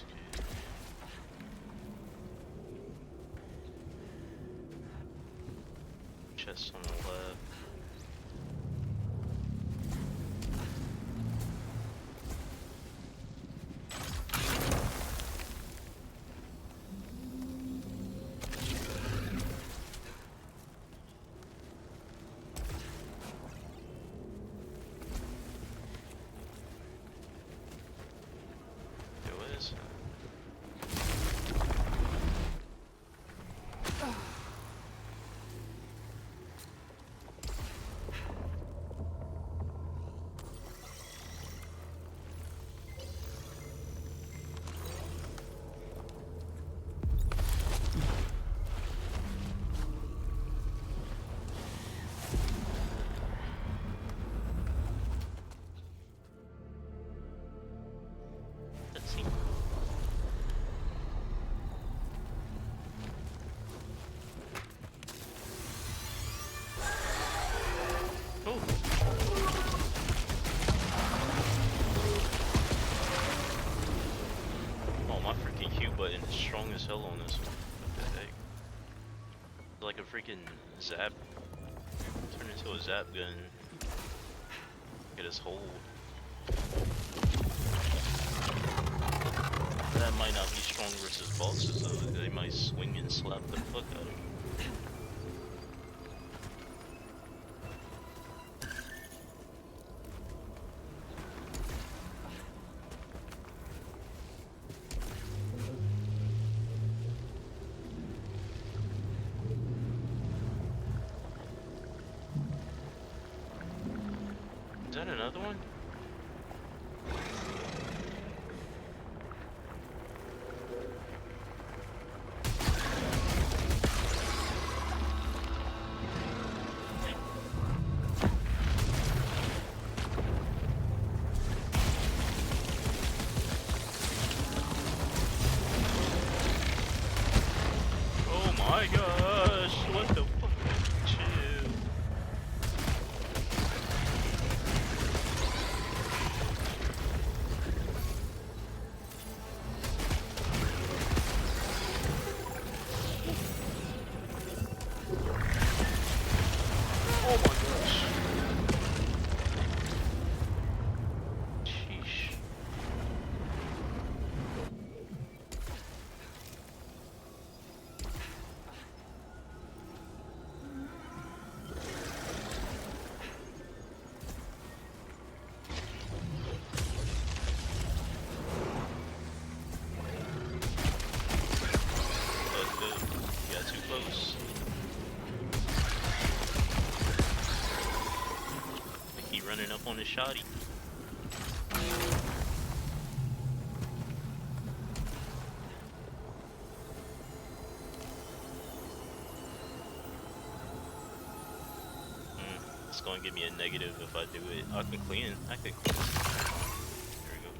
Chest on the left. as hell on this one. What the heck? Like a freaking zap. Turn into a zap gun. Get his hold. That might not be strong versus bosses though. They might swing and slap the fuck out of you. Is that another one? Oh my gosh, what the fuck? Chill. Oh my gosh. Sheesh. That's good. You got too close. He running up on his shoddy. It's gonna give me a negative if I do it. I could clean. I could clean. There we go.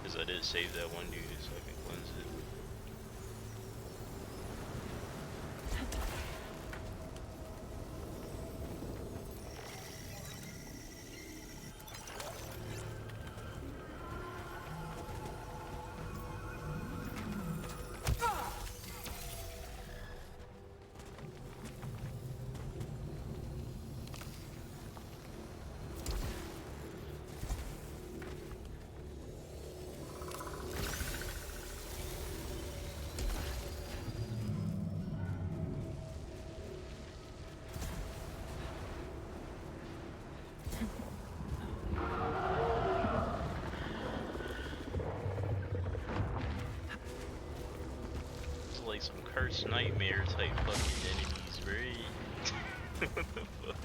Because I did save that one dude, so I can cleanse it. It's like some cursed nightmare type fucking enemies, right? What the fuck?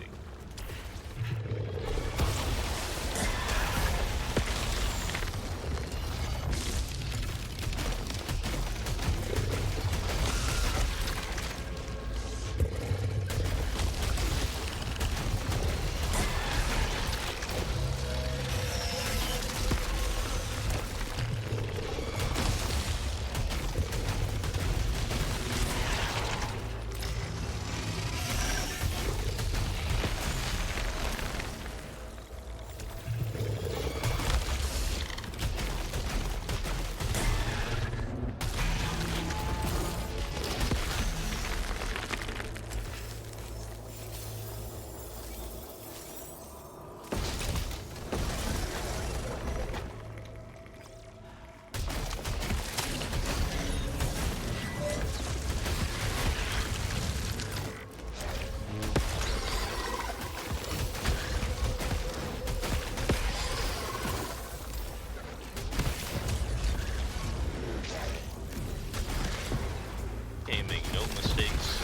Can't make no mistakes.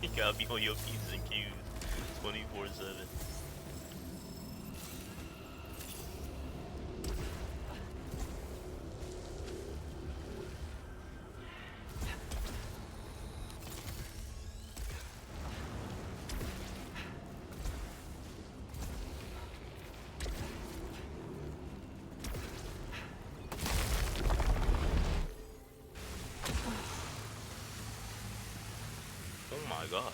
You gotta be on your P's and Q's 24/7. Oh my god.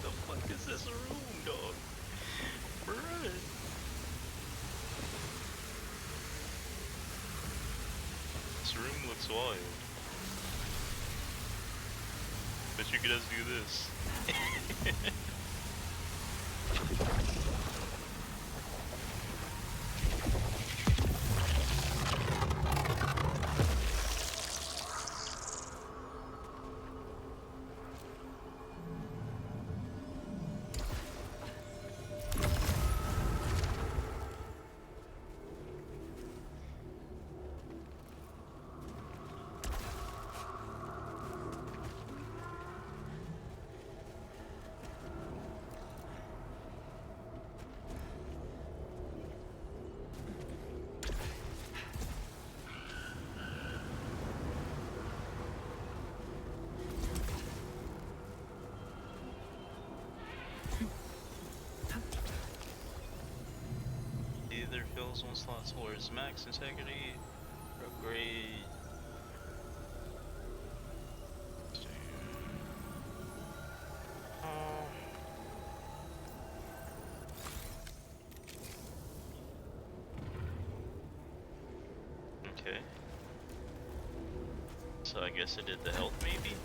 The fuck is this room, dog? Bruh. wild. Bet you could just do this. Either fills one slot towards max integrity, upgrade. Okay. So I guess it did the health maybe?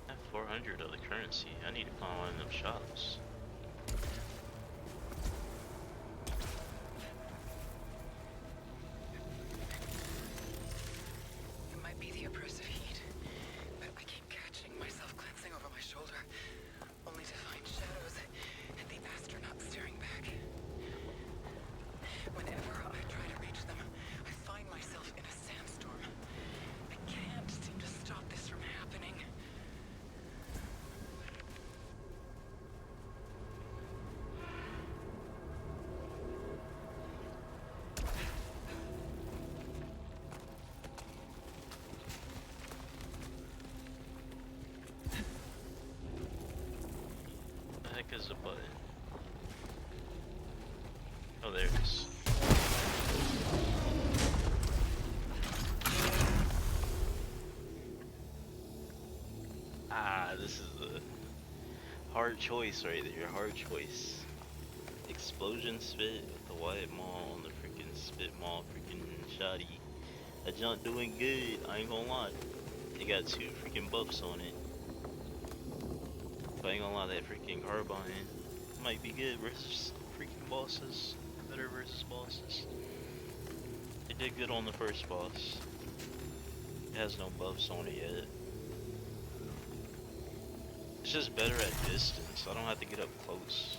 I have 400 of the currency. I need to find one of them shops. It might be the oppressive heat, but I keep catching myself glancing over my shoulder, only to find shadows and the astronaut staring back. Whenever I try to reach them, I find myself in a sandstorm. I can't seem to stop this from happening. The heck is the button? Oh, there it is. Ah, this is the hard choice right there. Hard choice. Explosion spit with the white maul on the freaking spit maul, freaking shoddy. That junk doing good. I ain't gonna lie. It got 2 freaking buffs on it. But I ain't gonna lie, that freaking carbine might be good versus freaking bosses. Better versus bosses. It did good on the first boss. It has no buffs on it yet. It's just better at distance. I don't have to get up close.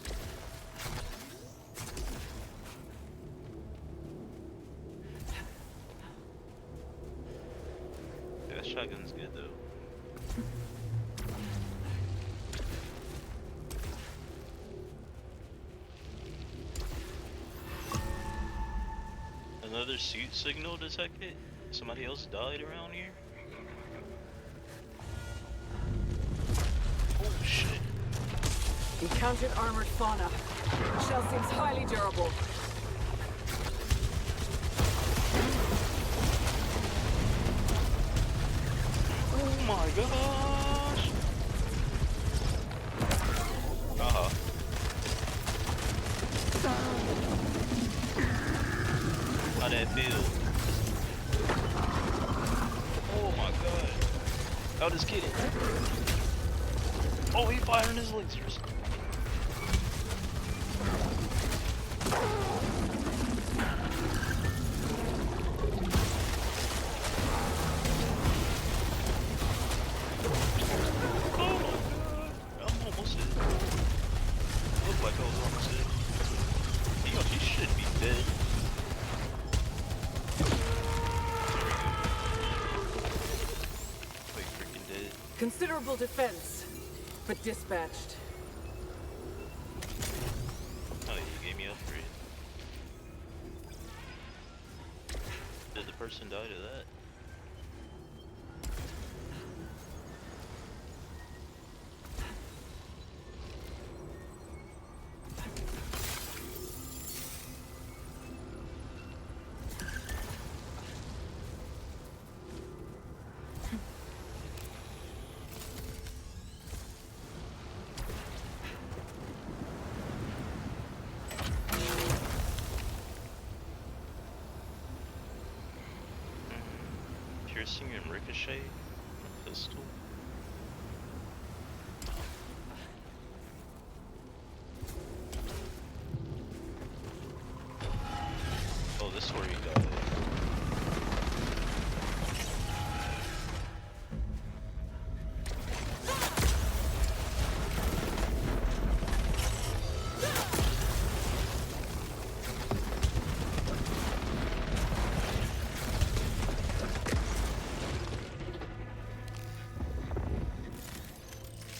Yeah, that shotgun's good though. Another suit signal detected? Somebody else died around here? Oh shit. Encountered armored fauna. Shell seems highly durable. Oh my gosh! Uh-huh. How that feel? Oh my god. How this kid? Oh, he firing his lasers. Considerable defense, but dispatched. Oh, you gave me upgrade. Did the person die to that? piercing and ricochet? A pistol? Oh, this is where you got it.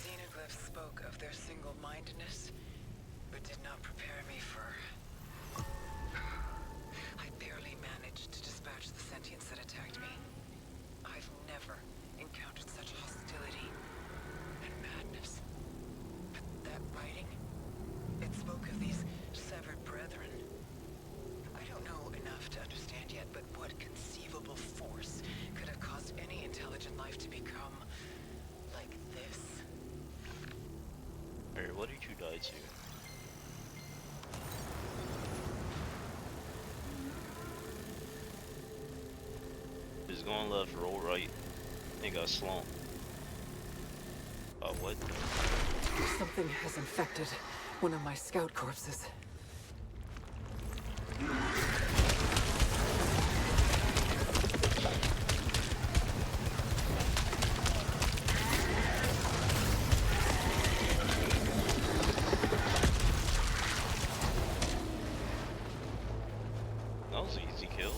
Xenoglyphs spoke of their single-mindedness, but did not prepare me for... I barely managed to dispatch the sentients that attacked me. I've never encountered such hostility and madness. But that writing, it spoke of these severed brethren. I don't know enough to understand yet, but what conceivable force could have caused any intelligent life to become like this? Alright, what did you die to? Just going left, roll right. They got slumped. What? Something has infected one of my scout corpses. That was an easy kill.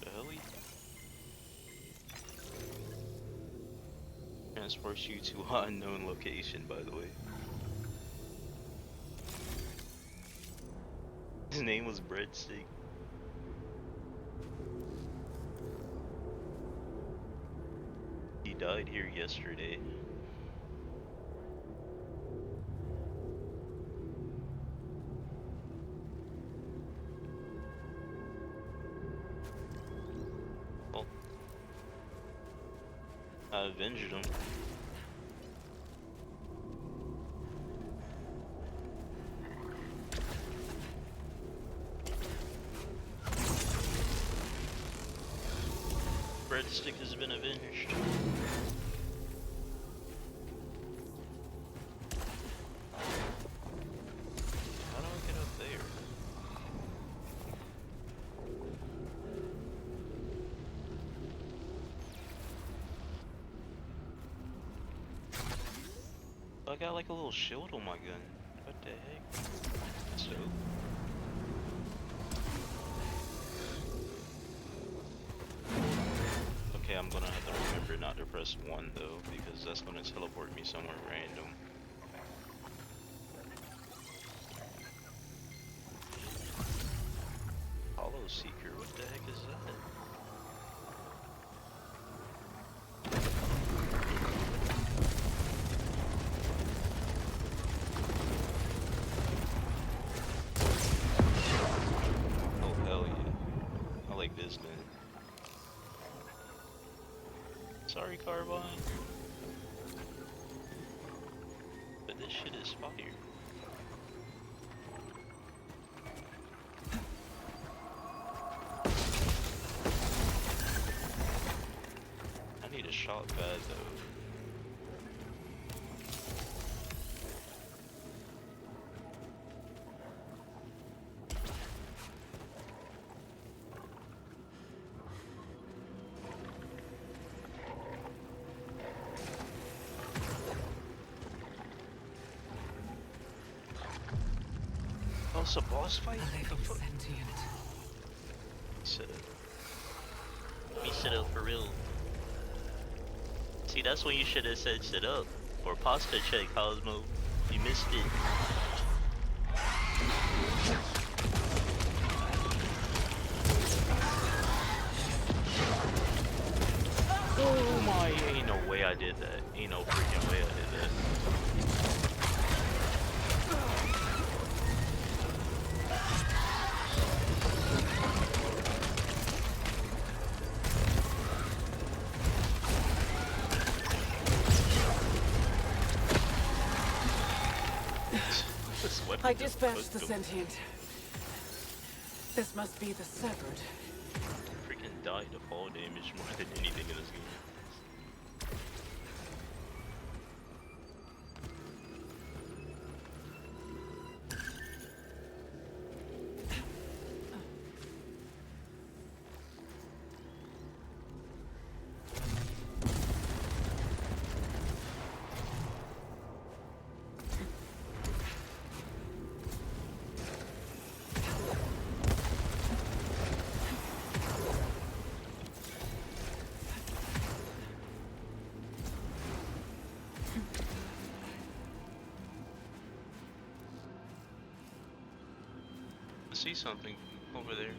The hell? Transports you to an unknown location, by the way. His name was Breadstick. He died here yesterday. Well, I avenged him. Breadstick has been avenged. How do I get up there? I got like a little shield on my gun. What the heck? That's dope. Okay, I'm gonna have to remember not to press 1 though, because that's gonna teleport me somewhere random. Hollow Seeker, what the heck is that? Oh hell yeah. I like this gun. Sorry, Carbine. But this shit is fire. I need a shot bad though. Oh, it's a boss fight? Set up. Let me sit up for real. See, that's when you should have said sit up. Or pasta check, Cosmo. You missed it. Oh my, ain't no way I did that. Ain't no freaking way I did that. I dispatched the sentient. This must be the severed. Freaking die to fall damage more than anything in this game. I see something over there.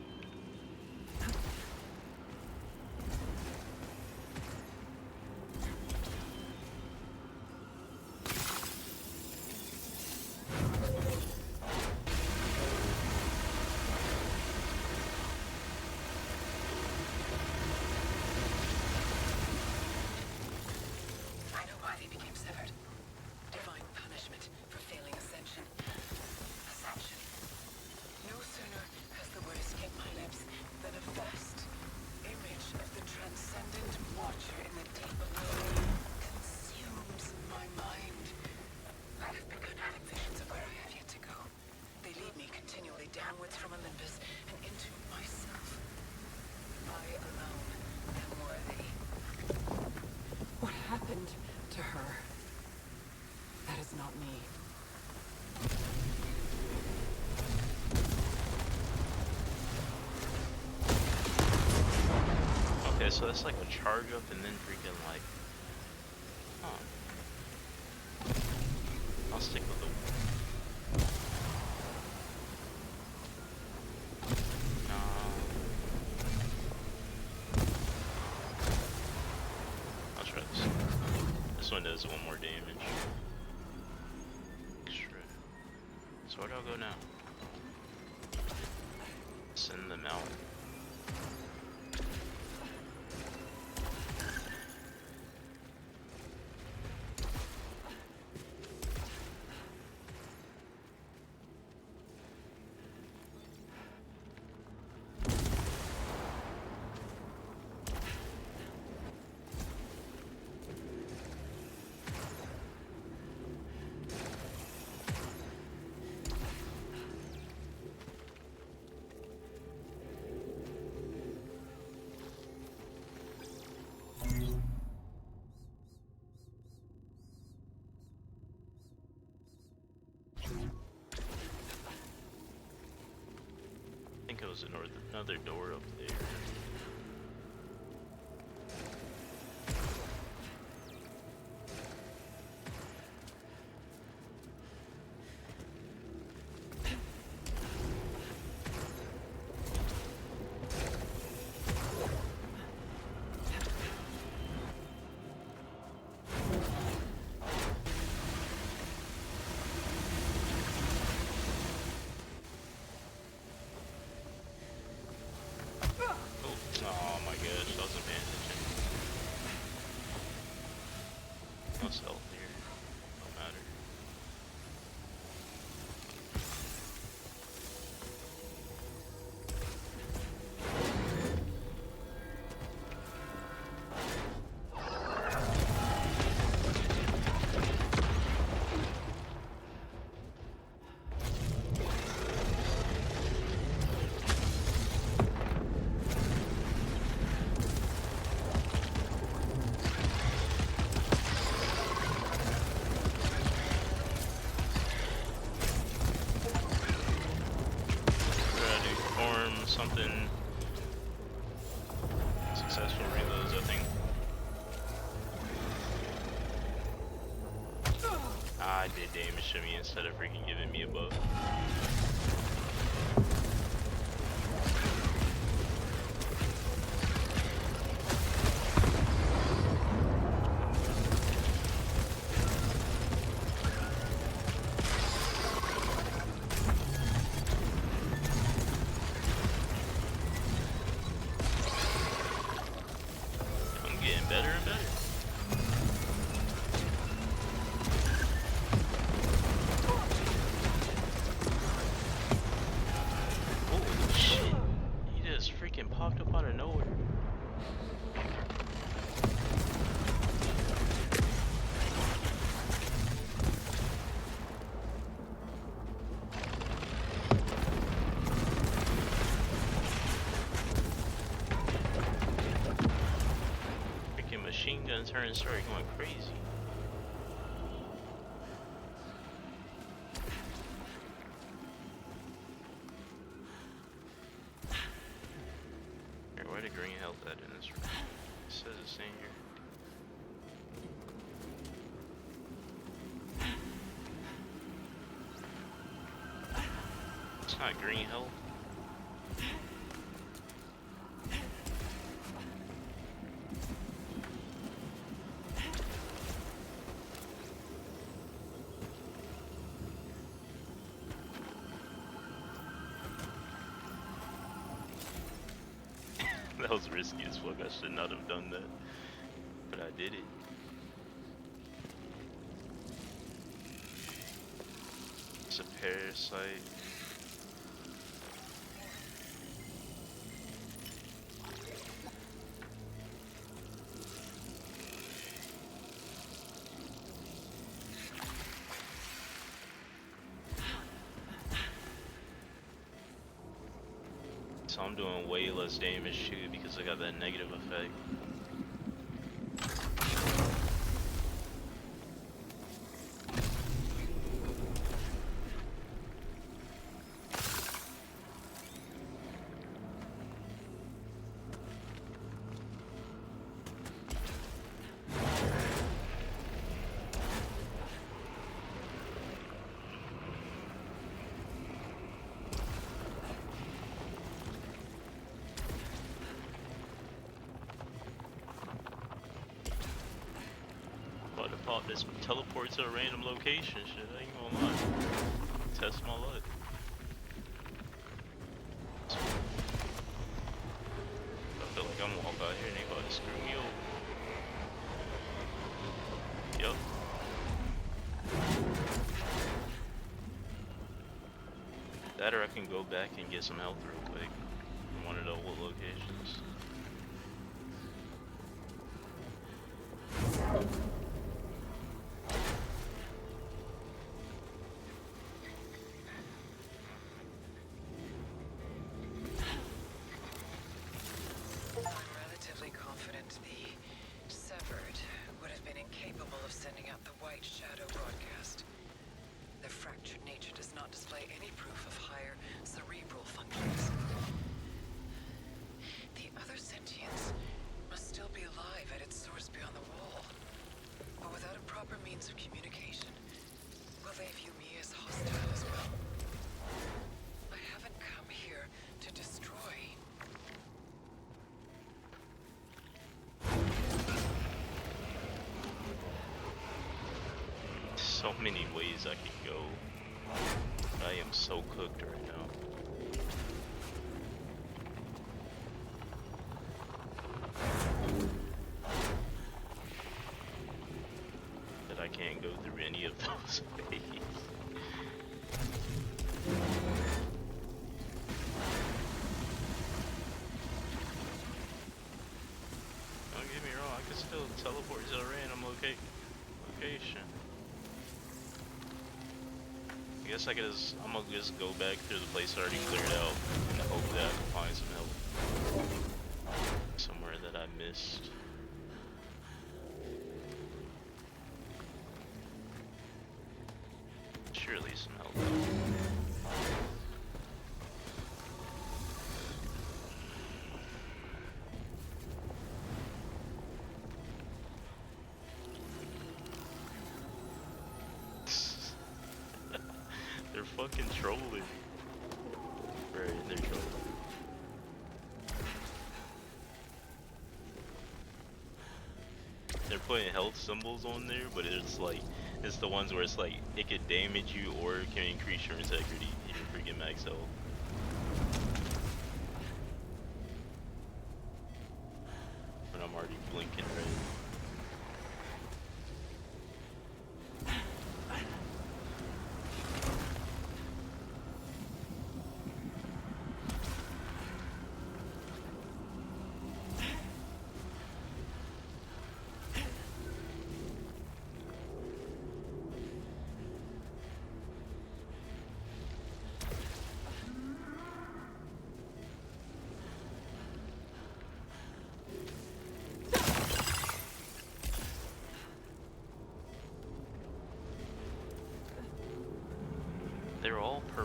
I know why they became severed. Divine punishment for failing ascension. Ascension. No sooner has the word escaped my lips than a vast image of the transcendent watcher in the deep below consumes my mind. I have begun having visions of where I have yet to go. They lead me continually downwards from Olympus and into myself. I alone am worthy. What happened to her? That is not me. Okay, so that's like a charge up and then freaking like, huh. I'll stick with the. I'll try this. This one does one more damage. Extra. So where do I go now? Send them out. I think it was another door up there. Oh my gosh, I wasn't paying attention. What's health here? Don't matter. Something successful reloads, I think. Ah, it did damage to me instead of freaking giving me a buff. Better and better. popped up out of nowhere. Freaking machine gun turn and started going crazy. Where the green health at in this room? It says it's in here. It's not green health. That was risky as fuck. I should not have done that. But I did it. It's a parasite. So I'm doing way less damage too because I got that negative effect. Pop this teleport to a random location shit, I ain't gonna lie. Test my luck. I feel like I'm gonna walk out here and they about to screw me over. Yup. That or I can go back and get some health real quick in one of the old locations. So many ways I could go. I am so cooked right now. That I can't go through any of those ways. Don't get me wrong, I can still teleport to a random location. I guess I'm gonna just go back through the place I already cleared out and hope that I can find some help somewhere that I missed. Surely some help. They're fucking trolling. Right, they're trolling. They're putting health symbols on there, but it's like, it's the ones where it's like, it could damage you or it can increase your integrity if you're freaking max health. But I'm already blinking red.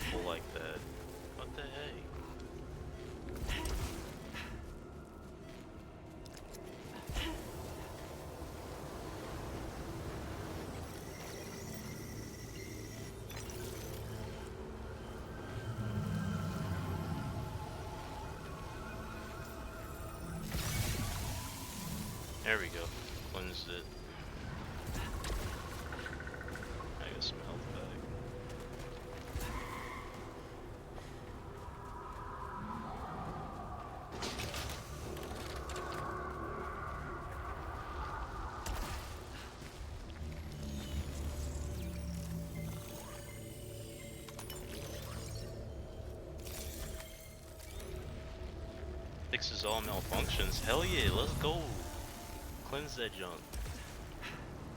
purple like that? What the heck? There we go. Cleansed it. I got some health back. Fixes all malfunctions. Hell yeah, let's go. Cleanse that junk.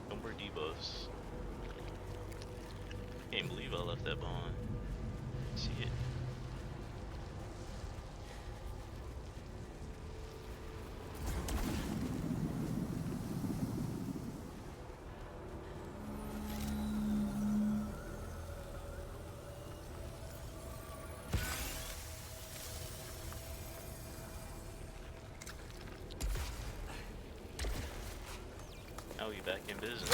No more debuffs. Can't believe I left that behind. See it. Now we back in business.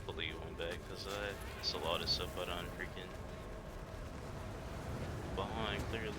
Fully going back because it's a lot of stuff I done freaking behind clearly.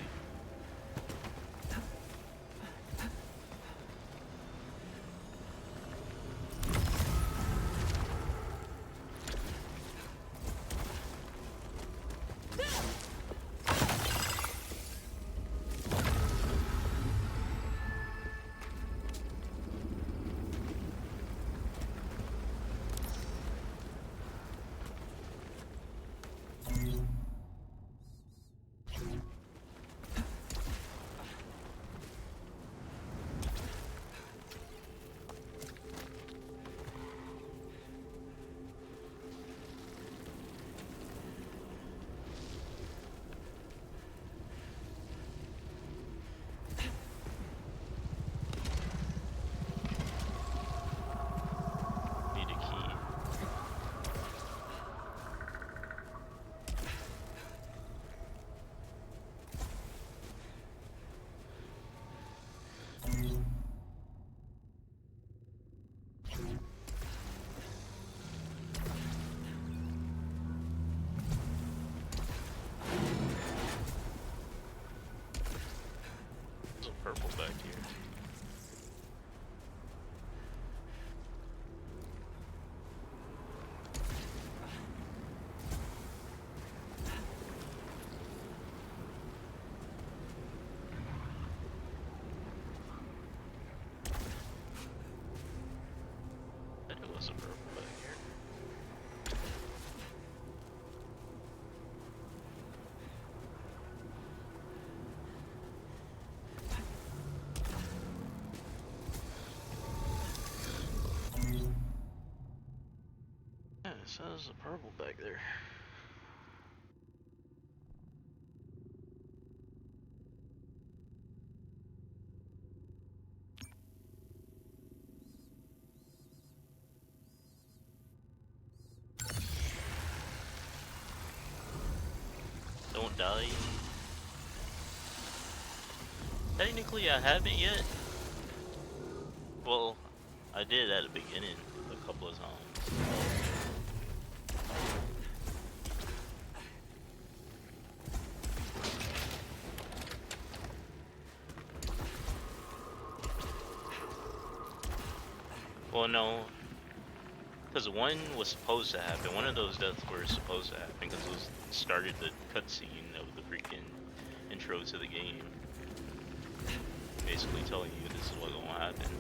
Purple back here. I knew it was a purple back here. Yeah, it says a purple back there. Don't die. Technically, I haven't yet. Well, I did at the beginning a couple of times. Well, no, because one was supposed to happen. One of those deaths were supposed to happen because it was started the cutscene of the freaking intro to the game, basically telling you this is what's gonna happen.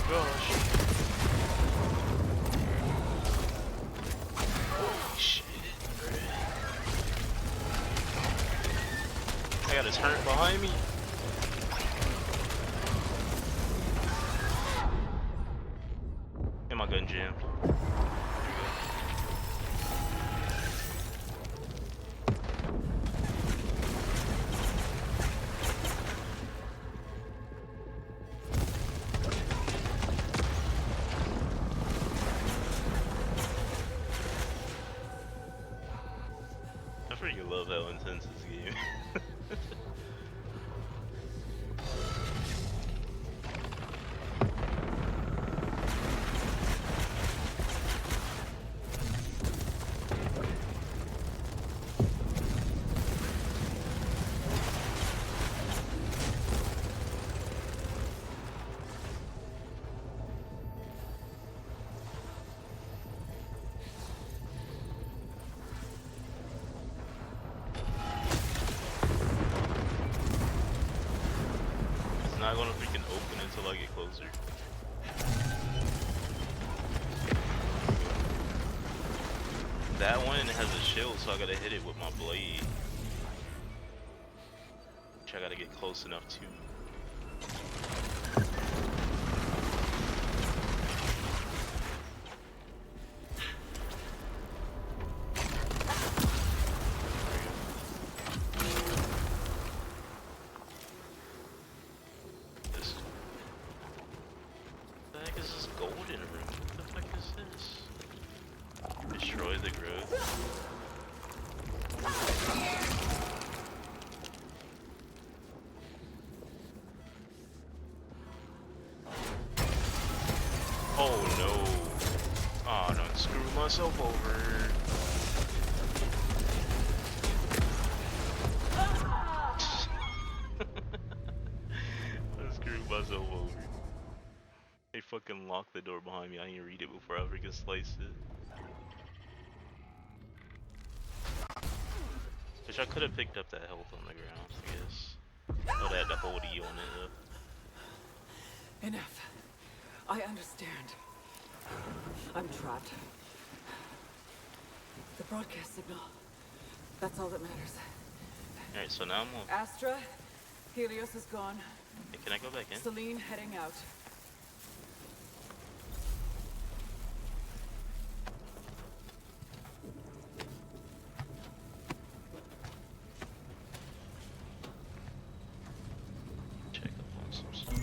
gosh. Holy shit. I got a turret behind me. And my gun jammed. I freaking love how intense this game. It's not gonna freaking open until I get closer. That one has a shield, so I gotta hit it with my blade. Which I gotta get close enough to. What the heck is this golden room? What the fuck is this? Destroy the growth. Oh no. Oh, don't screw myself over. I screwed myself over. They fucking locked the door behind me. I didn't read it before I freaking sliced it. Which I could have picked up that health on the ground, I guess. Oh, they had the whole E on it though. Enough. I understand. I'm trapped. The broadcast signal. That's all that matters. Alright, so now I'm on. Astra, Helios is gone. Hey, can I go back in? Celine heading out. Check up on some stuff.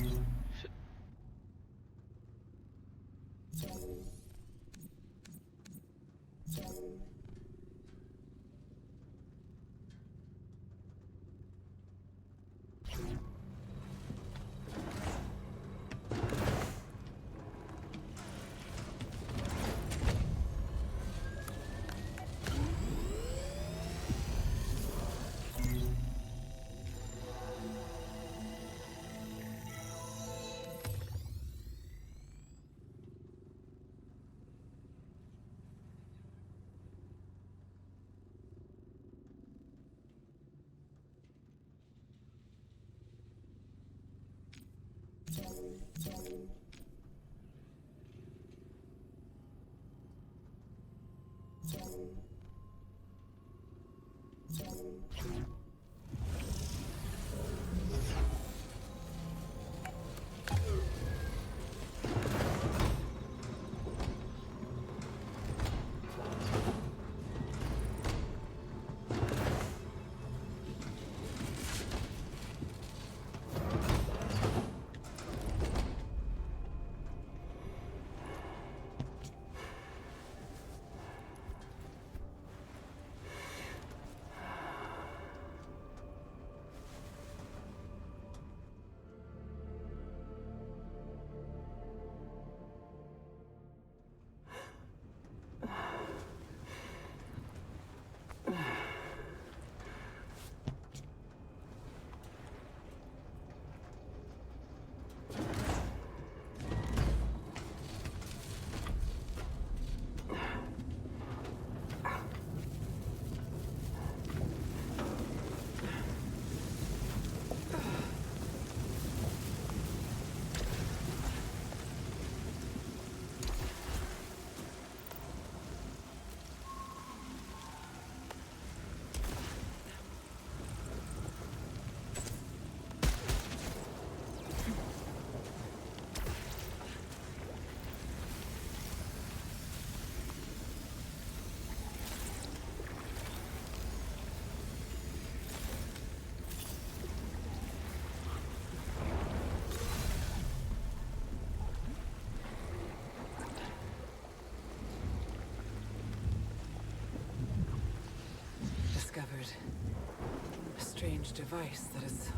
device that is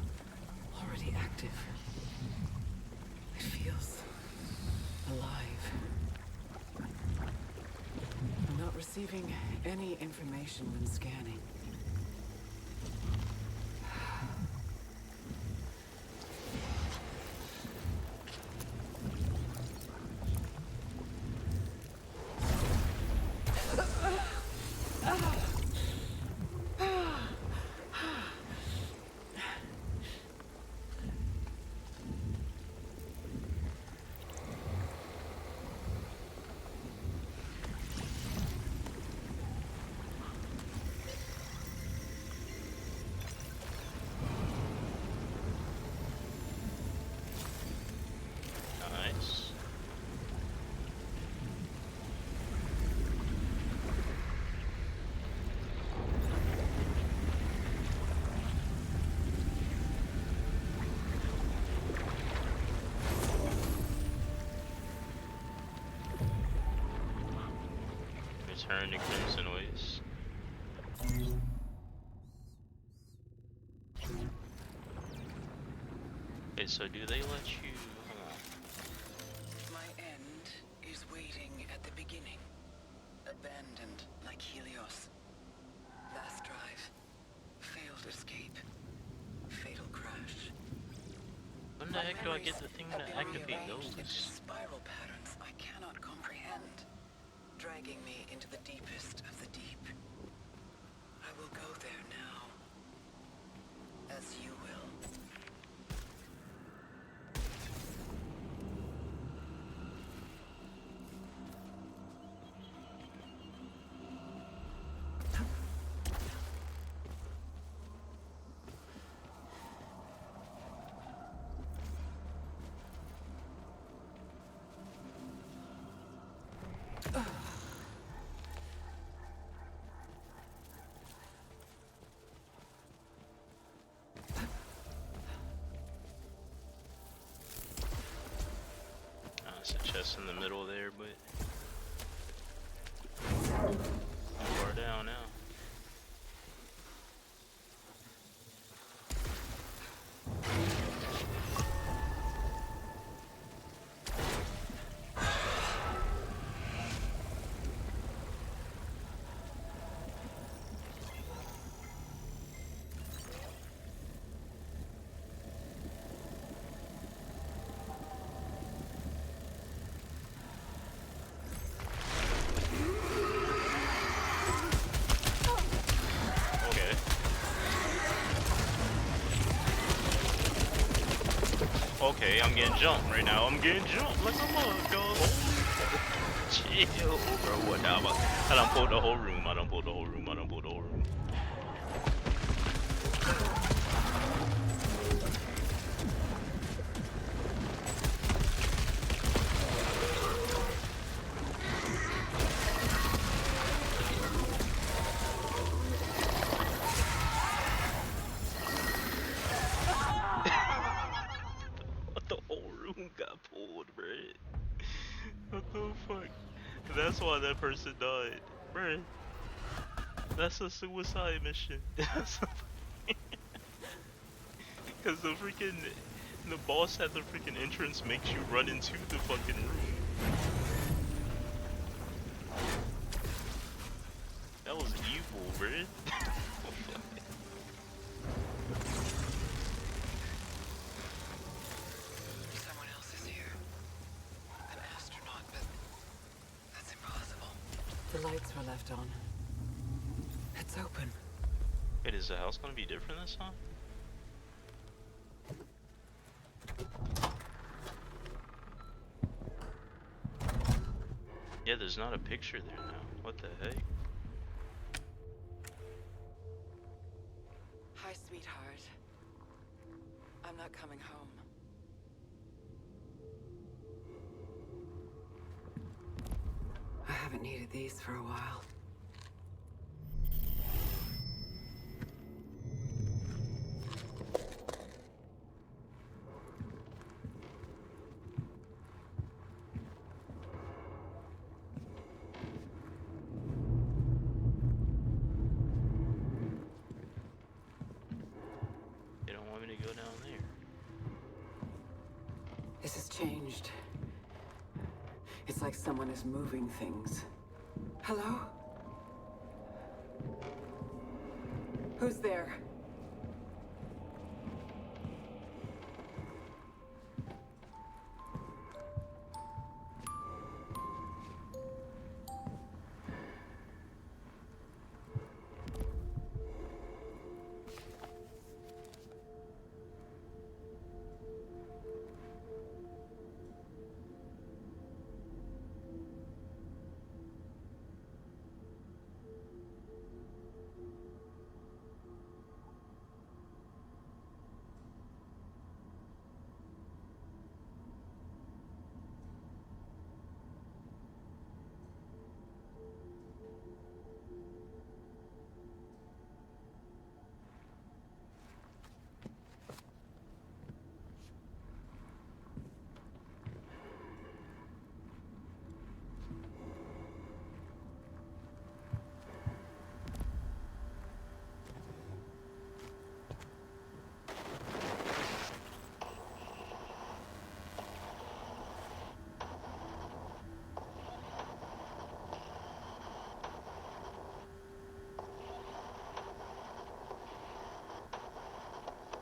already active. It feels alive. I'm not receiving any information when scanning. Nice. Return to Crimson Waste. Okay, so do they let you... Hold on. My end is waiting at the beginning. Abandoned like Helios. Last drive. Failed escape. Fatal crash. When the heck do I get the thing to activate those? Spiral patterns I cannot comprehend. Dragging me into the deepest of the deep. I will go there now. As you will. It's a chest in the middle there, but far down now. Okay, I'm getting jumped right now. I'm getting jumped like a mug, dog. Chill, bro. What now? I done pulled the whole room. I done pulled the whole room. I done pulled the whole room. The whole room got pulled, bruh. What the fuck? That's why that person died, bruh. That's a suicide mission. Cause the boss had the freaking entrance makes you run into the fucking room. That was evil, bruh. Someone else is here. An astronaut, but that's impossible. The lights were left on. It's open. Wait, is the house gonna be different this time? Yeah, there's not a picture there now. What the heck? Hi, sweetheart. I'm not coming home. I haven't needed these for a while. changed. It's like someone is moving things. Hello? Who's there?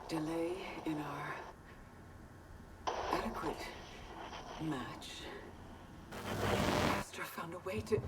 Delay in our adequate match. Astra found a way to...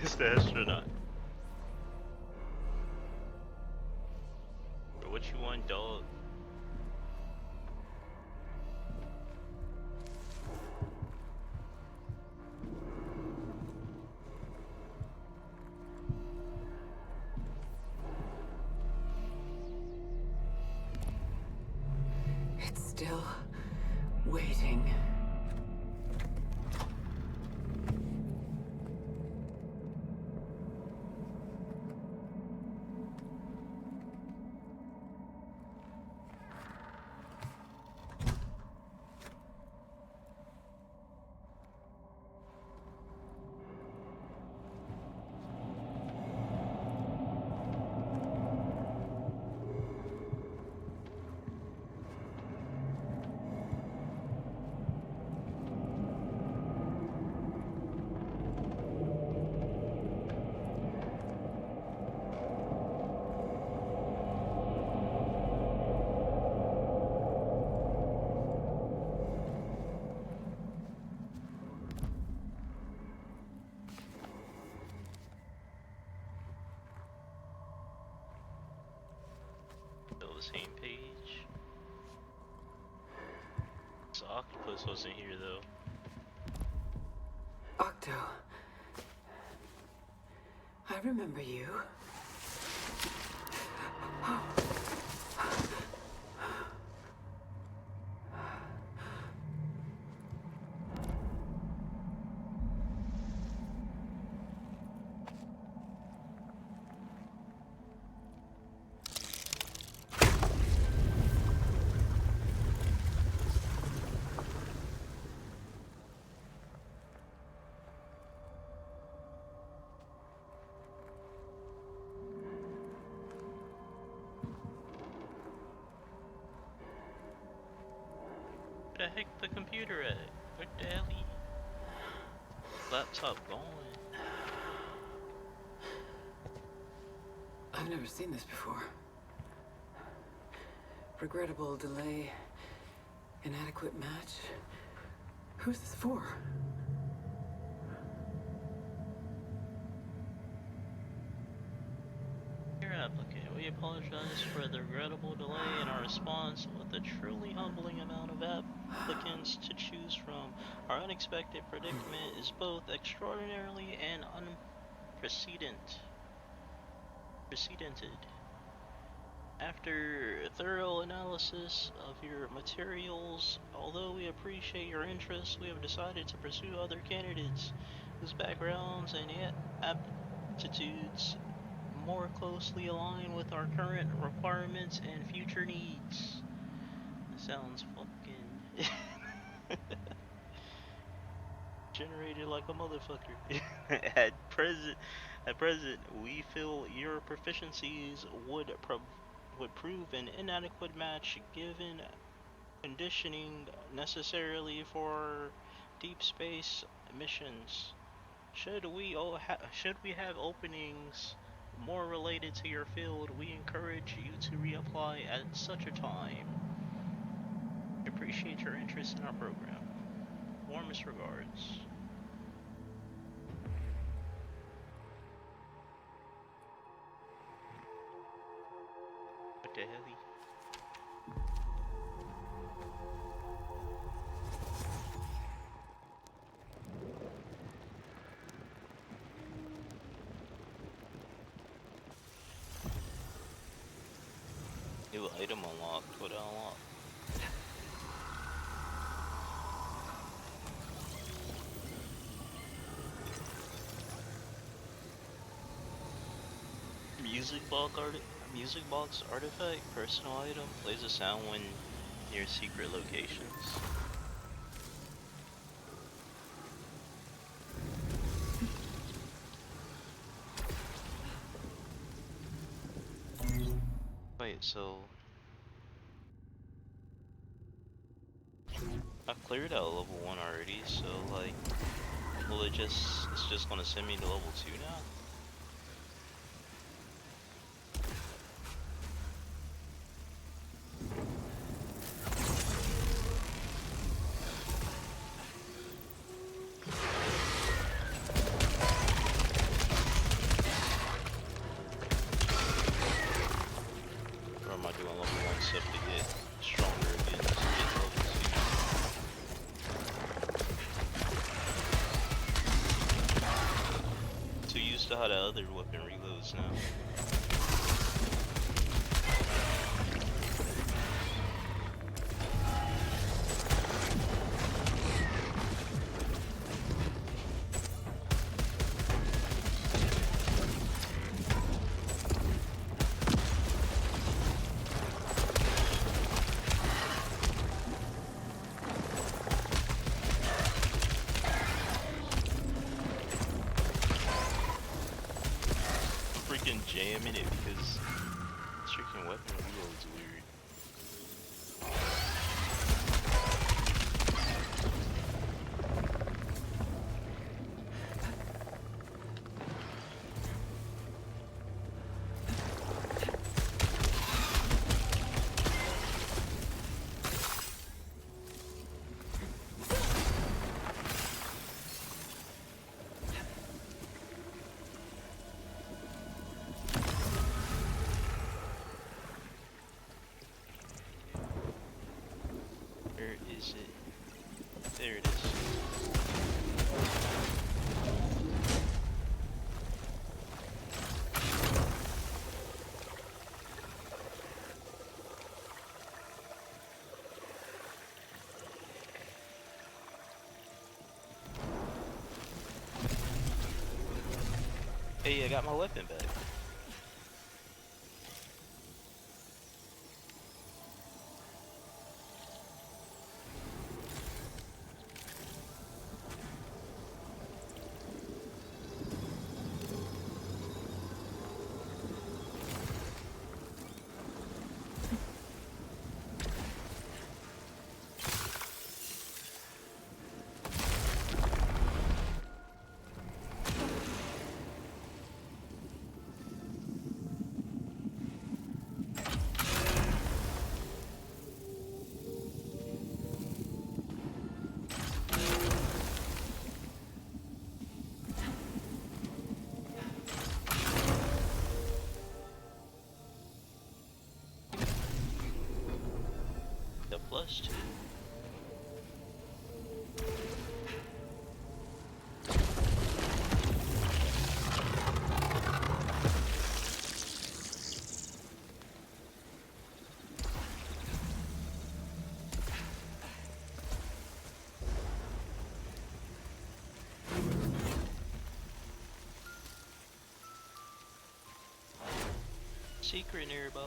It's the astronaut. Bro, what you want, dog? It's still waiting. Still the same page. So Octopus wasn't here though. Octo. I remember you. Where the heck the computer at? Where the hell he? Laptop going. I've never seen this before. Regrettable delay. Inadequate match. Who's this for? Dear applicant, we apologize for the regrettable delay in our response. With a truly humbling amount of applicants to choose from, our unexpected predicament is both extraordinarily and unprecedented. After a thorough analysis of your materials, although we appreciate your interest, we have decided to pursue other candidates whose backgrounds and aptitudes more closely align with our current requirements and future needs. Sounds fucking generated like a motherfucker. At present, we feel your proficiencies would prove an inadequate match given conditioning necessarily for deep space missions. Should we have openings more related to your field, we encourage you to reapply at such a time. We appreciate your interest in our program. Warmest regards. What the hell? New item unlocked. What unlocked? Music box artifact. Personal item. Plays a sound when near secret locations. Wait, so I've cleared out level 1 already, so like, it's just gonna send me to level 2 now? Or am I doing level 1 stuff to get stronger again, to get level 2? Too used to how the other weapon reloads now. Jamming it because this freaking weapon reloads weird. Where is it? There it is. Hey, I got my weapon back. The +2. secret nearby.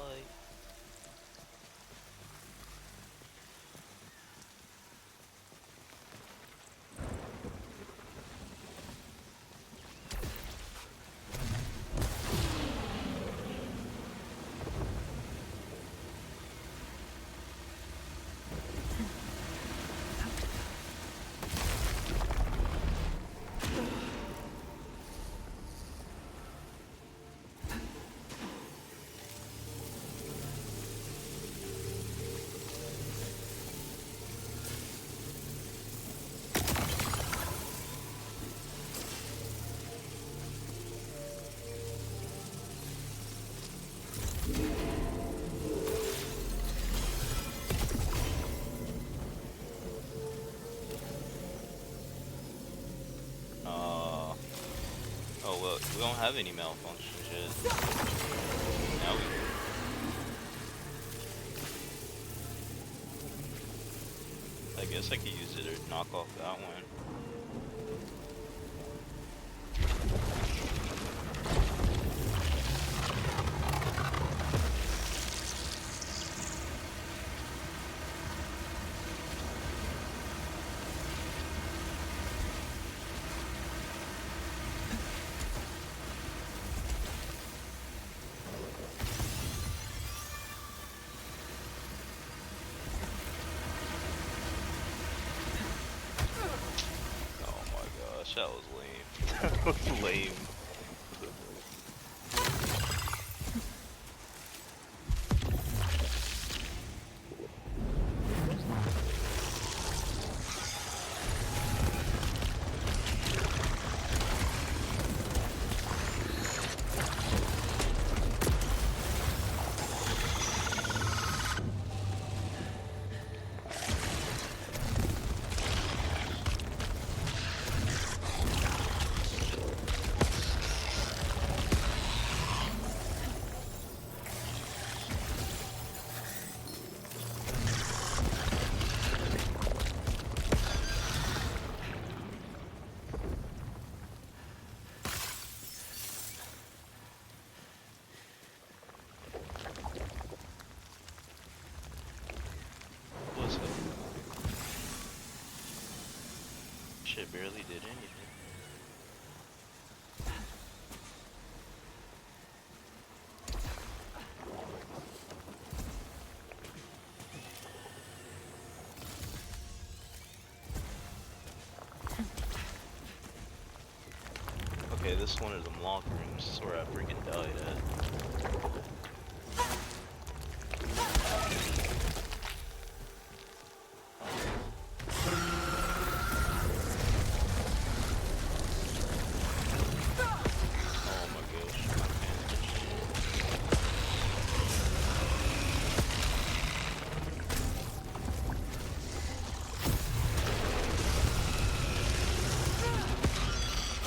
Oh well, we don't have any malfunctions yet. Now we do. I guess I could use it to knock off that one. That was lame. That was lame. Shit barely did anything. Okay, this one of them locker rooms is where I freaking died at.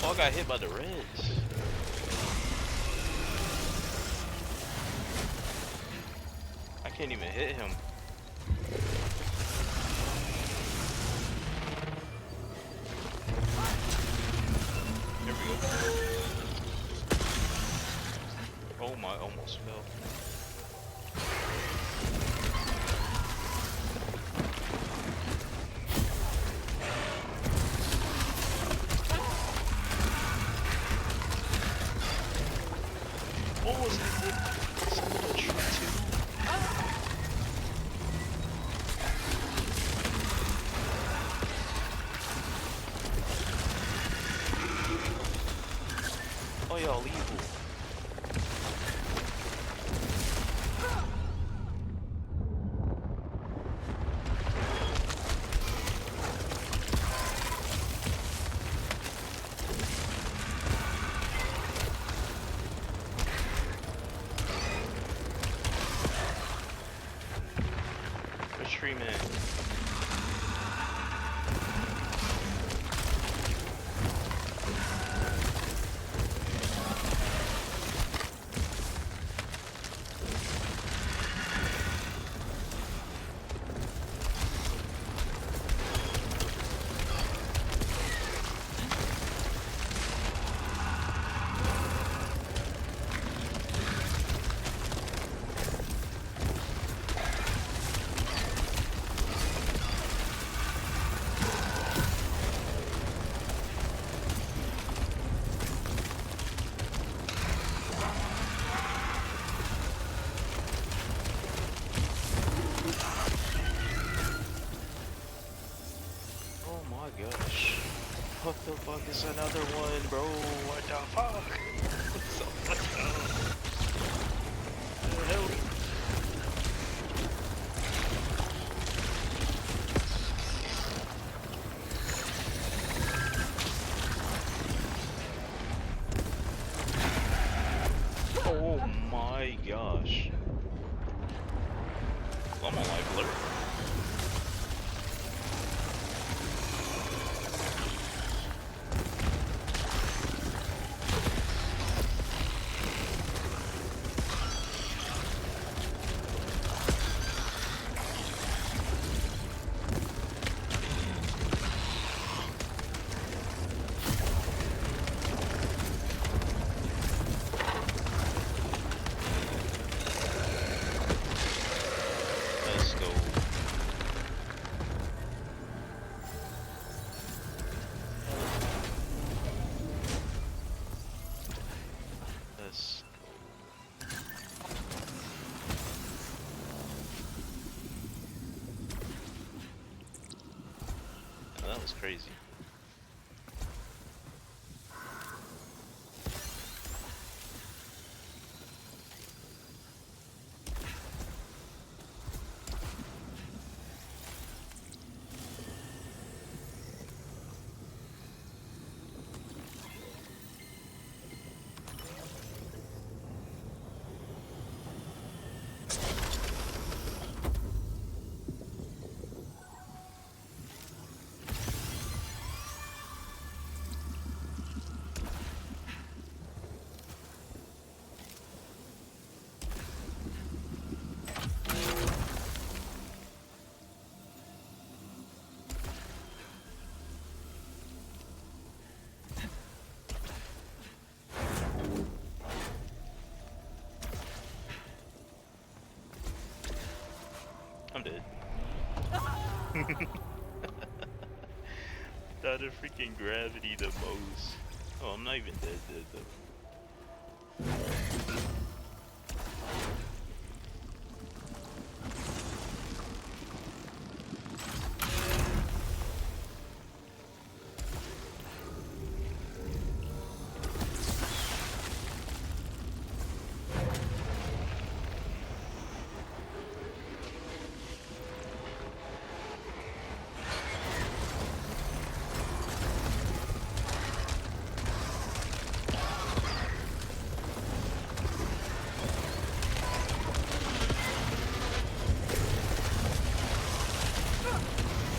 Oh, I got hit by the reds. I can't even hit him. There we go. Oh my, almost fell. What was that? Someone a tree too? Oh, y'all evil. Treatment. the fuck is another one, bro? What the fuck? What the hell? Oh my gosh. I'm on life alert. Let's go. Let's go. That was crazy. I'm dead. Died of freaking gravity the most. Oh, I'm not even dead though.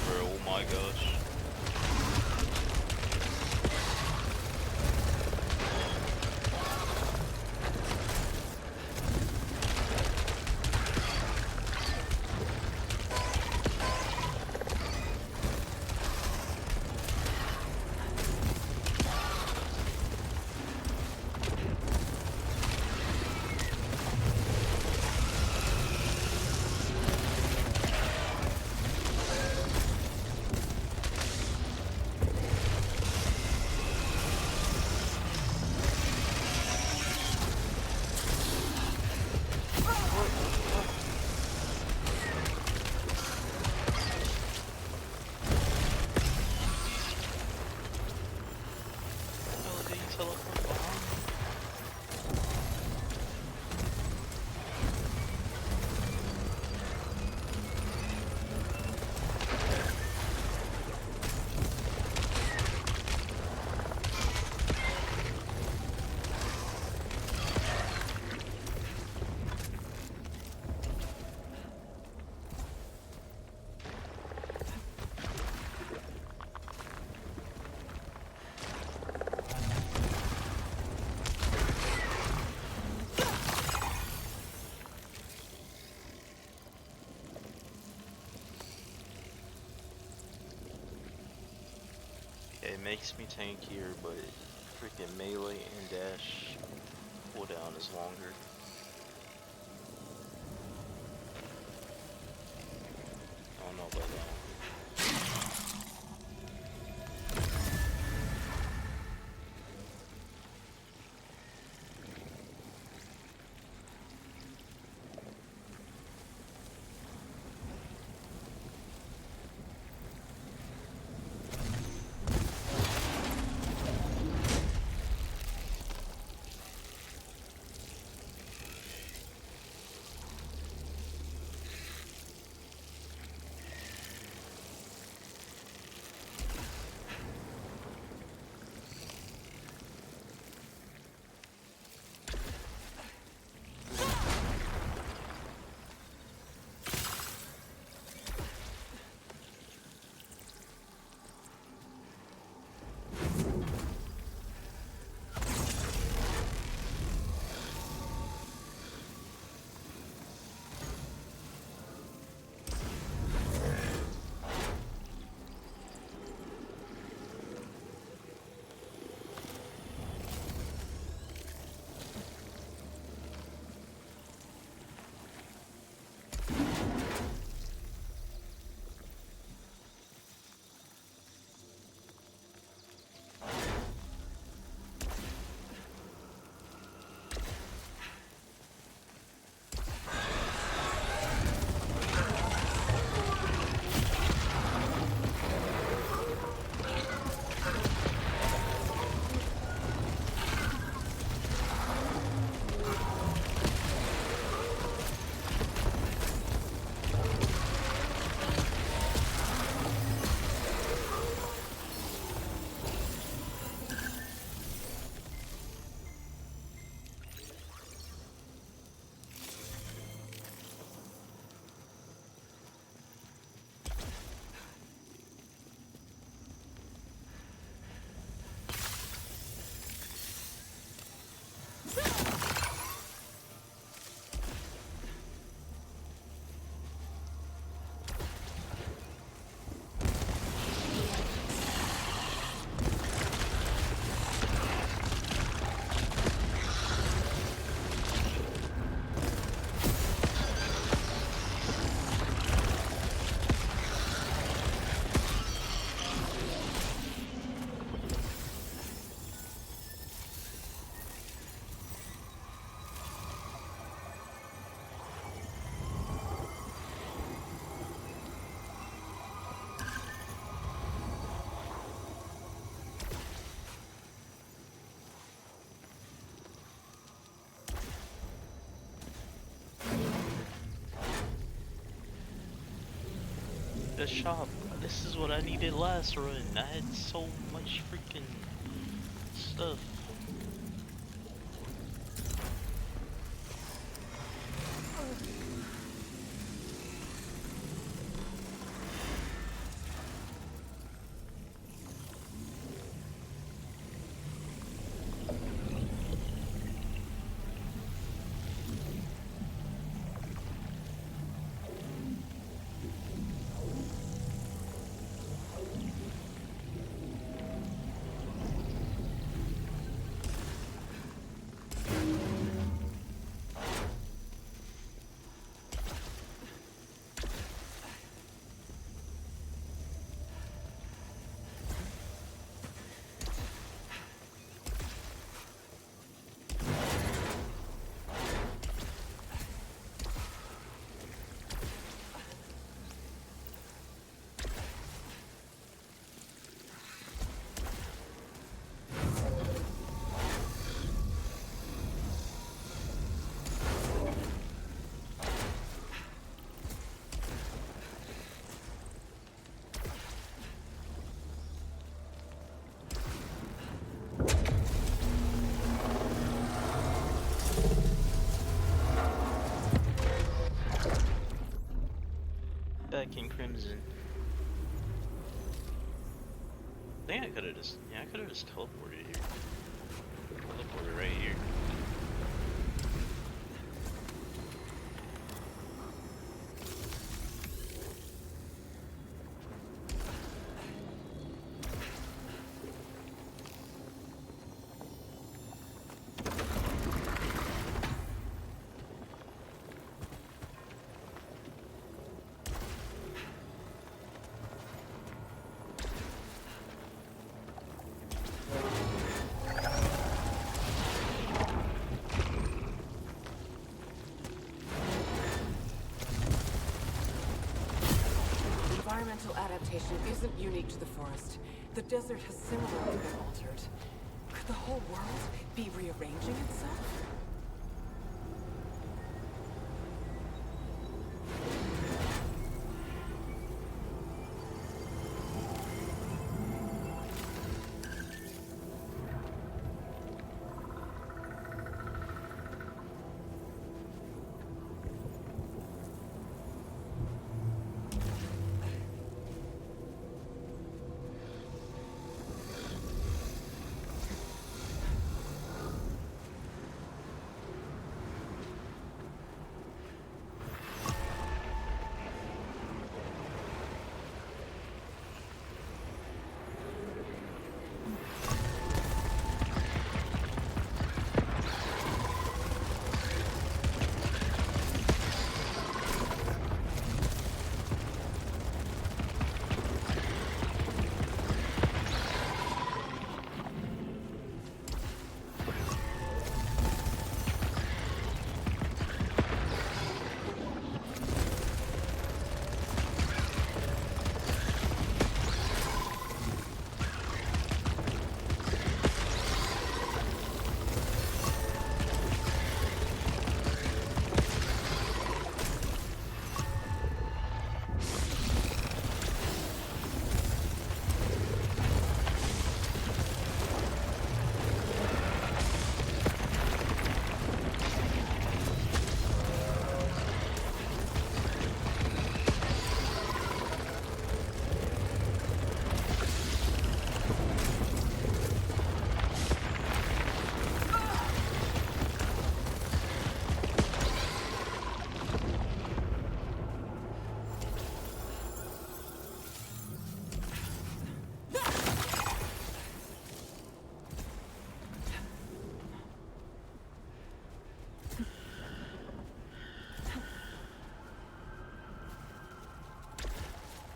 Bro, oh my gosh. Oh, did he teleport behind? It makes me tankier, but freaking melee and dash cooldown is longer. I don't know about that one. the shop. This is what I needed last run. I had so much freaking stuff. Back in Crimson. I think I could have just, yeah, I could have just teleported here. Teleported right here. Environmental adaptation isn't unique to the forest. The desert has similarly been altered. Could the whole world be rearranging itself?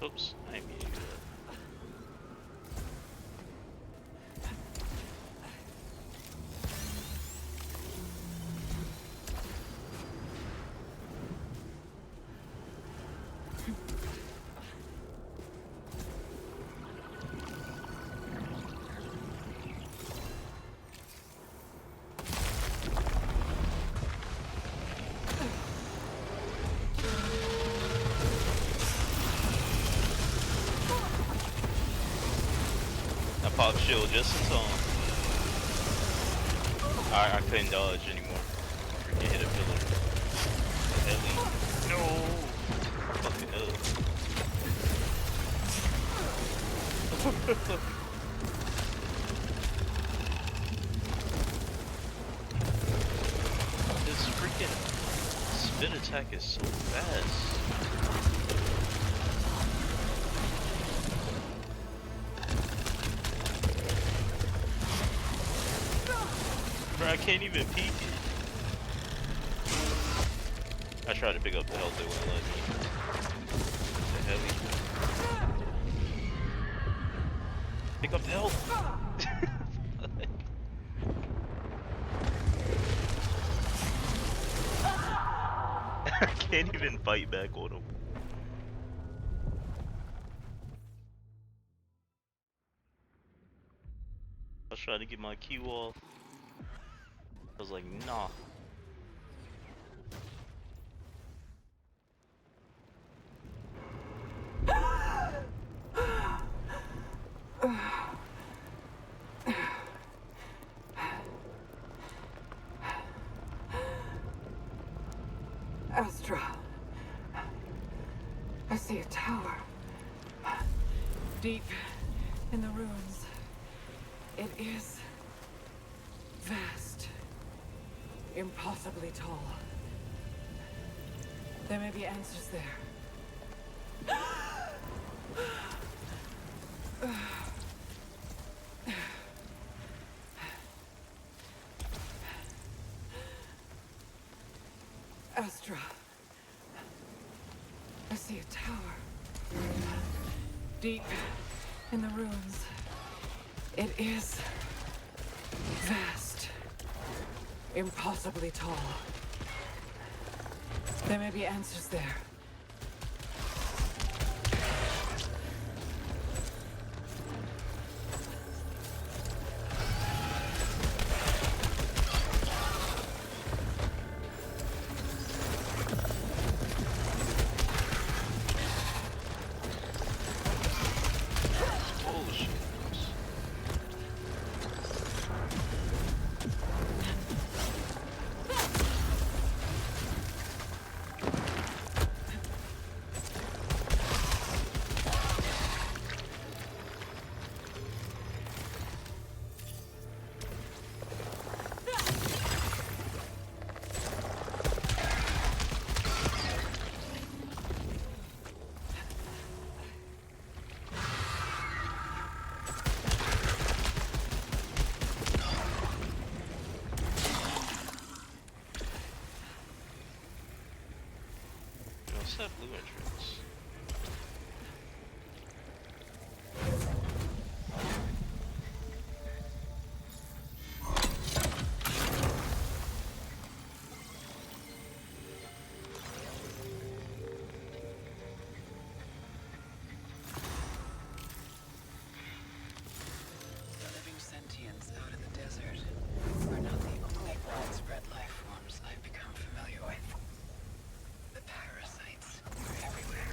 Oops, I muted it. pop shield just in time. I couldn't dodge anymore. Freaking hit a pillar. Ellie. No! Fucking hell. This freaking spin attack is so fast. Bro, I can't even peek it. I tried to pick up the health, it wouldn't let me. The heli. Pick up the health! I can't even fight back on him. I was trying to get my Q off. I was like, nah. Astra. I see a tower. Deep in the ruins. It is vast. Impossibly tall. There may be answers there. Astra. I see a tower. Deep in the ruins. It is vast. Impossibly tall. There may be answers there. What's that blue entrance? The living sentients out in the desert are not the only widespread life forms I've become familiar with. The parasites are everywhere.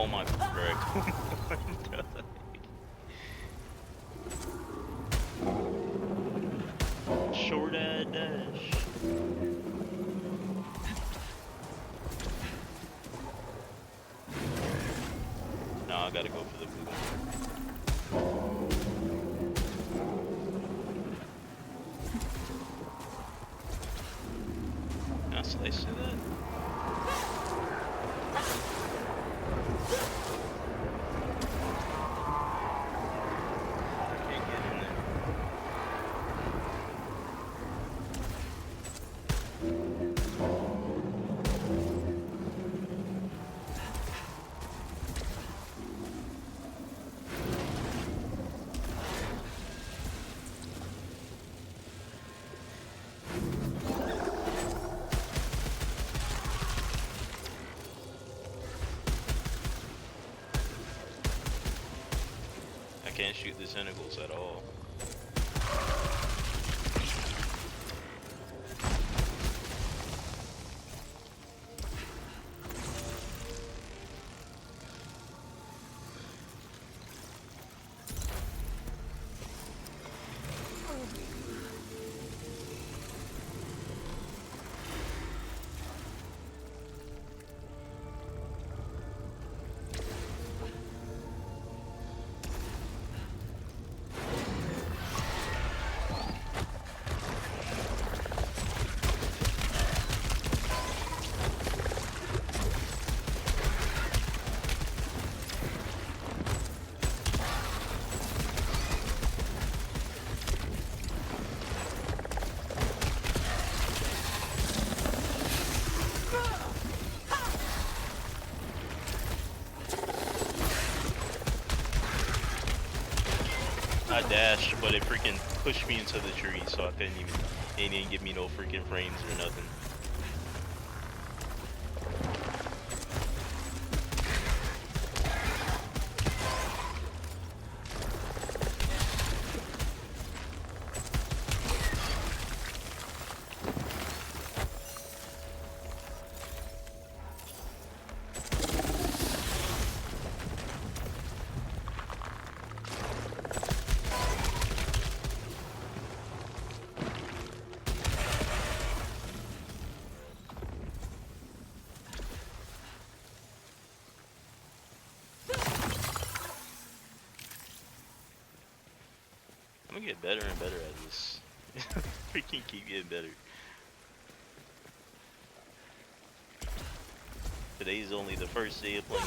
Oh my frick. Short ad dash. No, I gotta go for the blue one. Can I slice through that? I can't get in there. I can't shoot the tentacles at all. I dashed, but it freaking pushed me into the tree, so I couldn't even, it didn't give me no freaking frames or nothing. I'm gonna get better and better at this. Freaking keep getting better. Today's only the first day of playing.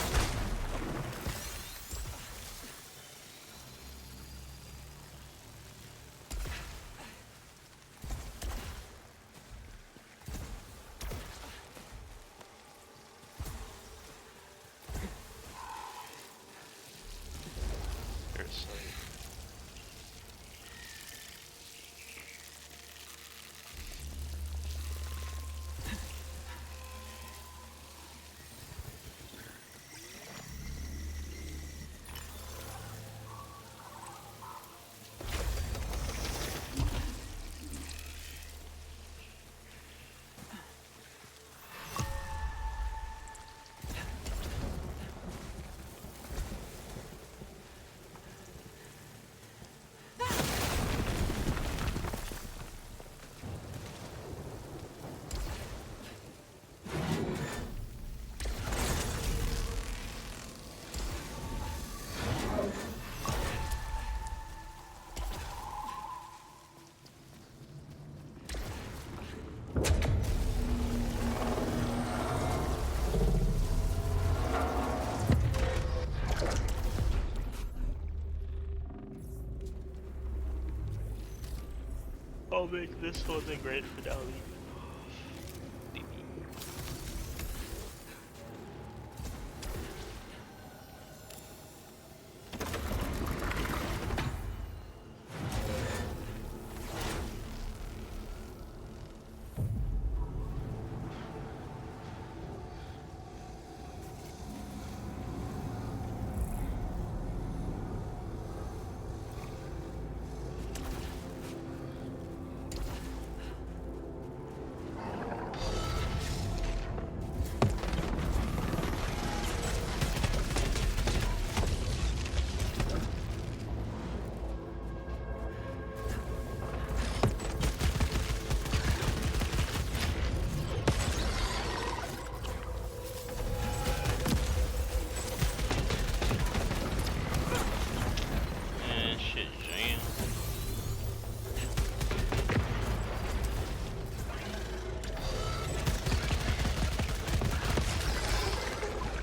I'll make this one the grand finale.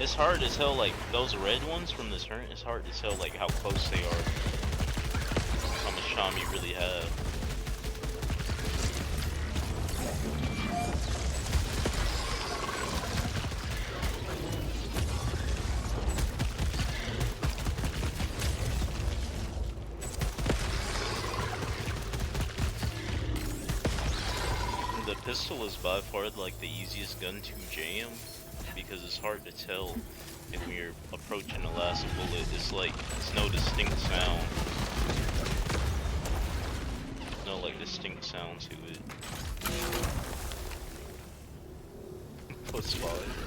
It's hard to tell, like, those red ones from this turn, it's hard to tell, like, how close they are. How much time you really have. The pistol is by far, like, the easiest gun to jam, because it's hard to tell if when you're approaching the last bullet. It's like, it's no distinct sound. No, like, distinct sound to it. Plus 5.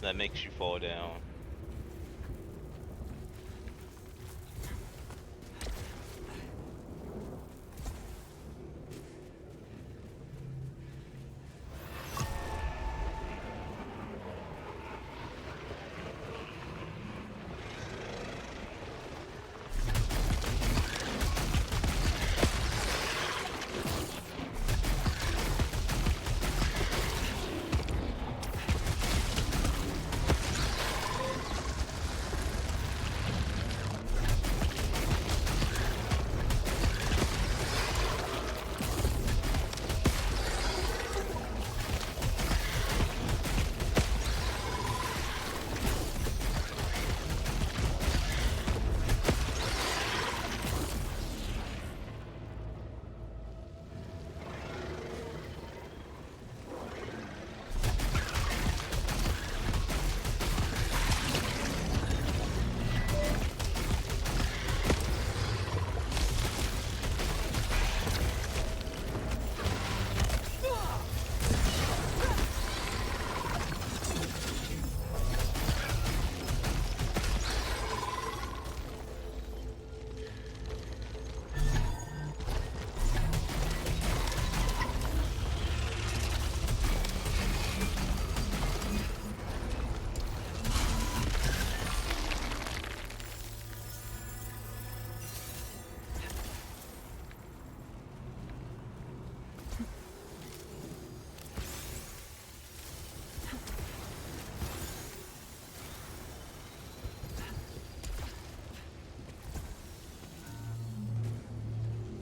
That makes you fall down.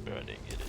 I didn't get it.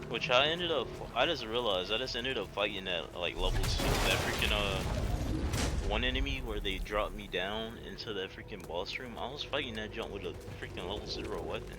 Which I just realized, I just ended up fighting at like level 2, that freaking one enemy where they dropped me down into that freaking boss room. I was fighting that jump with a freaking level 0 weapon.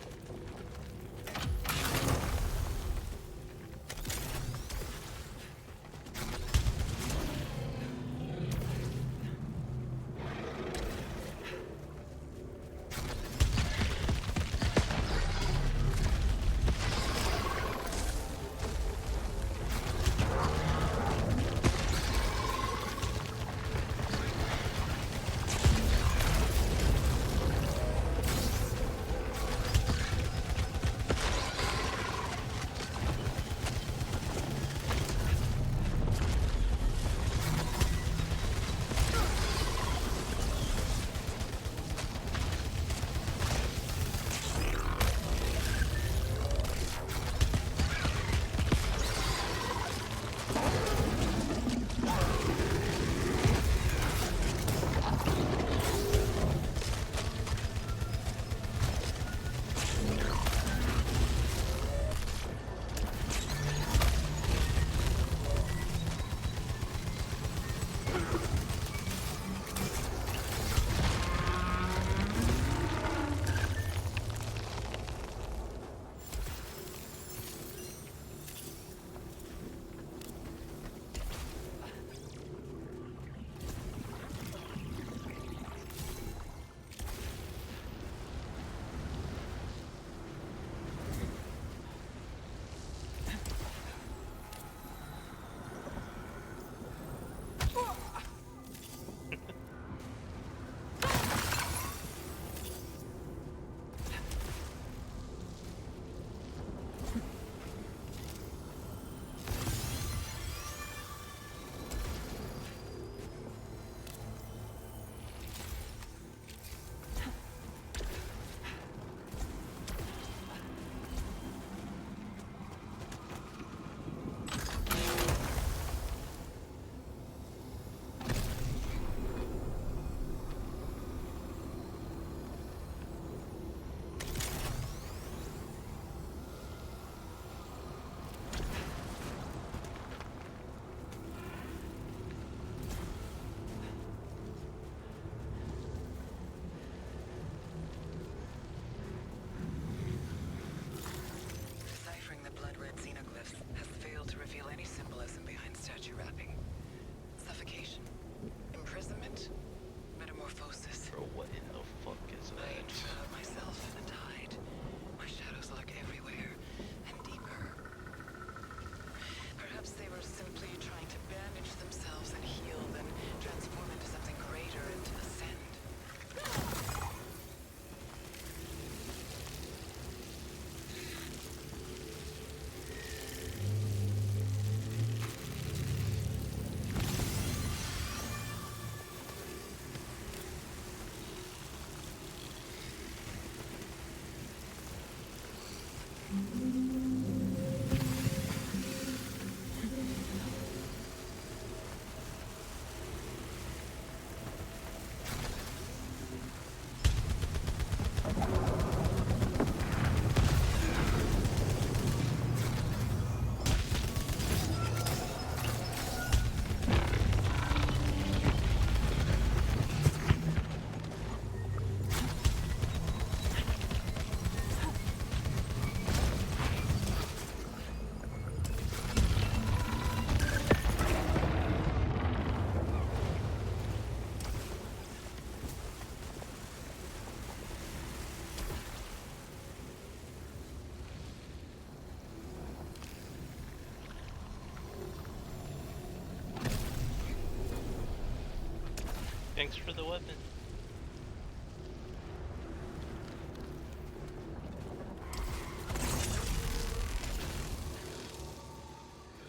Thanks for the weapon.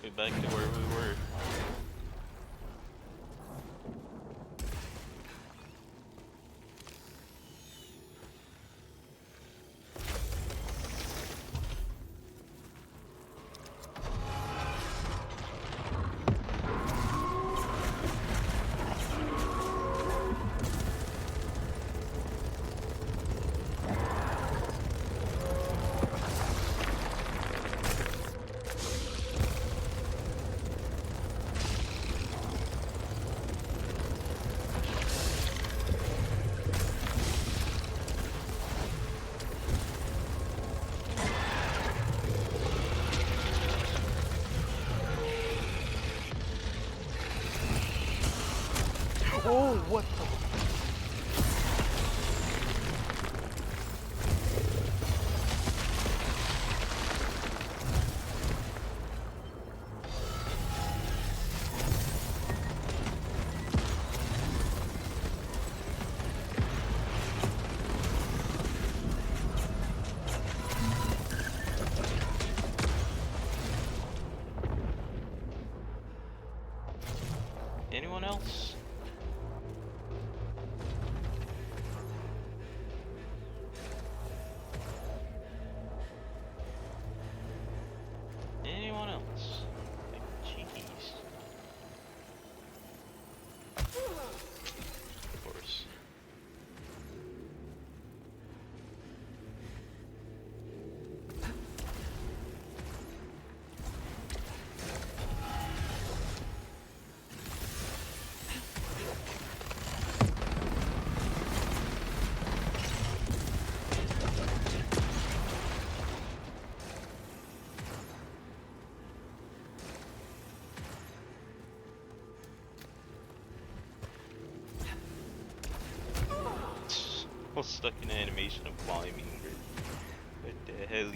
Get back to where we were. Oh, what the? Anyone else? Anyone else? Like, jeez. Of course. I was stuck in an animation of climbing. What the hell?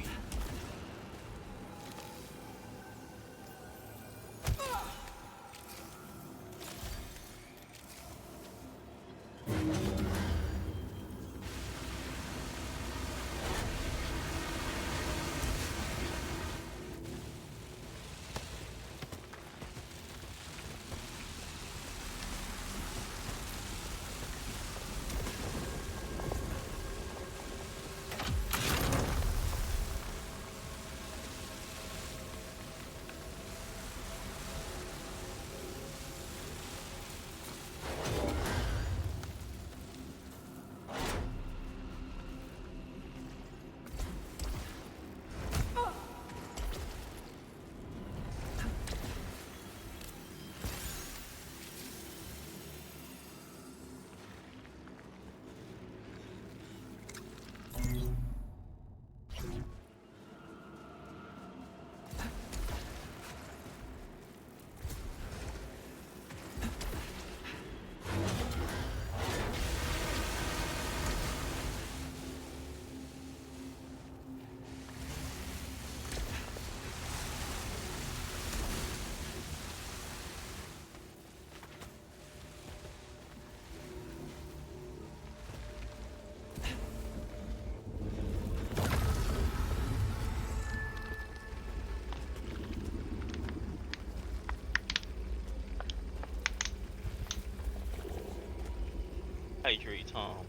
Hydrate, Tom.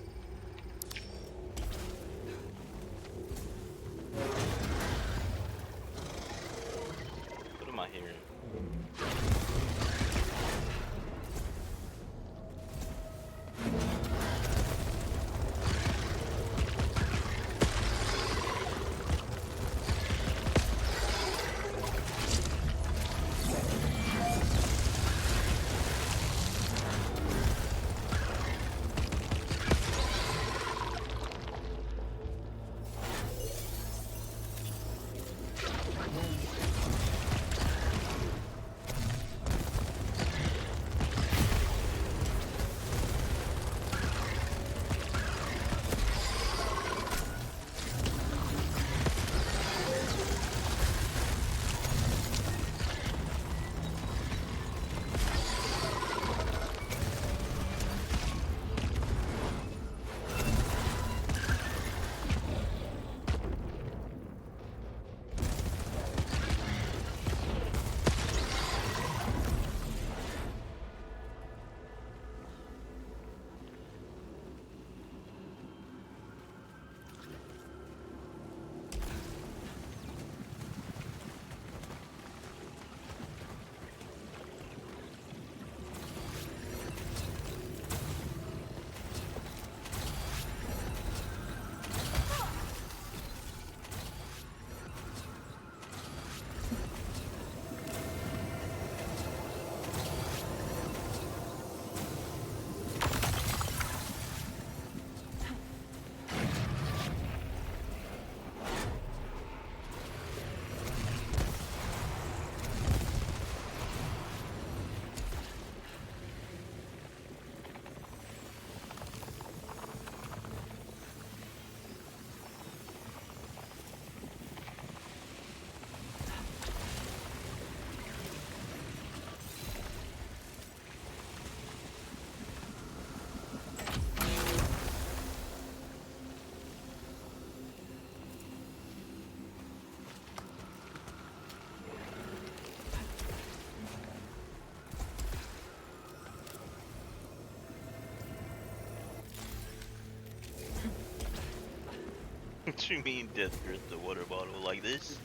What you mean death grip the water bottle like this?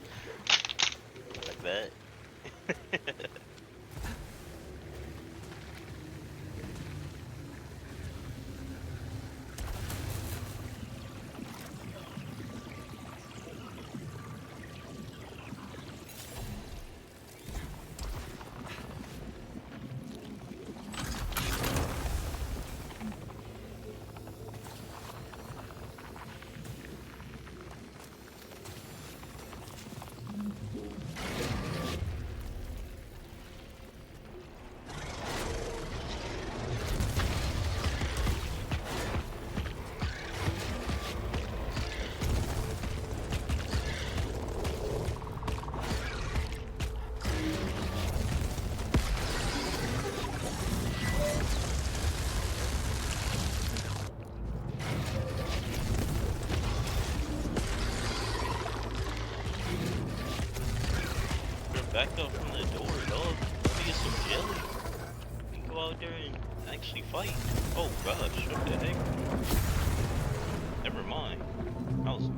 Like that? Back up from the door, dog. Let me get some jelly. We can go out there and actually fight. Oh gosh, what the heck? Never mind. I was...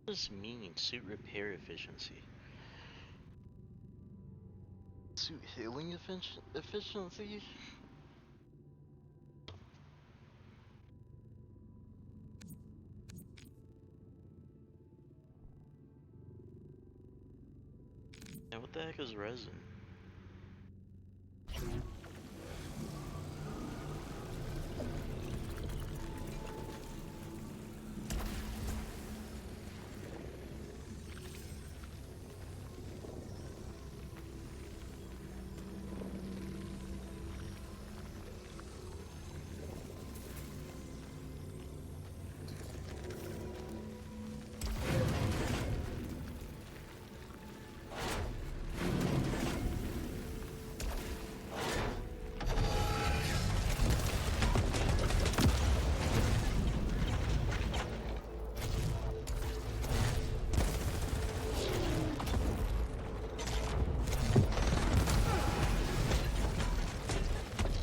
What does this mean? Suit repair efficiency. Suit healing efficiency? And what the heck is resin?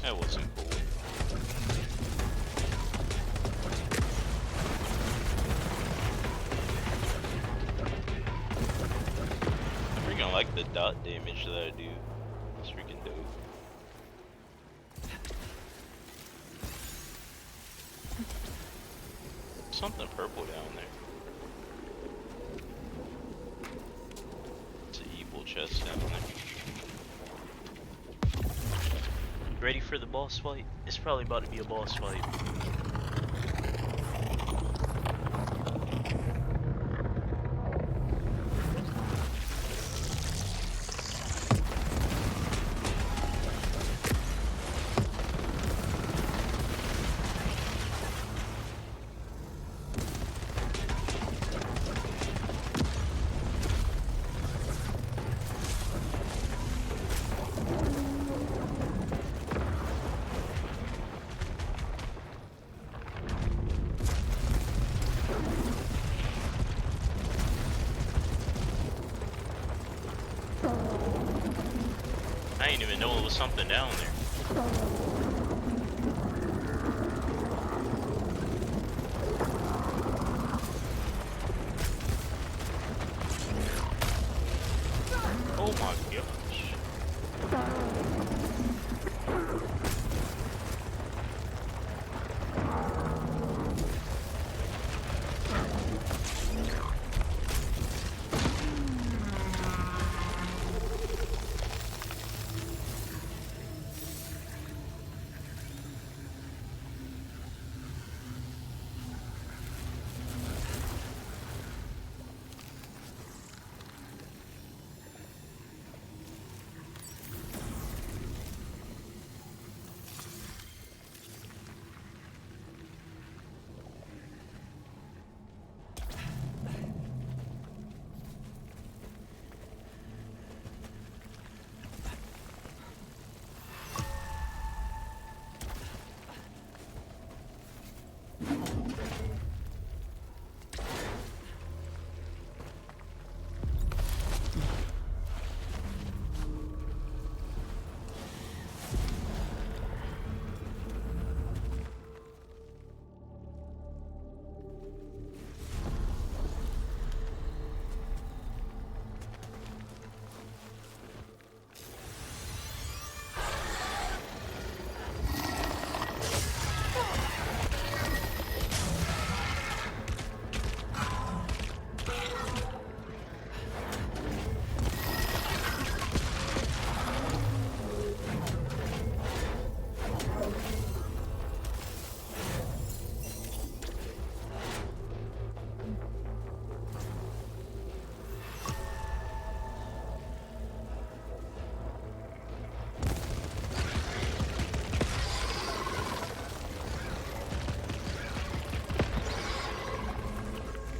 That wasn't cool. I freaking like the dot damage that I do. It's freaking dope. Something purple down there. It's an evil chest down there. Ready for the boss fight? It's probably about to be a boss fight. I didn't even know it was something down there. Oh my gosh.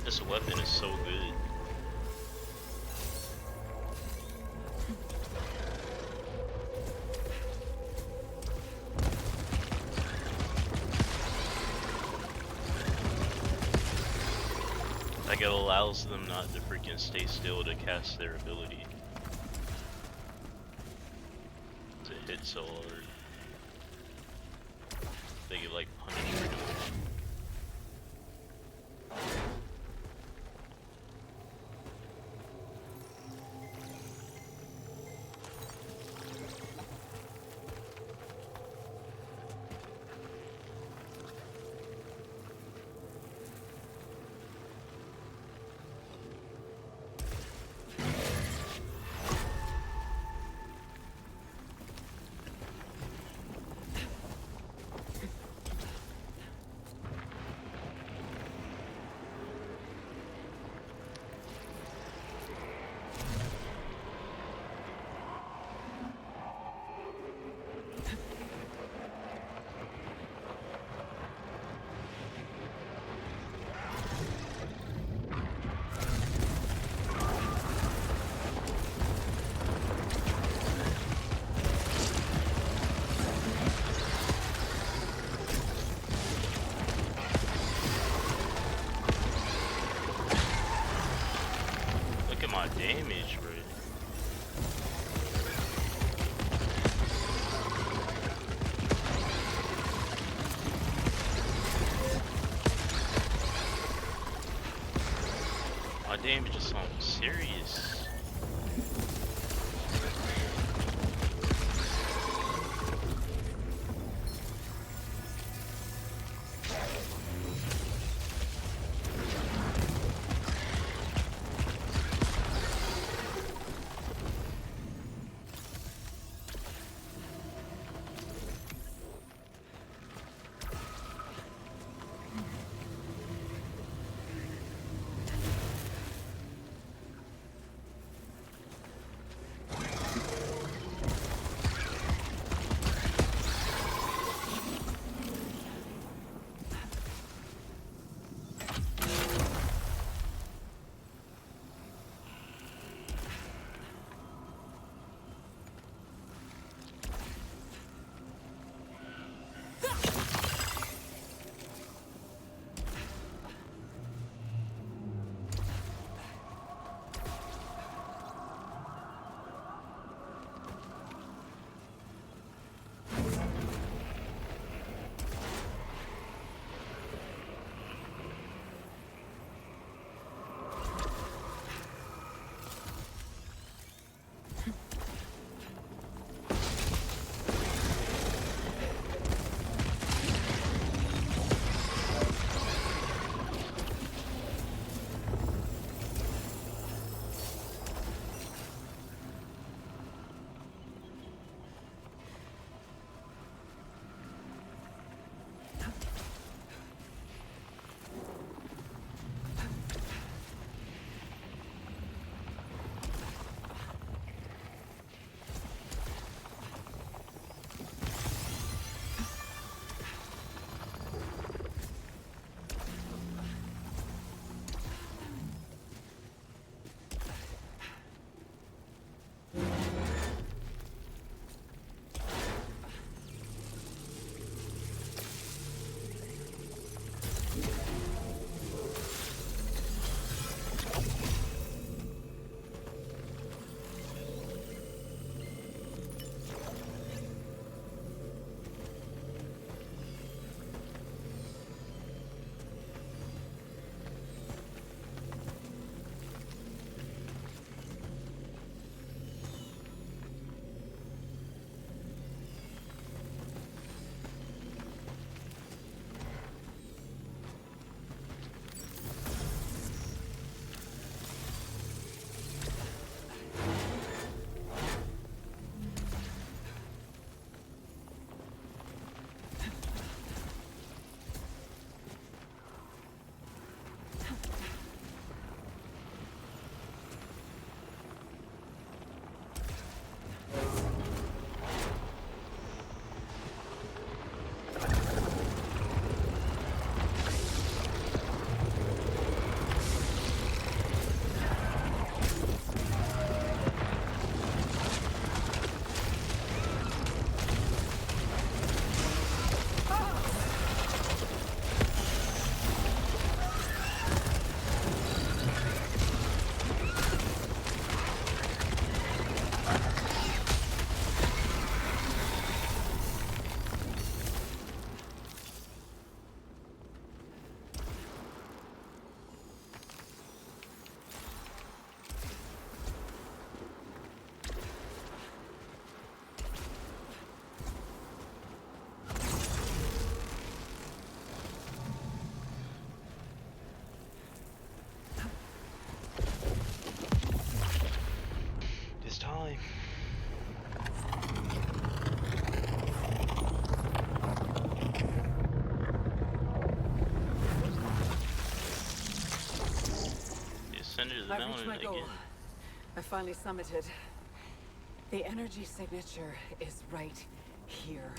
This weapon is so good. Like it allows them not to freaking stay still to cast their ability. It hits so hard. They get like punished for doing it. damage just sounds serious. time. The ascended to the I've mountain reached my goal. again. I finally summited. The energy signature is right here.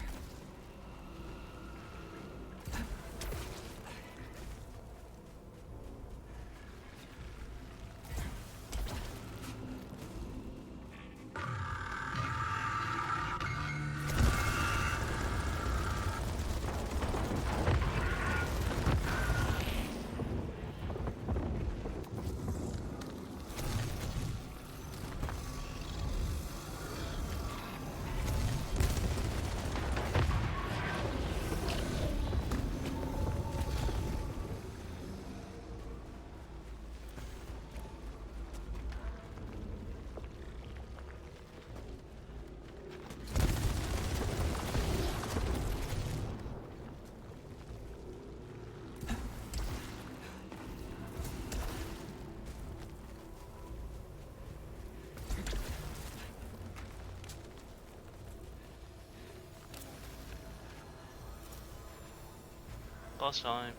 Boss time.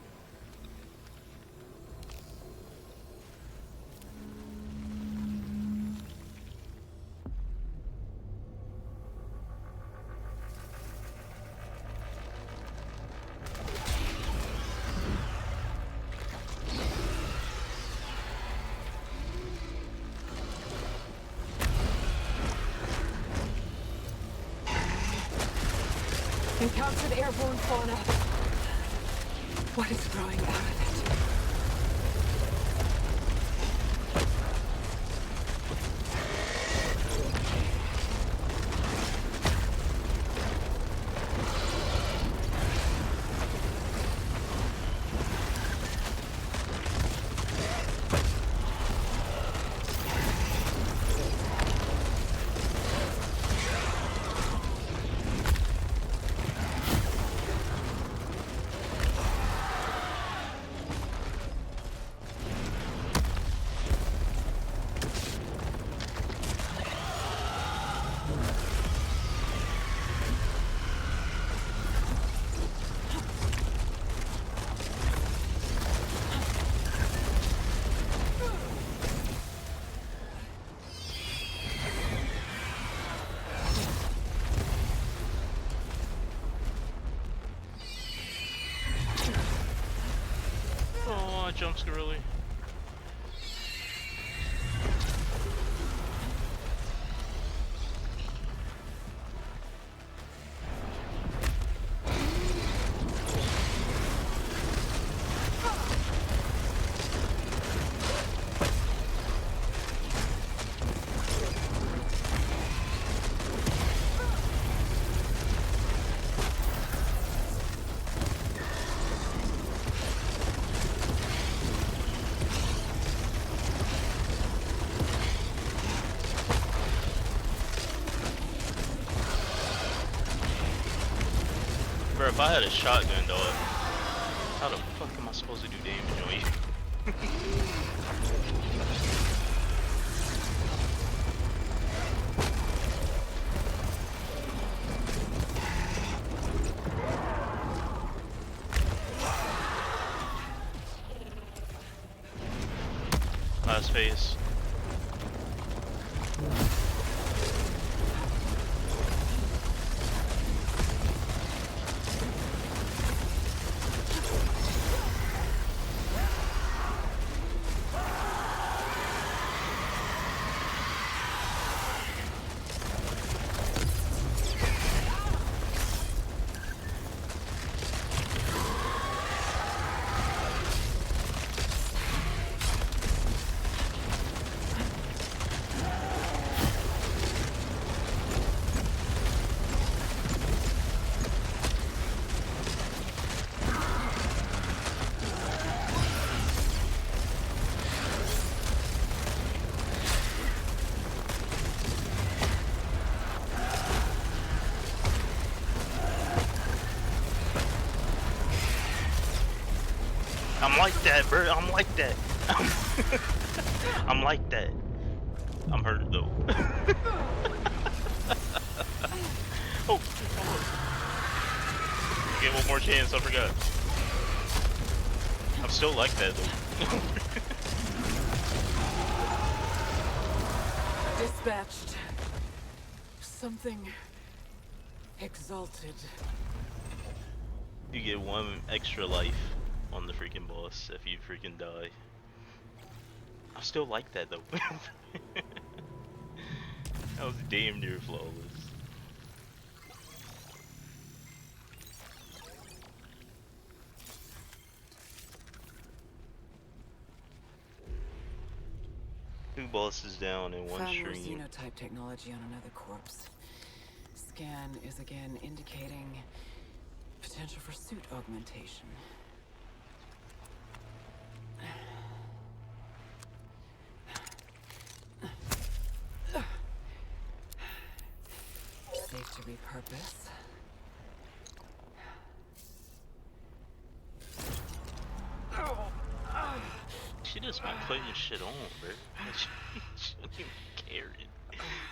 Encountered airborne fauna. What is growing out of it? Oh, jump squirrely. Bro, if I had a shotgun, dog, how the fuck am I supposed to do damage on you? Last phase. I'm like that, bro. I'm like that. I'm like that. I'm hurt though. Oh, get one more chance. I forgot. I'm still like that though. Dispatched. Something exalted. You get one extra life on the freaking boss if you freaking die. I'm still like that though. That was damn near flawless. Two bosses down in one Found more stream. xenotype technology on another corpse. Scan is again indicating potential for suit augmentation. Safe to repurpose. She just been putting shit on, bro. She don't even care.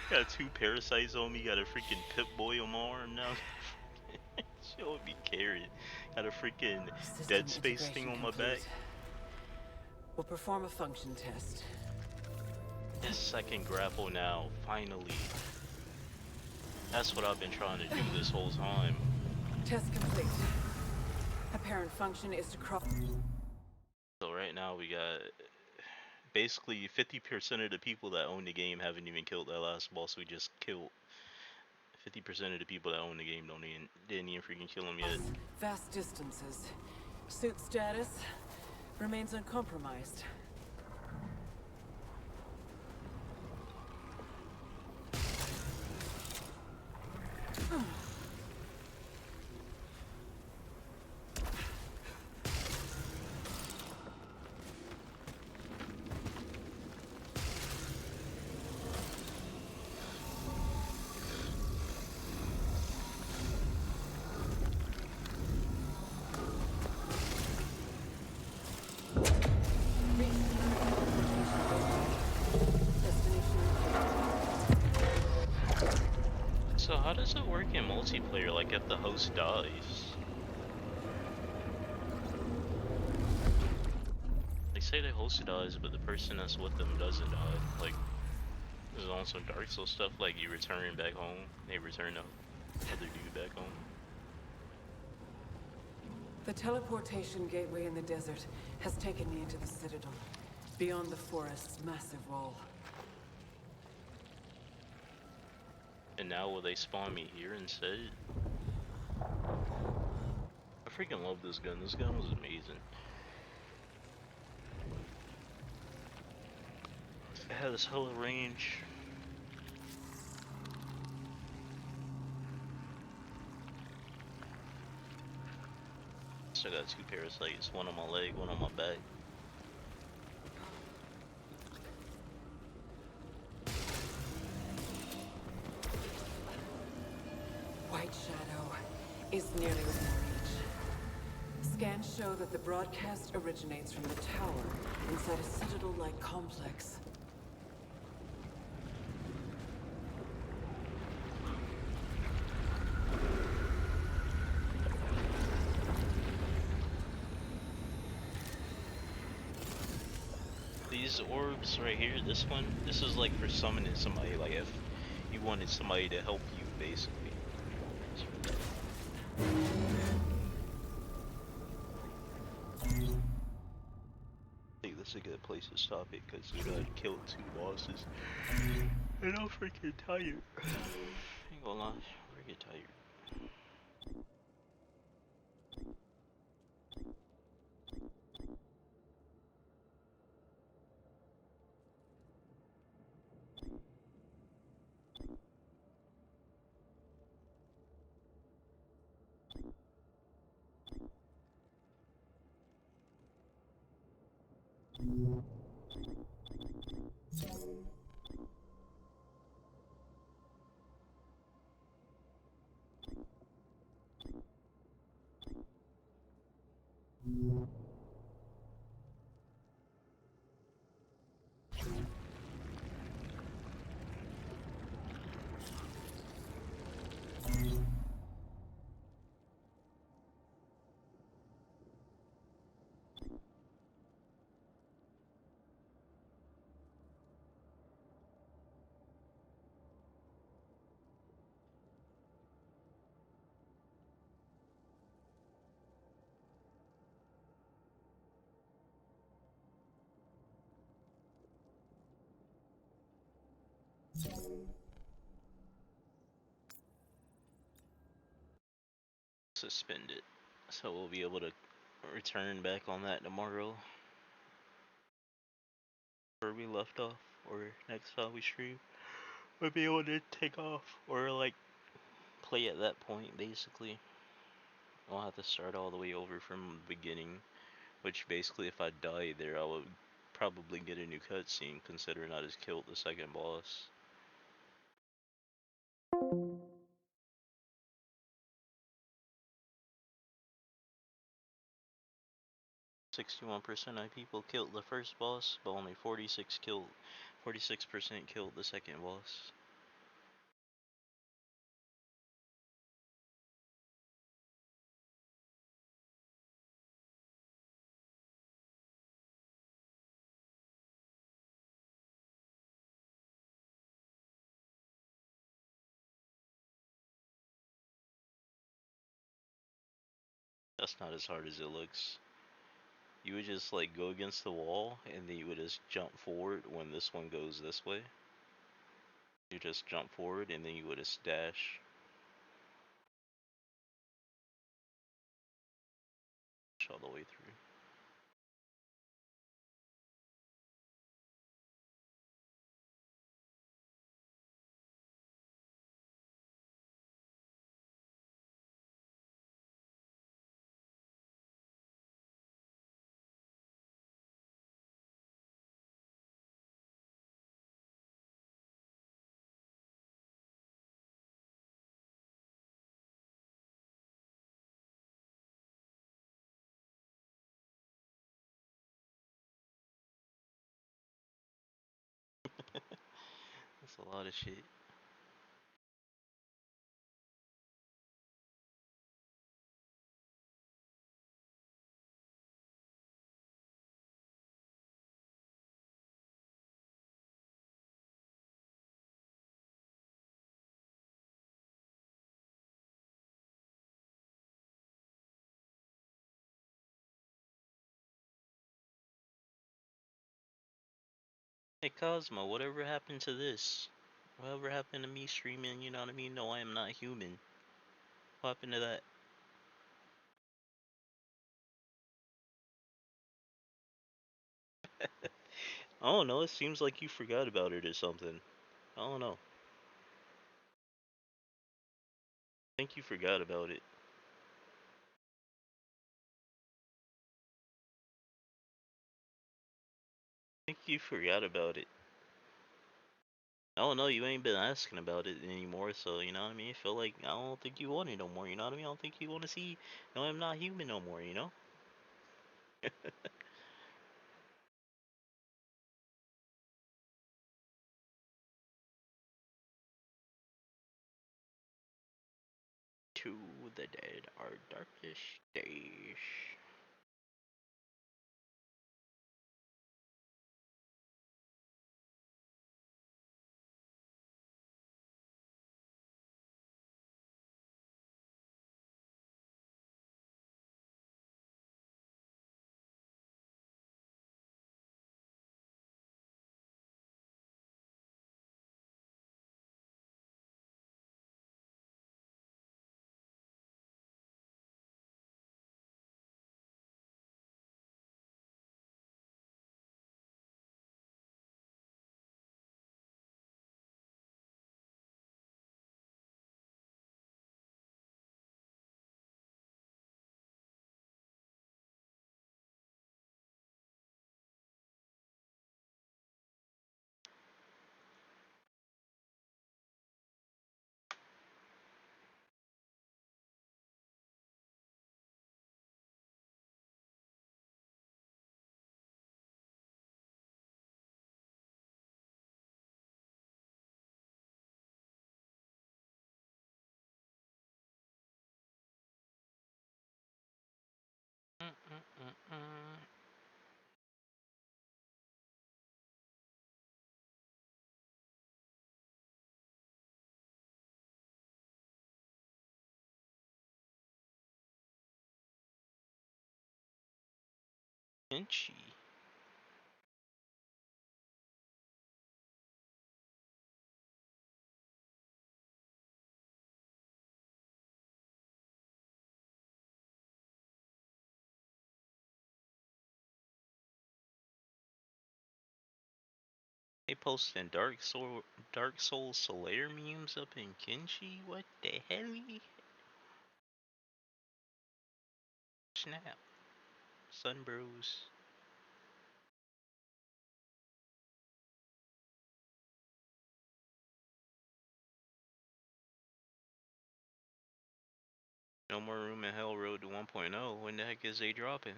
Got two parasites on me, got a freaking Pip Boy on my arm now. She don't be carrying. Had a freaking System Dead Space thing integration on my complete. back. We'll perform a function test. Yes, I can grapple now, finally. That's what I've been trying to do this whole time. Test complete. Apparent function is to cross. So right now we got basically 50% of the people that own the game haven't even killed that last boss we just killed. 50% of the people that own the game didn't even freaking kill him yet. Vast distances. Suit status remains uncompromised. So how does it work in multiplayer, like if the host dies? They say the host dies, but the person that's with them doesn't die. Like, there's on some Dark Souls stuff, like you return back home, they return the other dude back home. The teleportation gateway in the desert has taken me into the Citadel, beyond the forest's massive wall. And now will they spawn me here instead? I freaking love this gun. This gun was amazing. It had this hella range. Still got 2 parasites, one on my leg, one on my back. White Shadow is nearly within reach. Scans show that the broadcast originates from the tower inside a Citadel-like complex. These orbs right here, this one, this is like for summoning somebody, like if you wanted somebody to help you, basically. I think this is a good place to stop it, because we done killed 2 bosses. And I'm freaking tired. Ain't gonna lie, I'm freaking tired. Suspended, so we'll be able to return back on that tomorrow where we left off, or next time we stream we'll be able to take off or like play at that point. Basically I'll have to start all the way over from the beginning, which basically if I die there I would probably get a new cutscene, considering I just killed the second boss. 61% of people killed the first boss, but only 46% killed the second boss. That's not as hard as it looks. You would just like go against the wall and then you would just jump forward when this one goes this way. You just jump forward and then you would just dash. All the way through. That's a lot of shit. Hey Cosmo, whatever happened to this? Whatever happened to me streaming, you know what I mean? No, I am not human. What happened to that? I don't know, it seems like you forgot about it or something. I don't know. I think you forgot about it. I think you forgot about it. I don't know, you ain't been asking about it anymore, so you know what I mean? I feel like I don't think you want it no more, you know what I mean? I don't think you want to see, no, I'm not human no more, you know? To the dead, our darkest days. Pinchy. They posting Dark Soul Slayer memes up in Kenshi? What the hell? Snap. Sunbros. No More Room in Hell Road to 1.0. When the heck is they dropping?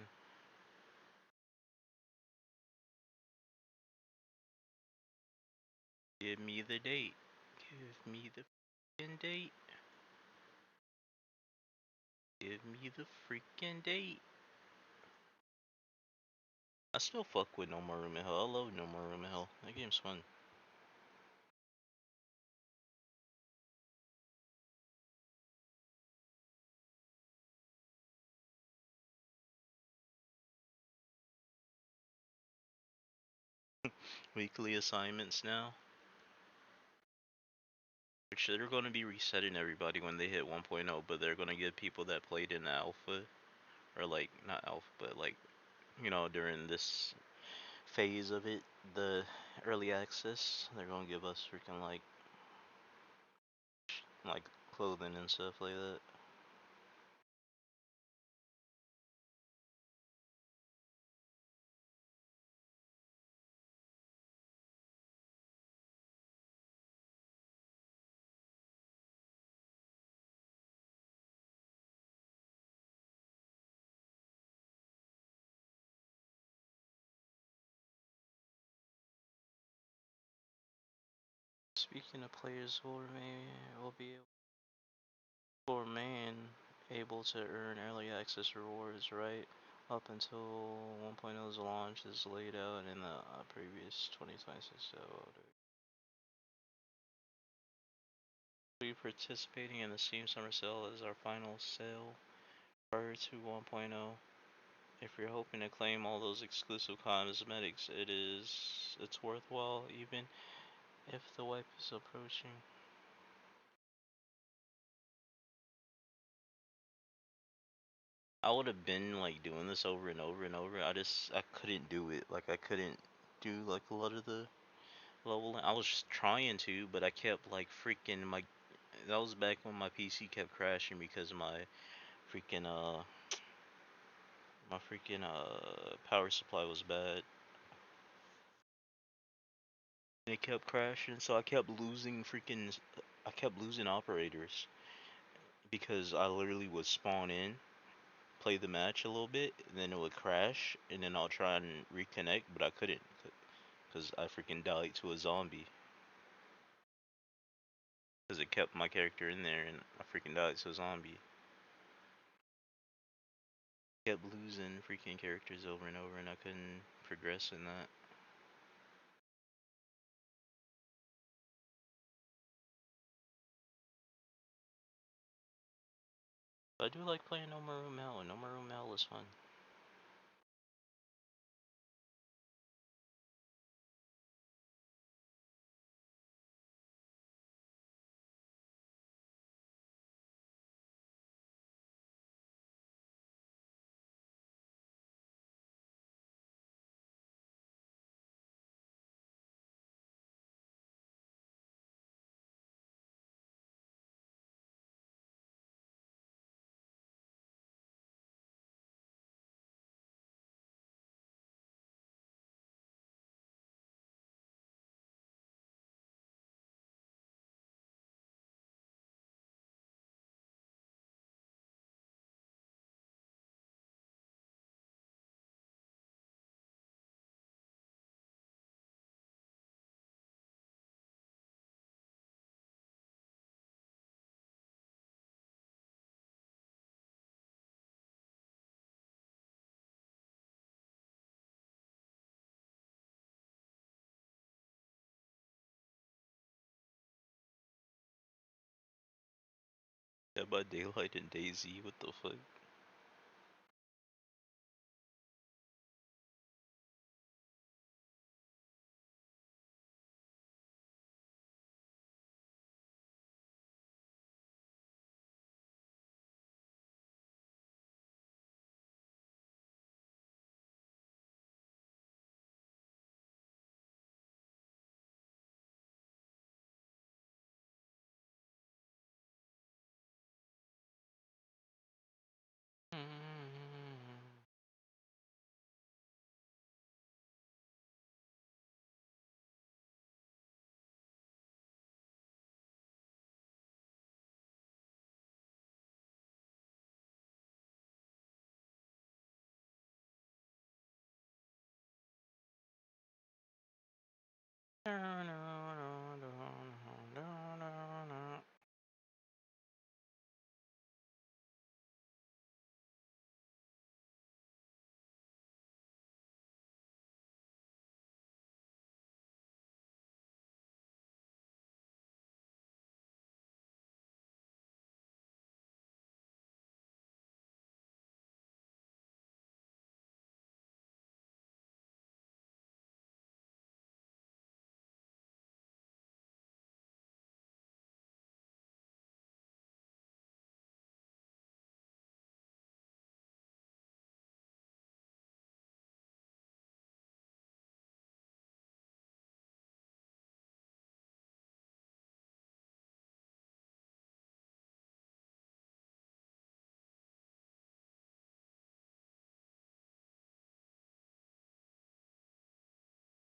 Give me the date. Give me the freaking date. Give me the freaking date. I still fuck with No More Room in Hell. I love No More Room in Hell. That game's fun. weekly assignments now. Which they're going to be resetting everybody when they hit 1.0, but they're going to give people that played in alpha, or like, not alpha, but like, you know, during this phase of it, the early access, they're going to give us freaking like clothing and stuff like that. Speaking of players who remain able to earn early access rewards, right? Up until 1.0's launch is laid out in the previous 2026. So, we participating in the Steam Summer Sale as our final sale prior to 1.0. If you're hoping to claim all those exclusive cosmetics, it's worthwhile even if the wipe is approaching. I would have been like doing this over and over and over. I couldn't do it. Like I couldn't do like a lot of the leveling. I was just trying to, but I kept like freaking my. That was back when my PC kept crashing because my freaking power supply was bad. And it kept crashing, so I kept losing operators because I literally would spawn in, play the match a little bit, and then it would crash, and then I'll try and reconnect, but I couldn't because I freaking died to a zombie. Because it kept my character in there, and I freaking died to a zombie. Kept losing freaking characters over and over, and I couldn't progress in that. But I do like playing Omaru Mel, and Omaru Mel is fun. Dead by Daylight and DayZ, what the fuck?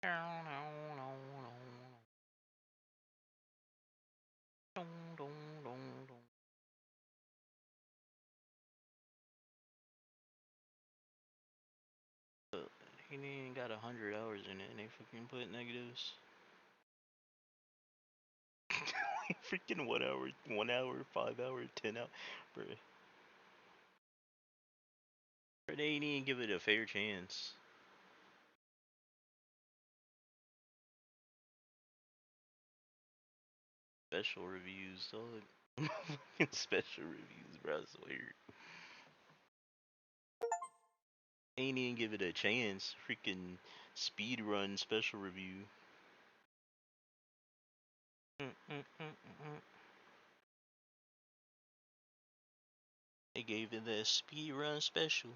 He ain't got 100 hours in it, and they fucking put negatives. Freaking 1 hour, 5 hour, 10 hour, bro. They ain't even give it a fair chance. Special reviews, dog. Special reviews, bro. I swear. Ain't even give it a chance. Freaking speed run special review. They gave it the speed run special.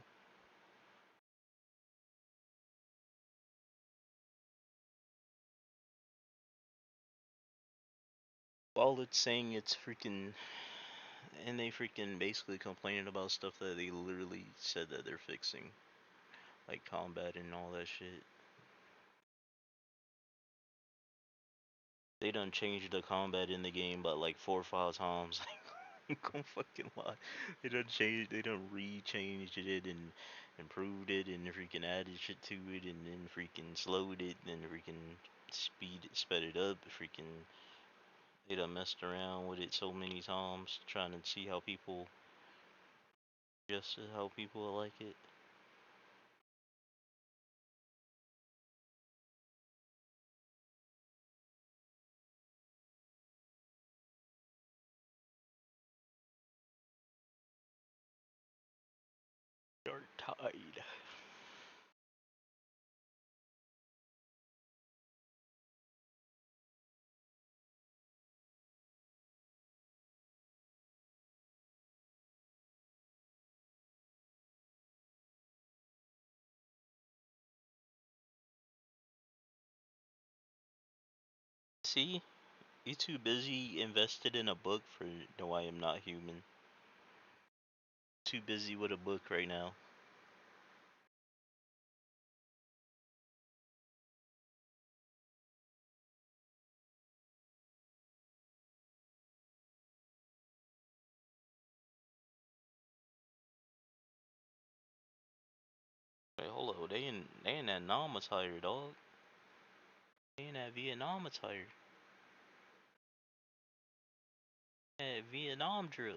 All it's saying it's freaking, and they freaking basically complaining about stuff that they literally said that they're fixing, like combat and all that shit. They done changed the combat in the game but like 4 or 5 times. I'm gonna fucking lie. They done re-changed it and improved it and freaking added shit to it and then freaking slowed it and freaking sped it up. Freaking, they done messed around with it so many times trying to see how people, just how people like it. Dark Tide. See? You too busy invested in a book for No I Am Not Human. Too busy with a book right now. Wait, hold on. They in that Nam attire, dog. They in that Vietnam attire. That Vietnam drill.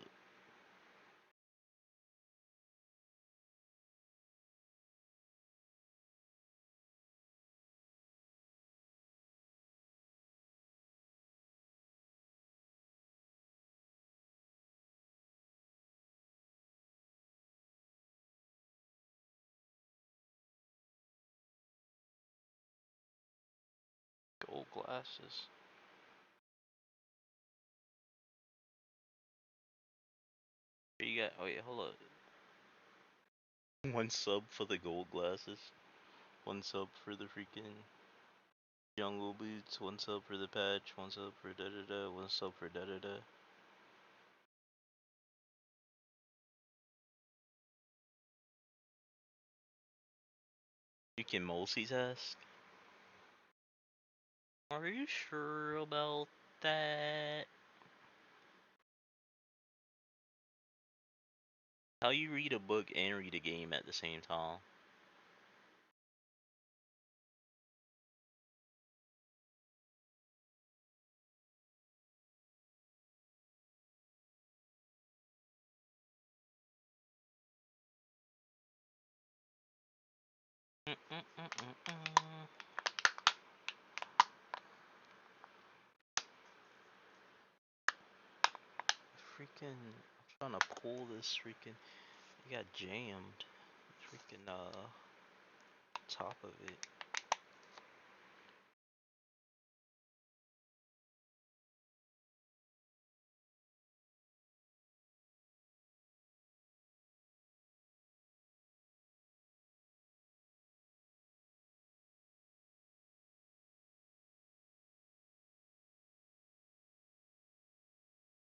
Gold glasses. You got, wait, hold up. One sub for the gold glasses. One sub for the freaking jungle boots. One sub for the patch. One sub for da da da. One sub for da da da. You can multitask? Are you sure about that? How you read a book and read a game at the same time? Freaking, I'm trying to pull this freaking, it got jammed. Freaking, top of it.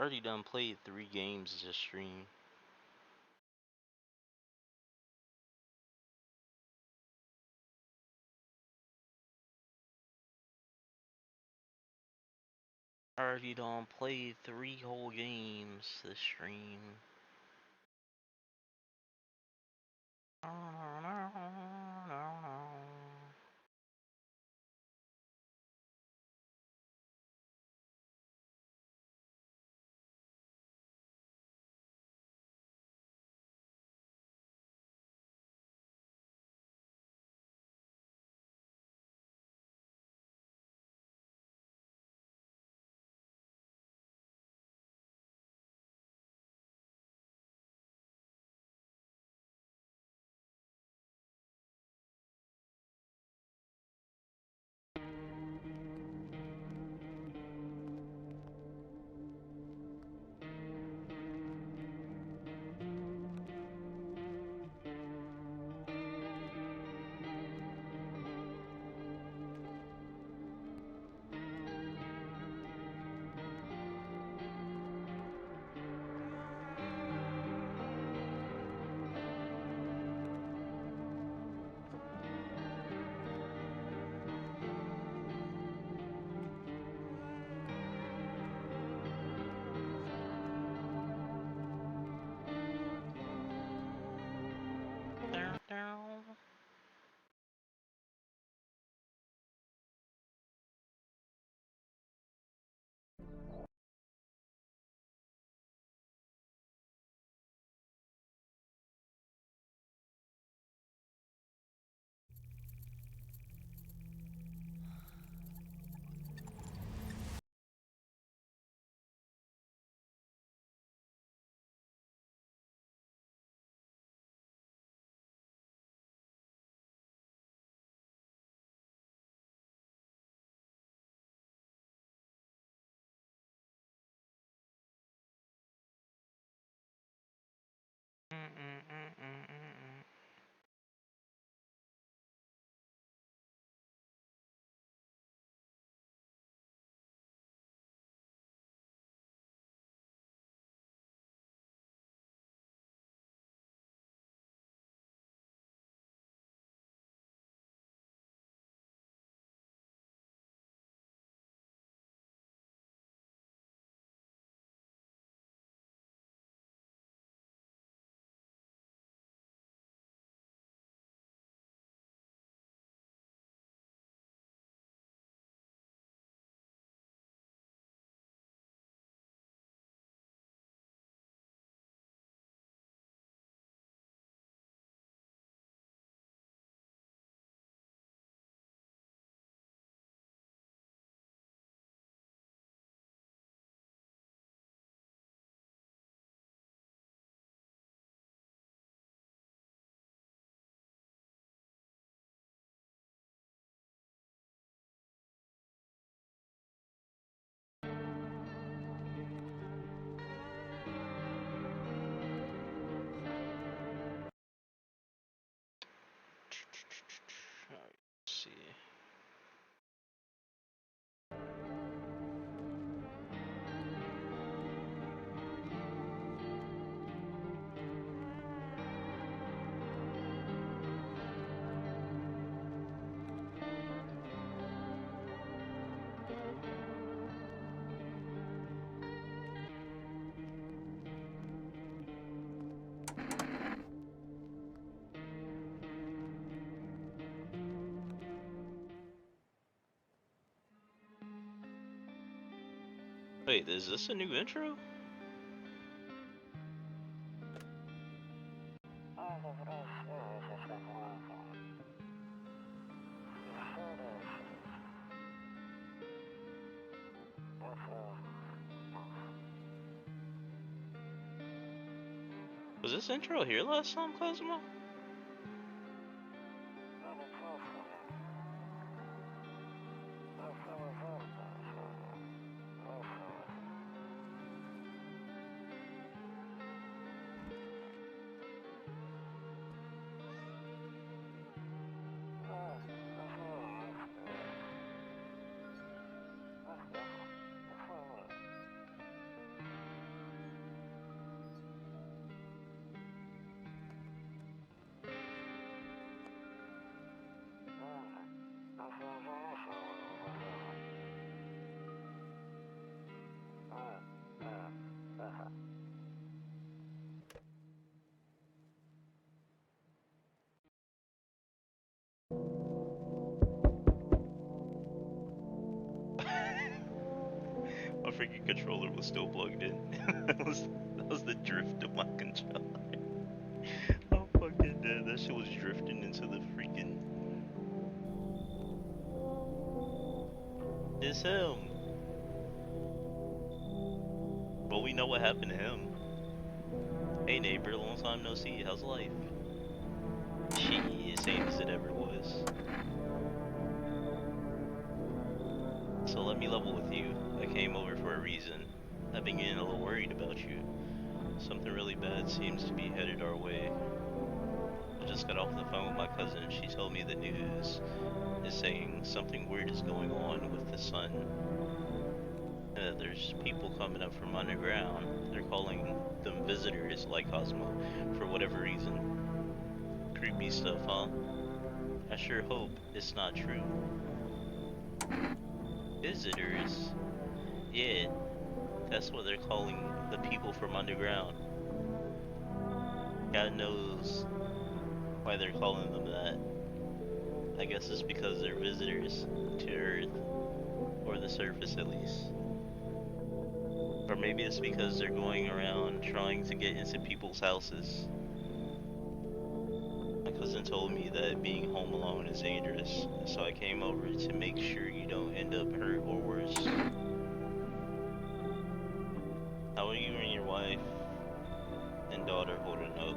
Already done played 3 games this stream. Or if you don't play 3 whole games this stream. Let's see. Wait, is this a new intro? Was this intro here last time, Cosmo? freaking controller was still plugged in. that was the drift of my controller. I'm fucking dead. That shit was drifting into the freaking. It's him. But we know what happened to him. Hey neighbor, long time no see. How's life? Shit, same as it ever was. So let me level with you. I came over for a reason. I've been getting a little worried about you. Something really bad seems to be headed our way. I just got off the phone with my cousin. She told me the news is saying something weird is going on with the sun. And that there's people coming up from underground. They're calling them visitors like Cosmo for whatever reason. Creepy stuff, huh? I sure hope it's not true. Visitors? Yeah, that's what they're calling the people from underground. God knows why they're calling them that. I guess it's because they're visitors to Earth, or the surface at least. Or maybe it's because they're going around trying to get into people's houses. My cousin told me that being home alone is dangerous, so I came over to make sure you don't end up hurt or worse. How are you and your wife and daughter holding up?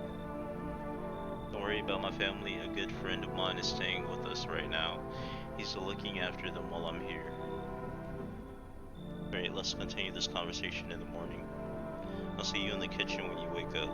Don't worry about my family. A good friend of mine is staying with us right now. He's looking after them while I'm here. Alright, let's continue this conversation in the morning. I'll see you in the kitchen when you wake up.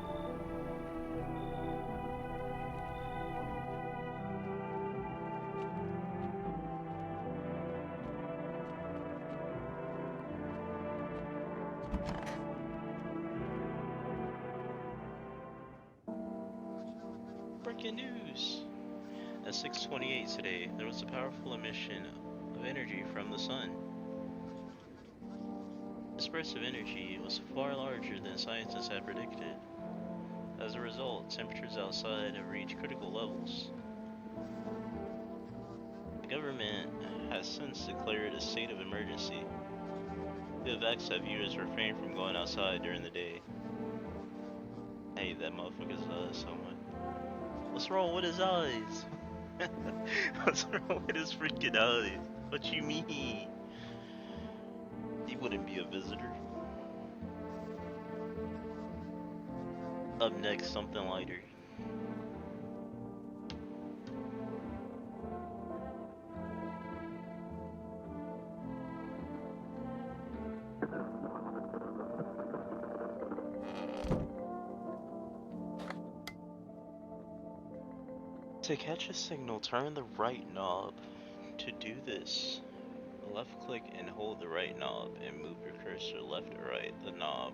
Breaking news! At 6:28 today, there was a powerful emission of energy from the sun. This burst of energy was far larger than scientists had predicted. As a result, temperatures outside have reached critical levels. The government has since declared a state of emergency. The effects have viewers refrain from going outside during the day. I hate that motherfucker's eyes so much. What's wrong with his eyes? What's wrong with his freaking eyes? What you mean? He wouldn't be a visitor. Up next, something lighter. To catch a signal, turn the right knob. To do this, left click and hold the right knob and move your cursor left or right. The knob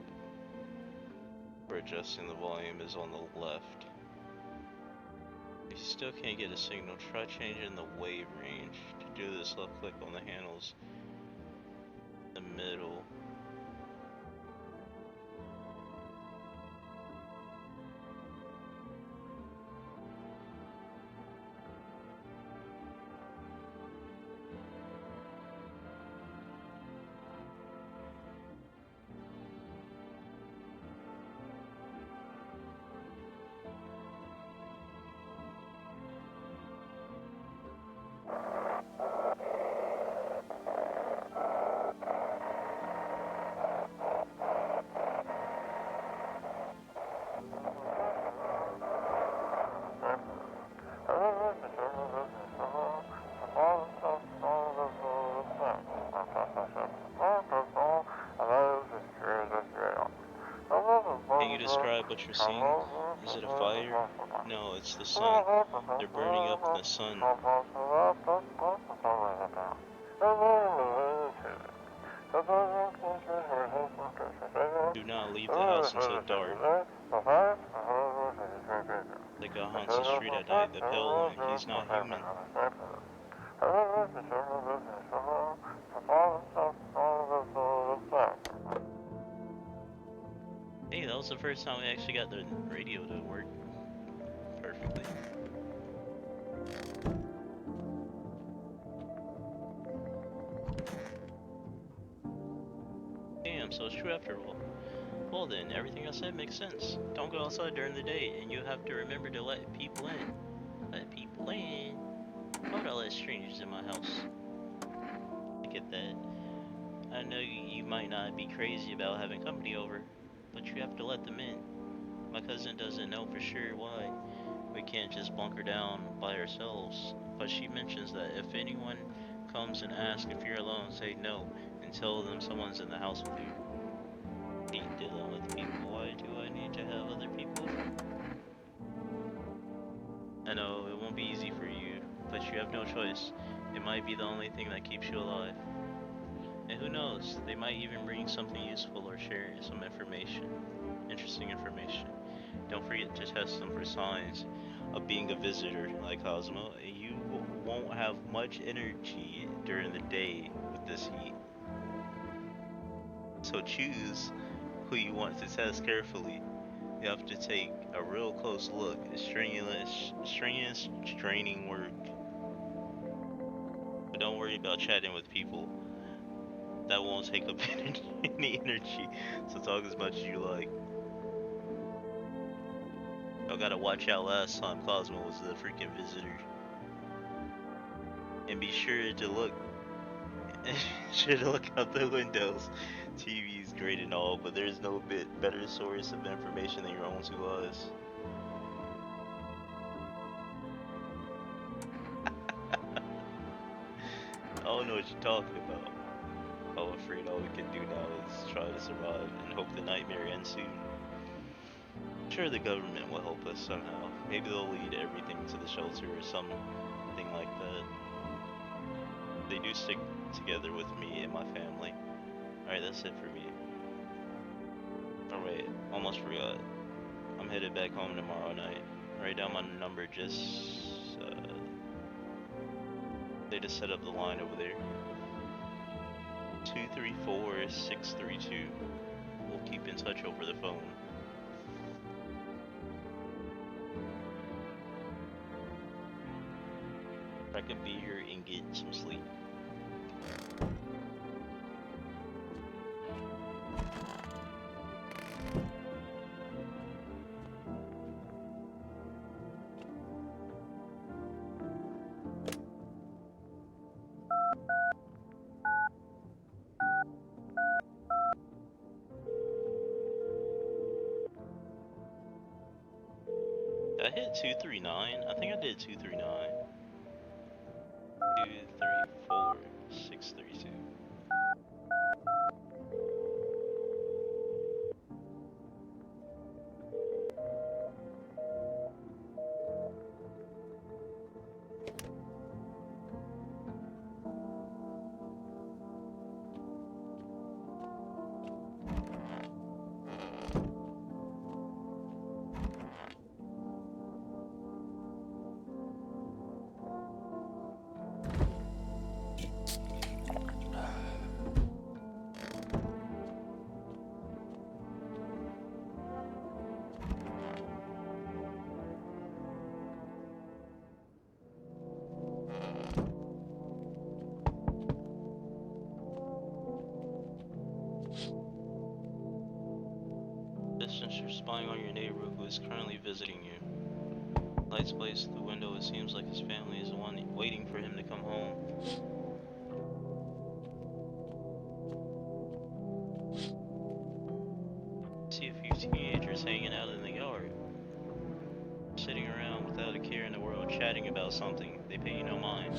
for adjusting the volume is on the left. If you still can't get a signal, try changing the wave range. To do this, left click on the handles in the middle. Can you describe what you're seeing? Is it a fire? No, it's the sun. They're burning up in the sun. Do not leave the house until dark. The guy haunts the street at night. The pale one, he's not human. Hey, that was the first time we actually got the radio to work perfectly. so it's true after all. Well then, everything I said makes sense. Don't go outside during the day, and you have to remember to let people in. Let people in? Why would I let strangers in my house? I get that. I know you might not be crazy about having company over, but you have to let them in. My cousin doesn't know for sure why. We can't just bunker down by ourselves, but she mentions that if anyone comes and asks if you're alone, say no, and tell them someone's in the house with you. Hate dealing with people. Why do I need to have other people? I know it won't be easy for you, but you have no choice. It might be the only thing that keeps you alive. And who knows, they might even bring something useful or share some information. Interesting information. Don't forget to test them for signs of being a visitor like Cosmo. You won't have much energy during the day with this heat. So choose who you want to test carefully. You have to take a real close look. It's strenuous, draining work. But don't worry about chatting with people. That won't take up any energy, so talk as much as you like. I gotta watch out last time Cosmo was the freaking visitor. And be sure to look out the windows. TV is great and all, but there's no better source of information than your own two eyes. I don't know what you're talking about. I'm afraid all we can do now is try to survive and hope the nightmare ends soon. Sure, the government will help us somehow. Maybe they'll lead everything to the shelter or something like that. They do stick together with me and my family. Alright, that's it for me. Alright, almost forgot. I'm headed back home tomorrow night. Write down my number, they just set up the line over there. 234-632. We'll keep in touch over the phone. I can be here and get some sleep. Did I hit 239? I think I did 239. 234-632. Since you're spying on your neighbor who is currently visiting you. Lights placed through the window, it seems like his family is the one waiting for him to come home. See a few teenagers hanging out in the yard. Sitting around without a care in the world, chatting about something. They pay you no mind.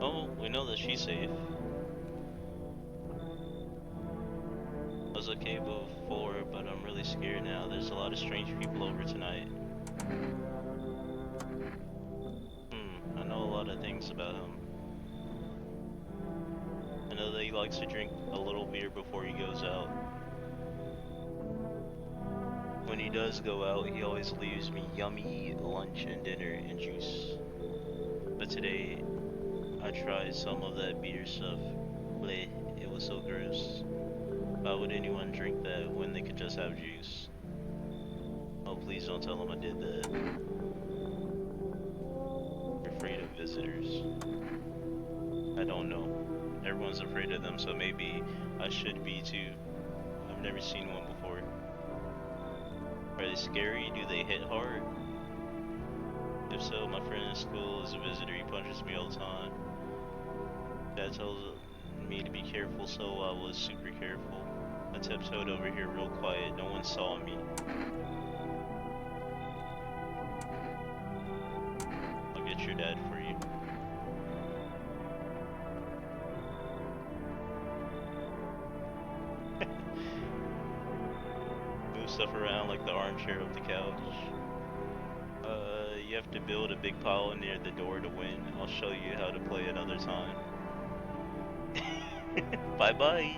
Oh, we know that she's safe. I was okay before, but I'm really scared now. There's a lot of strange people over tonight. I know a lot of things about him. I know that he likes to drink a little beer before he goes out. When he does go out, he always leaves me yummy lunch and dinner and juice. But today, I tried some of that beer stuff. Bleh, it was so gross. Why would anyone drink that when they could just have juice? Oh, please don't tell them I did that. They're afraid of visitors. I don't know. Everyone's afraid of them, so maybe I should be too. I've never seen one before. Are they scary? Do they hit hard? If so, my friend in school is a visitor. He punches me all the time. Dad tells me to be careful, so I was super careful. I tiptoed over here real quiet. No one saw me. I'll get your dad for you. Move stuff around like the armchair of the couch. You have to build a big pile near the door to win. I'll show you how to play another time. Bye bye.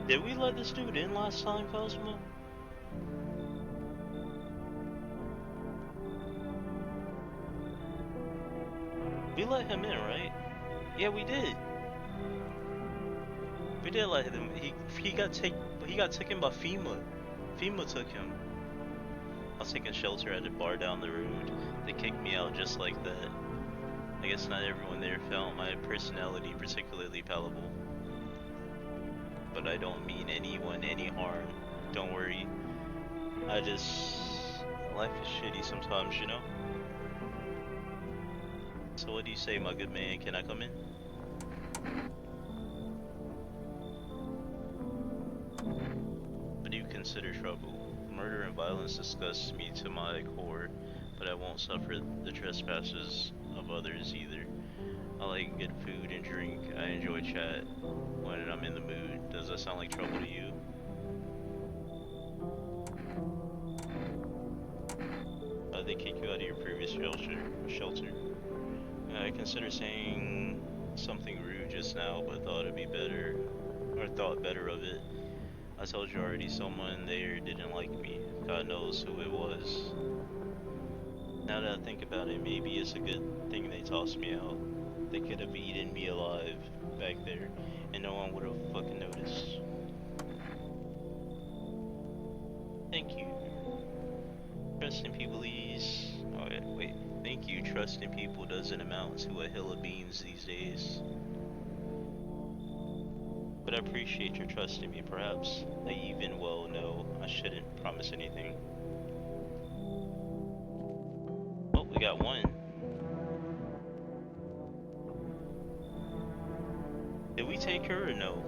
Did we let this dude in last time, Cosmo? We let him in, right? Yeah, we did. We did let him. He got taken by FEMA. FEMA took him. I was taking shelter at a bar down the road. They kicked me out just like that. I guess not everyone there found my personality particularly palatable. But I don't mean anyone any harm. Don't worry. Life is shitty sometimes, you know? So what do you say, my good man? Can I come in? What do you consider trouble? Murder and violence disgusts me to my core, but I won't suffer the trespasses of others either. I like good food and drink. I enjoy chat when I'm in the mood. Does that sound like trouble to you? They kick you out of your previous shelter. I consider saying something rude just now, but thought better of it. I told you already, someone there didn't like me. God knows who it was. Now that I think about it, maybe it's a good thing they tossed me out. They could have eaten me alive back there, and no one would have fucking noticed. Thank you. Trust in people Thank you. Trust in people doesn't amount to a hill of beans these days. But I appreciate your trust in me. Perhaps I even no, I shouldn't promise anything. Oh, we got one. Did we take her or no?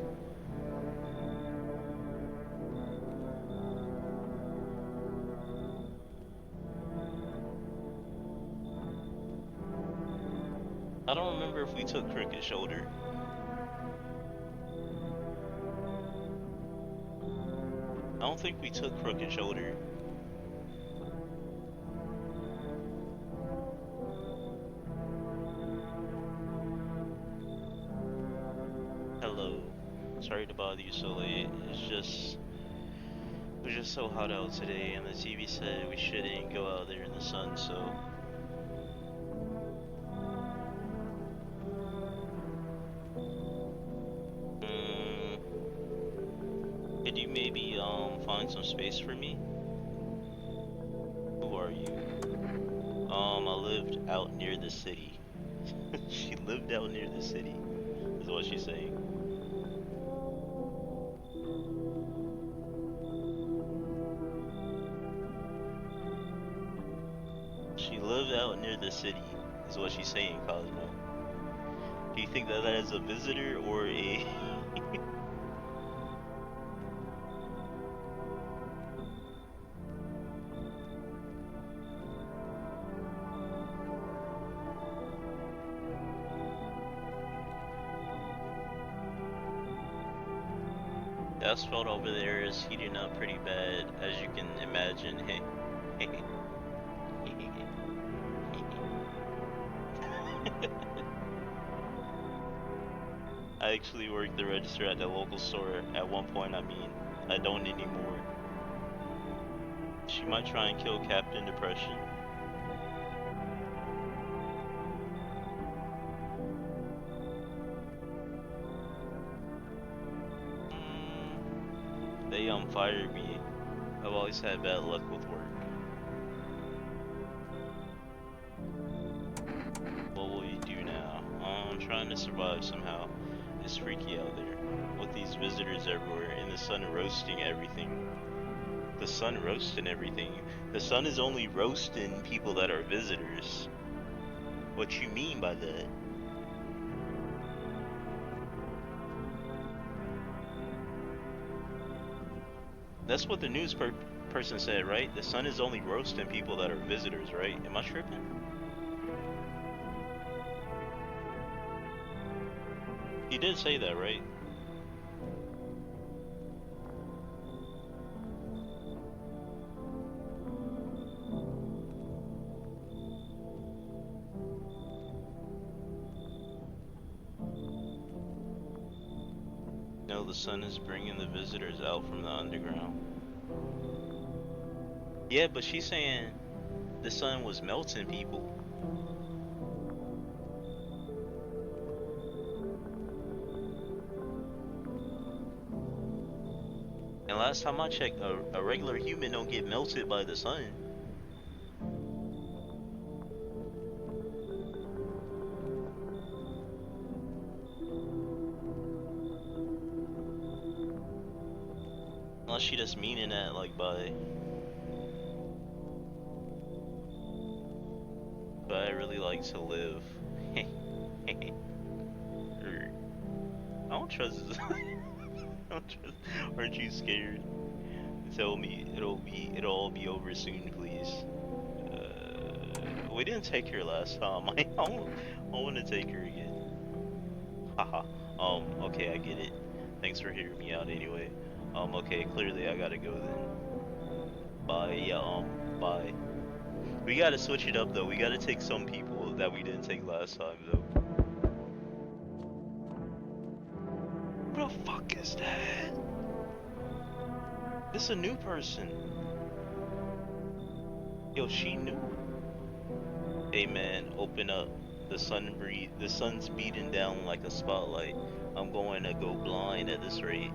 I don't remember if we took Cricket's shoulder. I don't think we took Crooked Shoulder. Hello. Sorry to bother you so late. It was just so hot out today, and the TV said we shouldn't go out there in the sun, so... Could you maybe, find some space for me? Who are you? I lived out near the city. She lived out near the city, is what she's saying. She lived out near the city, is what she's saying, Cosmo. Do you think that is a visitor or a... The asphalt over there is heating up pretty bad, as you can imagine. I actually worked the register at the local store at one point. I mean, I don't anymore. She might try and kill Captain Depression. They fired me. I've always had bad luck with work. What will you do now? I'm trying to survive somehow. It's freaky out there, with these visitors everywhere, and the sun roasting everything. The sun roasting everything? The sun is only roasting people that are visitors. What you mean by that? That's what the news person said, right? The sun is only roasting people that are visitors, right? Am I tripping? He did say that, right? No, the sun is bringing the visitors out from the underground. Yeah, but she's saying the sun was melting people. And last time I checked, a regular human don't get melted by the sun. Unless she just meaning that like by but I really like to live. I don't trust this. I don't trust. Aren't you scared? Tell me it'll all be over soon, please. We didn't take her last time. I want to take her again. Haha. Okay, I get it. Thanks for hearing me out anyway. Okay, clearly I gotta go then. Bye, yeah, bye. We gotta switch it up though. We gotta take some people that we didn't take last time though. Who the fuck is that? This a new person. Yo, she new. Hey man, open up. The sun's beating down like a spotlight. I'm going to go blind at this rate.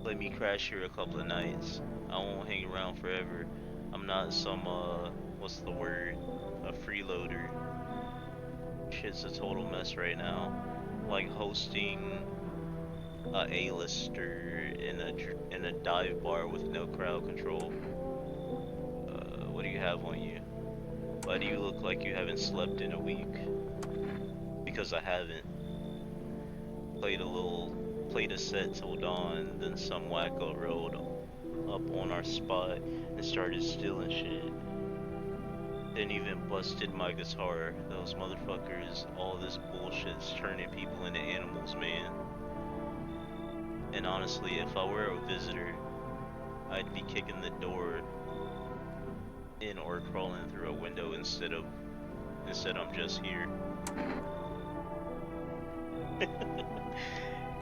Let me crash here a couple of nights. I won't hang around forever. I'm not some, what's the word? A freeloader. Shit's a total mess right now. Like hosting a A-lister in a dive bar with no crowd control. What do you have on you? Why do you look like you haven't slept in a week? Because I haven't. Played a set till dawn, then some wacko rolled up on our spot and started stealing shit. Then even busted my guitar. Those motherfuckers, all this bullshit's turning people into animals, man. And honestly, if I were a visitor, I'd be kicking the door in or crawling through a window instead I'm just here.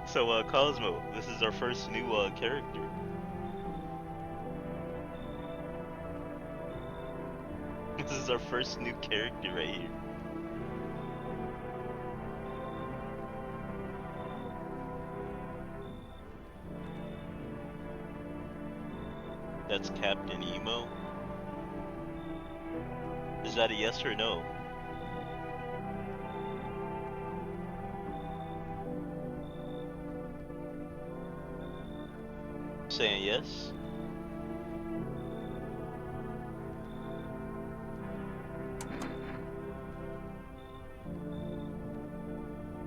So Cosmo, this is our first new character. This is our first new character right here. That's Captain Emo. Is that a yes or no? Saying yes?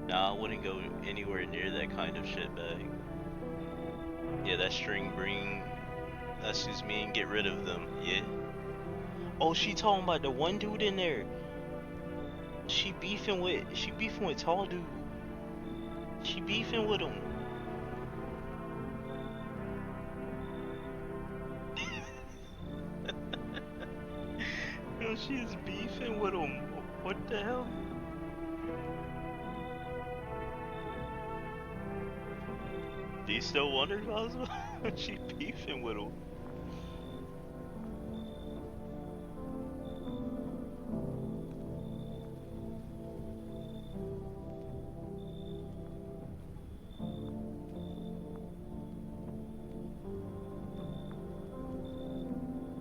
Nah, I wouldn't go anywhere near that kind of shit bag. Yeah, that string bring that suits me and get rid of them, yeah. Oh, she talking about the one dude in there. She beefing with tall dude. She beefing with him. Yo, she's beefing with him. What the hell? Do you still wonder, Cosmo? She beefing with him.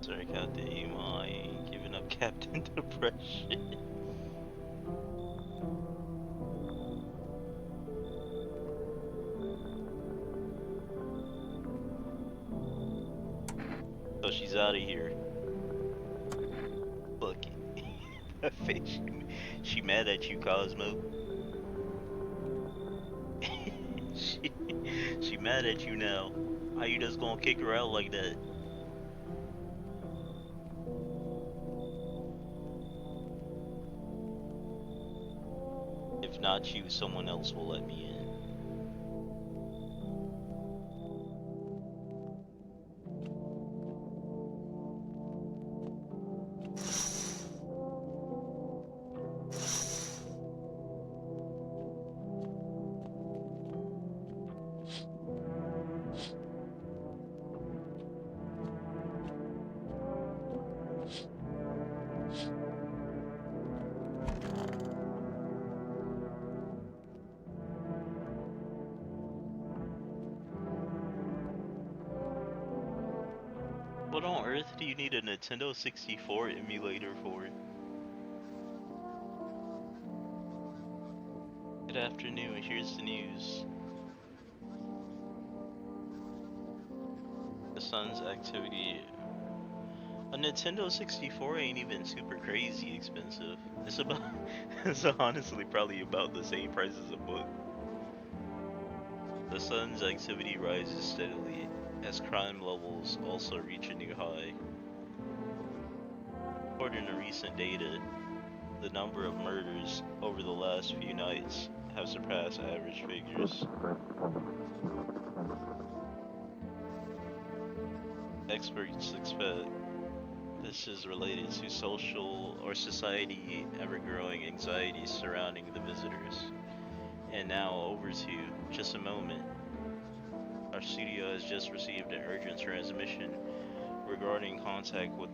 Sorry, Captain Emo, I ain't giving up Captain Depression. So she's out of here. Look, that face. She mad at you, Cosmo. she, she mad at you now. How you just gonna kick her out like that? If not you, someone else will let me in. What on earth do you need a Nintendo 64 emulator for? Good afternoon, here's the news. The sun's activity. A Nintendo 64 ain't even super crazy expensive. It's about, it's honestly probably about the same price as a book. The sun's activity rises steadily as crime levels also reach a new high. According to recent data, the number of murders over the last few nights have surpassed average figures. Experts expect this is related to social or society ever-growing anxieties surrounding the visitors. And now over to just a moment. Our studio has just received an urgent transmission regarding contact with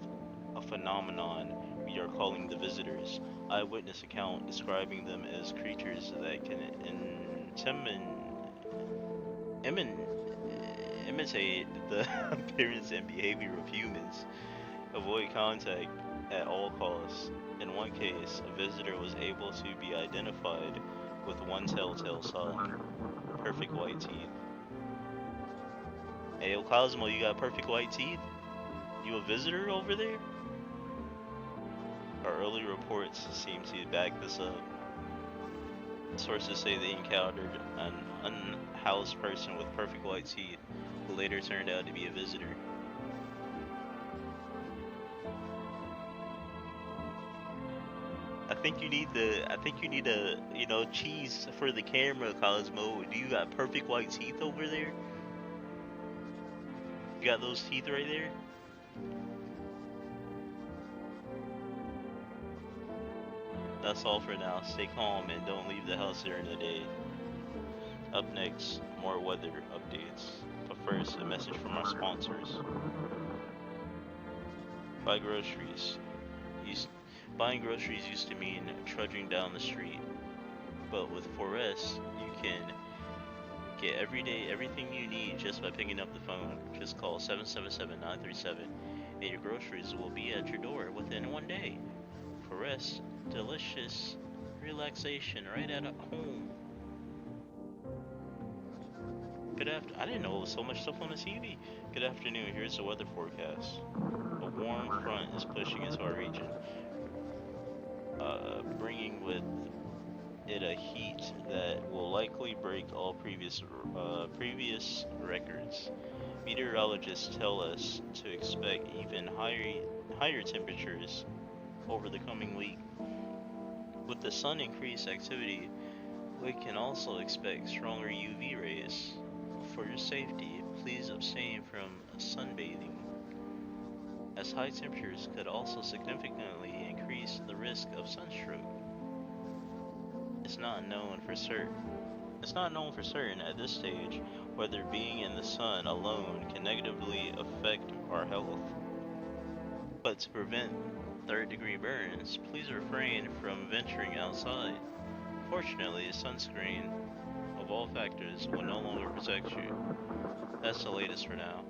a phenomenon we are calling the visitors. Eyewitness account describing them as creatures that can imitate the appearance and behavior of humans. Avoid contact at all costs. In one case, a visitor was able to be identified with one telltale sign: perfect white teeth. Hey, yo, Cosmo, you got perfect white teeth? You a visitor over there? Our early reports seem to back this up. Sources say they encountered an unhoused person with perfect white teeth who later turned out to be a visitor. I think you need a, you know, cheese for the camera, Cosmo. Do you got perfect white teeth over there? You got those teeth right there? That's all for now. Stay calm and don't leave the house during the day. Up next, more weather updates. But first, a message from our sponsors. Buy groceries. Buying groceries used to mean trudging down the street. But with 4S, you can get everything you need just by picking up the phone. Just call 777-937 and your groceries will be at your door within 1 day. 4S, delicious relaxation right at home. I didn't know there was so much stuff on the TV. Good afternoon, here's the weather forecast. A warm front is pushing into our region, bringing with it a heat that will likely break all previous records. Meteorologists tell us to expect even higher temperatures over the coming week. With the sun increased activity, we can also expect stronger UV rays. For your safety, please abstain from sunbathing, as high temperatures could also significantly increase the risk of sunstroke. It's not known for certain It's not known for certain at this stage whether being in the sun alone can negatively affect our health. But to prevent third-degree burns, please refrain from venturing outside. Fortunately, sunscreen, of all factors, will no longer protect you. That's the latest for now.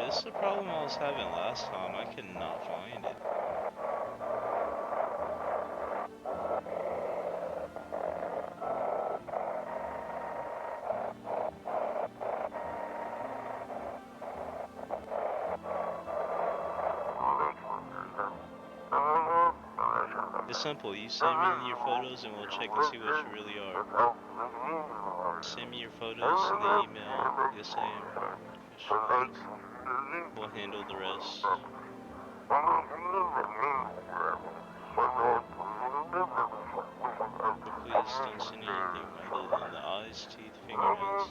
This is the problem I was having last time. I could not find it. It's simple. You send me your photos and we'll check and see what you really are. Send me your photos in the email. Yes, I am. We'll handle the rest. But please don't send anything other than the eyes, teeth, fingernails.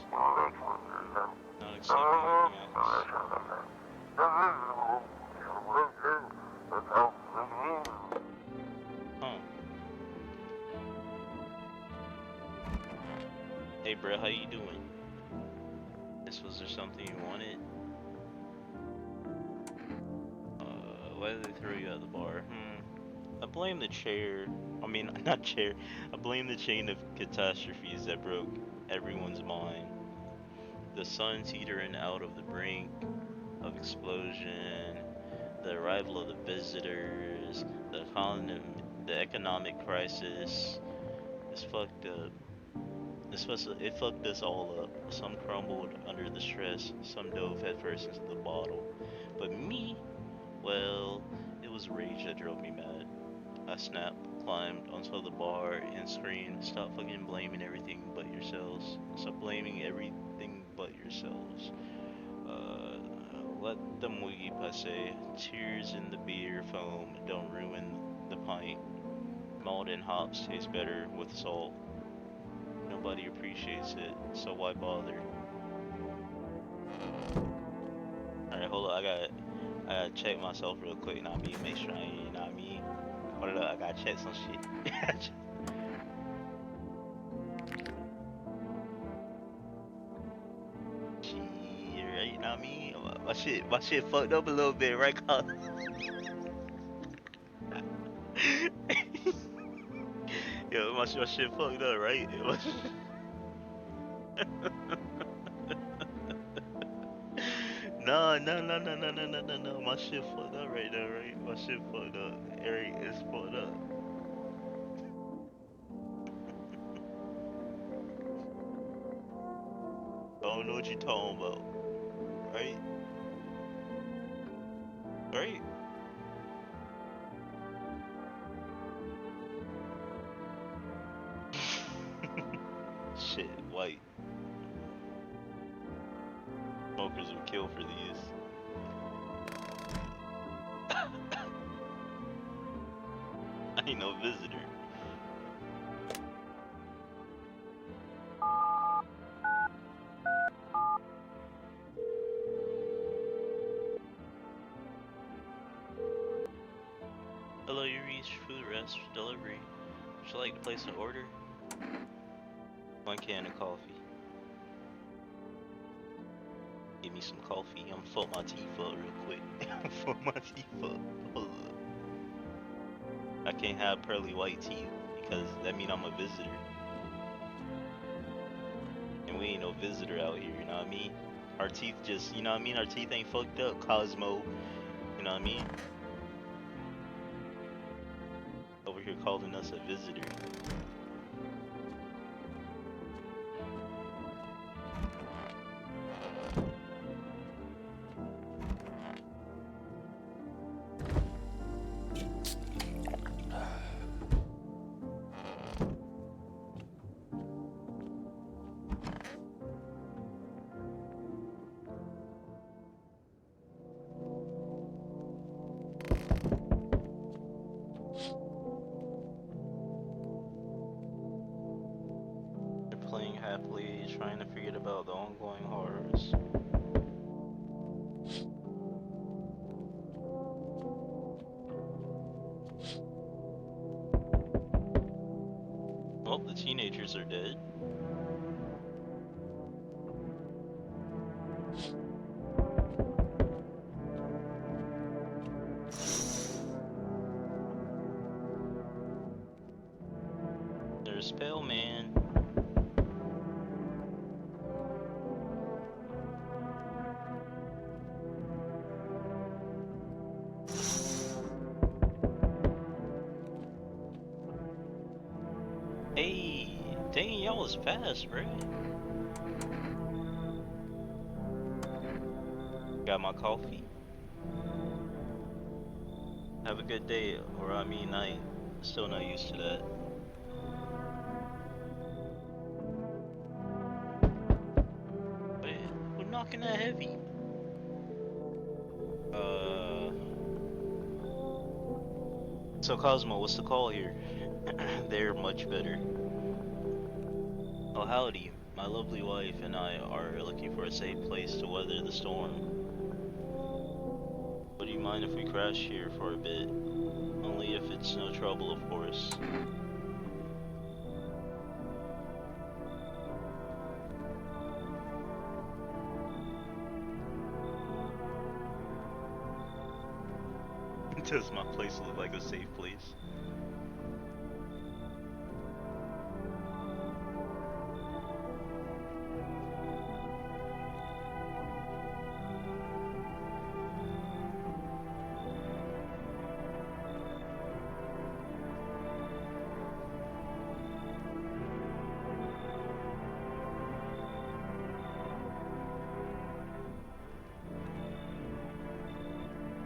Not accepting anything else. Huh. Hey bro, how you doing? Was there something you wanted? Why did they throw you at the bar? I blame the chair. I mean, not chair. I blame the chain of catastrophes that broke everyone's mind. The sun teetering out of the brink of explosion, the arrival of the visitors, the economic crisis. It's fucked up. It fucked us all up. Some crumbled under the stress, some dove headfirst into the bottle. But me, well, it was rage that drove me mad. I snapped, climbed onto the bar, and screamed, "Stop fucking blaming everything but yourselves. Stop blaming everything but yourselves. Let them weep, I say. Tears in the beer foam don't ruin the pint. Malt and hops taste better with salt. Nobody appreciates it, so why bother?" Alright, hold on, I gotta check myself real quick, not me, make sure I ain't, not me. Hold up, I gotta check some shit. Shit, right, not me. My shit fucked up a little bit, right, Colin? Yo, my shit fucked up, right? No, my shit fucked up right now, right? My shit fucked up. Eric, it's fucked up. I don't know what you're talking about. Right? Right? Shit, white. Smokers would kill for these. I ain't no visitor. Hello, you reached food rest delivery. Would you like to place an order? 1 can of coffee. Give me some coffee. I'm gonna fuck my teeth up real quick. Fuck my teeth up. Hold up. I can't have pearly white teeth because that mean I'm a visitor. And we ain't no visitor out here, you know what I mean? Our teeth just, you know what I mean? Our teeth ain't fucked up, Cosmo. You know what I mean? calling us a visitor. Playing happily, trying to forget about the ongoing horrors. Well, the teenagers are dead. There's Pale Man. Hey, dang, y'all was fast, bro. Got my coffee. Have a good day, or I mean night. Still not used to that. Wait, we're knocking that heavy. So Cosmo, what's the call here? They're much better. Oh, howdy. My lovely wife and I are looking for a safe place to weather the storm. Would you mind if we crash here for a bit? Only if it's no trouble, of course. Does my place look like a safe place?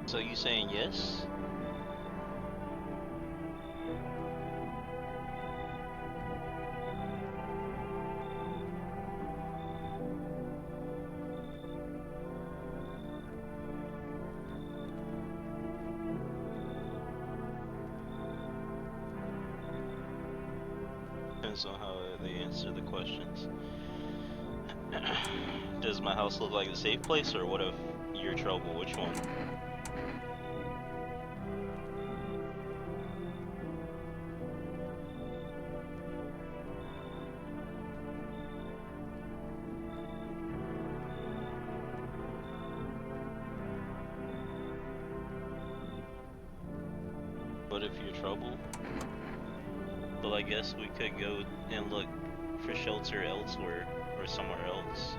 So you saying yes? Depends on how they answer the questions. Does my house look like a safe place, or what if you're trouble? Which one? But if you're trouble? Well, I guess we could go and look for shelter elsewhere, or somewhere else.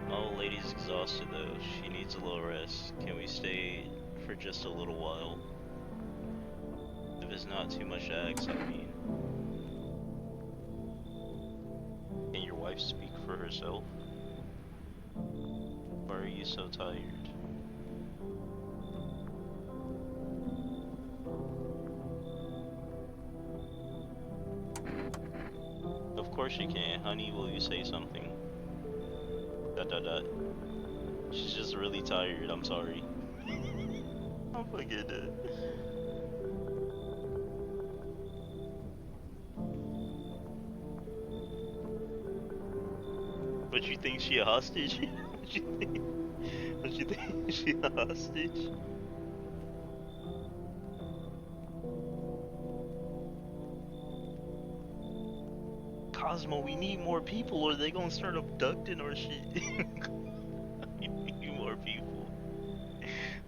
My old lady's exhausted though, she needs a little rest. Can we stay for just a little while? If it's not too much to ask, I mean. Can your wife speak for herself? Why are you so tired? Of course you can. Honey, will you say something? ... She's just really tired, I'm sorry. I'm fucking dead. What you think, she a hostage? What you think she a hostage? Cosmo, we need more people or they gonna start abducting our shit. We need more people.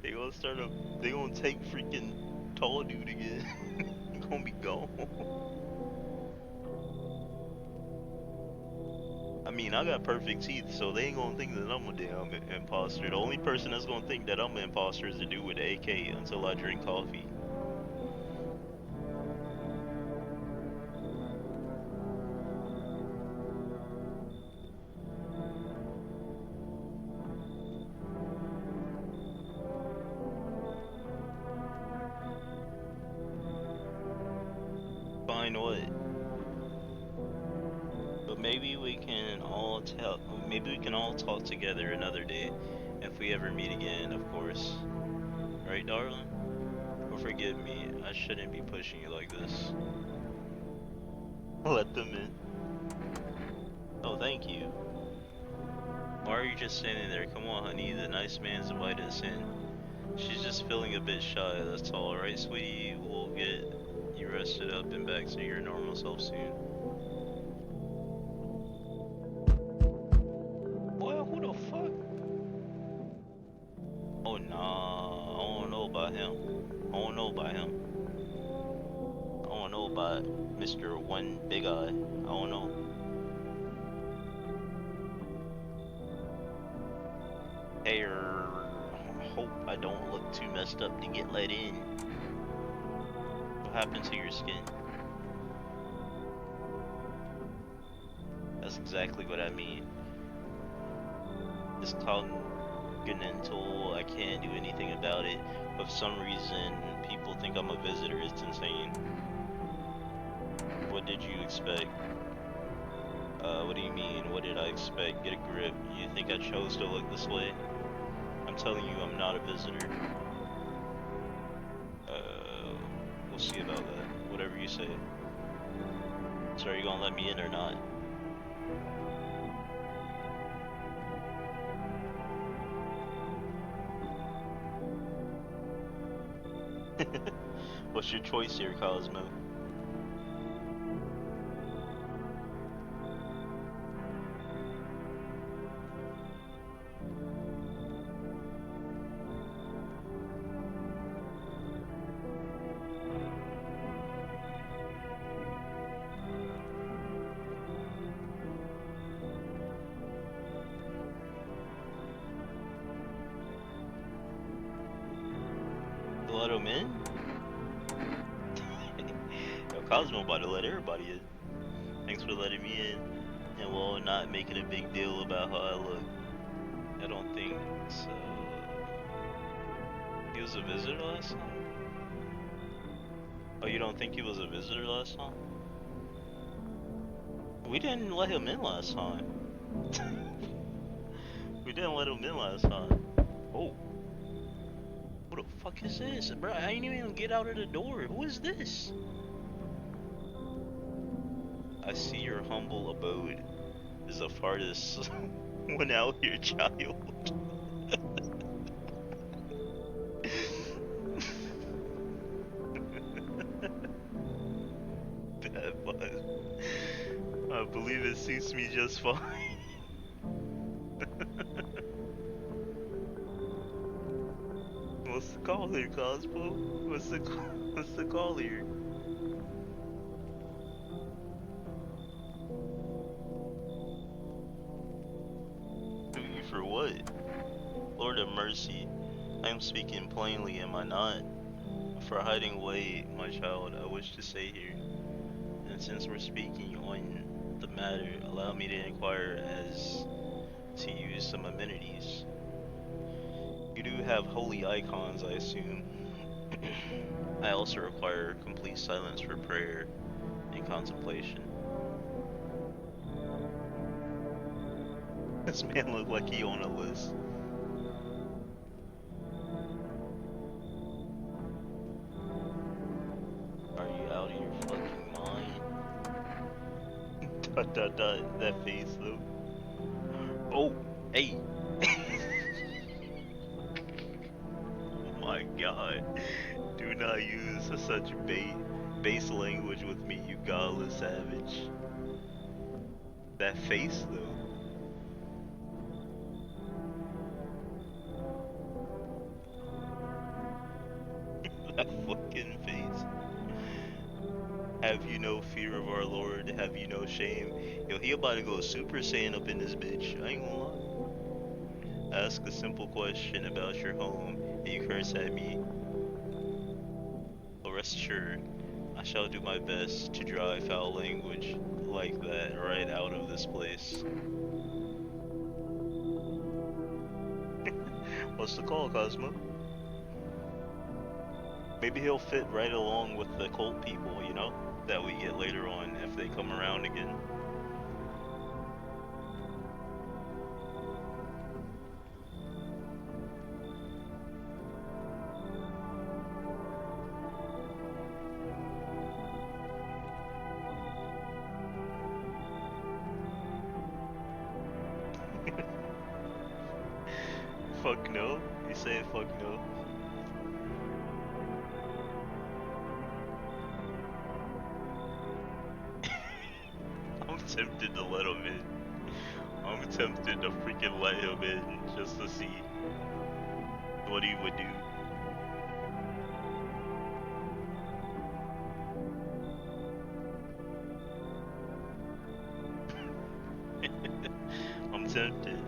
They gonna take freaking tall dude again. He gonna be gone. I mean, I got perfect teeth, so they ain't gonna think that I'm a damn imposter. The only person that's gonna think that I'm an imposter is the dude with the AK until I drink coffee. Saying what? But maybe we can all talk together another day if we ever meet again, of course. Right, darling? Or forgive me, I shouldn't be pushing you like this. Let them in. Oh, thank you. Why are you just standing there? Come on, honey, the nice man's invited us in. She's just feeling a bit shy, that's all, right, sweetie? We'll get you rested up and back to your normal self soon. Boy, who the fuck? Oh, nah, I don't know about him. I don't know about him. I don't know about Mr. One Big Eye. I don't know. Hey, hope I don't look too messed up to get let in. What happened to your skin? That's exactly what I mean. It's congenital, I can't do anything about it. But for some reason, people think I'm a visitor. It's insane. What did you expect? What do you mean? What did I expect? Get a grip. You think I chose to look this way? I'm telling you, I'm not a visitor. We'll see about that. Whatever you say. So are you gonna let me in or not? What's your choice here, Cosmo? Let him in? Yo, Cosmo about to let everybody in. Thanks for letting me in. And well, not making a big deal about how I look. I don't think so. He was a visitor last time? Oh, you don't think he was a visitor last time? We didn't let him in last time. We didn't let him in last time. Oh. What the fuck is this? Bro, I ain't even get out of the door. Who is this? I see your humble abode is the farthest one out here, child. Bad bud. I believe it suits me just fine. What's the call here, Cosmo? What's the call here? Do you for what? Lord of mercy, I am speaking plainly, am I not? For hiding away, my child, I wish to stay here. And since we're speaking on the matter, allow me to inquire as to use some amenities. You do have holy icons, I assume. I also require complete silence for prayer and contemplation. This man looked like he on a list. Are you out of your fucking mind? That face though. Oh, hey. Oh my god. Do not use such base language with me, you godless savage. That face though. That fucking face. Have you no fear of our Lord? Have you no shame? Yo, he about to go Super Saiyan up in this bitch. I ain't gonna lie. Ask a simple question about your home, and you curse at me. Well, rest assured, I shall do my best to drive foul language like that right out of this place. What's the call, Cosmo? Maybe he'll fit right along with the cult people, you know? that we get later on if they come around again. Fuck no? You say fuck no? I'm tempted to let him in. I'm tempted to freaking let him in just to see what he would do. I'm tempted.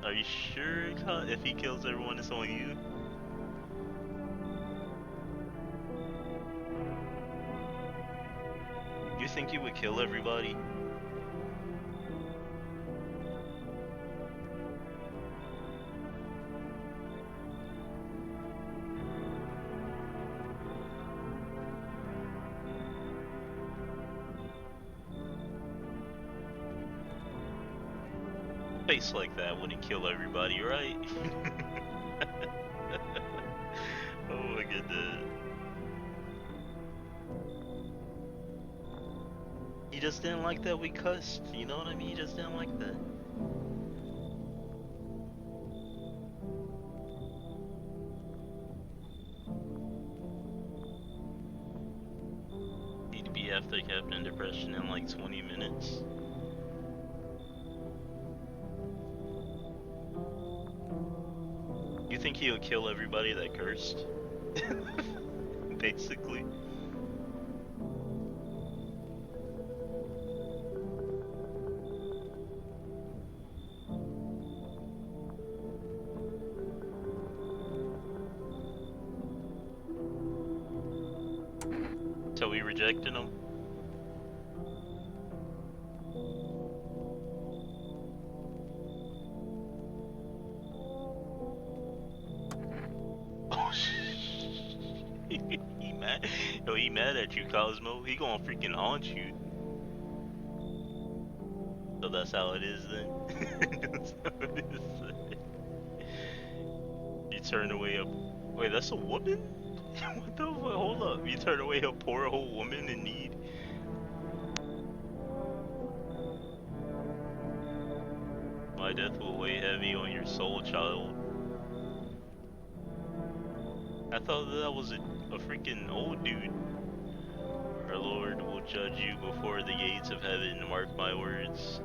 Are you sure if he kills everyone it's on you? You think he would kill everybody? Face like that wouldn't kill everybody, right? Oh my goodness. He just didn't like that we cussed, you know what I mean? He just didn't like that. Need to be after Captain Depression in like 20 minutes. You think he'll kill everybody that cursed? Basically. So we rejected him? Oh he mad. Yo, he mad at you, Cosmo. He gonna freaking haunt you. So that's how it is then? That's how it is then. You turn away a... Wait, that's a woman? What the fuck? Hold up. You turn away a poor old woman in need? My death will weigh heavy on your soul, child. I thought that was a freaking old dude. Our Lord will judge you before the gates of heaven, mark my words.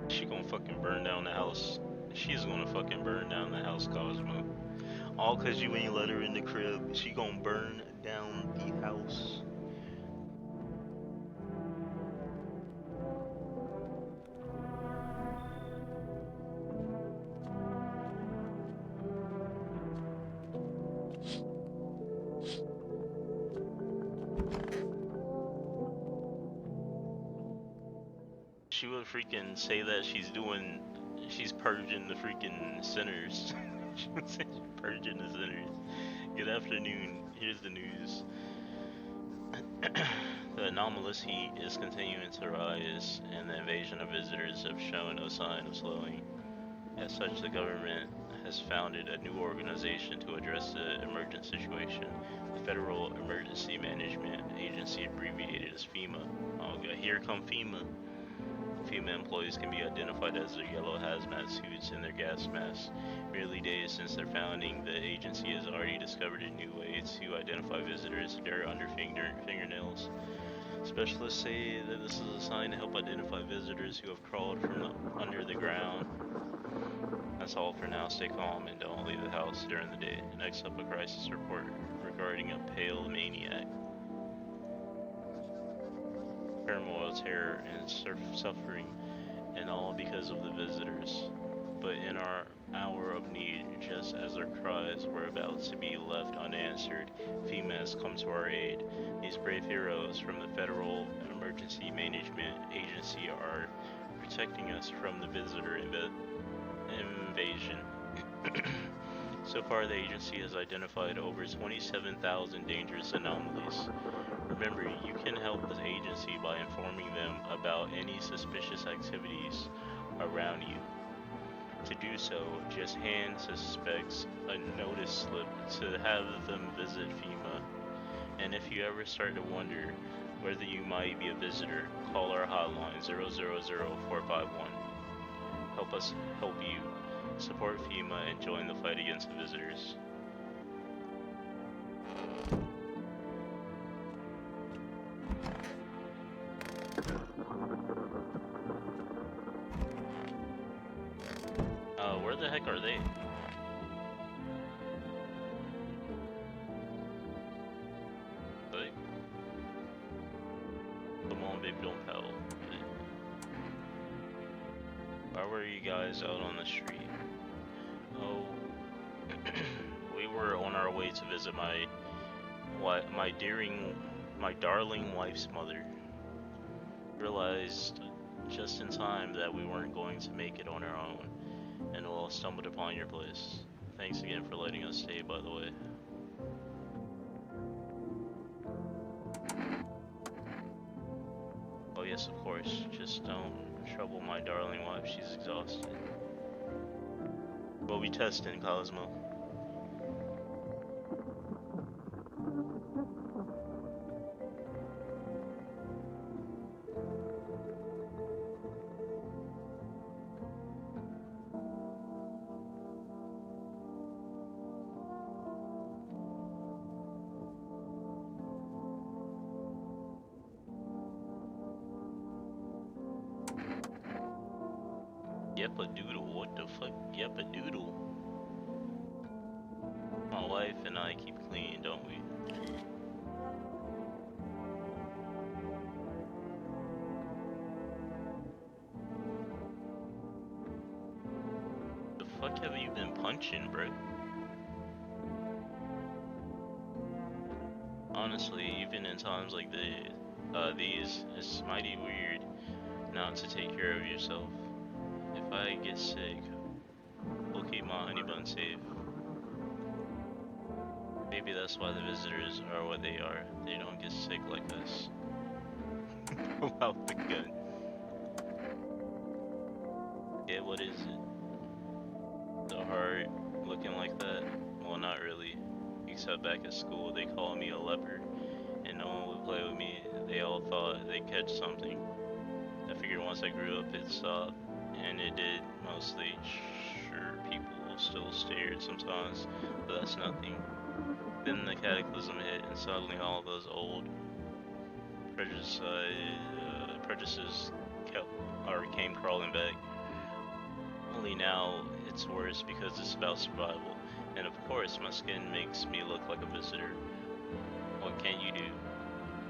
She gonna fucking burn down the house. She's gonna fucking burn down the house, Cosmo. All cause you ain't let her in the crib. She gonna burn down the house. She would freaking say that she's purging the freaking sinners. She would say she's purging the sinners. Good afternoon, here's the news. The anomalous heat is continuing to rise, and the invasion of visitors have shown no sign of slowing. As such, the government has founded a new organization to address the emergent situation, the Federal Emergency Management Agency, abbreviated as FEMA. Oh god, here come FEMA. FEMA employees can be identified as their yellow hazmat suits and their gas masks. Merely days since their founding, the agency has already discovered a new way to identify visitors, dirt under fingernails. Specialists say that this is a sign to help identify visitors who have crawled from under the ground. That's all for now. Stay calm and don't leave the house during the day. Next up, a crisis report regarding a pale maniac. Turmoil, terror, and suffering, and all because of the visitors. But in our hour of need, just as our cries were about to be left unanswered, FEMA has come to our aid. These brave heroes from the Federal Emergency Management Agency are protecting us from the visitor invasion. So far, the agency has identified over 27,000 dangerous anomalies. Remember, you can help the agency by informing them about any suspicious activities around you. To do so, just hand suspects a notice slip to have them visit FEMA. And if you ever start to wonder whether you might be a visitor, call our hotline 000-451. Help us help you. Support FEMA and join the fight against the visitors. Where the heck are they? Like, come on, baby, don't paddle. Why were you guys out on the street? Oh, we were on our way to visit my darling wife's mother. Realized just in time that we weren't going to make it on our own, and all stumbled upon your place. Thanks again for letting us stay, by the way. Oh yes, of course. Just don't trouble my darling wife. She's exhausted. We'll be testing, Cosmo. Yep, a doodle. What the fuck? Yep, a doodle. My wife and I keep clean, don't we? The fuck have you been punching, bro? Honestly, even in times like these, it's mighty weird not to take care of yourself. If I get sick, we'll keep my honey bun safe. Maybe that's why the visitors are what they are. They don't get sick like us. About the gun. Yeah, what is it? The heart looking like that? Well, not really. Except back at school, they called me a leopard, and no one would play with me. They all thought they'd catch something. I figured once I grew up, it'd stop. And it did, mostly. Sure, people still stared sometimes, but that's nothing. Then the cataclysm hit, and suddenly all those old prejudices came crawling back. Only now, it's worse because it's about survival. And of course, my skin makes me look like a visitor. What can you do?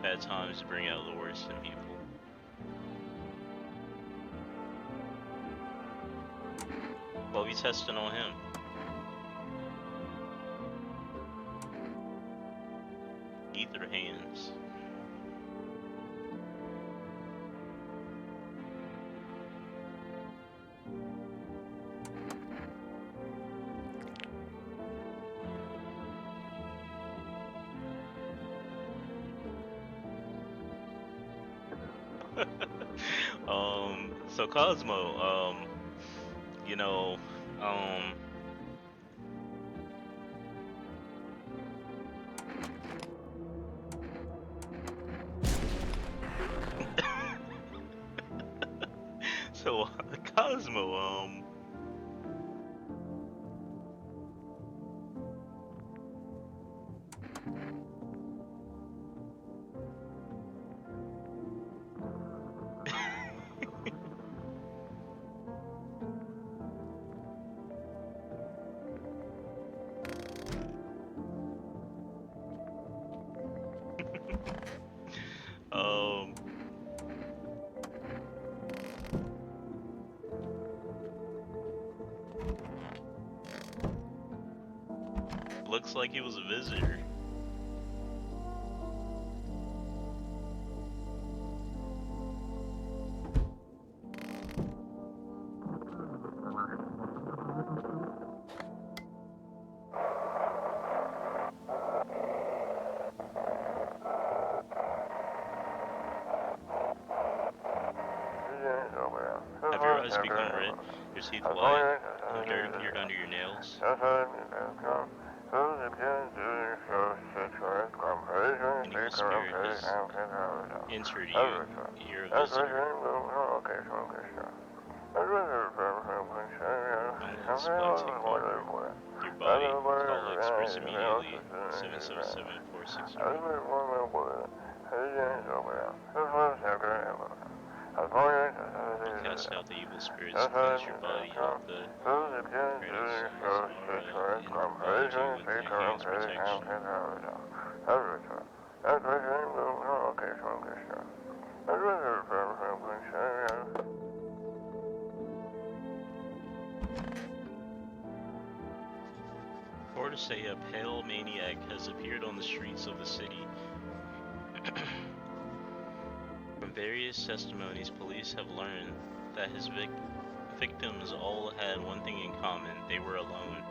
Bad times bring out the worst in people. Well, we testing on him. Ether hands. So Cosmo, you know, so Cosmo, looks like he was a visitor. eyes become red, your teeth white, and dirt appeared under your nails. An evil spirit has entered you. You're a visitor. Unless by take over your body, call express immediately. 777-463. Cast out the evil spirits, cleanse your body of the Kratos' aura, and provide you with enhanced protection. Or to say a pale maniac has appeared on the streets of the city. From various testimonies, police have learned that his victims all had one thing in common: they were alone.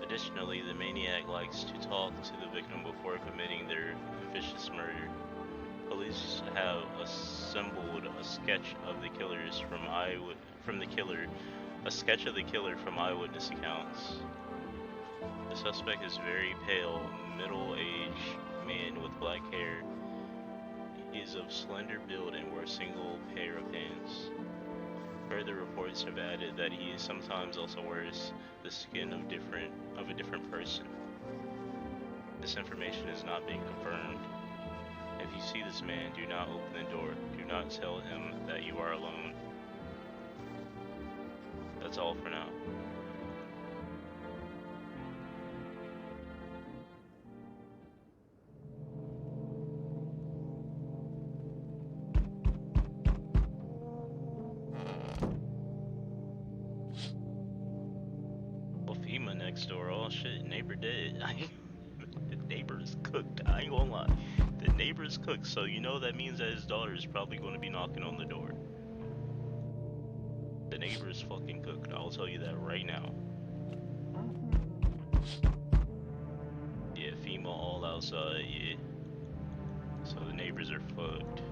Additionally, the maniac likes to talk to the victim before committing their vicious murder. Police have assembled a sketch of the killer from eyewitness accounts. The suspect is very pale, middle-aged man with black hair. He is of slender build and wears a single pair of pants. Further reports have added that he sometimes also wears the skin of a different person. This information is not being confirmed. If you see this man, do not open the door. Do not tell him that you are alone. That's all for now. Next door, oh shit, neighbor dead. The neighbor's cooked, I ain't gonna lie. The neighbor's cooked, so you know that means that his daughter is probably gonna be knocking on the door. The neighbor's fucking cooked, I'll tell you that right now. Yeah, female all outside, yeah. So the neighbors are fucked.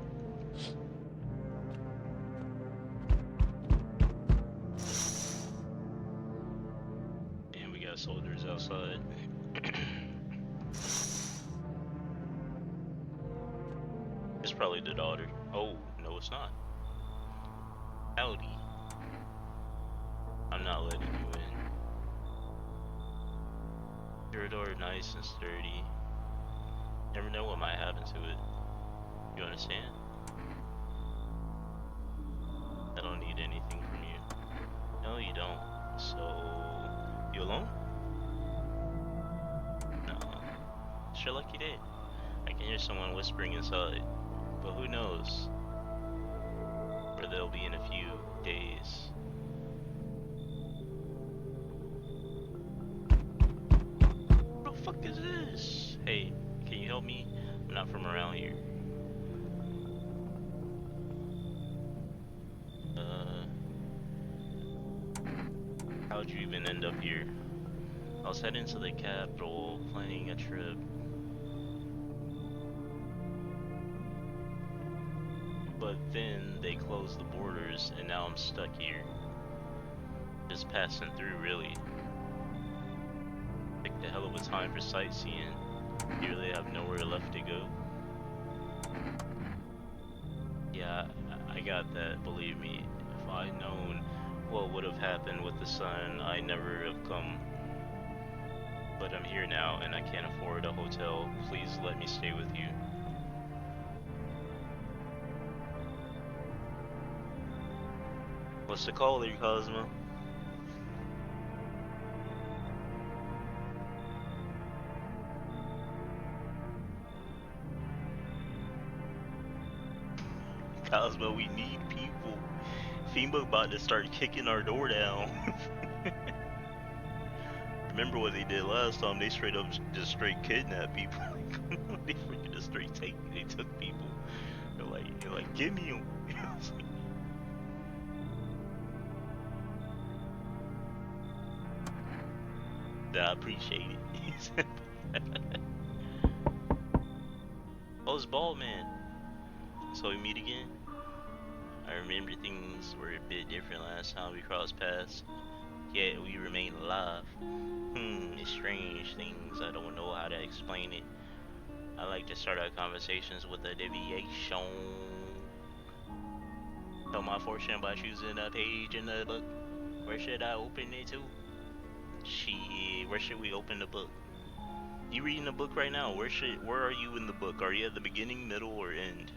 Soldiers outside. It's probably the daughter. Oh, no it's not. Howdy. I'm not letting you in. Your door nice and sturdy. Never know what might happen to it. You understand? I don't need anything from you. No, you don't. So, you alone? Sure lucky day. I can hear someone whispering inside, but who knows where they'll be in a few days. What the fuck is this? Hey, can you help me? I'm not from around here. How'd you even end up here? I was heading to the capital, planning a trip. But then they closed the borders and now I'm stuck here. Just passing through, really. Picked a hell of a time for sightseeing. You really have nowhere left to go. Yeah, I got that, believe me. If I'd known what would have happened with the sun, I never would have come. But I'm here now and I can't afford a hotel. Please let me stay with you. What's the call there, Cosmo? Cosmo, we need people. FEMA about to start kicking our door down. Remember what they did last time? They straight up just straight kidnapped people. They freaking just straight they took people. They're like, give me them. I appreciate it. Oh, it's Bald Man. So we meet again? I remember things were a bit different last time we crossed paths, yet we remain alive. It's strange things, I don't know how to explain it. I like to start our conversations with a deviation. Tell my fortune by choosing a page in the book. Where should I open it to? Shit, where should we open the book? You reading the book right now? Where are you in the book? Are you at the beginning, middle, or end?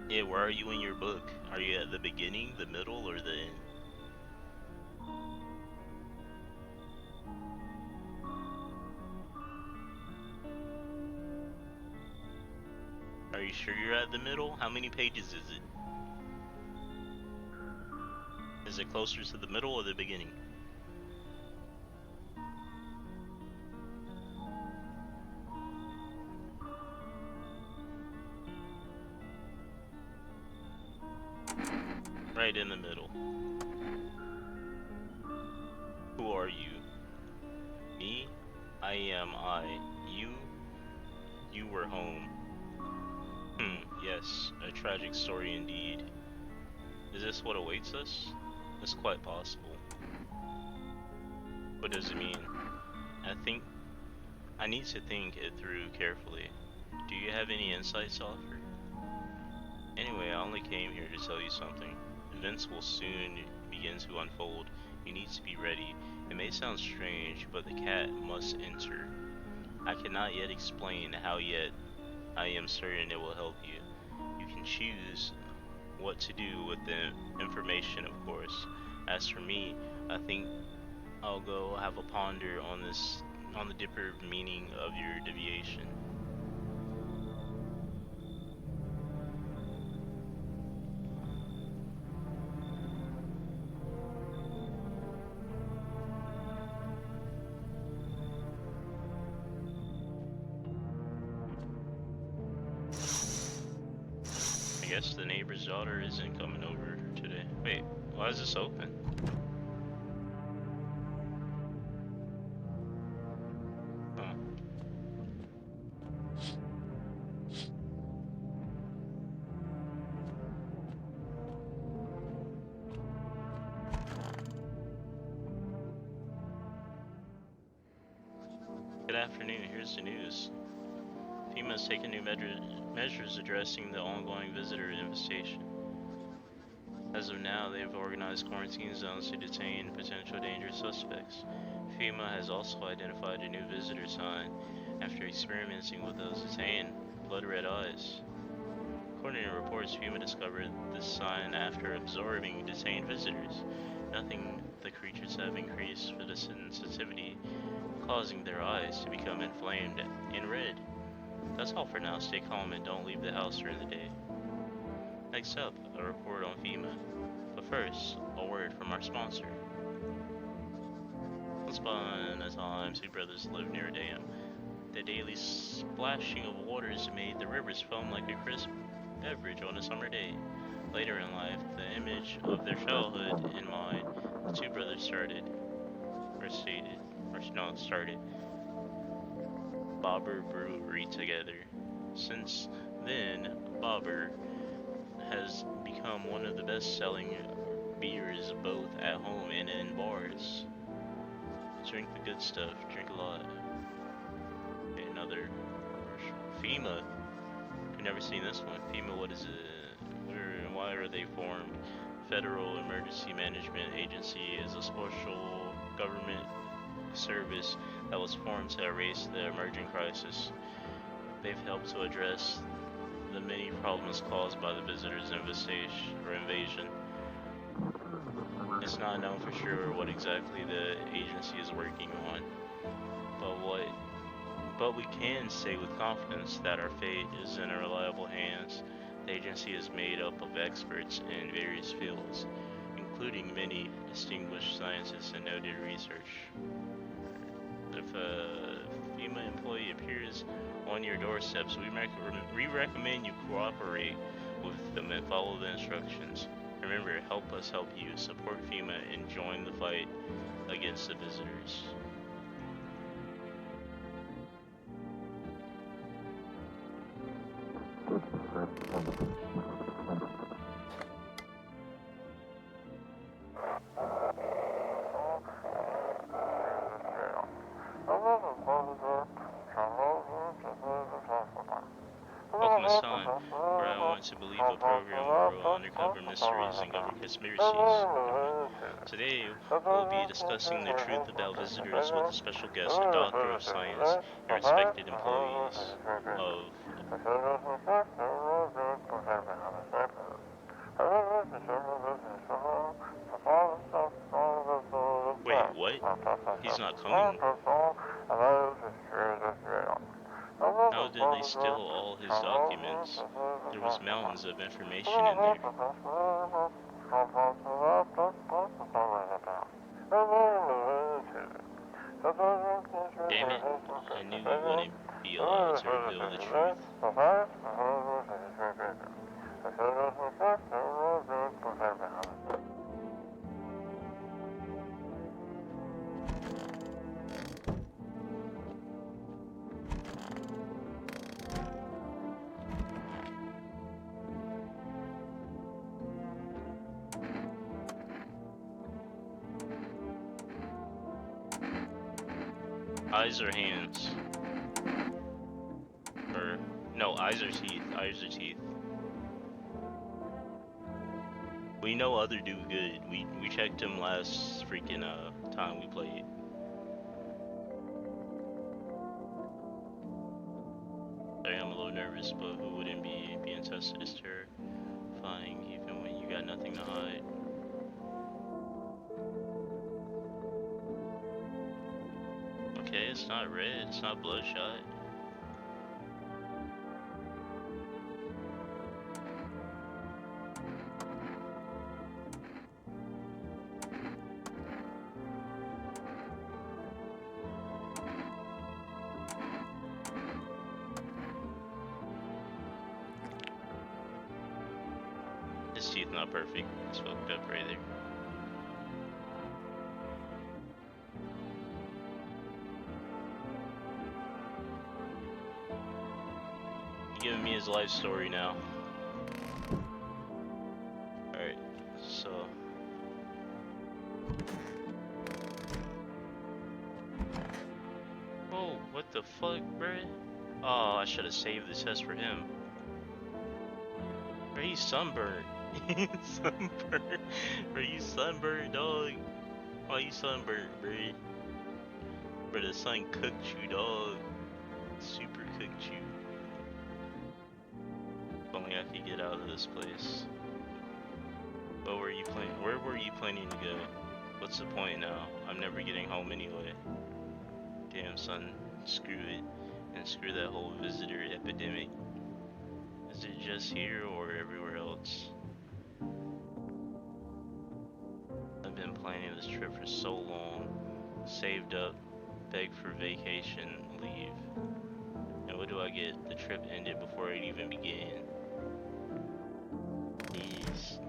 Yeah, where are you in your book? Are you at the beginning, the middle, or the end? Are you sure you're at the middle? How many pages is it? Is it closer to the middle or the beginning? Right in the middle. Who are you? Me? I am I. You were home. Yes, a tragic story indeed. Is this what awaits us? It's quite possible. What does it mean? I need to think it through carefully. Do you have any insights to offer? Anyway, I only came here to tell you something. Events will soon begin to unfold. You need to be ready. It may sound strange, but the cat must enter. I cannot yet explain how, yet I am certain it will help you. You can choose what to do with the information, of course. As for me, I think I'll go have a ponder on the deeper meaning of your deviation. I guess the neighbor's daughter isn't coming over today. Wait, why is this open? Huh. Good afternoon, here's the news. FEMA has taken new measures addressing the ongoing visitor infestation. As of now, they have organized quarantine zones to detain potential dangerous suspects. FEMA has also identified a new visitor sign after experimenting with those detained blood red eyes. According to reports, FEMA discovered this sign after absorbing detained visitors. Nothing, the creatures have increased for the sensitivity, causing their eyes to become inflamed and red. That's all for now. Stay calm and don't leave the house during the day. Next up, a report on FEMA. But first, a word from our sponsor. Once upon a time, two brothers lived near a dam. The daily splashing of waters made the rivers foam like a crisp beverage on a summer day. Later in life, the image of their childhood in mind, the two brothers started Bobber Brewery together. Since then, Bobber has become one of the best-selling beers both at home and in bars. Drink the good stuff, drink a lot. Okay, another commercial. FEMA. I've never seen this one. FEMA, what is it? Why are they formed? Federal Emergency Management Agency is a special government service that was formed to erase the emerging crisis. They've helped to address the many problems caused by the visitors' invasion. It's not known for sure what exactly the agency is working on, but we can say with confidence that our fate is in reliable hands. The agency is made up of experts in various fields, including many distinguished scientists and noted research. If a FEMA employee appears on your doorsteps, we recommend you cooperate with them and follow the instructions. Remember, help us help you. Support FEMA and join the fight against the visitors. Alchemist time, where I want to believe a program will reveal undercover mysteries and government conspiracies. Today, we'll be discussing the truth about visitors with a special guest, a doctor of science, and respected employees of... Wait, what? He's not coming. How did they steal all his documents? There was mountains of information in there. Damn it, I knew we wouldn't be allowed to reveal the truth. Eyes or hands? Or, no, eyes or teeth. Eyes or teeth. We know other dude good. We checked him last freaking time we played. Sorry, I'm a little nervous, but who wouldn't be being tested is terrifying even when you got nothing to hide. Okay, it's not red, it's not bloodshot. His teeth not perfect, it's fucked up right there. Giving me his life story now. Alright, so oh, what the fuck, bruh? Oh, I should have saved the test for him. Bruh, he's sunburned. He's sunburned. Bruh, you sunburned, dog. Oh, you sunburned, bruh. Bruh, the sun cooked you, dog. Super cooked you. If only I could get out of this place. Where were you planning to go? What's the point now? I'm never getting home anyway. Damn, son. Screw it. And screw that whole visitor epidemic. Is it just here or everywhere else? I've been planning this trip for so long. Saved up, begged for vacation, leave. And what do I get? The trip ended before it even began. Jeez.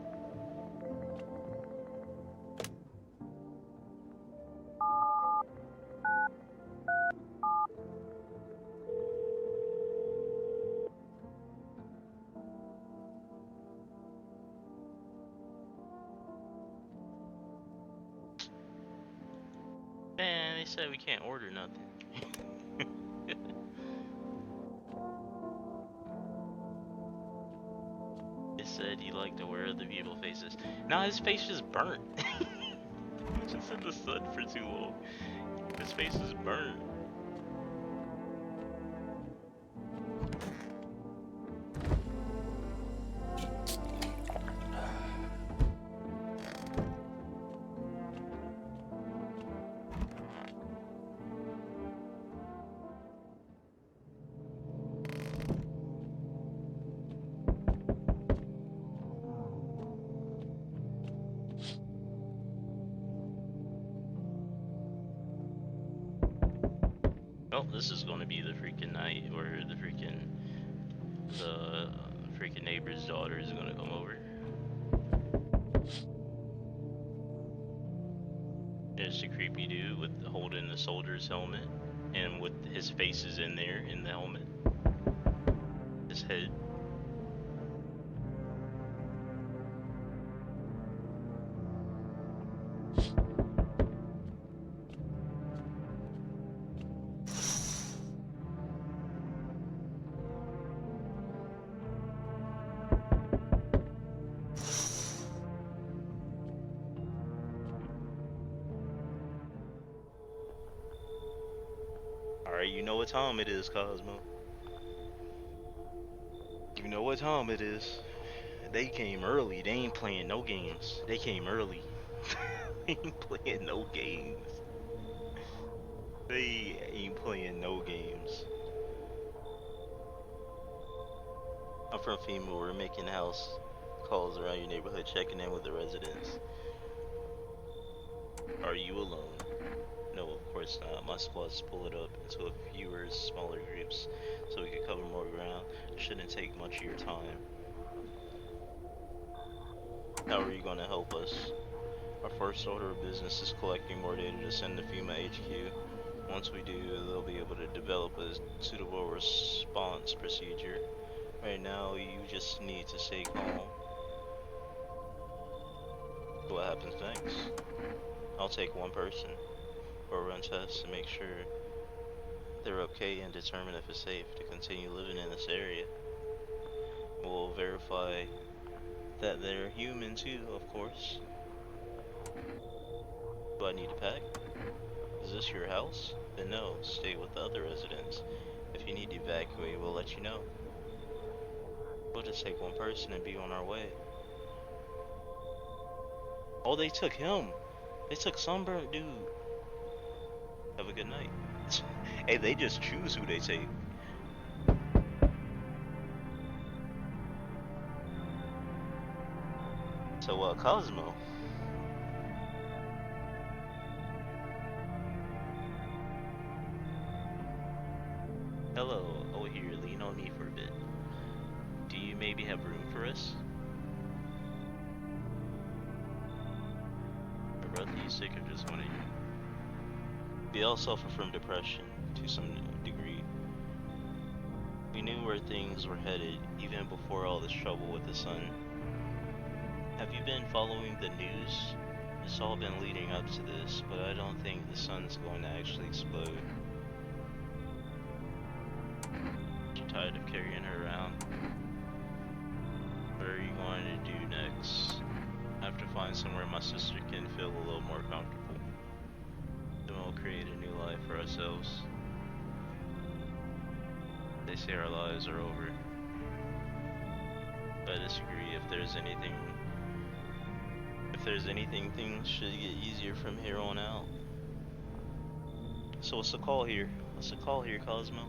Man, they said we can't order nothing. They said he liked to wear other people's faces. Nah, his face is burnt. Just in the sun for too long. His face is burnt. Well, this is going to be the freaking night where the freaking neighbor's daughter is going to come over. There's a creepy dude with holding the soldier's helmet, and with his faces in there in the helmet. His head. Alright, you know what time it is, Cosmo. You know what time it is. They came early. They ain't playing no games. They came early. They ain't playing no games. They ain't playing no games. I'm from FEMA. We're making house calls around your neighborhood, checking in with the residents. Are you alone? No, of course not. My squad split up into fewer, smaller groups so we could cover more ground. It shouldn't take much of your time. How are you going to help us? Our first order of business is collecting more data to send to FEMA HQ. Once we do, they'll be able to develop a suitable response procedure. Right now, you just need to stay calm. What happens next? I'll take one person or run tests to make sure they're okay and determine if it's safe to continue living in this area. We'll verify that they're human too, of course. Do I need to pack? Is this your house? Then no, stay with the other residents. If you need to evacuate, we'll let you know. We'll just take one person and be on our way. Oh, they took him. They took Sunburnt dude. Have a good night. Hey, they just choose who they take. So, Cosmo. Hello. Oh, here, lean on me for a bit. Do you maybe have room for us? Or brother, you sick or just wanna eat? We all suffer from depression to some degree. We knew where things were headed even before all this trouble with the sun. Have you been following the news? It's all been leading up to this, but I don't think the sun's going to actually explode. You're tired of carrying her around? What are you going to do next? I have to find somewhere my sister can feel a little more comfortable. Then we'll create a new life for ourselves. They say our lives are over. I disagree. If there's anything, things should get easier from here on out. So what's the call here? What's the call here, Cosmo?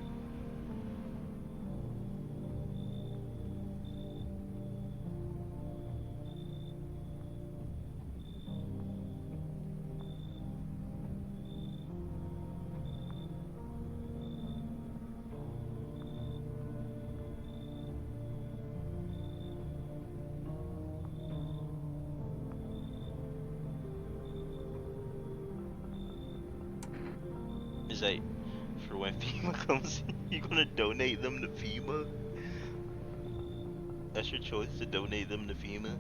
Is that for when FEMA comes? You gonna donate them to FEMA? That's your choice, to donate them to FEMA?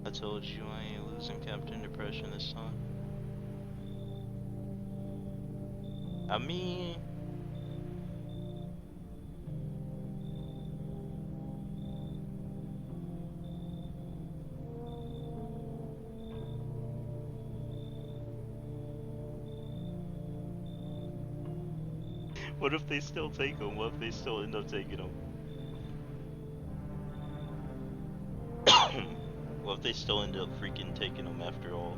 I told you I ain't losing Captain Depression this time. I mean, what if they still take him? What if they still end up taking him? What if they still end up freaking taking him after all?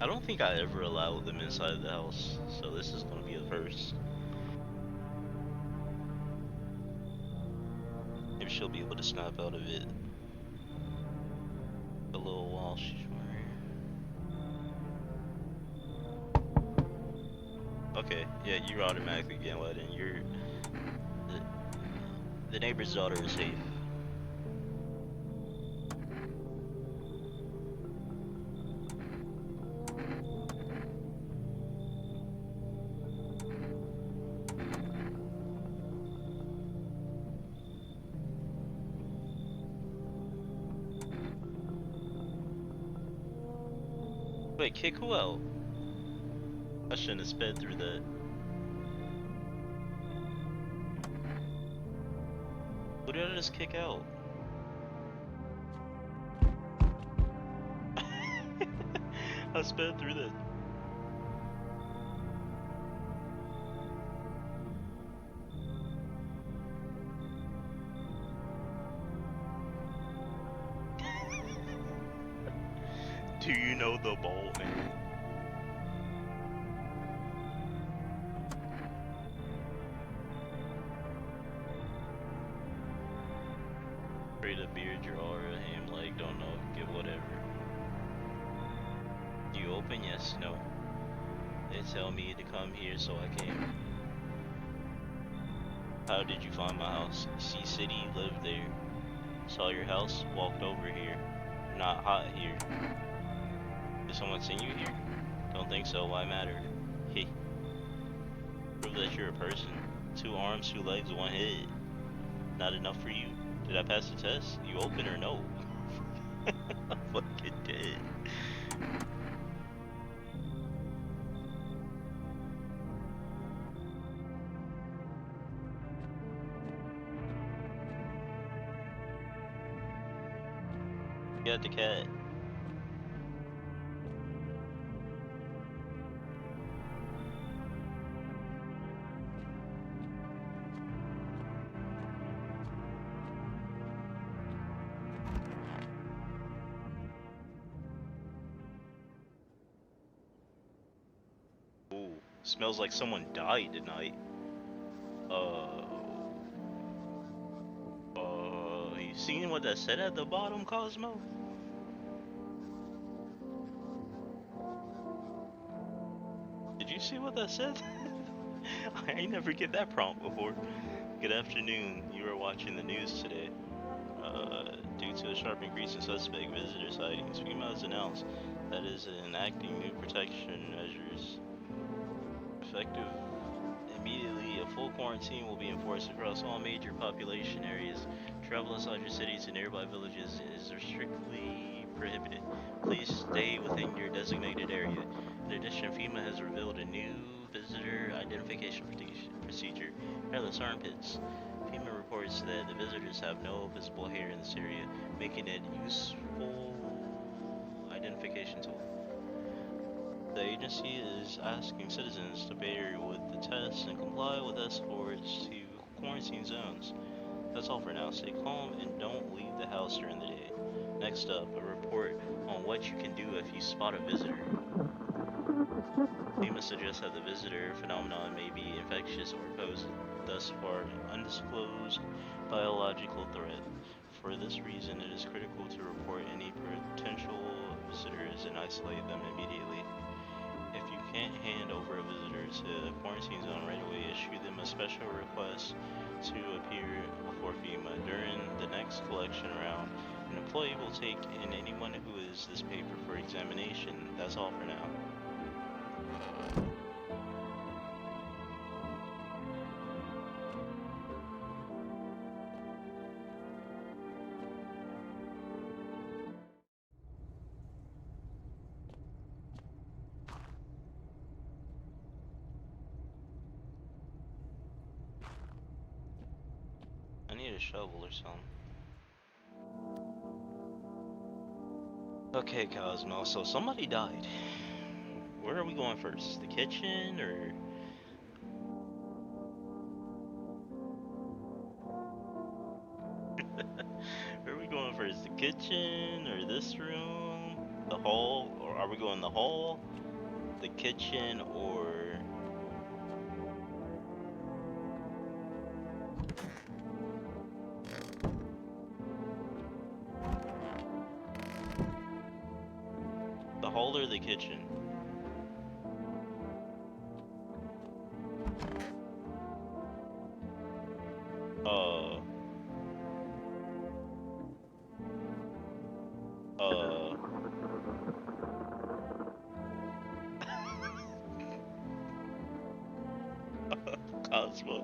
I don't think I ever allowed them inside the house, so this is gonna be a first. Maybe she'll be able to snap out of it a little while she's wearing. Okay, yeah, you automatically get let in. The neighbor's daughter is safe. Wait, kick who out? I shouldn't have sped through that. Who did I just kick out? I sped through that. Do you know the ball, man? Straight up beard drawer, him like, don't know, get whatever. You open? Yes, no. They tell me to come here, so I came. How did you find my house? Sea City, lived there. Saw your house, walked over here. Not hot here. Did someone seen you here? Don't think so, why matter? Hey. Prove that you're a person. 2 arms, 2 legs, 1 head. Not enough for you? Did I pass the test? You open or no? I'm fucking dead. Got the cat. Ooh, smells like someone died tonight. You seen what that said at the bottom, Cosmo? Did you see what that said? I ain't never get that prompt before. Good afternoon. You are watching the news today. Due to a sharp increase in suspect visitor sightings, FEMA has announced that is enacting new protection measures. Effective immediately, a full quarantine will be enforced across all major population areas. Travel inside your cities and nearby villages is strictly prohibited. Please stay within your designated area. In addition, FEMA has revealed a new visitor identification procedure, hairless armpits. FEMA reports that the visitors have no visible hair in this area, making it a useful identification tool. The agency is asking citizens to bear with the tests and comply with escorts to quarantine zones. That's all for now. Stay calm and don't leave the house during the day. Next up, a report on what you can do if you spot a visitor. FEMA suggests that the visitor phenomenon may be infectious or pose thus far undisclosed biological threat. For this reason, it is critical to report any potential visitors and isolate them immediately. If you can't hand over a visitor to the quarantine zone right away, issue them a special request to appear before FEMA. During the next collection round, an employee will take in anyone who is this paper for examination. That's all for now. I need a shovel or something. Okay, Cosmo, so somebody died. Where are we going first? The kitchen, or...? Where are we going first? The kitchen, or this room? The hall, or Or are we going the hall, the kitchen, or... The hall or the kitchen? Cosmo.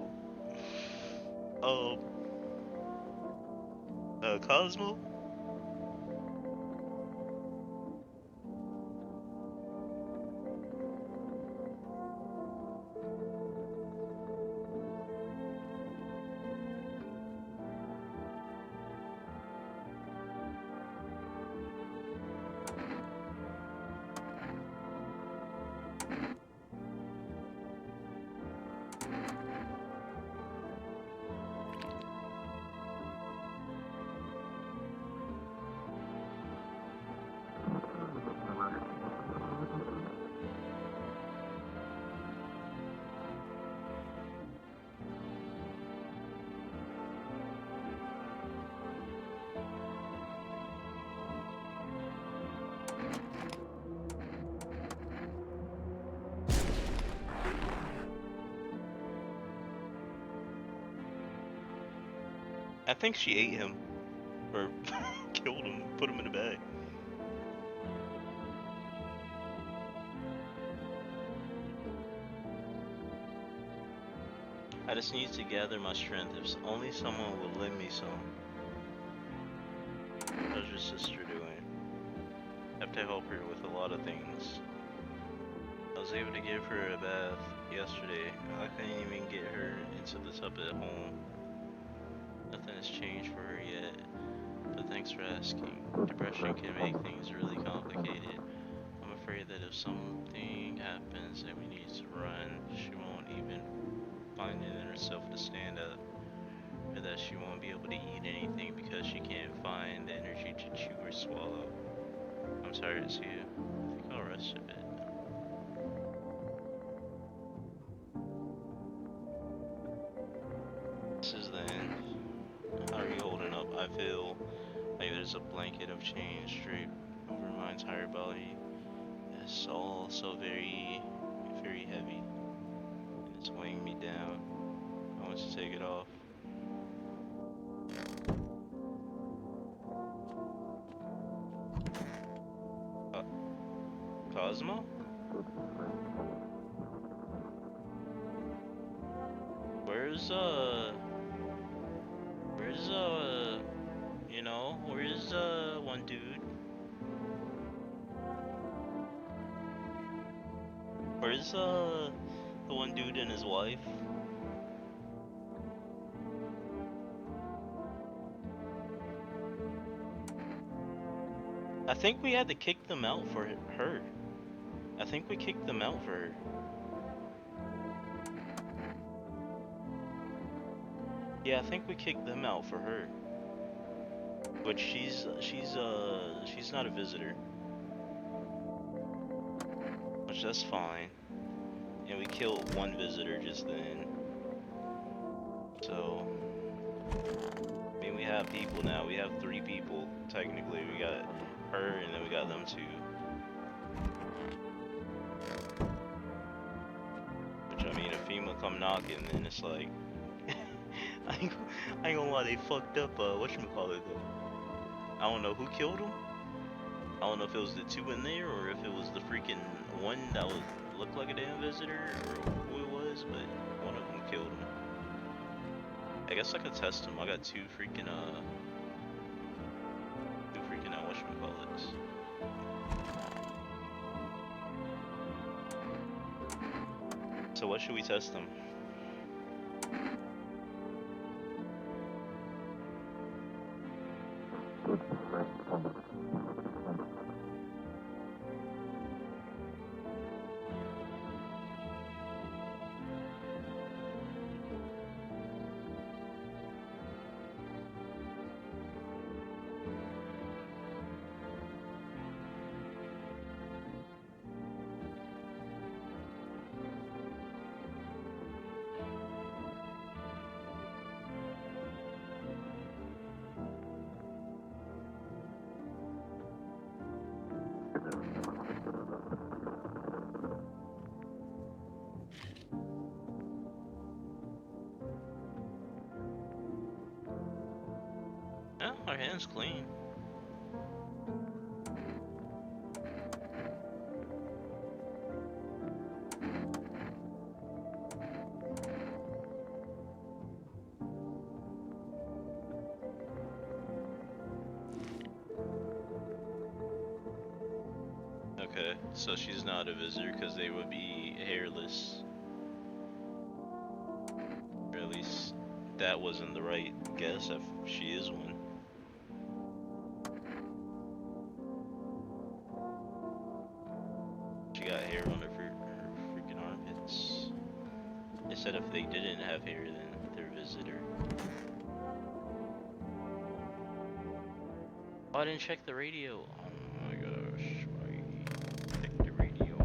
Cosmo? I think she ate him. Or killed him, put him in a bag. I just need to gather my strength. If only someone would lend me some. How's your sister doing? I have to help her with a lot of things. I was able to give her a bath yesterday. I couldn't even get her into the tub at home. Nothing has changed for her yet, but thanks for asking. Depression can make things really complicated. I'm afraid that if something happens and we need to run, she won't even find it in herself to stand up, or that she won't be able to eat anything because she can't find the energy to chew or swallow. I'm sorry to see you. I think I'll rest a bit. This is the end. How are you holding up? I feel like there's a blanket of change draped over my entire body. It's all so very, very heavy. And it's weighing me down. I want to take it off. Cosmo? Where's you know, where's one dude? Where's the one dude and his wife? I think we had to kick them out for her. I think we kicked them out for her. Yeah, I think we kicked them out for her. But she's not a visitor. Which that's fine. And we killed one visitor just then. So I mean, we have people now. We have 3 people technically. We got her and then we got them 2. Which I mean, if FEMA come knocking, then it's like I ain't gonna lie, they fucked up whatchamacallit though. I don't know who killed him. I don't know if it was the 2 in there or if it was the freaking one that looked like a damn visitor or who it was, but one of them killed him. I guess I could test him. I got 2 freaking whatchamacallits. So what should we test them? Yeah, our hand's clean. Okay, so she's not a visitor because they would be hairless. Or at least that wasn't the right guess if she is one. She got hair on her freaking armpits. They said if they didn't have hair, then they're a visitor. Oh, I didn't check the radio. Oh my gosh, why check the radio?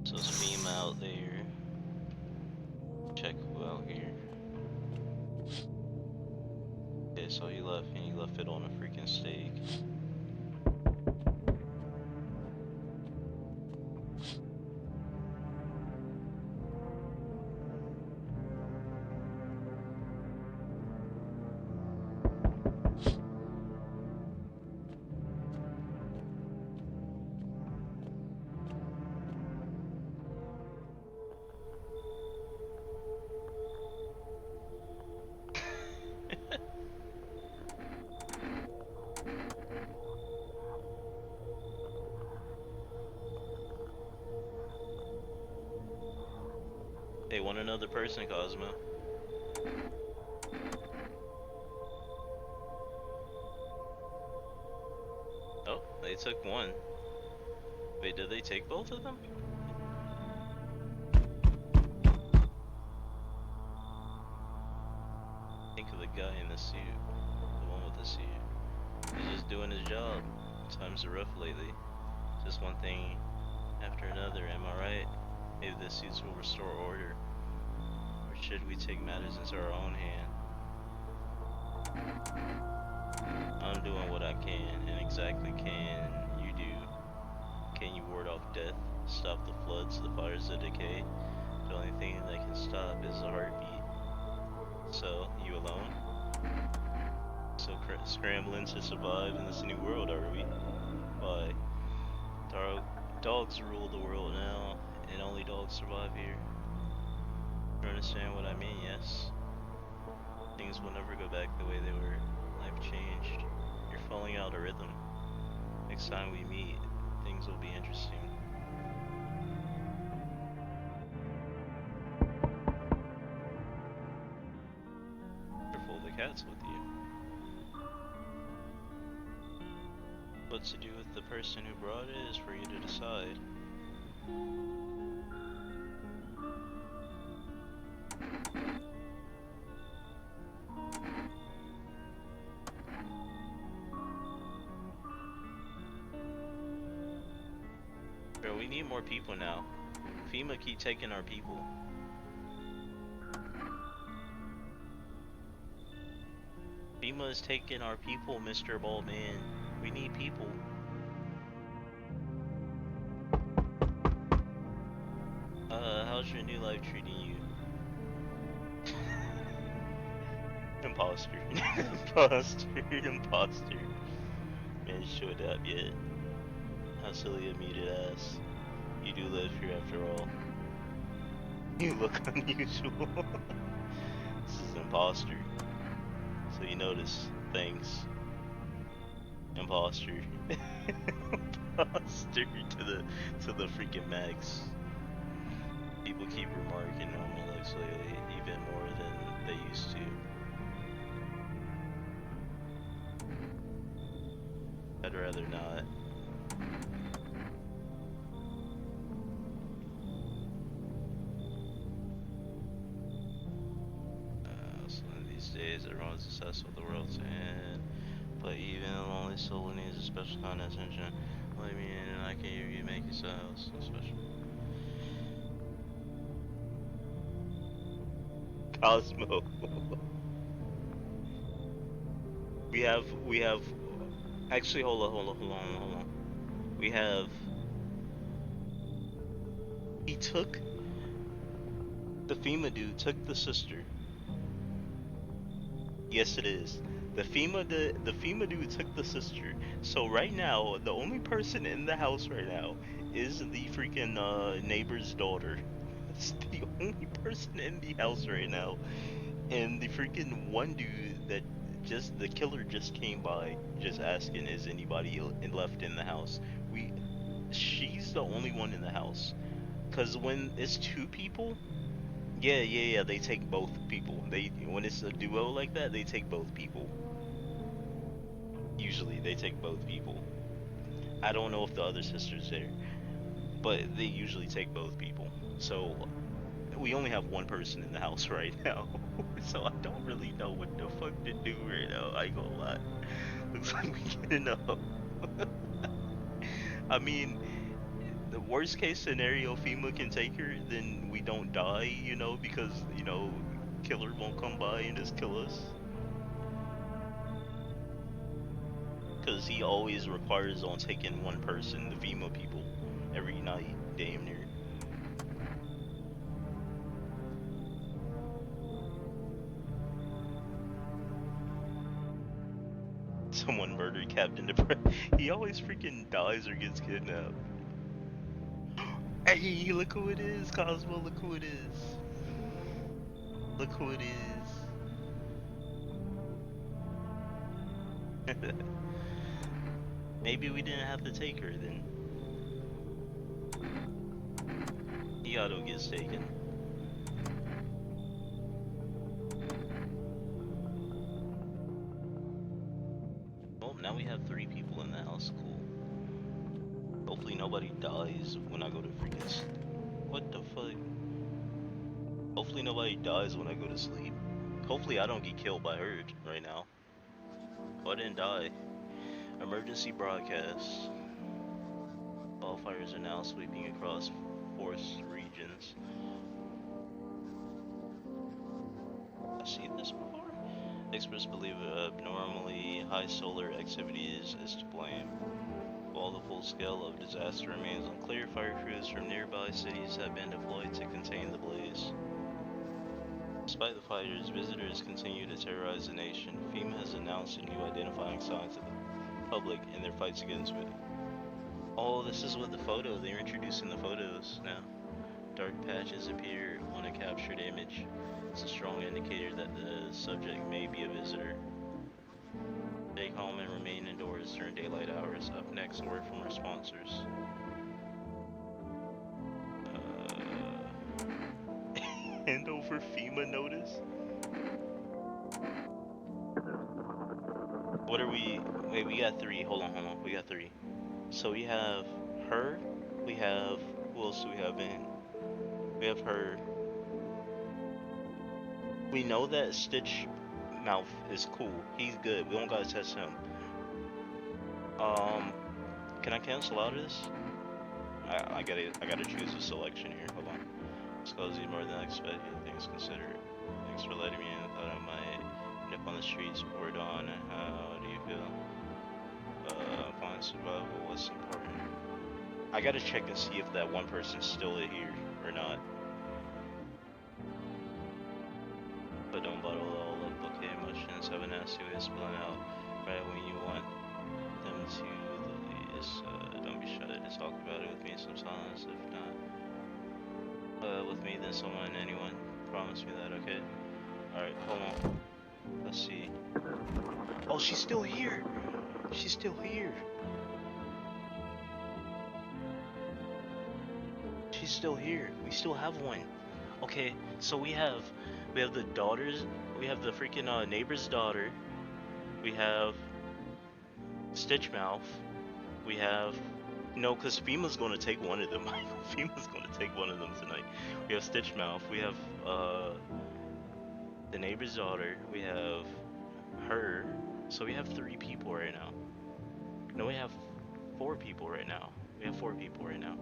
So Steam out there. Check who out here. Okay, so he left and he left it on a freaking steak. They want another person, Cosmo. Oh, they took one. Wait, did they take both of them? Think of the guy in the suit. The one with the suit. He's just doing his job. Times are rough lately. Just one thing after another, am I right? Maybe the suits will restore order. Or should we take matters into our own hand? I'm doing what I can, and exactly can you do? Can you ward off death? Stop the floods, the fires, the decay? The only thing that can stop is a heartbeat. So, you alone? So scrambling to survive in this new world, are we? Why? Dogs rule the world now, and only dogs survive here. You understand what I mean, yes? Things will never go back the way they were. Life changed. You're falling out of rhythm. Next time we meet, things will be interesting. Careful, the cat's with you. What to do with the person who brought it is for you to decide. Bro, we need more people now. FEMA keep taking our people. FEMA is taking our people, Mr. Baldman. We need people. How's your new life treating you? Imposter. Imposter. Man, showed up yet. How silly of me to ask. You do live here after all. You look unusual. This is imposter. So you notice things. Imposter. Imposter to the freaking max. People keep remarking on my looks lately, even more than they used to. I'd rather not. So these days, everyone's obsessed with the world's end. But even a lonely soul needs a special kind of attention. Let me in and I can hear you make yourselves special. Cosmo. we have actually hold on. We have... He took... The FEMA dude took the sister. Yes, it is. The FEMA dude took the sister. So right now, the only person in the house right now is the freaking neighbor's daughter. That's the only person in the house right now. And the freaking one dude that the killer just came by, just asking, is anybody left in the house? She's the only one in the house. Cause when it's two people, yeah, they take both people. When it's a duo like that, they take both people. Usually, they take both people. I don't know if the other sister's there, but they usually take both people. So, we only have one person in the house right now. So I don't really know what the fuck to do right now. I ain't gonna lie. Looks like we getting up. I mean, the worst case scenario, FEMA can take her, then we don't die, you know, because, you know, killer won't come by and just kill us. Because he always requires on taking one person, the FEMA people, every night, damn near. Someone murdered Captain Depress. He always freaking dies or gets kidnapped. Hey, look who it is, Cosmo, look who it is. Look who it is. Maybe we didn't have to take her then. Yato gets taken. Well, now we have 3 people in the house, cool. Hopefully nobody dies when I go to freaking... What the fuck? Hopefully nobody dies when I go to sleep. Hopefully I don't get killed by her right now. Oh, I didn't die. Emergency broadcast. Wildfires are now sweeping across forest regions. I've seen this before? Experts believe abnormally high solar activity is to blame. While the full scale of disaster remains unclear, fire crews from nearby cities have been deployed to contain the blaze. Despite the fires, visitors continue to terrorize the nation. FEMA has announced a new identifying sign to the public in their fights against it. Oh, this is what the photo, they're introducing the photos now. Dark patches appear on a captured image. It's a strong indicator that the subject may be a visitor. Stay calm and remain indoors during daylight hours. Up next, a word from our sponsors. Hand over FEMA notice? What are we... Wait, we got 3. Hold on. We got 3. So we have her. We have... Who else do we have in? We have her. We know that Stitch Mouth is cool. He's good. We don't gotta test him. Can I cancel out of this? I gotta choose a selection here. Hold on. It's cozy more than I expected. Things considered. Thanks for letting me in. I thought I might nip on the streets before dawn. How do you feel? Fine survival. What's important? I gotta check and see if that one person's still here or not. But don't bottle it all up. Okay, emotions have a nasty way of spilling out right when you want them to release. Don't be shy to talk about it with me sometimes. If not, with me, then someone, anyone. Promise me that, okay? Alright, hold on. Let's see. Oh, she's still here! She's still here! She's still here. We still have one. Okay, so we have the daughters, we have the freaking neighbor's daughter, we have Stitchmouth, we have, no, because FEMA's going to take one of them. FEMA's going to take one of them tonight. We have Stitchmouth, we have the neighbor's daughter, we have her, so we have 3 people right now. No, we have 4 people right now. We have 4 people right now.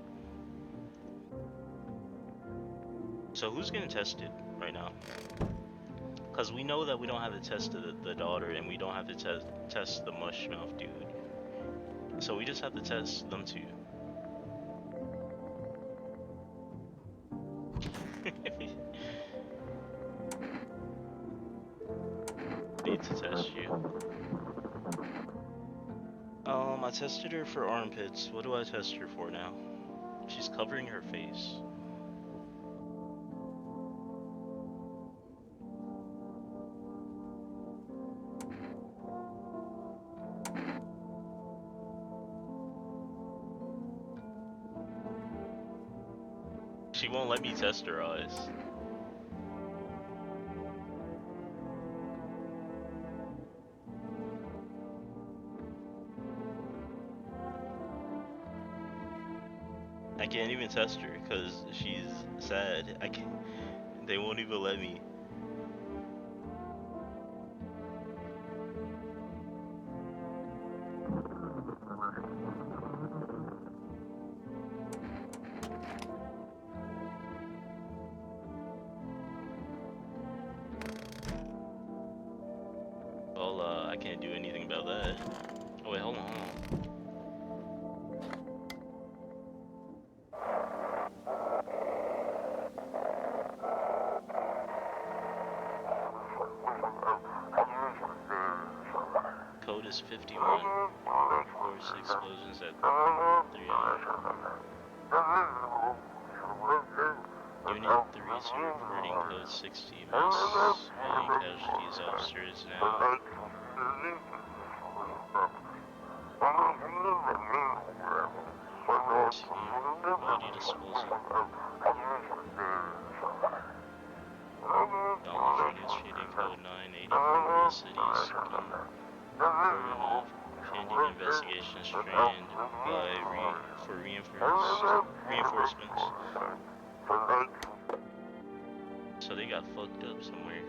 So who's getting tested right now? Because we know that we don't have to test the daughter, and we don't have to test the Mushmouth dude. So we just have to test them two. Need to test you. I tested her for armpits. What do I test her for now? She's covering her face. She won't let me test her eyes. I can't even test her because she's sad. I can't. They won't even let me. Well, I can't do anything about that. Oh wait, hold on. Code is 51. Force explosions at 3 Unit 3 to reporting code 60. Mass casualties officers now. Body disposal. Knowledge negotiating code 984 cities. Burden of pending investigation strained by reinforcements. So they got fucked up somewhere.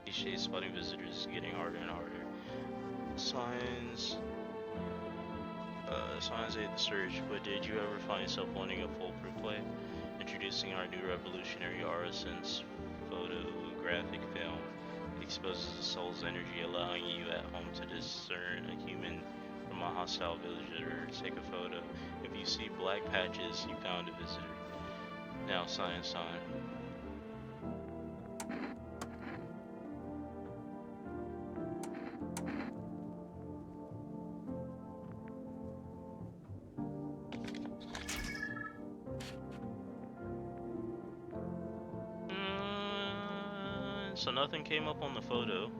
Each day spotting visitors is getting harder and harder. Signs aid the search, but did you ever find yourself wanting a foolproof play? Introducing our new revolutionary Aurasense photographic film. It exposes the soul's energy, allowing you at home to discern a human from a hostile villager. Take a photo. If you see black patches, you found a visitor. Now science time. So nothing came up on the photo.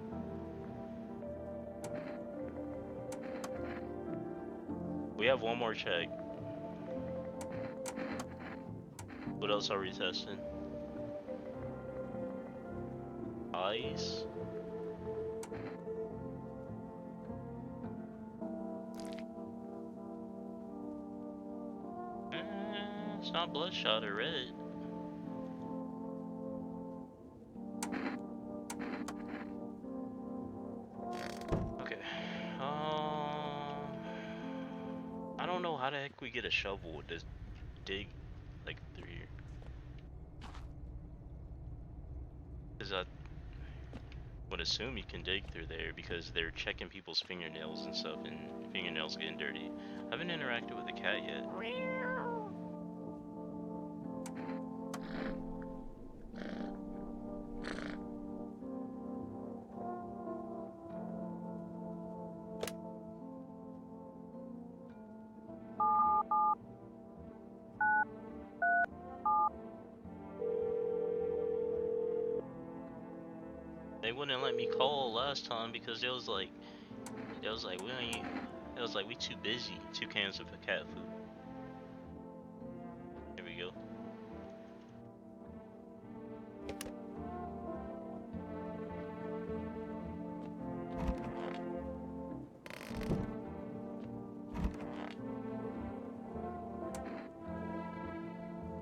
We have one more check. What else are we testing? Eyes? It's not bloodshot or red. I don't know how the heck we get a shovel to dig like through here. Cause I would assume you can dig through there because they're checking people's fingernails and stuff, and fingernails getting dirty. I haven't interacted with the cat yet. They wouldn't let me call last time because it was like we too busy. 2 cans of cat food. Here we go.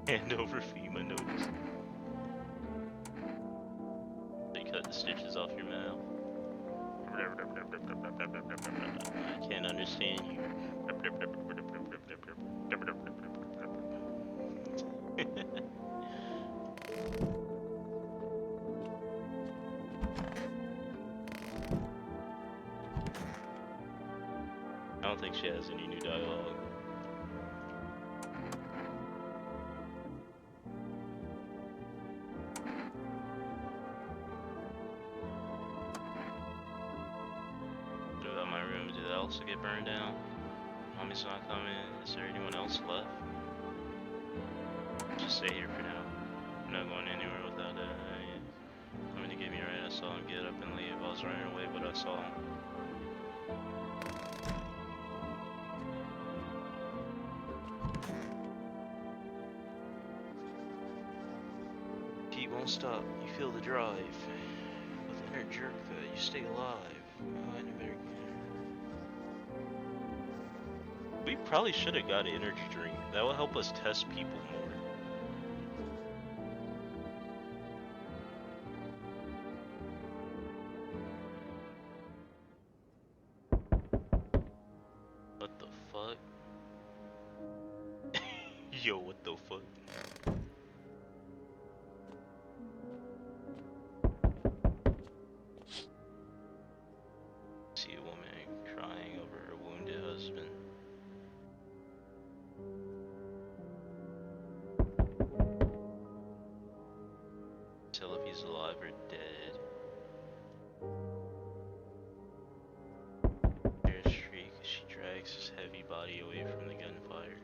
Hand over FEMA notice. They cut the stitches off your mouth. I can't understand you. think she has any new dialogue. What about my room? Did that also get burned down? Mommy's not coming. Is there anyone else left? Just stay here for now. I'm not going anywhere without coming to get me. Right, I saw him get up and leave. I was running away, but I saw him. Heat won't stop. You feel the drive. With inner jerk, you stay alive. Oh, I never. We probably should have got an energy drink. That will help us test people more. What the fuck? Yo, what the fuck? See a woman crying over her wounded husband. Tell if he's alive or dead. There's a shriek as she drags his heavy body away from the gunfire.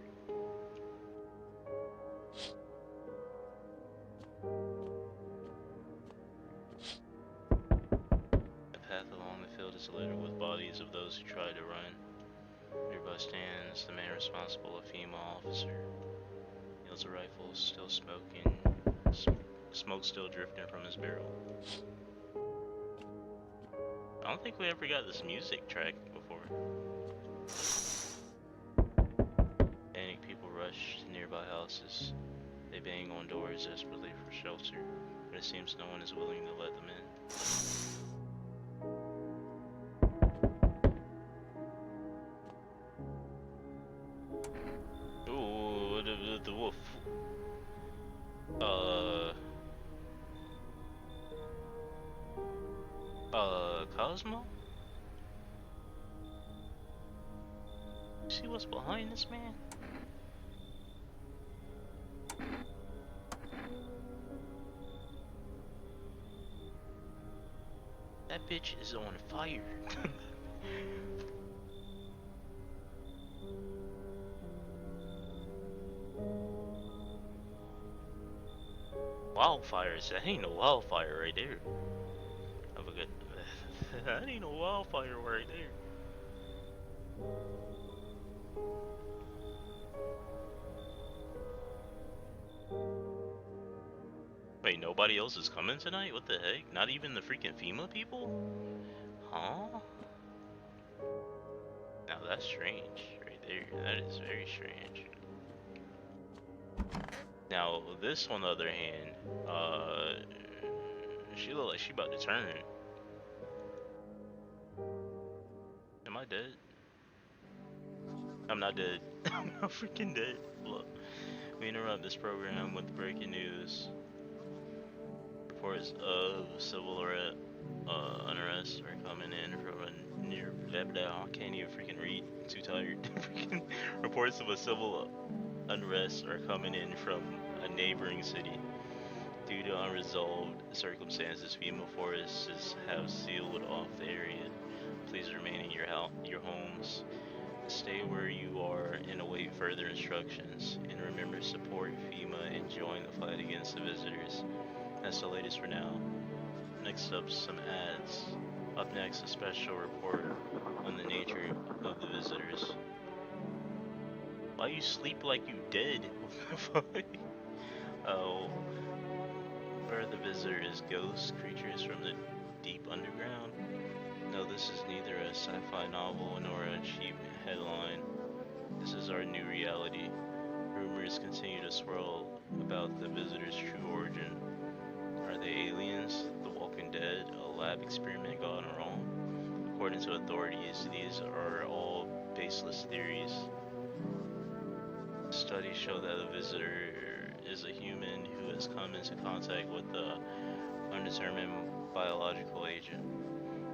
The path along the field is littered with bodies of those who tried to run. Nearby stands the man responsible, a female officer. He holds a rifle, still smoking. Smoke still drifting from his barrel. I don't think we ever got this music track before. Panicked people rush to nearby houses. They bang on doors desperately for shelter, but it seems no one is willing to let them in. Ooh, the wolf. Cosmo? See what's behind this man? That bitch is on fire. Wildfires, that ain't no wildfire right there. Have a good. That ain't no wildfire right there. Wait, nobody else is coming tonight? What the heck? Not even the freaking FEMA people? Huh? Now that's strange right there. That is very strange. Now this on the other hand, she look like she about to turn. Am I dead? I'm not dead. I'm not freaking dead. Look, we interrupt this program with breaking news. Reports of civil unrest are coming in from a near. I can't even freaking read. Too tired. Reports of a civil unrest are coming in from a neighboring city. Due to unresolved circumstances, FEMA forces have sealed off the area. Please remain in your homes. Stay where you are and await further instructions. And remember, support FEMA and join the fight against the visitors. That's the latest for now. Next up, some ads. Up next, a special report on the nature of the visitors. Why you sleep like you dead? Oh, where are the visitors? Ghosts, creatures from the deep underground? No, this is neither a sci-fi novel nor a cheap headline. This is our new reality. Rumors continue to swirl about the visitors' true origin. Are they aliens? The Walking Dead? A lab experiment gone wrong? According to authorities, these are all baseless theories. Studies show that the visitor is a human who has come into contact with the undetermined biological agent.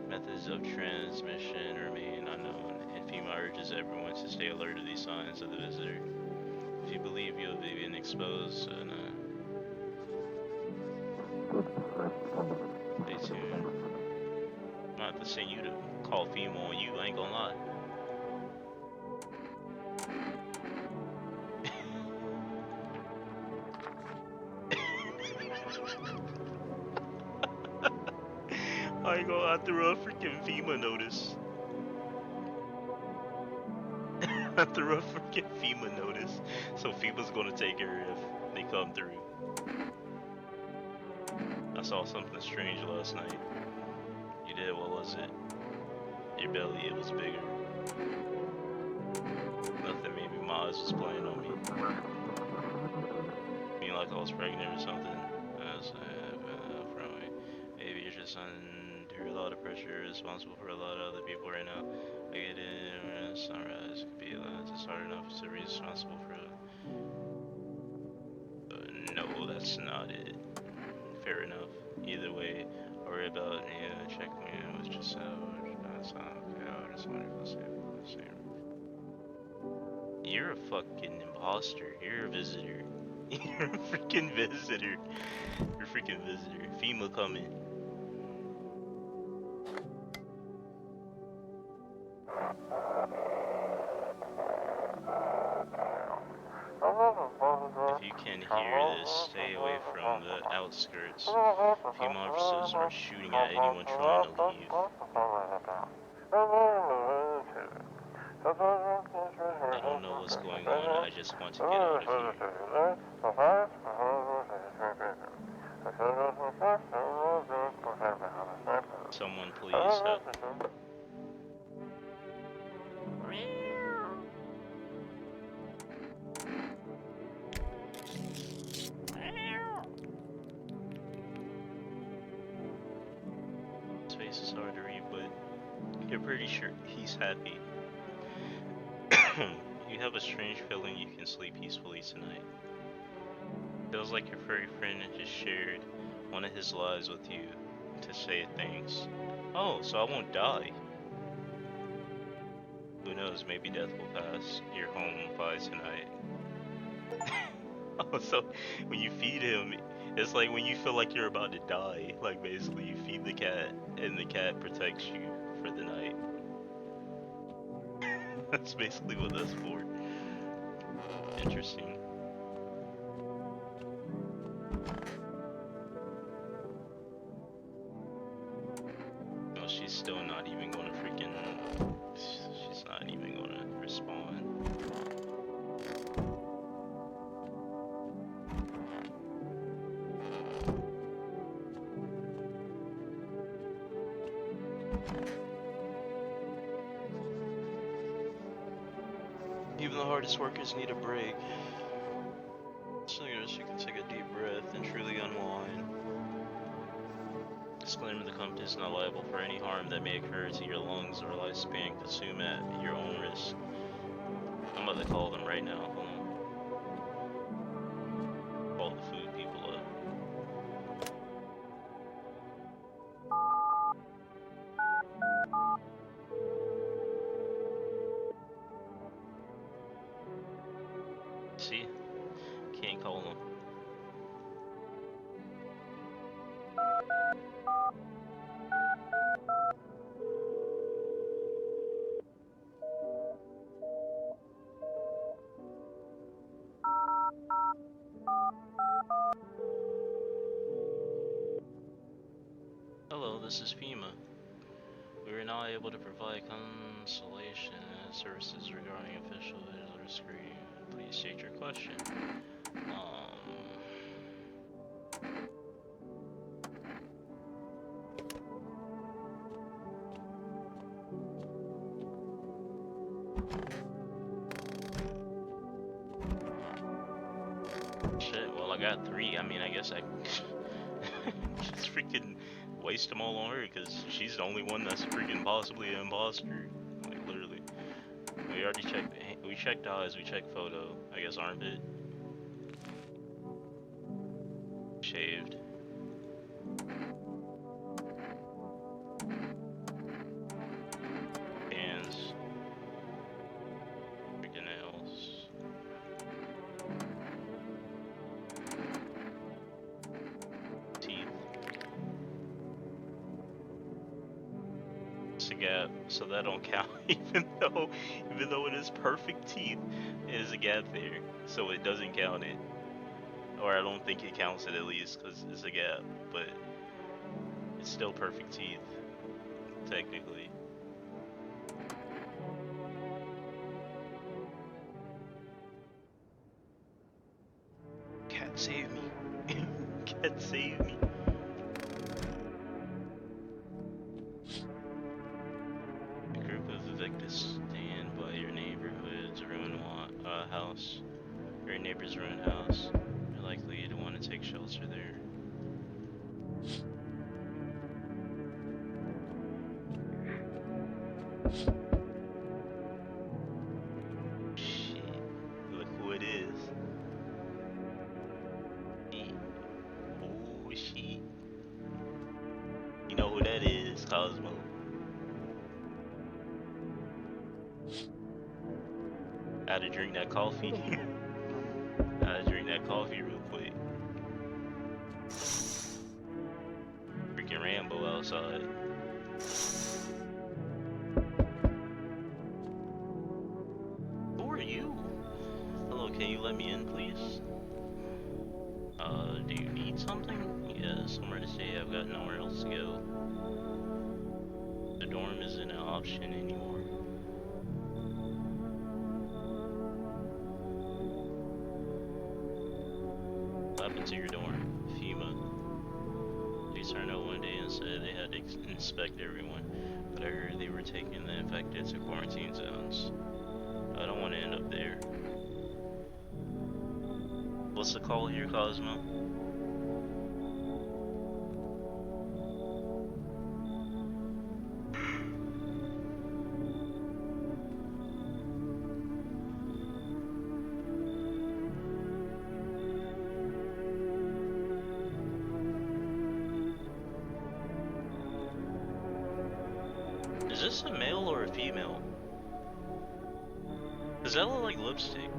Methods of transmission remain unknown. In FEMA urges everyone to stay alert to these signs of the visitor. If you believe you have been exposed, stay tuned. I'm gonna have to send you to call FEMA on you, I ain't gonna lie. I ain't gonna have to run a freaking FEMA notice. I threw a freaking FEMA notice, so FEMA's gonna take her if they come through. I saw something strange last night. You did? What was it? Your belly, it was bigger. Nothing, maybe Maz was playing on me. Mean like I was pregnant or something. Maybe you're just under a lot of pressure, responsible for a lot of other people right now. I get it, sunrise could be just hard enough to be responsible for. No, that's not it. Fair enough. Either way, worry about check me. It was just that's not okay. I just wanted to say. You're a fucking imposter. You're a visitor. You're a freaking visitor. You're a freaking visitor. FEMA coming. If you can hear this, stay away from the outskirts. FEMA officers are shooting at anyone trying to leave. I don't know what's going on, I just want to get out of here. Someone please help. His face is hard to read, but you're pretty sure he's happy. You have a strange feeling you can sleep peacefully tonight. Feels like your furry friend had just shared one of his lives with you to say things. Oh, so I won't die. Who knows, maybe death will pass your home by tonight. Oh, so when you feed him, it's like when you feel like you're about to die. Like basically you feed the cat and the cat protects you for the night. That's basically what that's for. Interesting. Well, she's still not even gonna freaking... She's not even gonna respond. Even the hardest workers need a break. So you can take a deep breath and truly unwind. Disclaimer: the company is not liable for any harm that may occur to your lungs or lifespan. Consume at your own risk. I'm about to call them right now. Hold on. Call the food people up. See? Can't call them. Hello, this is FEMA. We are not able to provide consolation services regarding official visitor screening. Please state your question. Shit, well I got 3, I mean I guess I just freaking waste them all on her because she's the only one that's freaking possibly an imposter. Like literally. We already checked, we checked eyes, we checked photo, I guess armpit. Shaved. Hands. a gap, so that don't count. even though it is perfect teeth, it is a gap there, so it doesn't count it. Or I don't think it counts it, at least, because it's a gap, but it's still perfect teeth, technically. Cat save me. Cat save me. A group of evicted stand by your neighborhood's ruined house. Your neighbor's ruined house. You're likely to want to take shelter there. Shit. Look who it is. Oh shit. You know who that is, Cosmo. Gotta drink that coffee. Gotta drink that coffee real quick. Freaking Rambo outside. Who are you? Hello, can you let me in, please? Do you need something? Yeah, somewhere to stay. I've got nowhere else to go. The dorm isn't an option anymore. What happened to your dorm? FEMA. They turned out one day and said they had to inspect everyone, but I heard they were taking the infected to quarantine zones. I don't want to end up there. What's the call here, Cosmo? Is this a male or a female? Does that look like lipstick?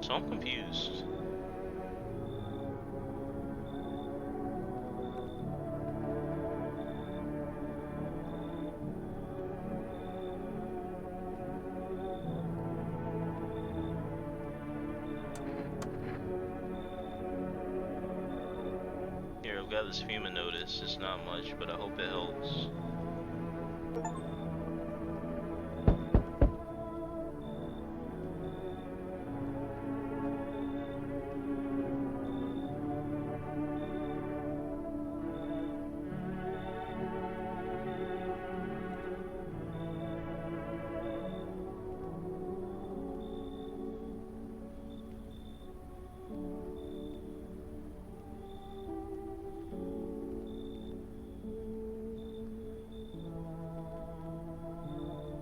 So I'm confused. Here, I've got this FEMA notice. It's not much, but I hope it helps.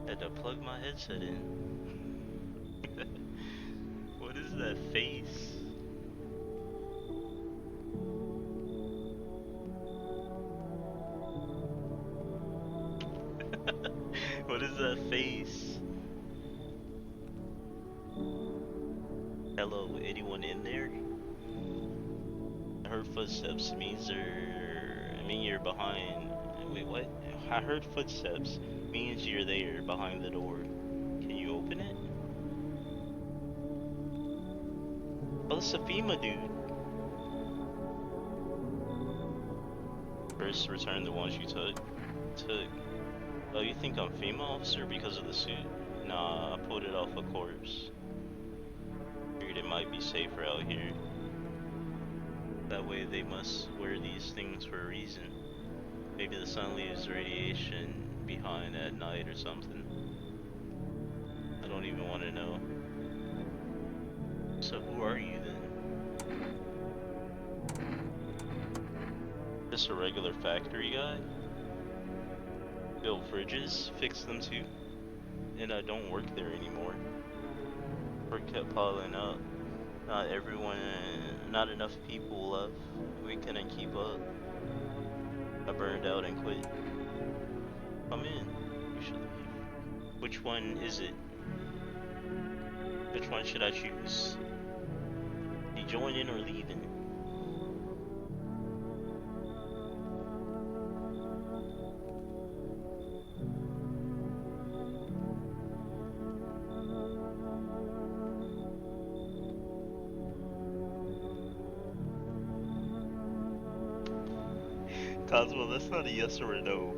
Had to plug my headset in. What is that face? What is that face? Hello, anyone in there? I heard footsteps. Means you're behind. Wait, what? I heard footsteps. Means you're there behind the door. Can you open it? Oh, it's a FEMA dude. First, return the ones you took. Oh, you think I'm FEMA officer because of the suit? Nah, I pulled it off a corpse. Figured it might be safer out here. That way they must wear these things for a reason. Maybe the sun leaves radiation behind at night or something. I don't even want to know. So who are you then? Just a regular factory guy? Build fridges, fix them too. And I don't work there anymore. Work kept piling up. Not enough people left. We couldn't keep up. I burned out and quit. Come in. You should leave. Which one is it? Which one should I choose? You joining or leaving? Cosmo, that's not a yes or a no.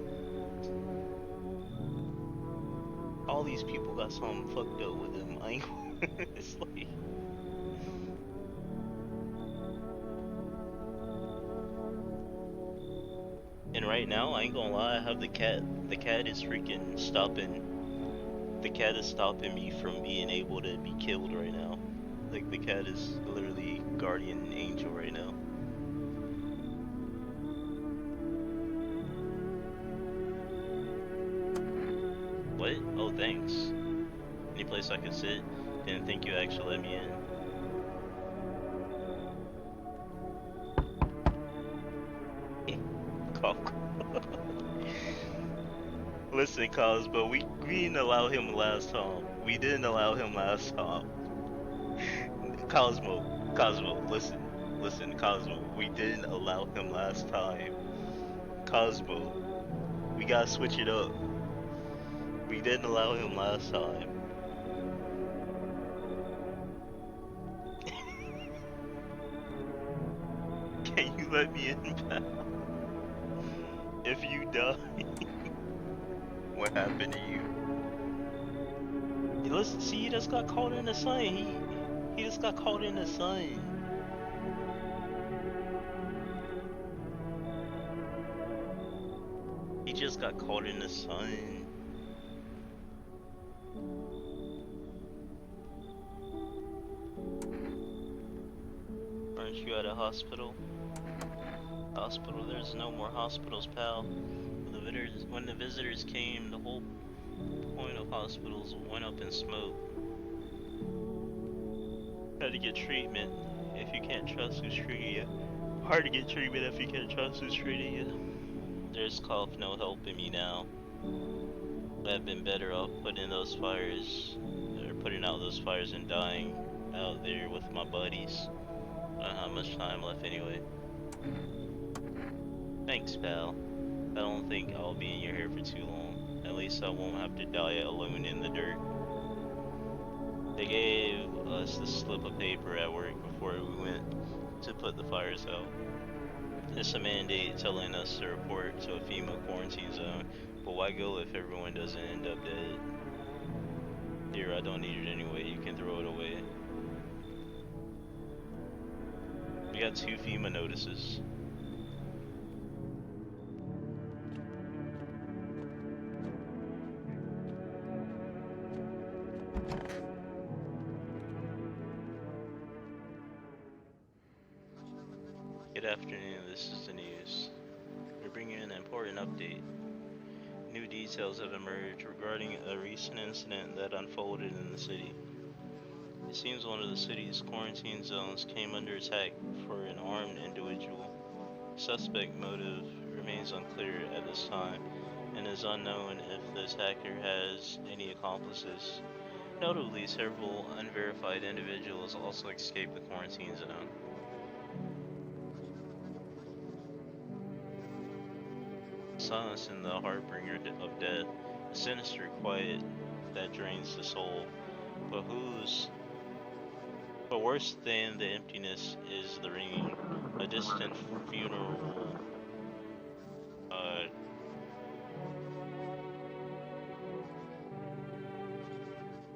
All these people got something fucked up with them. I ain't it's like and right now, I ain't gonna lie, I have the cat. The cat is freaking stopping. The cat is stopping me from being able to be killed right now. Like, the cat is literally guardian angel right now. What? Oh, thanks. Any place I can sit? Didn't think you actually let me in. Listen, Cosmo, we didn't allow him last time. We didn't allow him last time. Cosmo, listen, Cosmo, we didn't allow him last time. Cosmo, we gotta switch it up. We didn't allow him last time. Can you let me in, pal? If you die, what happened to you? Listen, see, he just got caught in the sun. He just got caught in the sun. He just got caught in the sun. Aren't you at a hospital? Hospital? There's no more hospitals, pal. When the visitors came, the whole point of hospitals went up in smoke. Had to get treatment if you can't trust who's treating you. Hard to get treatment if you can't trust who's treating you. There's cough, no helping me now. I've been better off putting those fires, or putting out those fires and dying out there with my buddies. I don't have much time left anyway. Thanks, pal. I don't think I'll be in your hair for too long. At least I won't have to die alone in the dirt. They gave us this slip of paper at work before we went to put the fires out. It's a mandate telling us to report to a FEMA quarantine zone, but why go if everyone doesn't end up dead? Dear, I don't need it anyway, you can throw it away. We got 2 FEMA notices. Good afternoon, this is the news. We're bringing an important update. New details have emerged regarding a recent incident that unfolded in the city. It seems one of the city's quarantine zones came under attack for an armed individual. Suspect motive remains unclear at this time, and is unknown if the attacker has any accomplices. Notably, several unverified individuals also escaped the quarantine zone. Silence in the heartbringer of death, a sinister quiet that drains the soul. But worse than the emptiness is the ringing, a distant funeral.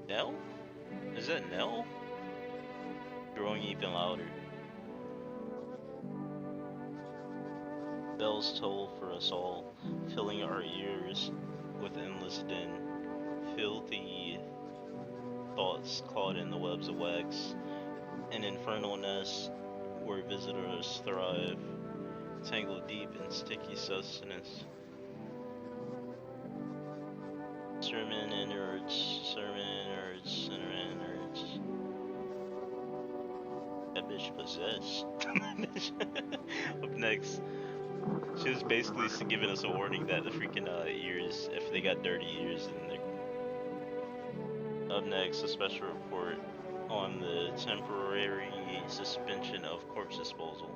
Nell? Is that Nell? Growing even louder. Bells toll for us all, filling our ears with endless din. Filthy thoughts caught in the webs of wax, an infernal nest where visitors thrive, tangled deep in sticky sustenance. Sermon innards. That bitch possessed. Up next, she was basically giving us a warning that the freaking ears, if they got dirty ears, then they're... Up next, a special report on the temporary suspension of corpse disposal.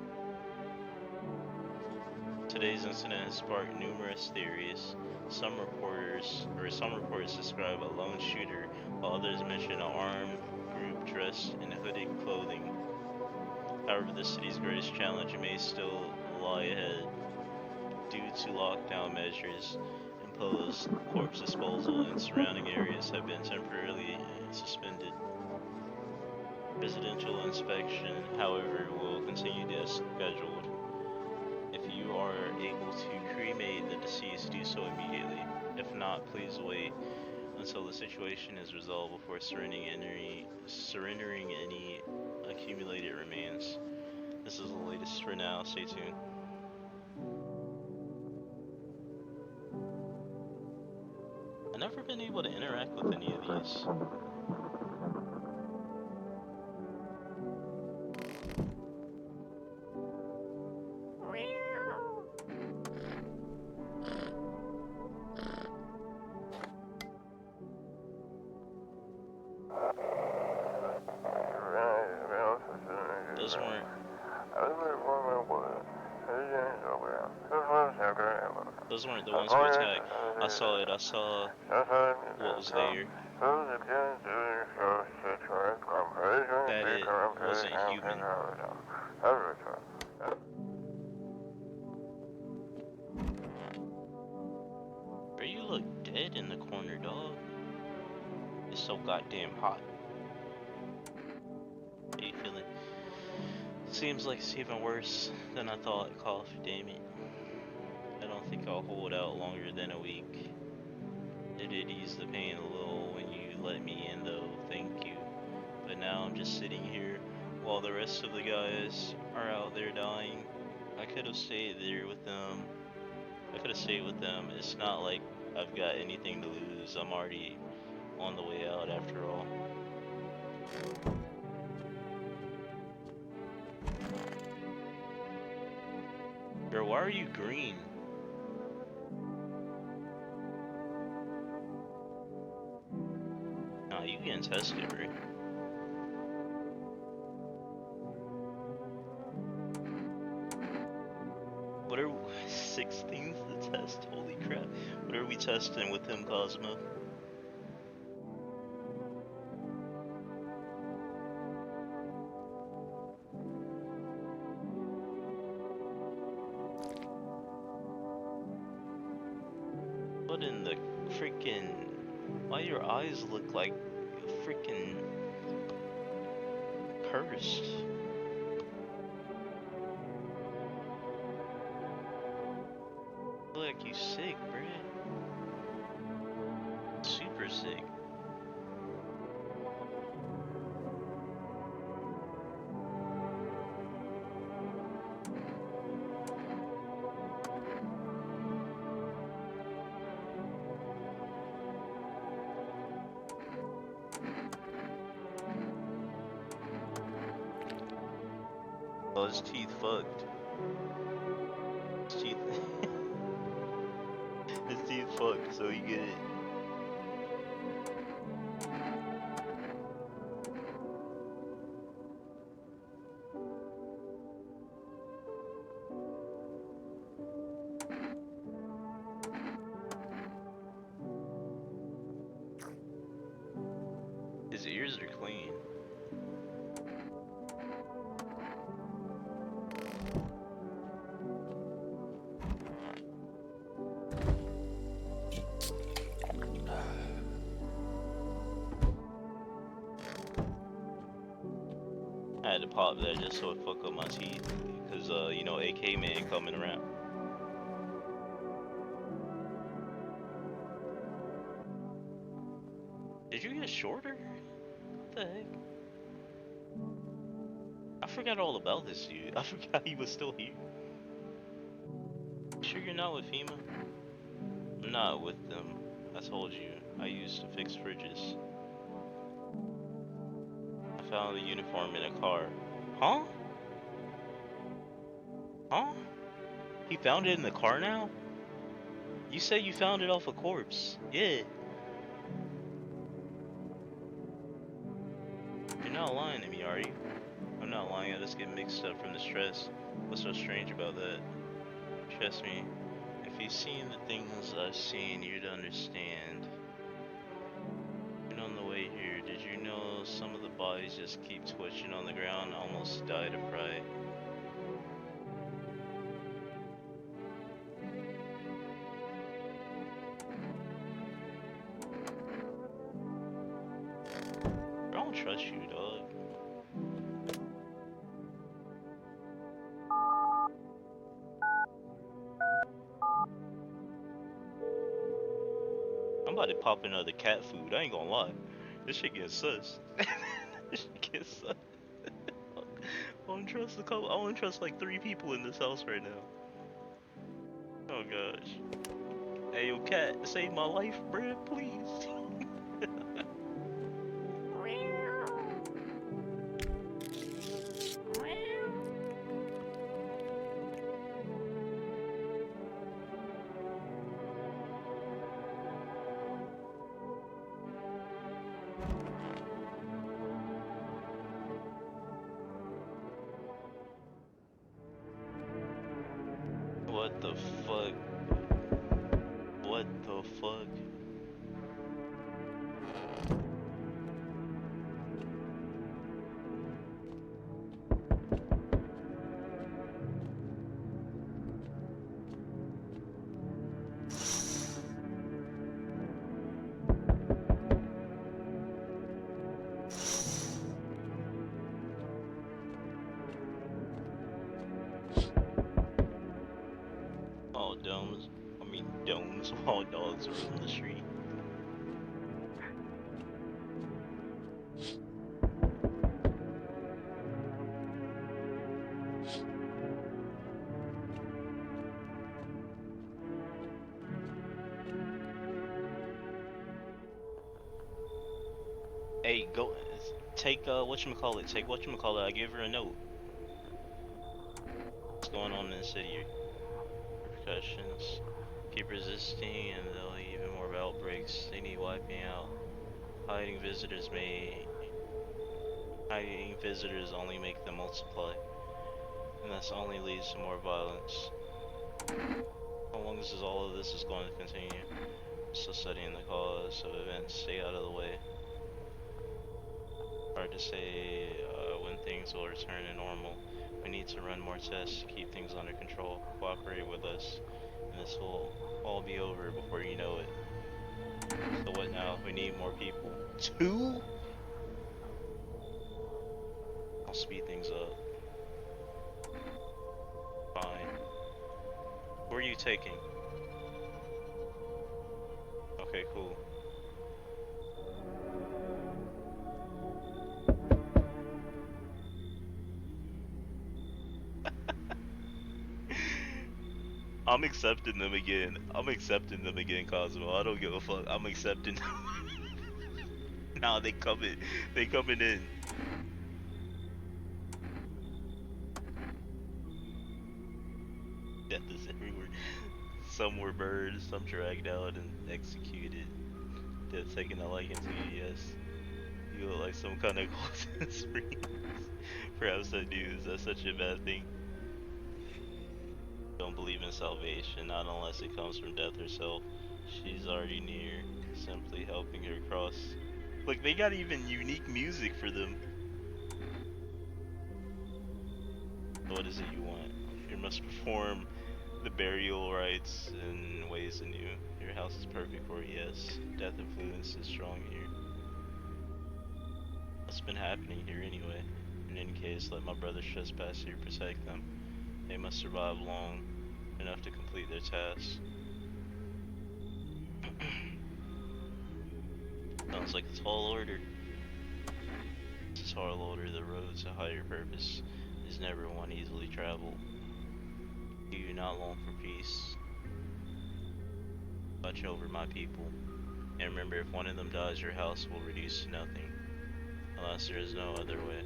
Today's incident has sparked numerous theories. Some reports describe a lone shooter, while others mention an armed group dressed in hooded clothing. However, the city's greatest challenge may still lie ahead. due to lockdown measures imposed, corpse disposal in surrounding areas have been temporarily suspended. Residential inspection, however, will continue as scheduled. If you are able to cremate the deceased, do so immediately. If not, please wait until the situation is resolved before surrendering any accumulated remains. This is the latest for now. Stay tuned. I've never been able to interact with any of these. Those weren't the ones who attacked. I saw it. I saw what was there. That it wasn't human. Bro, you look dead in the corner, dog. It's so goddamn hot. How you feeling? Seems like it's even worse than I thought. Cough, damn it. I don't think I'll hold out longer than a week. It did ease the pain a little when you let me in though, thank you. But now I'm just sitting here while the rest of the guys are out there dying. I could have stayed there with them. It's not like I've got anything to lose. I'm already on the way out after all. Bro, why are you green? Nah, you getting tested, bro. What are 16th the test? Holy crap. What are we testing with him, Cosmo? What in the freaking... Why your eyes look like freaking cursed? Look like you sick, bruh. Super sick. Oh, his teeth fucked. His teeth... his teeth fucked, so you get it. His ears are clean. I had to pop that just so it fuck up my teeth, cause you know, AK man coming around. Did you get shorter? What the heck? I forgot all about this dude. I forgot he was still here. Sure you're not with FEMA? I'm not with them. I told you. I used to fix fridges. I found the uniform in a car. Huh? Huh? He found it in the car now? You said you found it off a corpse. Yeah. You're not lying to me, are you? I'm not lying, I just get mixed up from the stress. What's so strange about that? Trust me, if you've seen the things I've seen, you'd understand. And on the way here, did you know some of the bodies just keep twitching on the ground, almost died of fright? trust you, dog. I'm about to pop another cat food. I ain't gonna lie. This shit gets sus. This shit gets sus. I don't trust a couple. I only trust like 3 people in this house right now. Oh gosh. Hey yo, cat, save my life, bruh, please. What the fuck? What the fuck? All domes, domes while dogs roam the street. Hey, go take whatchamacallit, take whatchamacallit, I gave her a note. What's going on in the city? Repercussions. Keep resisting and there'll be even more outbreaks. They need wiping out. Hiding visitors only make them multiply. And this only leads to more violence. How long is all of this is going to continue? Still studying the cause of events, stay out of the way. Hard to say when things will return to normal. We need to run more tests to keep things under control. Cooperate with us, and this will all be over before you know it. So what now? We need more people. 2? I'll speed things up. Fine. Who are you taking? Okay, cool. I'm accepting them again. Cosmo. I don't give a fuck. I'm accepting them. Nah, they coming in. Death is everywhere. Some were burned, some dragged out and executed. Death taking a liking to you, yes. You look like some kind of golden springs. Perhaps I do. Is that such a bad thing? Don't believe in salvation, not unless it comes from death herself. She's already near, simply helping her cross. Look, they got even unique music for them. What is it you want? You must perform the burial rites in ways anew. Your house is perfect for it, yes. Death influence is strong here. What's been happening here anyway? In any case, let my brothers trespass here protect them. They must survive long enough to complete their task. Sounds like a tall order. It's a tall order. The road to higher purpose is never one easily traveled. Do you not long for peace? Watch over my people. And remember, if one of them dies, your house will reduce to nothing. Unless there is no other way.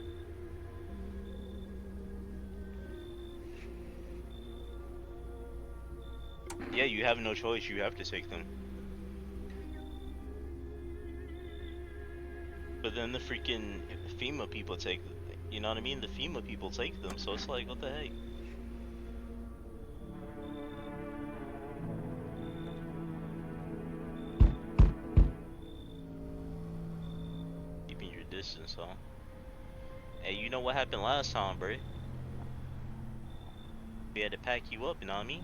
Yeah, you have no choice, you have to take them. But then the freaking FEMA people take, you know what I mean? The FEMA people take them, so it's like, what the heck? Keeping your distance, huh? Hey, you know what happened last time, bro? We had to pack you up, you know what I mean?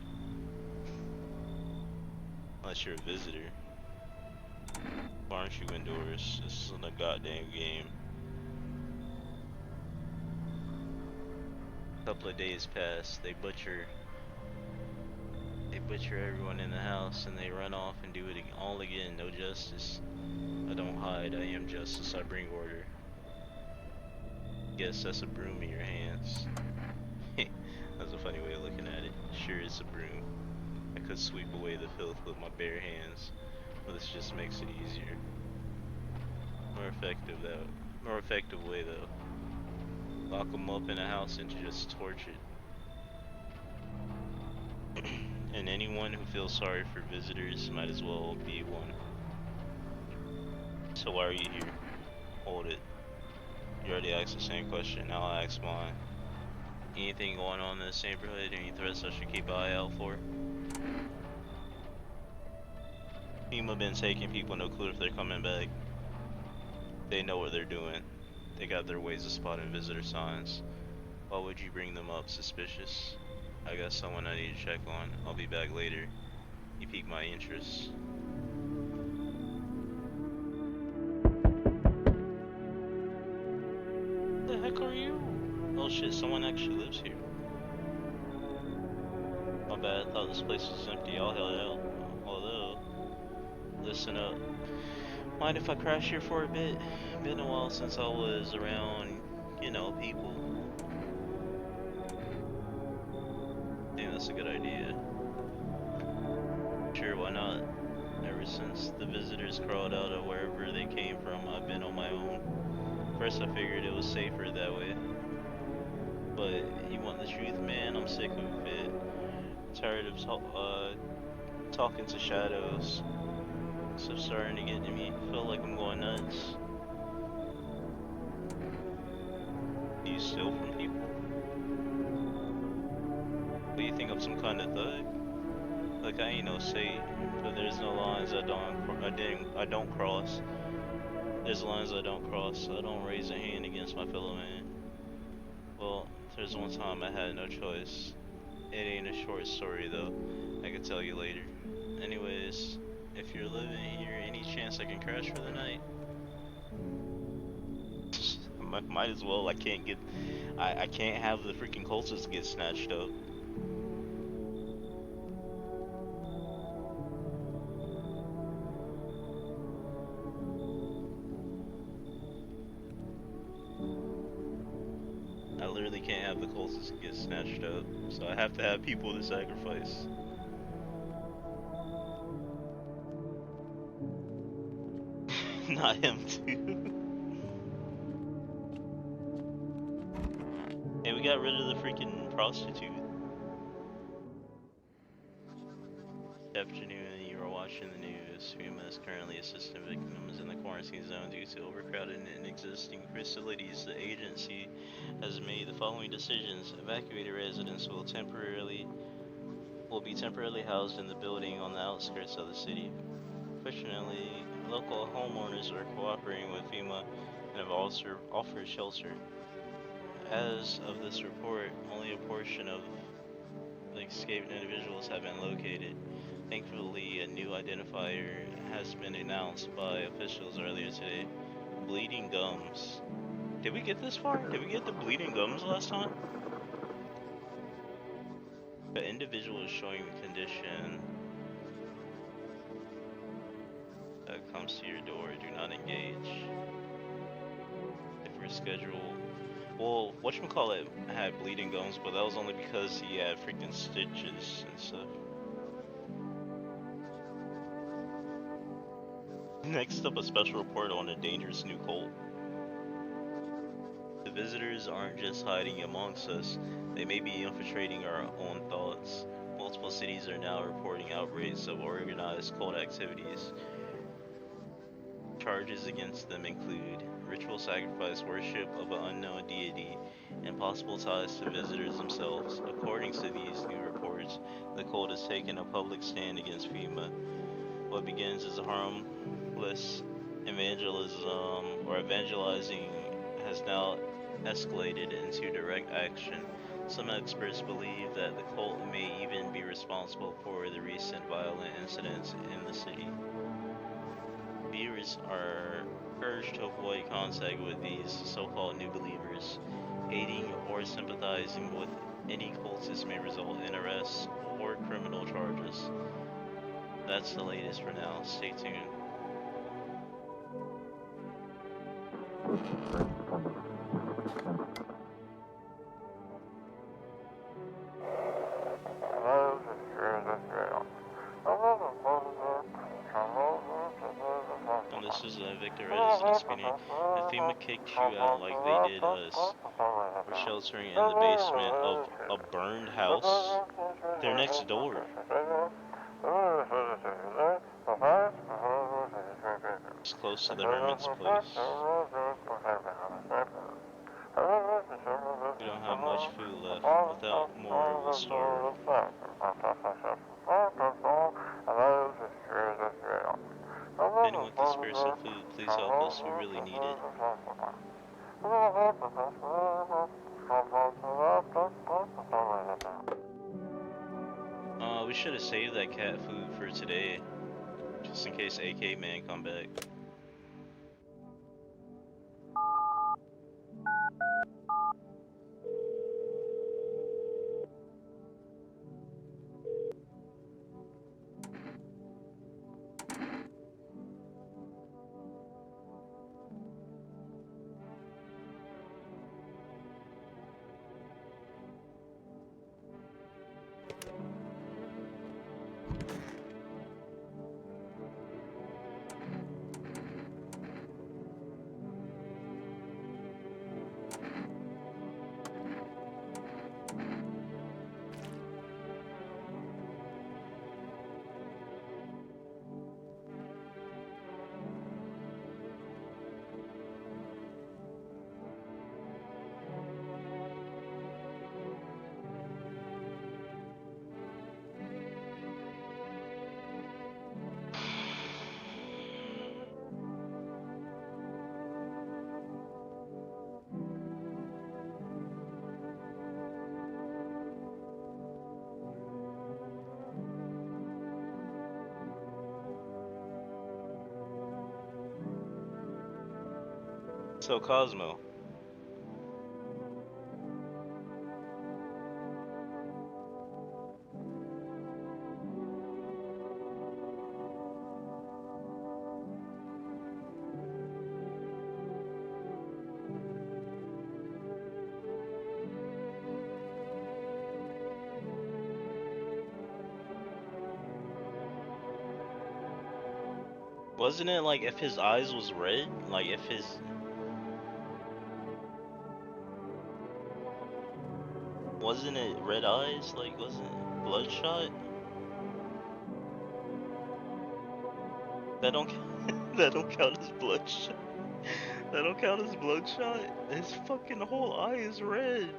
Unless you're a visitor. Why aren't you indoors? This isn't a goddamn game. couple of days pass. They butcher everyone in the house, and they run off and do it all again. No justice. I don't hide. I am justice. I bring order. Yes, that's a broom in your hands. That's a funny way of looking at it. Sure, it's a broom. I could sweep away the filth with my bare hands, but this just makes it easier. More effective way though. Lock them up in a house and just torch it. And anyone who feels sorry for visitors might as well be one. So why are you here? Hold it. You already asked the same question, now I'll ask mine. Anything going on in this neighborhood? Any threats I should keep an eye out for? FEMA been taking people, no clue if they're coming back. They know what they're doing. They got their ways of spotting visitor signs. Why would you bring them up? Suspicious. I got someone I need to check on. I'll be back later. You piqued my interest. The heck are you? Oh shit, someone actually lives here. My bad, thought this place was empty. I'll head out. Although, listen up. Mind if I crash here for a bit? Been a while since I was around, you know, people. I think that's a good idea. Sure, why not? Ever since the visitors crawled out of wherever they came from, I've been on my own. First I figured it was safer that way. But you want the truth, man? I'm sick of it. Tired of talking to shadows. Stuff's starting to get to me. Feel like I'm going nuts. Do you steal from people? Do you think I'm some kind of thug? Like I ain't no saint, but there's no lines I don't cross. There's lines I don't cross. I don't raise a hand against my fellow man. Well, there's one time I had no choice. It ain't a short story though. I can tell you later. Anyways, if you're living here, any chance I can crash for the night? Might as well. I can't have the freaking cultists get snatched up. I literally can't have the cultists get snatched up, so I have to have people to sacrifice. Not him too. Hey, we got rid of the freaking prostitute. Good afternoon, you are watching the news. FEMA is currently assisting victims in the quarantine zone due to overcrowded and existing facilities. The agency has made the following decisions. Evacuated residents will be temporarily housed in the building on the outskirts of the city. Fortunately, local homeowners are cooperating with FEMA and have also offered shelter. As of this report, only a portion of the escaped individuals have been located. Thankfully, a new identifier has been announced by officials earlier today. Bleeding gums. Did we get this far? Did we get the bleeding gums last time? The individual is showing the condition that comes to your door. Do not engage. If we're scheduled. Well, whatchamacallit had bleeding gums, but that was only because he had freaking stitches and stuff. Next up, a special report on a dangerous new cult. The visitors aren't just hiding amongst us, they may be infiltrating our own thoughts. Multiple cities are now reporting outbreaks of organized cult activities. Charges against them include ritual sacrifice, worship of an unknown deity, and possible ties to visitors themselves. According to these new reports, the cult has taken a public stand against FEMA. What begins as a harmless evangelizing has now escalated into direct action. Some experts believe that the cult may even be responsible for the recent violent incidents in the city. Viewers are urged to avoid contact with these so-called new believers. Aiding or sympathizing with any cultist may result in arrest or criminal charges. That's the latest for now. Stay tuned. And this is Victor Edison speaking. If FEMA kicked you out like they did us, for sheltering in the basement of a burned house, they're next door. It's close to the hermit's place. We don't have much food left. Without more, we'll starve. If anyone can spare some food, please help us. We really need it. We should have saved that cat food for today, just in case AK Man come back. So Cosmo, wasn't it like if his eyes was red, like if his wasn't it red eyes? Like, wasn't it bloodshot? That don't that don't count as bloodshot. That don't count as bloodshot. His fucking whole eye is red.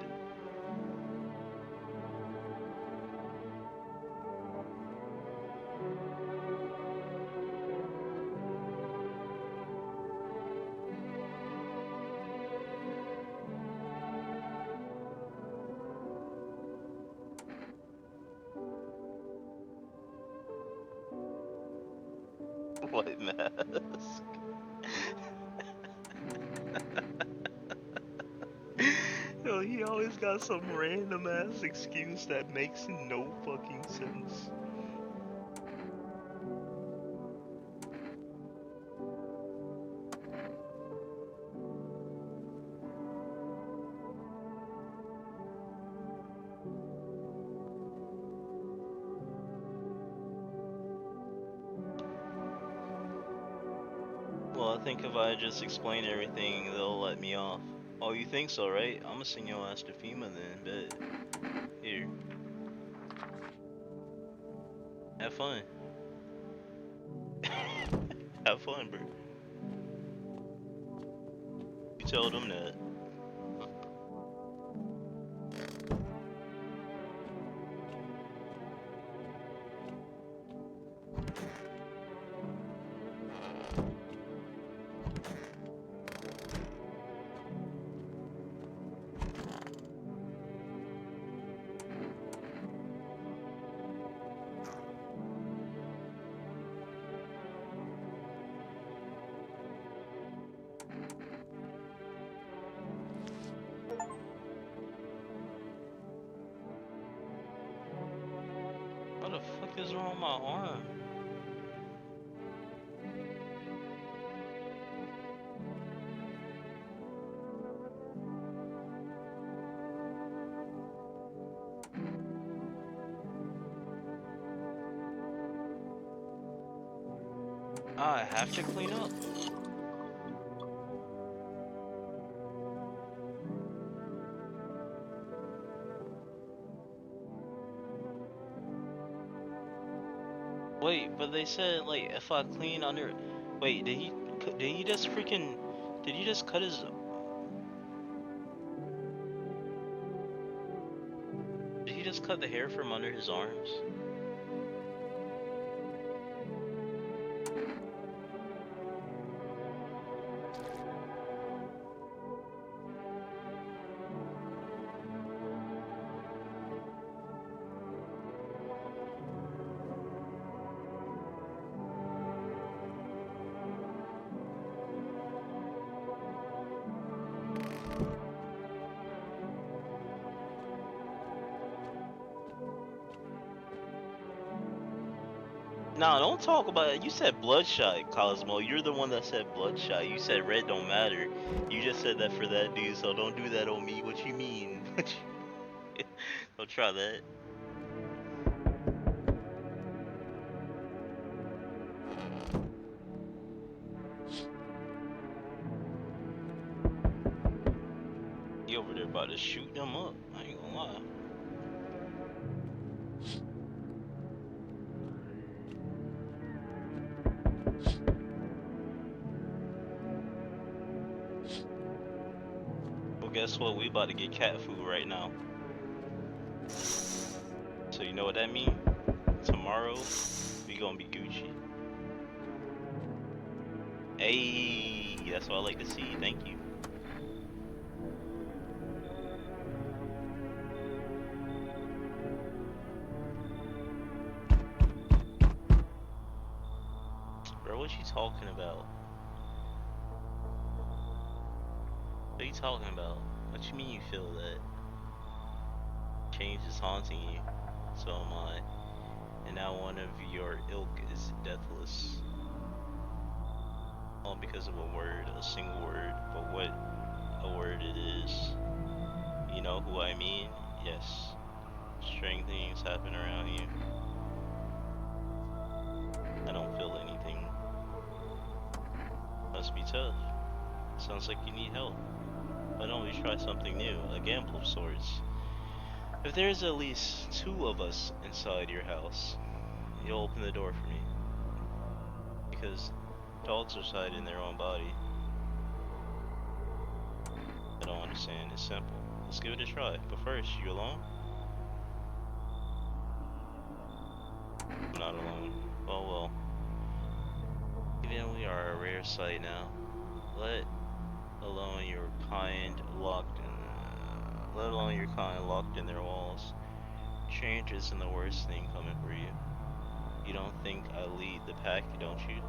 White mask. Yo, he always got some random ass excuse that makes no fucking sense. Well, I think if I just explain everything, they'll let me off. Oh, you think so, right? I'm gonna send your ass to FEMA then, bet. Here. Have fun. Have fun, bro. You tell them that. What the fuck is wrong with my arm? I have to clean up. Wait, but they said like if I clean under. Wait, did he just freaking? Did he just cut his? Did he just cut the hair from under his arms? Nah, don't talk about it. You said bloodshot, Cosmo. You're the one that said bloodshot. You said red don't matter. You just said that for that dude, so don't do that on me. What you mean? Don't try that. You over there about to shoot them up. I ain't gonna lie. Well, guess what? We about to get cat food right now. So you know what that mean? Tomorrow, we gonna be Gucci. Hey, that's what I like to see. Thank you. Bro, what you talking about? What are you talking about? What you mean you feel that? Change is haunting you. So am I. And now one of your ilk is deathless. All because of a word, a single word. But what a word it is. You know who I mean? Yes. Strange things happen around you. I don't feel anything. Must be tough. Sounds like you need help. Why don't we try something new? A gamble of sorts. If there's at least 2 of us inside your house, you'll open the door for me. Because dogs are inside in their own body. I don't understand. It's simple. Let's give it a try. But first, you alone? I'm not alone. Well. Even we are a rare sight now. Let alone your kind locked in their walls. Change isn't the worst thing coming for you. You don't think I lead the pack, don't you?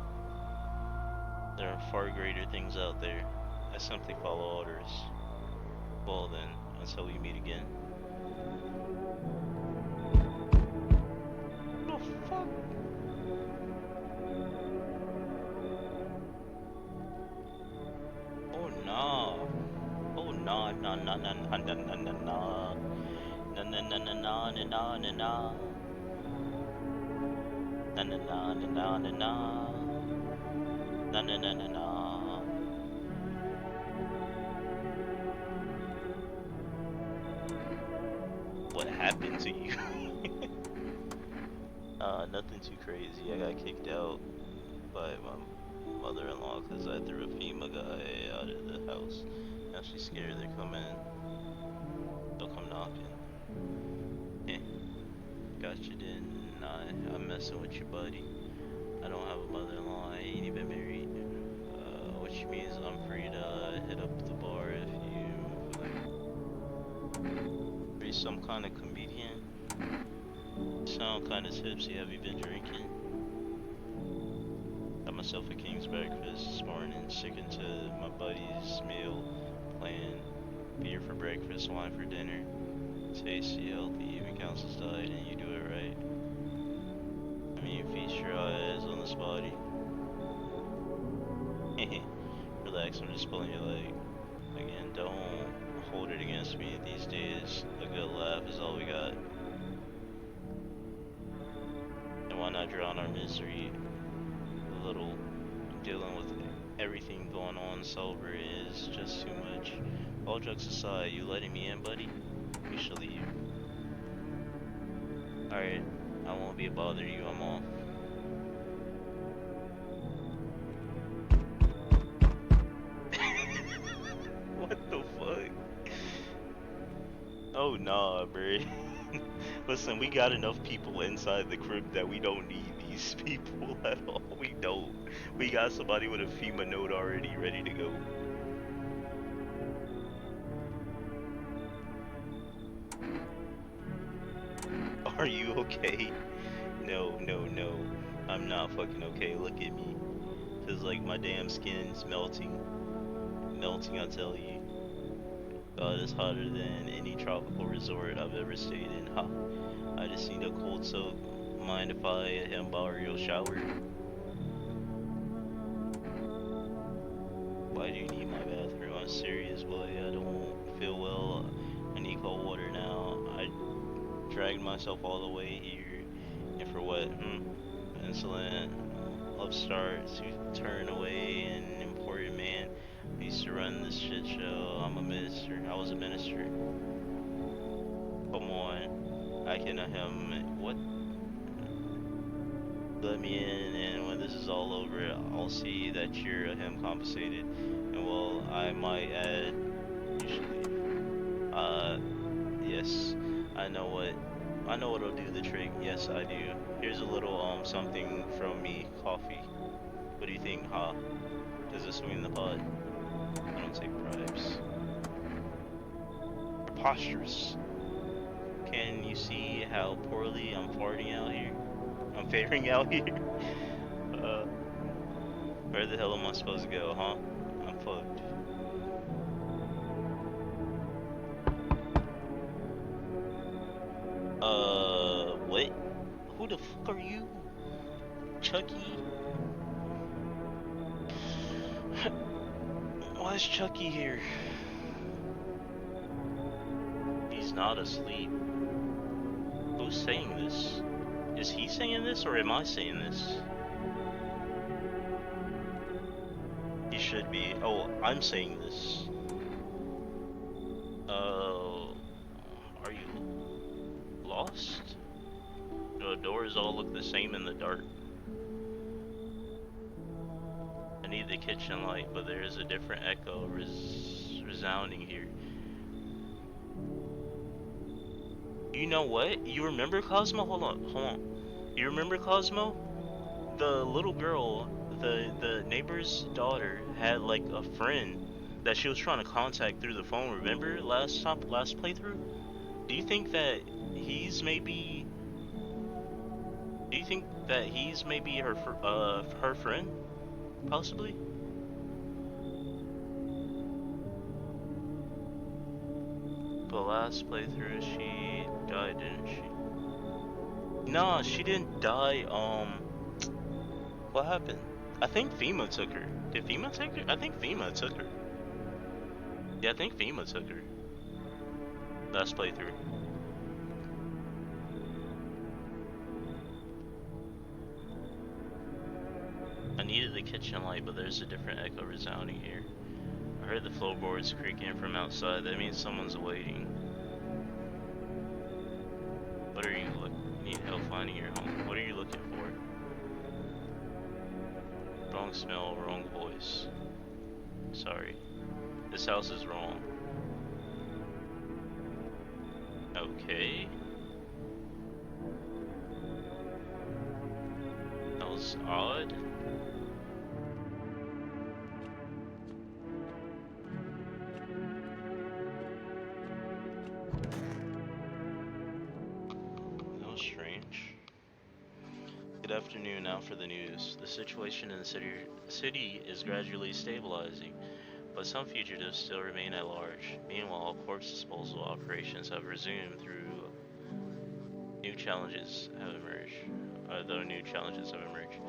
There are far greater things out there. I simply follow orders. Well then, until we meet again. What the fuck? Oh nah. Oh nah. Na na na na na na na na. Na na na na na na na na na. Na na na na na na na. Na na na na na. What happened to you? Nothing too crazy. I got kicked out by my mother-in-law because I threw a FEMA guy out of the house. Now she's scared they're coming. They'll come knocking. Eh. Gotcha, didn't I? I'm messing with your buddy. I don't have a mother-in-law. I ain't even married. Which means I'm free to hit up the bar if you... Are you some kind of comedian? You sound kind of tipsy. Have you been drinking? Got myself a king's breakfast this morning. Sticking to my buddy's meal plan. Beer for breakfast, wine for dinner. Tasty, healthy, even counts as diet, and you do it right. your eyes on this body. Relax, I'm just pulling your leg. Again, don't hold it against me these days. A good laugh is all we got. And why not drown our misery? A little dealing with everything going on sober is just too much. All jokes aside, you letting me in, buddy? We should leave. Alright, I won't be a bother to you, I'm off. What the fuck? Oh nah, bruh. Listen, we got enough people inside the crib that we don't need these people at all. We don't. We got somebody with a FEMA note already ready to go. Are you okay? No, no, no. I'm not fucking okay. Look at me. Feels like my damn skin's melting. Melting, I tell you. God, it's hotter than any tropical resort I've ever stayed in. Ha. I just need a cold soak. Mind if I borrow your shower? Why do you need my bathroom? I'm serious, boy. I don't feel well. I need cold water now. I dragged myself all the way here. And for what? Insolent upstart to turn away an important man. I used to run this shit show. I'm a minister. I was a minister. Come on. I can what? Let me in, and when this is all over, I'll see that you're him compensated. And well, I might add, you should leave. Yes. I know what'll do the trick. Yes, I do. Here's a little something from me, coffee. What do you think, huh? Does this sweeten the pot? I don't take bribes. Preposterous. Can you see how poorly I'm farting out here? I'm faring out here. Where the hell am I supposed to go, huh? I'm fucked. What? Who the fuck are you? Chucky? Why is Chucky here? He's not asleep. Who's saying this? Is he saying this or am I saying this? He should be. Oh, I'm saying this. Are you lost? The doors all look the same in the dark. I need the kitchen light, but there is a different echo resounding here. You know what? You remember Cosmo? Hold on. You remember Cosmo? The little girl, the neighbor's daughter, had like a friend that she was trying to contact through the phone. Remember last playthrough? Do you think that he's maybe? Do you think that he's maybe her friend, possibly? But last playthrough she died, didn't she? Nah, she didn't die. What happened? I think FEMA took her. Did FEMA take her? I think FEMA took her. Yeah, I think FEMA took her. Last playthrough. I needed the kitchen light, but there's a different echo resounding here. I heard the floorboards creaking from outside. That means someone's waiting. What are you need help finding your home? What are you looking for? Wrong smell, wrong voice. Sorry. This house is wrong. Okay. That was odd. That was strange. Good afternoon. Now for the news. The situation in the city is gradually stabilizing, but some fugitives still remain at large. Meanwhile, corpse disposal operations have resumed through new challenges have emerged. though new challenges have emerged.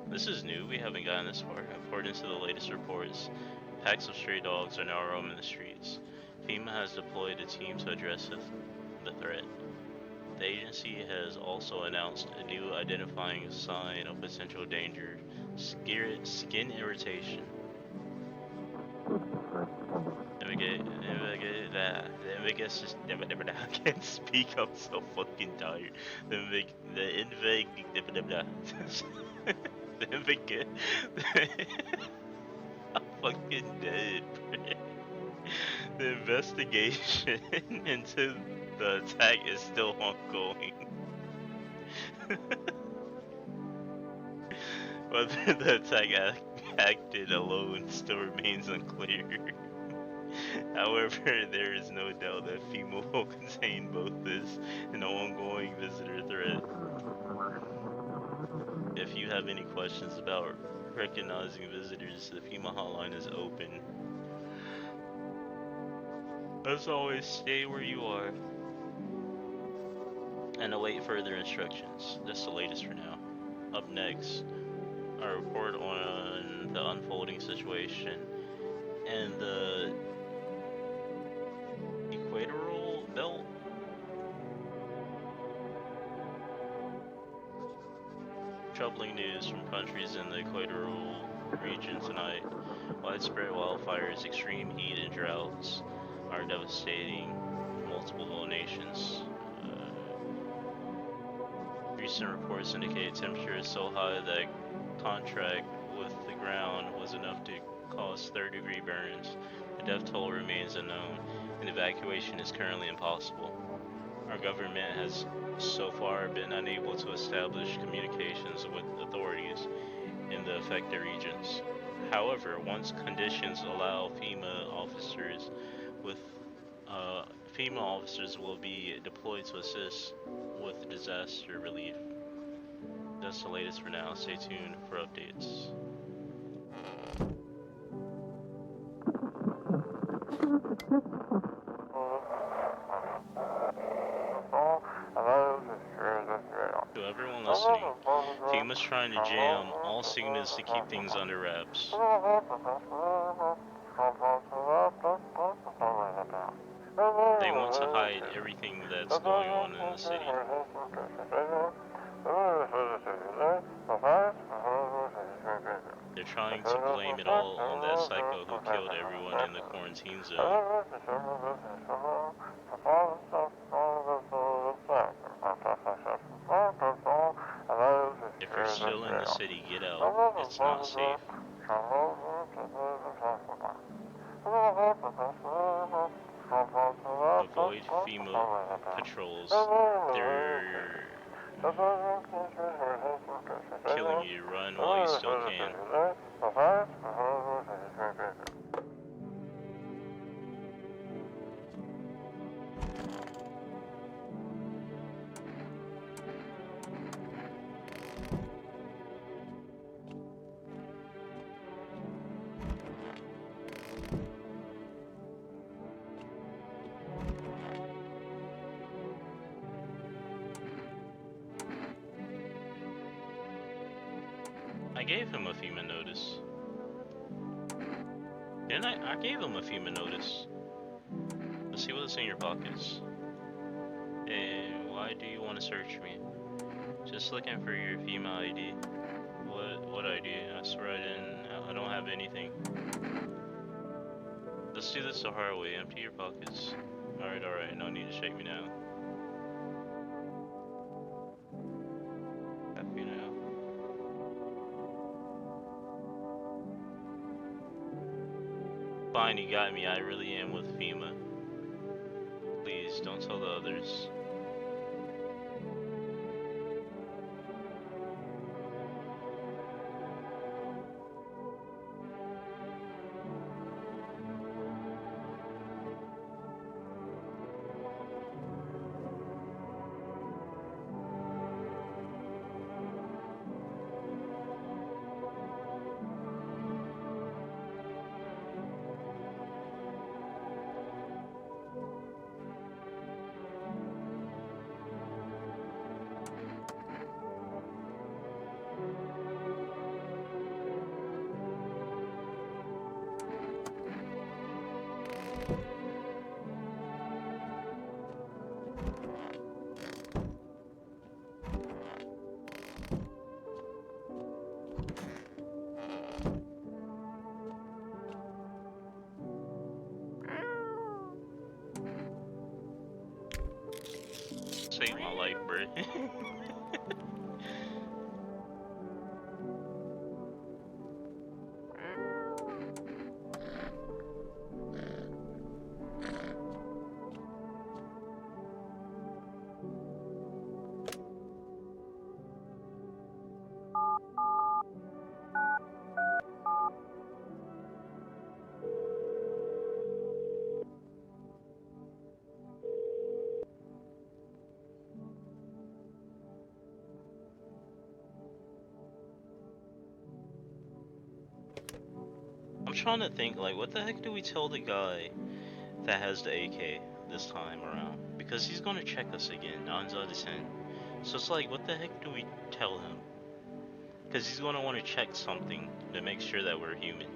This is new, we haven't gotten this far. According to the latest reports, packs of stray dogs are now roaming the streets. FEMA has deployed a team to address the threat. The agency has also announced a new identifying sign of potential danger: skin irritation. I can't speak, I'm so fucking tired. I'm fucking dead. The investigation into the attack is still ongoing. Whether the attack acted alone still remains unclear. However, there is no doubt that FEMA will contain both this and the ongoing visitor threat. If you have any questions about recognizing visitors, the FEMA hotline is open. As always, stay where you are and await further instructions. That's the latest for now. Up next, a report on the unfolding situation and the equatorial belt. Troubling news from countries in the equatorial region tonight. Widespread wildfires, extreme heat, and droughts are devastating multiple nations. Recent reports indicate temperatures so high that contact with the ground was enough to cause third-degree burns. The death toll remains unknown, and evacuation is currently impossible. Our government has so far been unable to establish communications with authorities in the affected regions. However, once conditions allow, FEMA officers will be deployed to assist with disaster relief. That's the latest for now. Stay tuned for updates. To everyone listening, FEMA's trying to jam all signals to keep things under wraps. They want to hide everything that's going on in the city. They're trying to blame it all on that psycho who killed everyone in the quarantine zone. If you're still in the city, get out. It's not safe. Avoid FEMA patrols. They're killing you. Run while you still can. I gave him a FEMA notice. Didn't I? I gave him a FEMA notice. Let's see what's in your pockets. Hey, why do you want to search me? Just looking for your FEMA ID. What ID? I swear I don't have anything. Let's do this the hard way. Empty your pockets. Alright, no need to shake me now. Happy now. Fine, you got me. I really am with FEMA. Please, don't tell the others. I'm trying to think, like, what the heck do we tell the guy that has the AK this time around? Because he's gonna check us again, 9 out of 10. So it's like, what the heck do we tell him? Because he's gonna want to check something to make sure that we're human.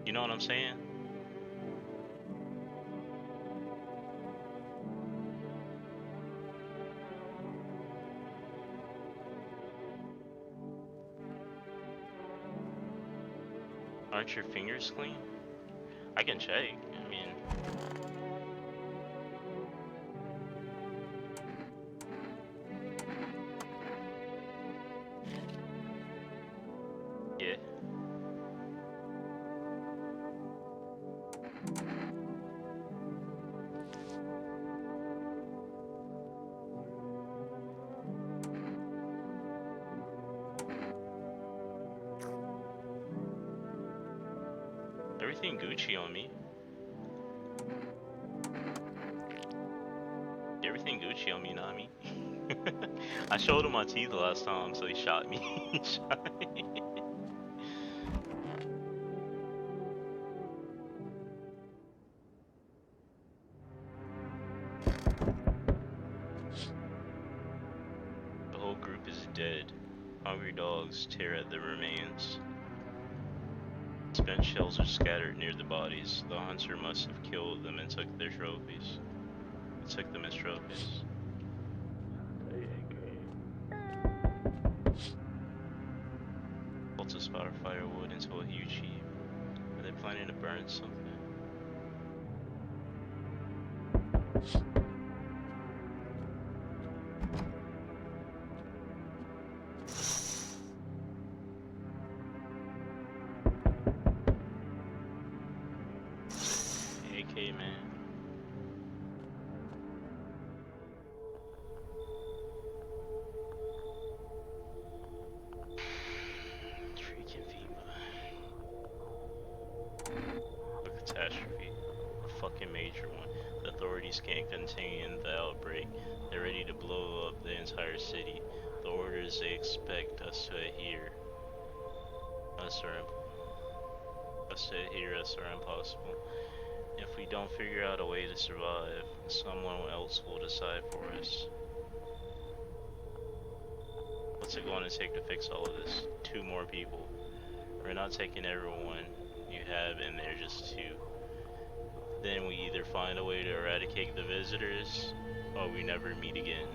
You know what I'm saying? Aren't your fingers clean? I can check. I mean, yeah. Everything Gucci on me. Everything Gucci on me, not me. I showed him my teeth last time, so he shot me. He shot me. The whole group is dead. Hungry dogs tear at the remains. Spent shells are scattered near the bodies. The hunter must have killed them and took their trophies. He took them as trophies. Cultists spotted firewood into a huge heap. Are they planning to burn something? AK, man. Freaking FEMA. A catastrophe. A fucking major one. The authorities can't contain the outbreak. They're ready to blow up the entire city. The orders they expect us to adhere us are impossible. If we don't figure out a way to survive, someone else will decide for us. What's it going to take to fix all of this? 2 more people. We're not taking everyone you have in there, just 2. Then we either find a way to eradicate the visitors, or we never meet again.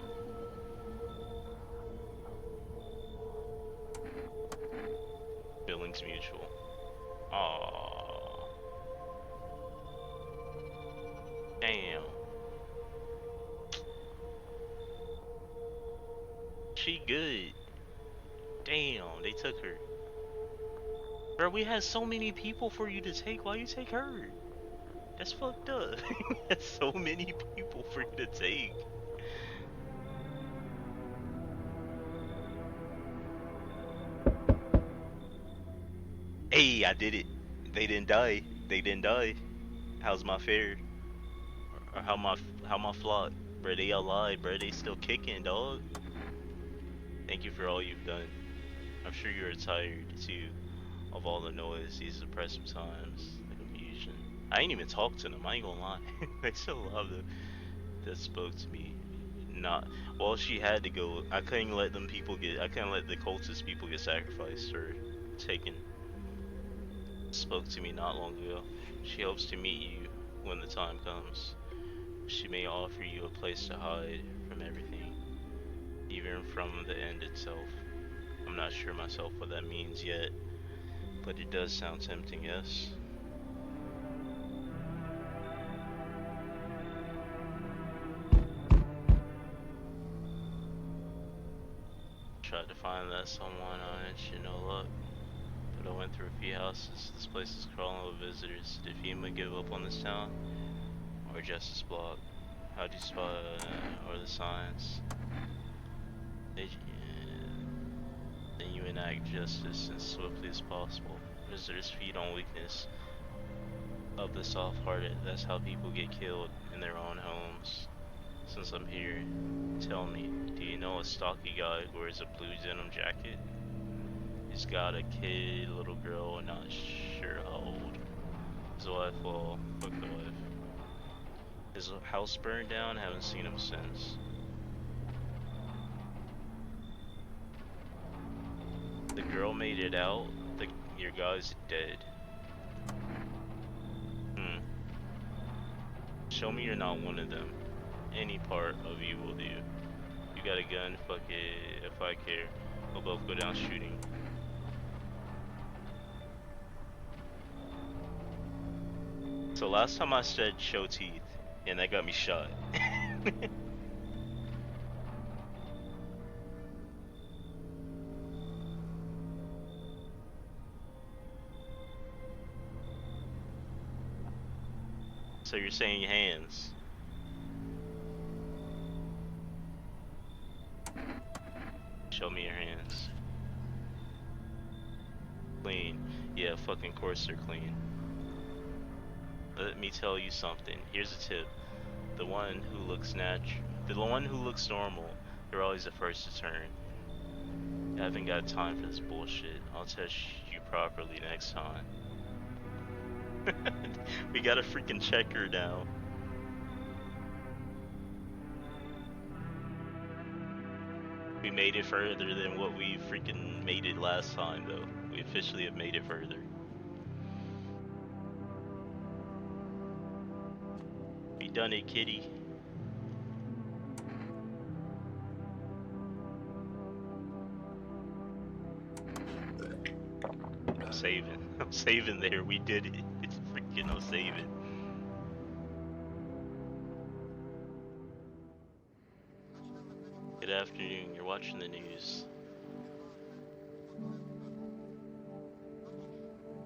Billings Mutual. Aww. Damn. She good. Damn, they took her. Bro, we had so many people for you to take. Why you take her? That's fucked up. We had so many people for you to take. Hey, I did it. They didn't die. They didn't die. How's my fare? Or how my flock? Bro, they alive, bro. They still kicking, dog. Thank you for all you've done. I'm sure you're tired too of all the noise, these oppressive times, the confusion. I ain't even talked to them. I ain't gonna lie. They still love them. That spoke to me. Not well. She had to go. I couldn't let them people get. I couldn't let the cultist people get sacrificed or taken. Spoke to me not long ago. She hopes to meet you when the time comes. She may offer you a place to hide from everything, even from the end itself. I'm not sure myself what that means yet, but it does sound tempting, yes? tried to find that someone on it, you know, luck. But I went through a few houses. This place is crawling with visitors. Did FEMA give up on this town? Or Justice Block? How do you spot or the signs? Then you enact justice as swiftly as possible. Visitors feed on weakness of the soft-hearted. That's how people get killed in their own homes. Since I'm here, tell me, do you know a stocky guy who wears a blue denim jacket? He's got a kid, little girl, not sure how old. His wife, well, fuck the wife. His house burned down, haven't seen him since. The girl made it out, your guy's dead. Show me you're not one of them. Any part of you will do. You got a gun, fuck it, if I care. We'll both go down shooting. So last time I said show teeth, and that got me shot. So you're saying hands? Show me your hands. Clean. Yeah, fucking course they're clean. Let me tell you something. Here's a tip. The one who looks normal, they're always the first to turn. I haven't got time for this bullshit. I'll test you properly next time. We got a freaking checker now. We made it further than what we freaking made it last time, though. We officially have made it further. We done it, kitty. I'm saving there. We did it. It's freaking, I'm saving. Good afternoon. You're watching the news.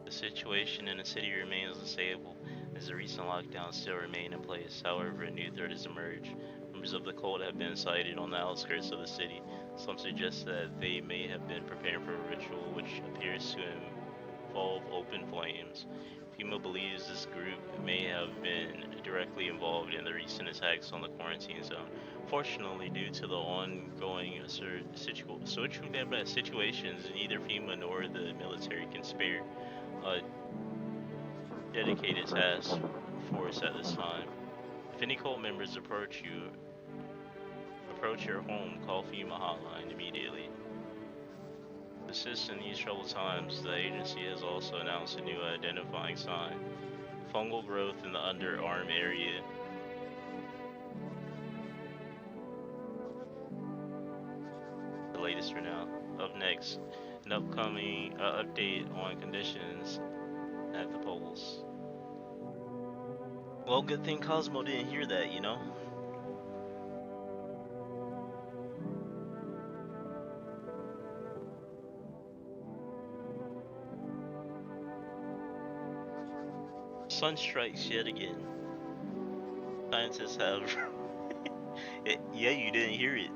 The situation in the city remains unstable as the recent lockdowns still remain in place. However, a new threat has emerged. Members of the cult have been sighted on the outskirts of the city. Some suggest that they may have been preparing for a ritual which appears to involve open flames. FEMA believes this group may have been directly involved in the recent attacks on the quarantine zone. Fortunately, due to the ongoing situations, neither FEMA nor the military can spare a dedicated task force at this time. If any cult members approach your home, call FEMA hotline immediately. To assist in these troubled times, the agency has also announced a new identifying sign: fungal growth in the underarm area. The latest for now. Up next, an upcoming update on conditions at the polls. Well, good thing Cosmo didn't hear that, you know? Sun strikes yet again. Scientists have... Yeah, you didn't hear it.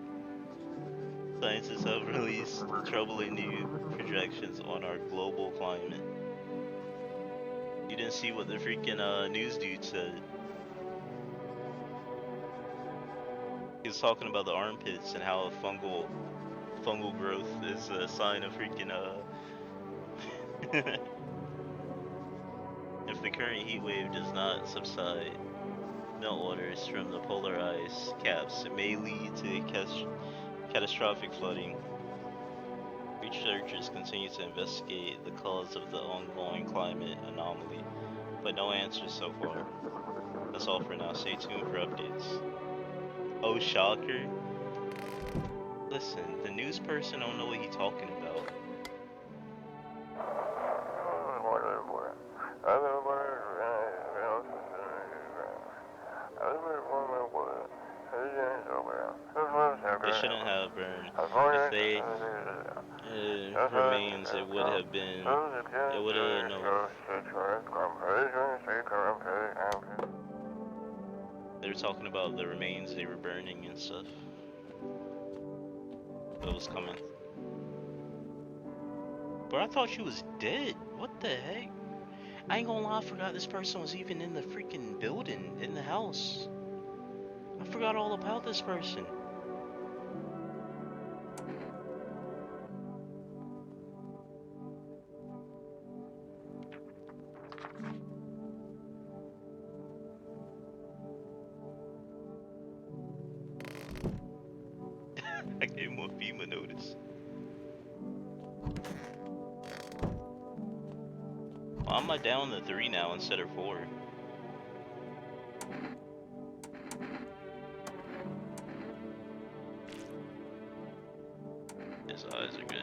Scientists have released troubling new projections on our global climate. You didn't see what the freaking news dude said. He was talking about the armpits and how fungal growth is a sign of freaking If the current heat wave does not subside, meltwaters from the polar ice caps may lead to catastrophic flooding. Researchers continue to investigate the cause of the ongoing climate anomaly, but no answers so far. That's all for now. Stay tuned for updates. Oh, shocker. Listen, the news person don't know what he's talking about. They shouldn't have burned. remains, it would have been. It would have no. They were talking about the remains they were burning and stuff. It was coming. But I thought she was dead. What the heck? I ain't gonna lie, I forgot this person was even in the freaking building, in the house. I forgot all about this person. I gave him a FEMA notice. Why am I down to 3 now instead of 4? His eyes are good.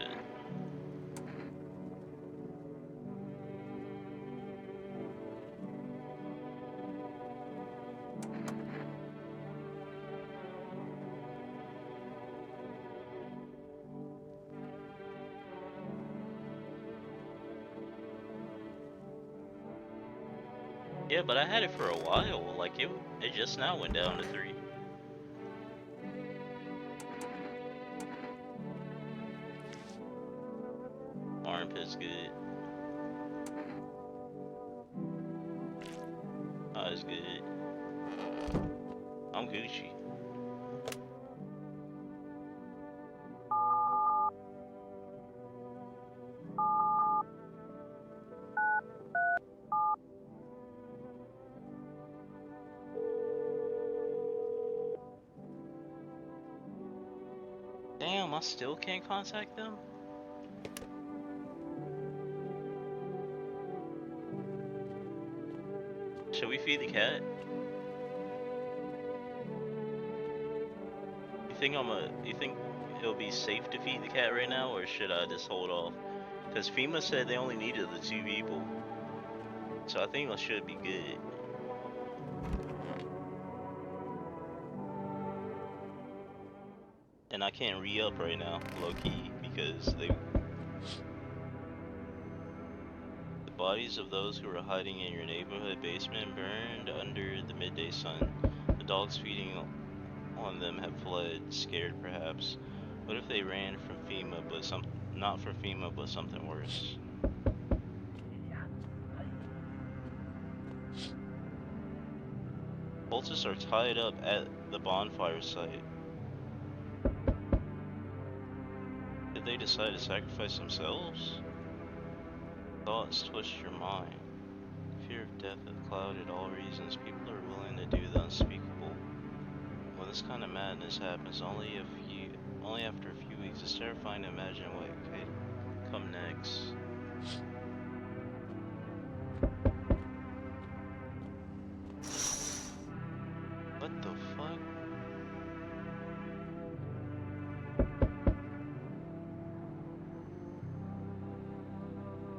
Yeah, but I had it for a while. Like it just now went down to 3. Armpit's good. Eyes good. I'm Gucci. Damn, I still can't contact them? Should we feed the cat? You think it'll be safe to feed the cat right now, or should I just hold off? Because FEMA said they only needed the 2 people. So I think it should be good. And I can't re-up right now, low-key, because the bodies of those who were hiding in your neighborhood basement burned under the midday sun. The dogs feeding on them have fled, scared perhaps. What if they ran from FEMA, but not for FEMA, but something worse? Cultists are tied up at the bonfire site. Did they decide to sacrifice themselves? Thoughts twist your mind. Fear of death has clouded all reasons. People are willing to do the unspeakable. When this kind of madness happens, only after a few weeks, it's terrifying to imagine what could come next. What the fuck?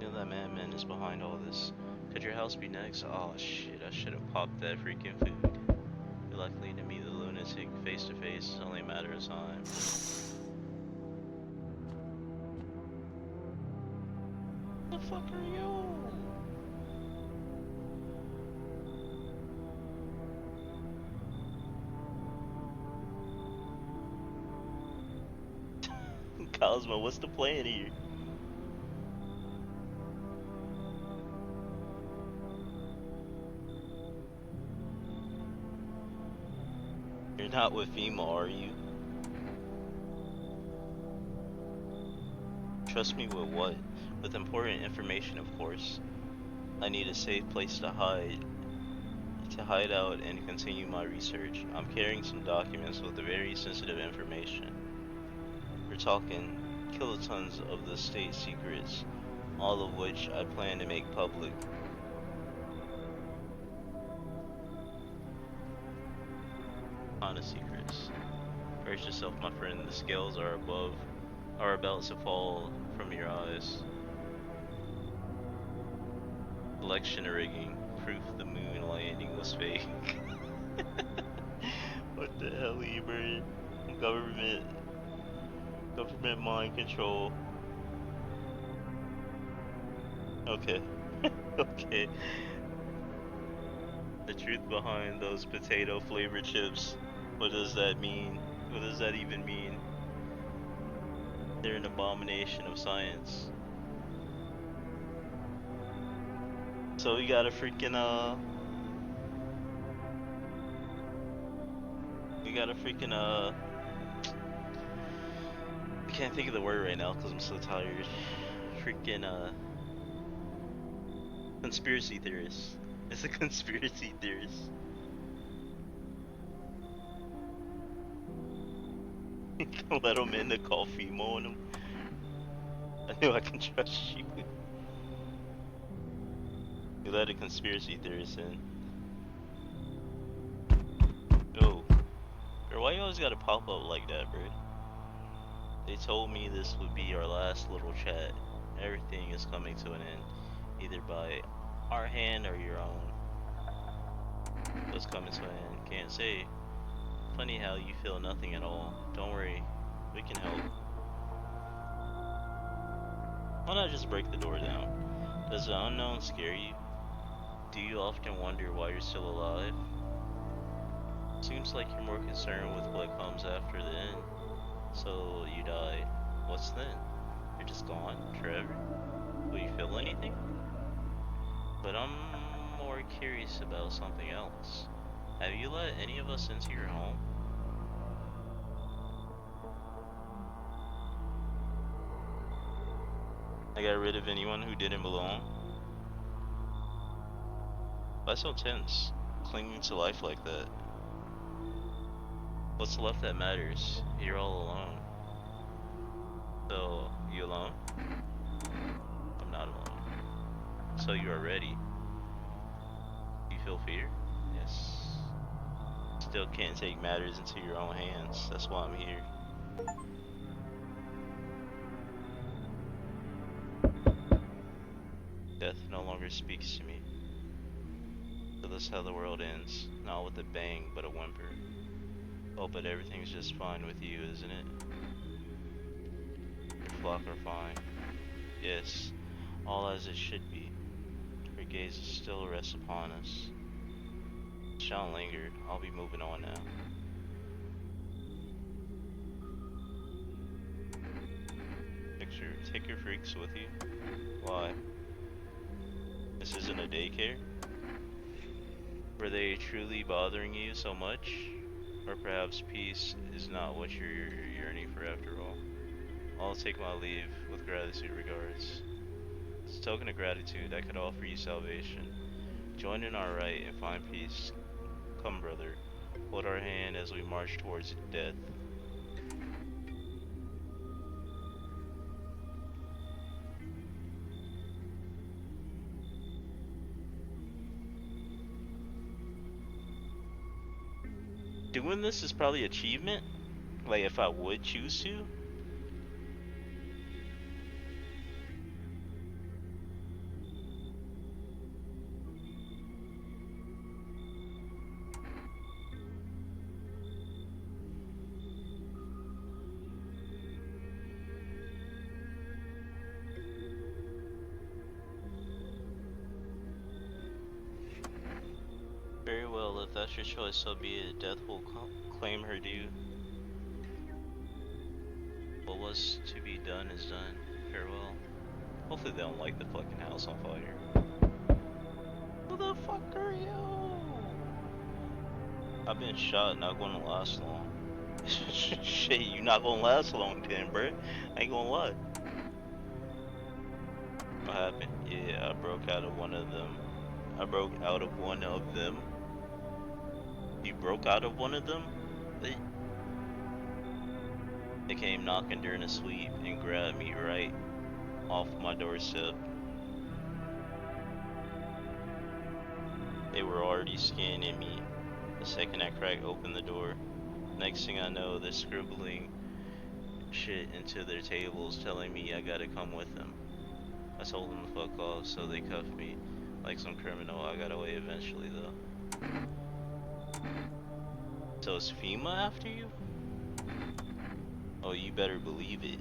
You know that madman is behind all this. Could your house be next? Oh shit, I should have popped that freaking food. You're likely to meet the lunatic face to face. It's only a matter of time. What the fuck are you? Cosmo, what's the plan here? You're not with FEMA, are you? Trust me with what? With important information, of course. I need a safe place to hide out and continue my research. I'm carrying some documents with very sensitive information. We're talking kilotons of the state secrets, all of which I plan to make public. Honest secrets. Brace yourself, my friend. The scales are about to fall from your eyes. Election rigging. Proof the moon landing was fake. What the hell, Ebert? Government mind control. Okay. Okay. The truth behind those potato flavored chips. What does that mean? What does that even mean? They're an abomination of science. So we got a freaking I can't think of the word right now because I'm so tired. Freaking conspiracy theorist. It's a conspiracy theorist. Let him in the coffee, mowing him. I knew I can trust you. You let a conspiracy theorist in. Oh. Girl, why you always gotta pop up like that, bro? They told me this would be our last little chat. Everything is coming to an end. Either by our hand or your own. What's coming to an end? Can't say. Funny how you feel nothing at all. Don't worry. We can help. Why not just break the door down? Does the unknown scare you? Do you often wonder why you're still alive? Seems like you're more concerned with what comes after the end. So you died. What's then? You're just gone forever? Will you feel anything? But I'm more curious about something else. Have you let any of us into your home? I got rid of anyone who didn't belong? Why so tense? Clinging to life like that? What's left that matters? You're all alone. So, you alone? I'm not alone. So you are ready. You feel fear? Yes. Still can't take matters into your own hands. That's why I'm here. Death no longer speaks to me. So that's how the world ends. Not with a bang, but a whimper. Oh, but everything's just fine with you, isn't it? Your flock are fine. Yes, all as it should be. Her gaze still rests upon us. Shall linger. I'll be moving on now. Take your freaks with you. Why? This isn't a daycare? Were they truly bothering you so much? Or perhaps peace is not what you're yearning for after all? I'll take my leave with gratitude regards. As a token of gratitude, I could offer you salvation. Join in our right and find peace. Come, brother. Hold our hand as we march towards death. Doing this is probably achievement. Like if I would choose to. Very well, if that's your choice, so be it. Death will claim her due. What was to be done is done. Farewell. Hopefully they don't light the fucking house on fire. Who the fuck are you? I've been shot, not gonna last long. Shit, you not gonna last long then, bruh. I ain't gonna lie. What happened? Yeah, I broke out of one of them. I broke out of one of them. You broke out of one of them? They came knocking during a sweep and grabbed me right off my doorstep. They were already scanning me. The second I cracked open the door, next thing I know, they're scribbling shit into their tables telling me I gotta come with them. I told them to fuck off, so they cuffed me like some criminal. I got away eventually though. So is FEMA after you? Oh, you better believe it.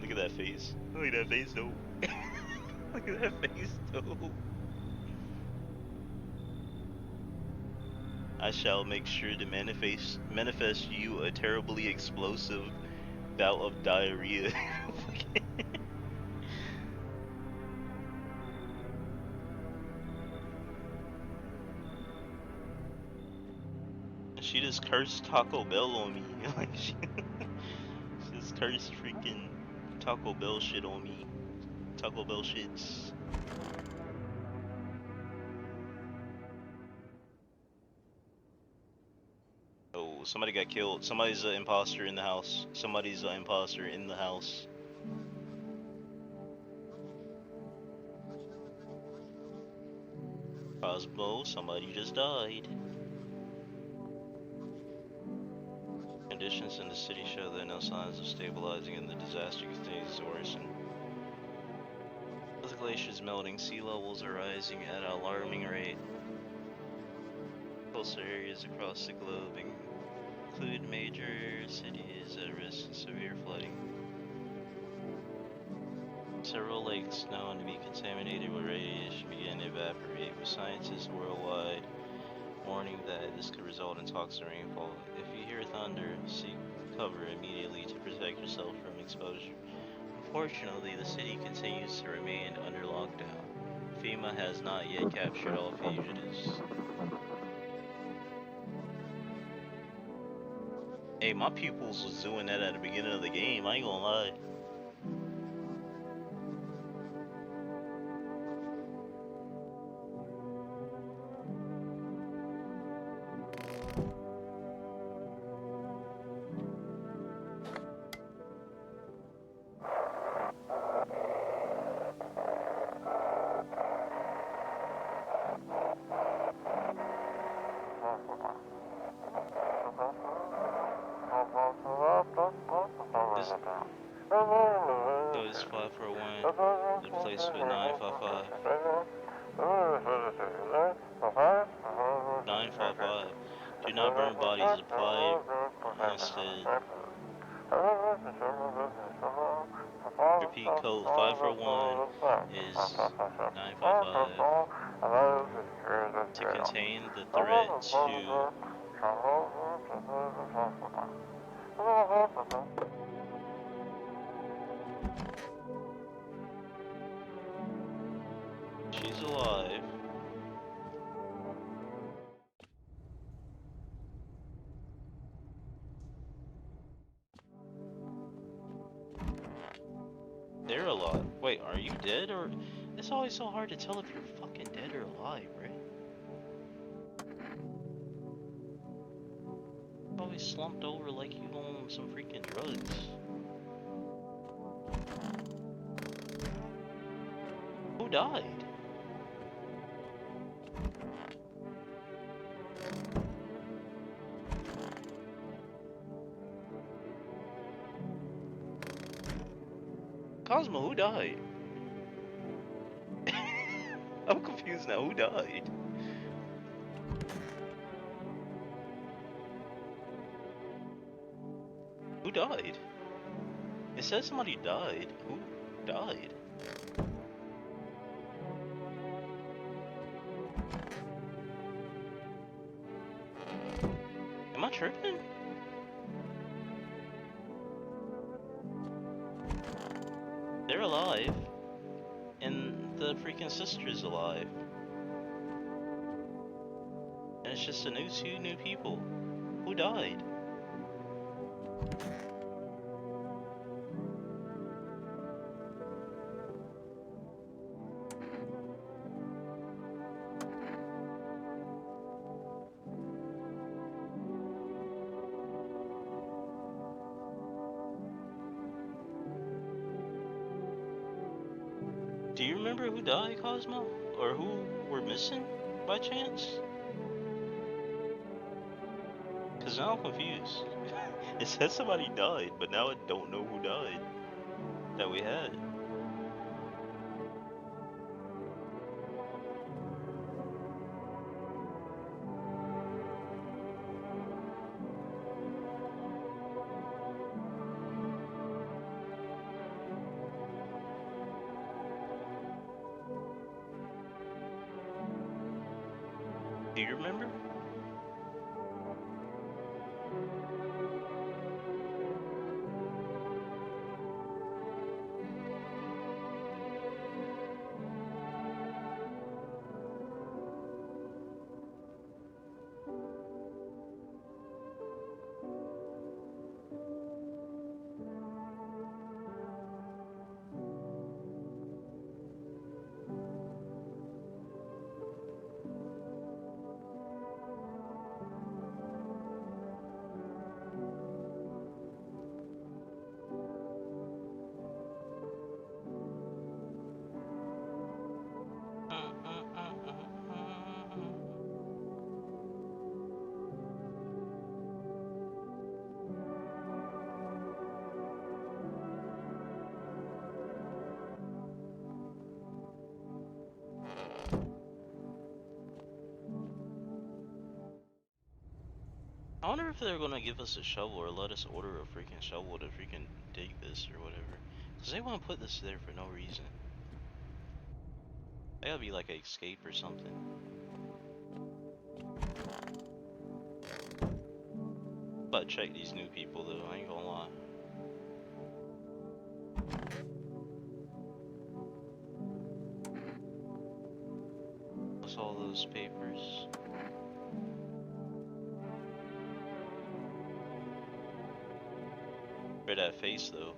Look at that face. Look at that face, though. Look at that face, though. I shall make sure to manifest you a terribly explosive bout of diarrhea. She just cursed Taco Bell on me. Like she just cursed freaking Taco Bell shit on me. Taco Bell shits. Oh, somebody got killed. Somebody's an imposter in the house. Somebody's an imposter in the house. Cosmo, somebody just died. Conditions in the city show that no signs of stabilizing and the disaster continues to worsen. As the glaciers melting, sea levels are rising at an alarming rate. Coastal areas across the globe include major cities at risk of severe flooding. Several lakes known to be contaminated with radiation begin to evaporate, with scientists worldwide warning that this could result in toxic rainfall. If you hear thunder, seek cover immediately to protect yourself from exposure. Unfortunately, the city continues to remain under lockdown. FEMA has not yet captured all fugitives. Hey, my pupils was doing that at the beginning of the game, I ain't gonna lie. So it's 541, replaced with 955. 955. Do not burn bodies, apply instead. Repeat code 541 is 955 to contain the threat to she's alive. They're alive. Wait, are you dead or? It's always so hard to tell if you're fucking dead or alive, right? Always slumped over like you on some freaking drugs. Who died? Cosmo, who died? I'm confused now. Who died? Who died? It says somebody died. Who died? Am I tripping? They're alive. And the freaking sister's alive. And it's just two new people. Who died? Do you remember who died, Cosmo? Or who were missing, by chance? Cause now I'm confused. It says somebody died, but now I don't know who died. That we had. Do you remember? I wonder if they're gonna give us a shovel or let us order a freaking shovel to freaking dig this or whatever. Cause they wanna put this there for no reason. They gotta be like an escape or something. But check these new people though, I ain't gonna lie. What's all those papers? For that face though.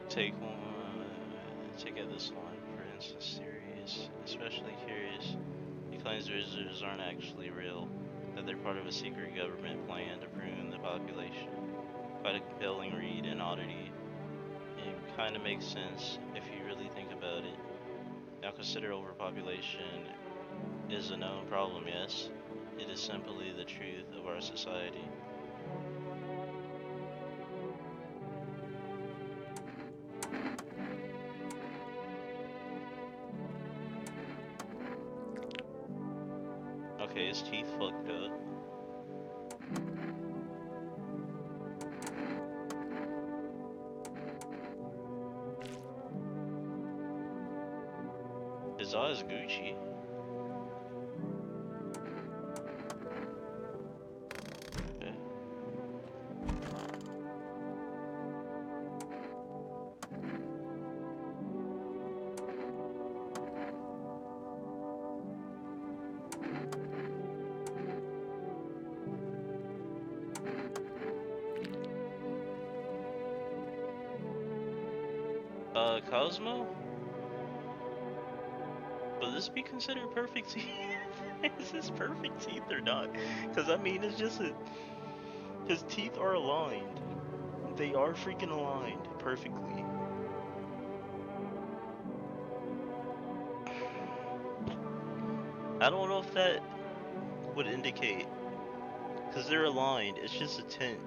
Take out this line, for instance, serious, especially curious. He claims visitors aren't actually real, that they're part of a secret government plan to prune the population. Quite a compelling read and oddity. It kinda makes sense if you really think about it. Now consider overpopulation is a known problem, yes? It is simply the truth of our society. Okay, his teeth fucked up. His eyes Gucci. Okay. Cosmo? Will this be considered perfect teeth? Is this perfect teeth or not? Because I mean, it's just his teeth are aligned. They are freaking aligned perfectly. I don't know if that would indicate, because they're aligned. It's just a tint.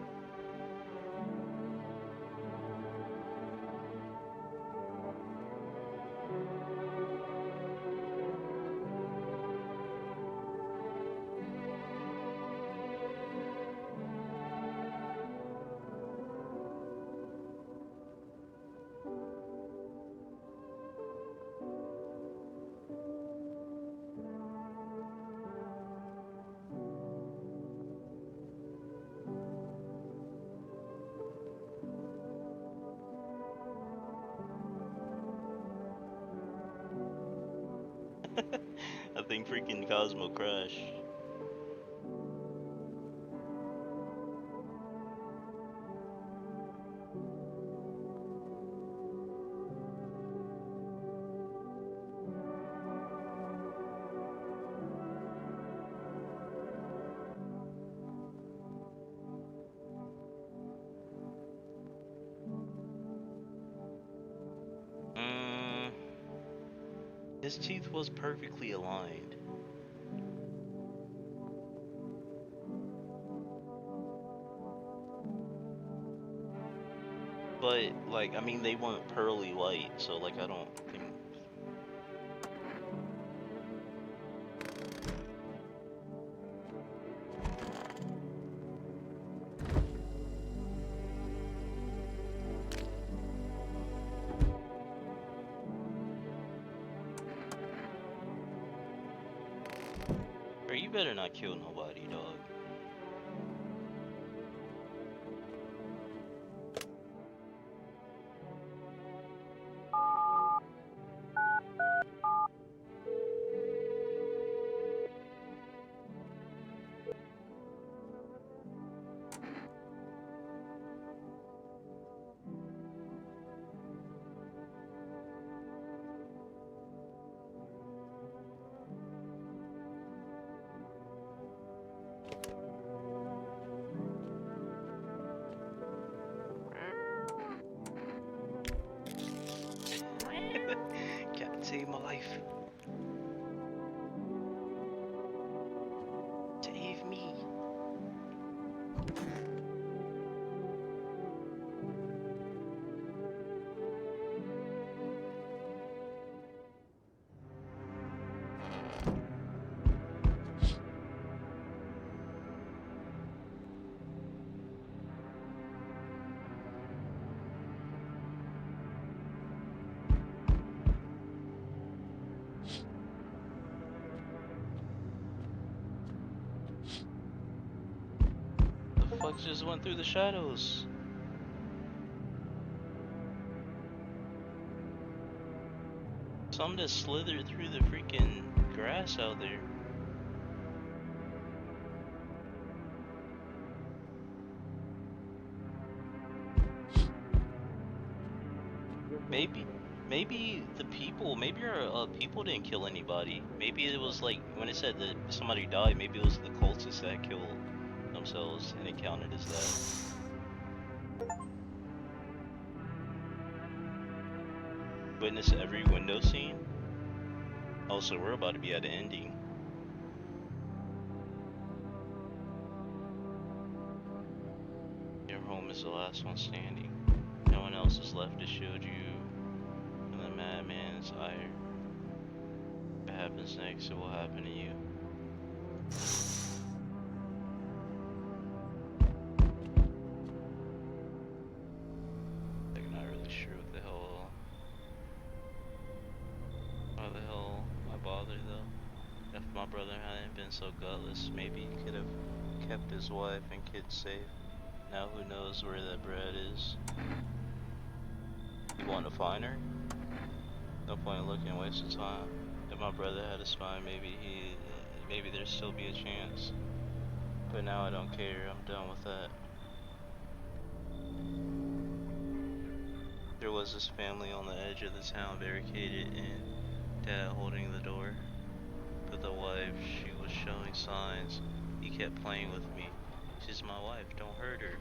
I think freaking Cosmo crashed. His teeth was perfectly aligned. But, like, I mean, they weren't pearly white, so, like, I don't think... you better not kill nobody, dog. Cat saved my life. Save me. The fuck just went through the shadows? Some just slithered through the freaking grass out there. Maybe the people, maybe our people didn't kill anybody. Maybe it was like, when it said that somebody died, maybe it was the cultists that killed themselves and it counted as that. Witness every window scene? Oh, so we're about to be at an ending. Your home is the last one standing. No one else is left to shield you from the madman's ire. What happens next, it will happen to you. I'm not really sure what the hell. Why the hell I bothered though? If my brother hadn't been so gutless, maybe he could have kept his wife and kids safe. Now who knows where that bread is? You want to find her? No point in looking, waste of time. If my brother had a spine, maybe there'd still be a chance. But now I don't care, I'm done with that. There was this family on the edge of the town, barricaded, and Dad holding the door. But the wife, she was showing signs. He kept playing with me. She's my wife, don't hurt her.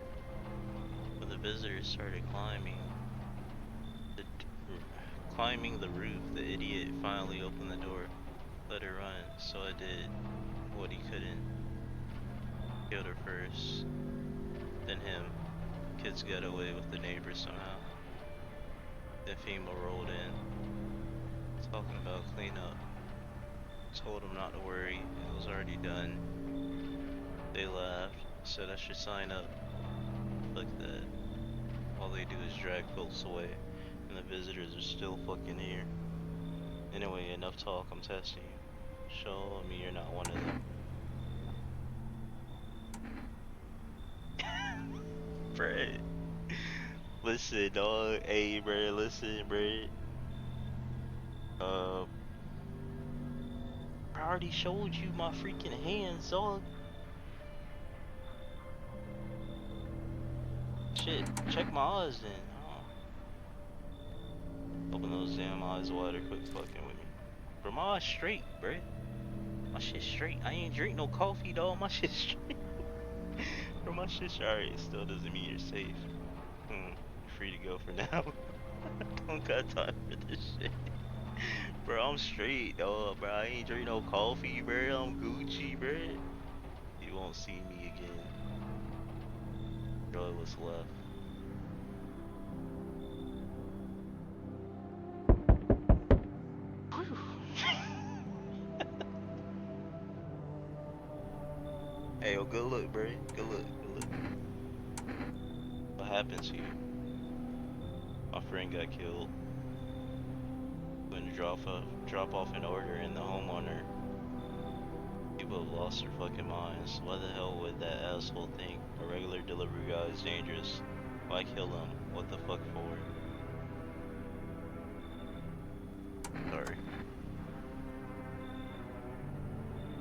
When the visitors started climbing the roof, the idiot finally opened the door. Let her run, so I did what he couldn't. Killed her first, then him. Kids got away with the neighbors somehow. Then FEMA rolled in, talking about cleanup. Told them not to worry, it was already done. They laughed, said I should sign up. Like that. All they do is drag folks away, and the visitors are still fucking here. Anyway, enough talk, I'm testing you. Show me you're not one of them. Bruh. Listen, dog. Hey, bruh, listen, bruh. I already showed you my freaking hands, dog. Shit, check my eyes then. Oh. Open those damn eyes wider, quit fucking with me. Bro, my eyes straight, bruh. My shit straight. I ain't drink no coffee, dog. My shit straight. Bro, my shit straight. Alright, still doesn't mean you're safe. You're free to go for now. I don't got time for this shit. Bro, I'm straight, dog. Bro, I ain't drink no coffee, bro. I'm Gucci, bro. You won't see me again. Enjoy what's left. Hey, yo, good look, bro. Good look, good look. What happened to you? My friend got killed. When to drop off an order, and the homeowner, he People have lost their fucking minds. Why the hell would that asshole think a regular delivery guy is dangerous? Why kill him? What the fuck for? Sorry.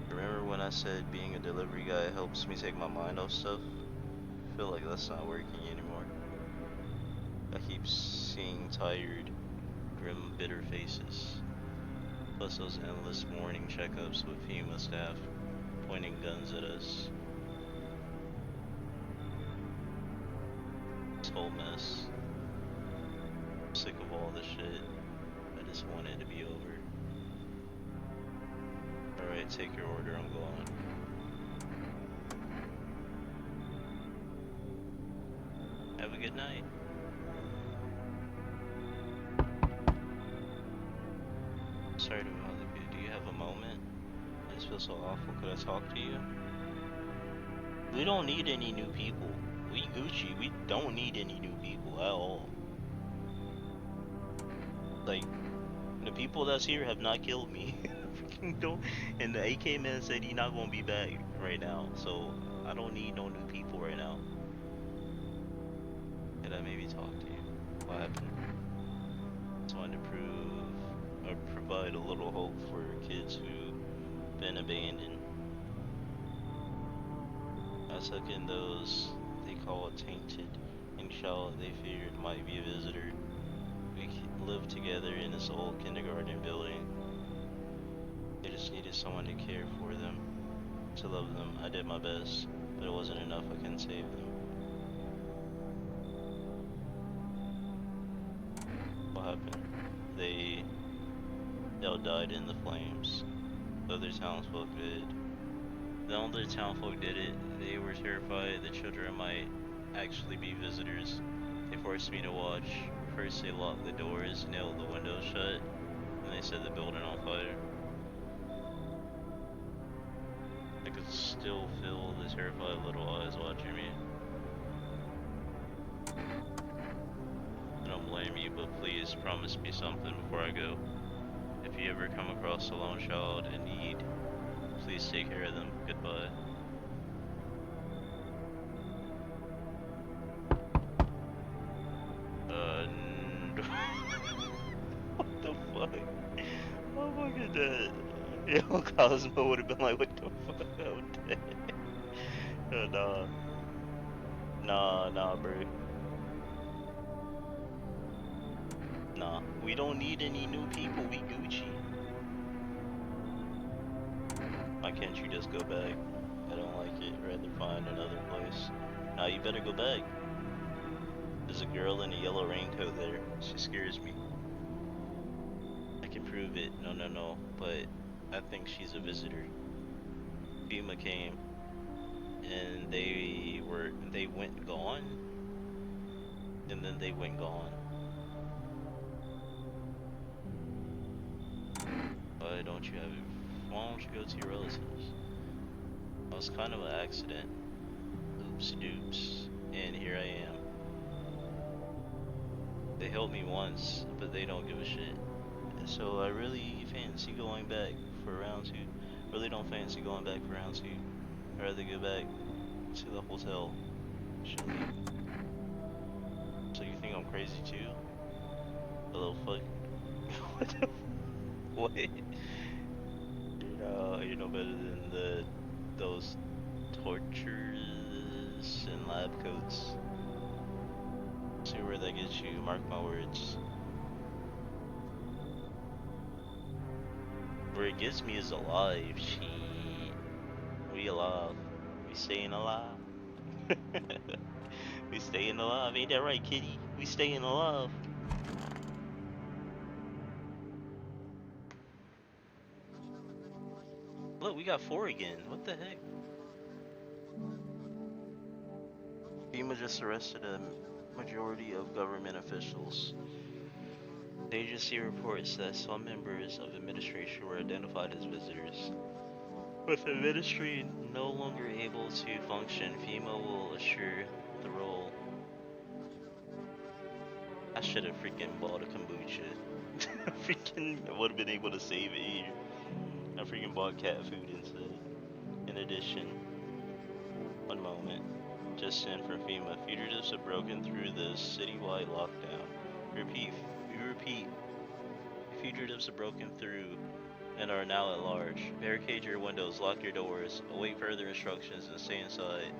Remember when I said being a delivery guy helps me take my mind off stuff? I feel like that's not working anymore. I keep seeing tired, grim, bitter faces. Plus those endless morning checkups with FEMA staff pointing guns at us. This whole mess. I'm sick of all this shit. I just want it to be over. Alright, take your order, I'm going. Have a good night. Sorry to bother you. Do you have a moment? I just feel so awful. Could I talk to you? We don't need any new people. We Gucci. We don't need any new people at all. Like, the people that's here have not killed me. Freaking don't. And the AK man said he's not gonna be back right now. So I don't need no new people right now. Could I maybe talk to you? What happened? Just wanted to prove or provide a little hope for kids who've been abandoned. I took in those they call tainted and child they feared might be a visitor. We lived together in this old kindergarten building. They just needed someone to care for them, to love them. I did my best, but it wasn't enough. I couldn't save them. What happened? They all died in the flames. The other townsfolk did. The other townsfolk did it. They were terrified the children might actually be visitors. They forced me to watch. First they locked the doors, nailed the windows shut, and they set the building on fire. I could still feel the terrified little eyes watching me. I don't blame you, but please promise me something before I go. If you ever come across a lone child in need, please take care of them. Goodbye. What the fuck? Oh my god, yo, Cosmo would have been like, what the fuck? Oh, damn. Nah, bro. Nah, we don't need any new people. We Gucci. Why can't you just go back? I don't like it. Rather find another place. Nah, you better go back. There's a girl in a yellow raincoat there. She scares me. I can prove it. No. But I think she's a visitor. FEMA came, and they went gone, and then they went gone. Why don't you have it? Why don't you go to your relatives? It was kind of an accident. Oops doops. And here I am. They helped me once, but they don't give a shit. So I really fancy going back for round 2. Really don't fancy going back for round 2. I'd rather go back to the hotel. Show me. So you think I'm crazy too? A little fuck. What the what? You're no better than those tortures and lab coats. See where that gets you, mark my words. Where it gets me is alive, shit. We alive. We staying alive. We staying alive, ain't that right, kitty? We staying alive. Look, we got 4 again. What the heck? FEMA just arrested a majority of government officials. The agency reports that some members of administration were identified as visitors. With the ministry no longer able to function, FEMA will assure the role. I should have freaking bought a kombucha. Freaking would have been able to save it here. I freaking bought cat food instead. 2nd edition. One moment. Just in for FEMA. Fugitives have broken through the citywide lockdown. We repeat. Fugitives have broken through and are now at large. Barricade your windows, lock your doors, await further instructions, and stay inside.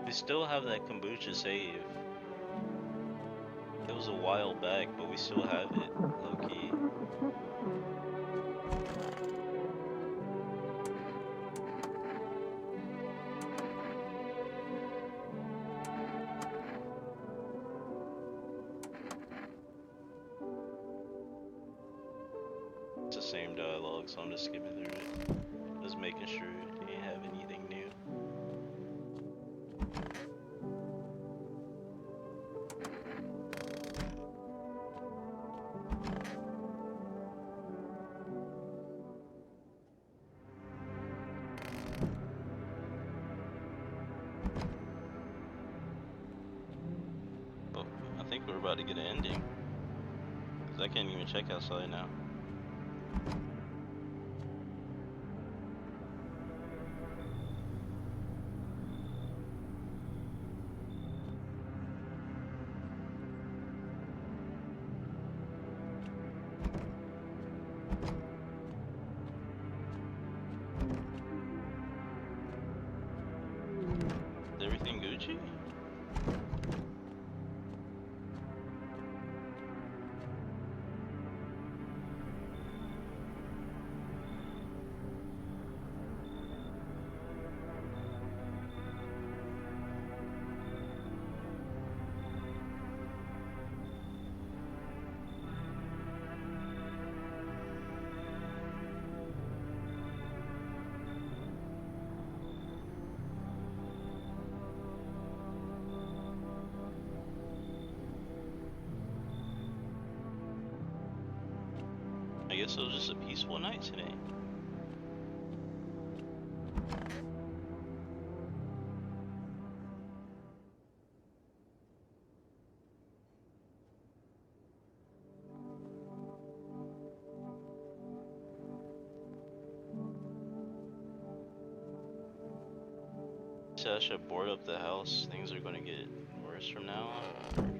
We still have that kombucha save. It was a while back, but we still have it, low-key. It's the same dialogue, so I'm just skipping through it. Just making sure they didn't have anything new. I think we're about to get an ending. Cause I can't even check outside now. Is everything Gucci? I guess it was just a peaceful night today. So I should board up the house. Things are gonna get worse from now on.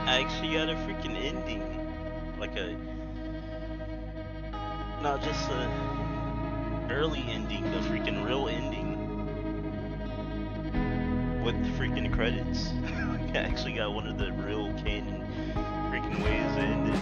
I actually got a freaking ending. Like not just a early ending, the freaking real ending. With the freaking credits. I actually got one of the real canon freaking ways to end it.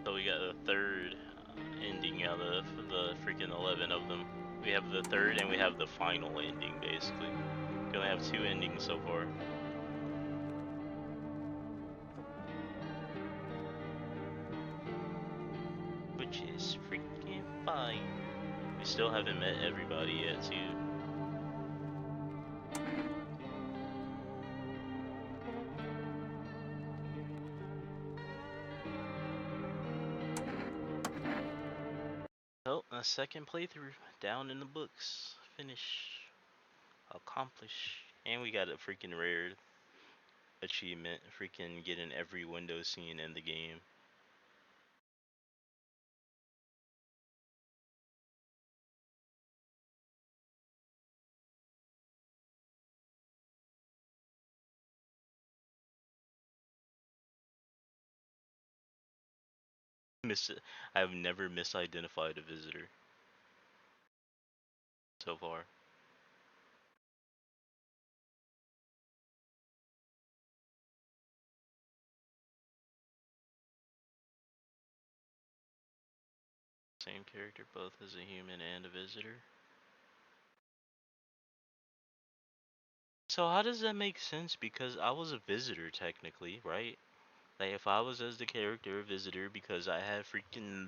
So we got the third ending out of the freaking 11 of them. We have the third and we have the final ending, basically. We only have 2 endings so far. Which is freaking fine. We still haven't met everybody yet, too. Oh, a second playthrough down in the books. Finish. Accomplish. And we got a freaking rare achievement. Freaking getting every window scene in the game. I've never misidentified a visitor so far. Same character both as a human and a visitor. So how does that make sense? Because I was a visitor technically, right? Like if I was as the character a visitor because I had freaking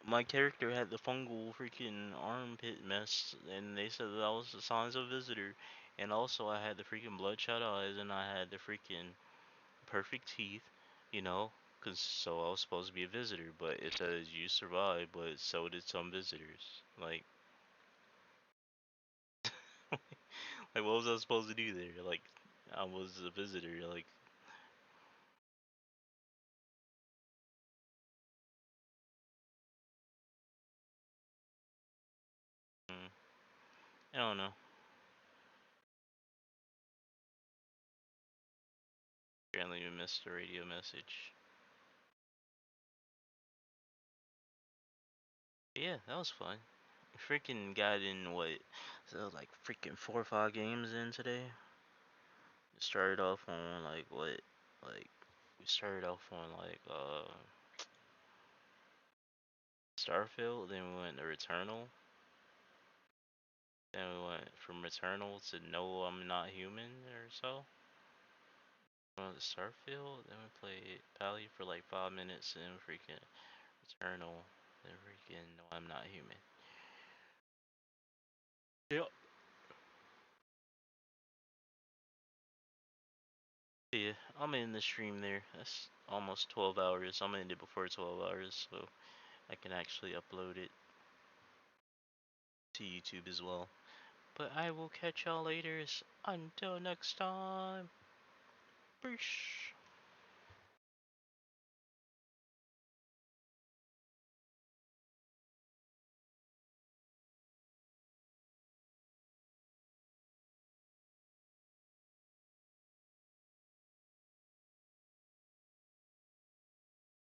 my character had the fungal freaking armpit mess and they said that was the signs of a visitor, and also I had the freaking bloodshot eyes and I had the freaking perfect teeth, you know, cause so I was supposed to be a visitor, but it says you survived, but so did some visitors. Like what was I supposed to do there? Like I was a visitor, like mm, I don't know. Apparently we missed a radio message. But yeah, that was fun. Freaking got in what? So like freaking 4 or 5 games in today. Started off on like what? Like we started off on like Starfield, then we went to Returnal. Then we went from Returnal to No I'm Not Human or so. We went to Starfield, then we played Pally for like 5 minutes, and freaking Returnal, then freaking No I'm Not Human. Yep. Yeah, I'm in the stream there. That's almost 12 hours. I'm gonna end it before 12 hours, so I can actually upload it to YouTube as well. But I will catch y'all later. Until next time. Peace.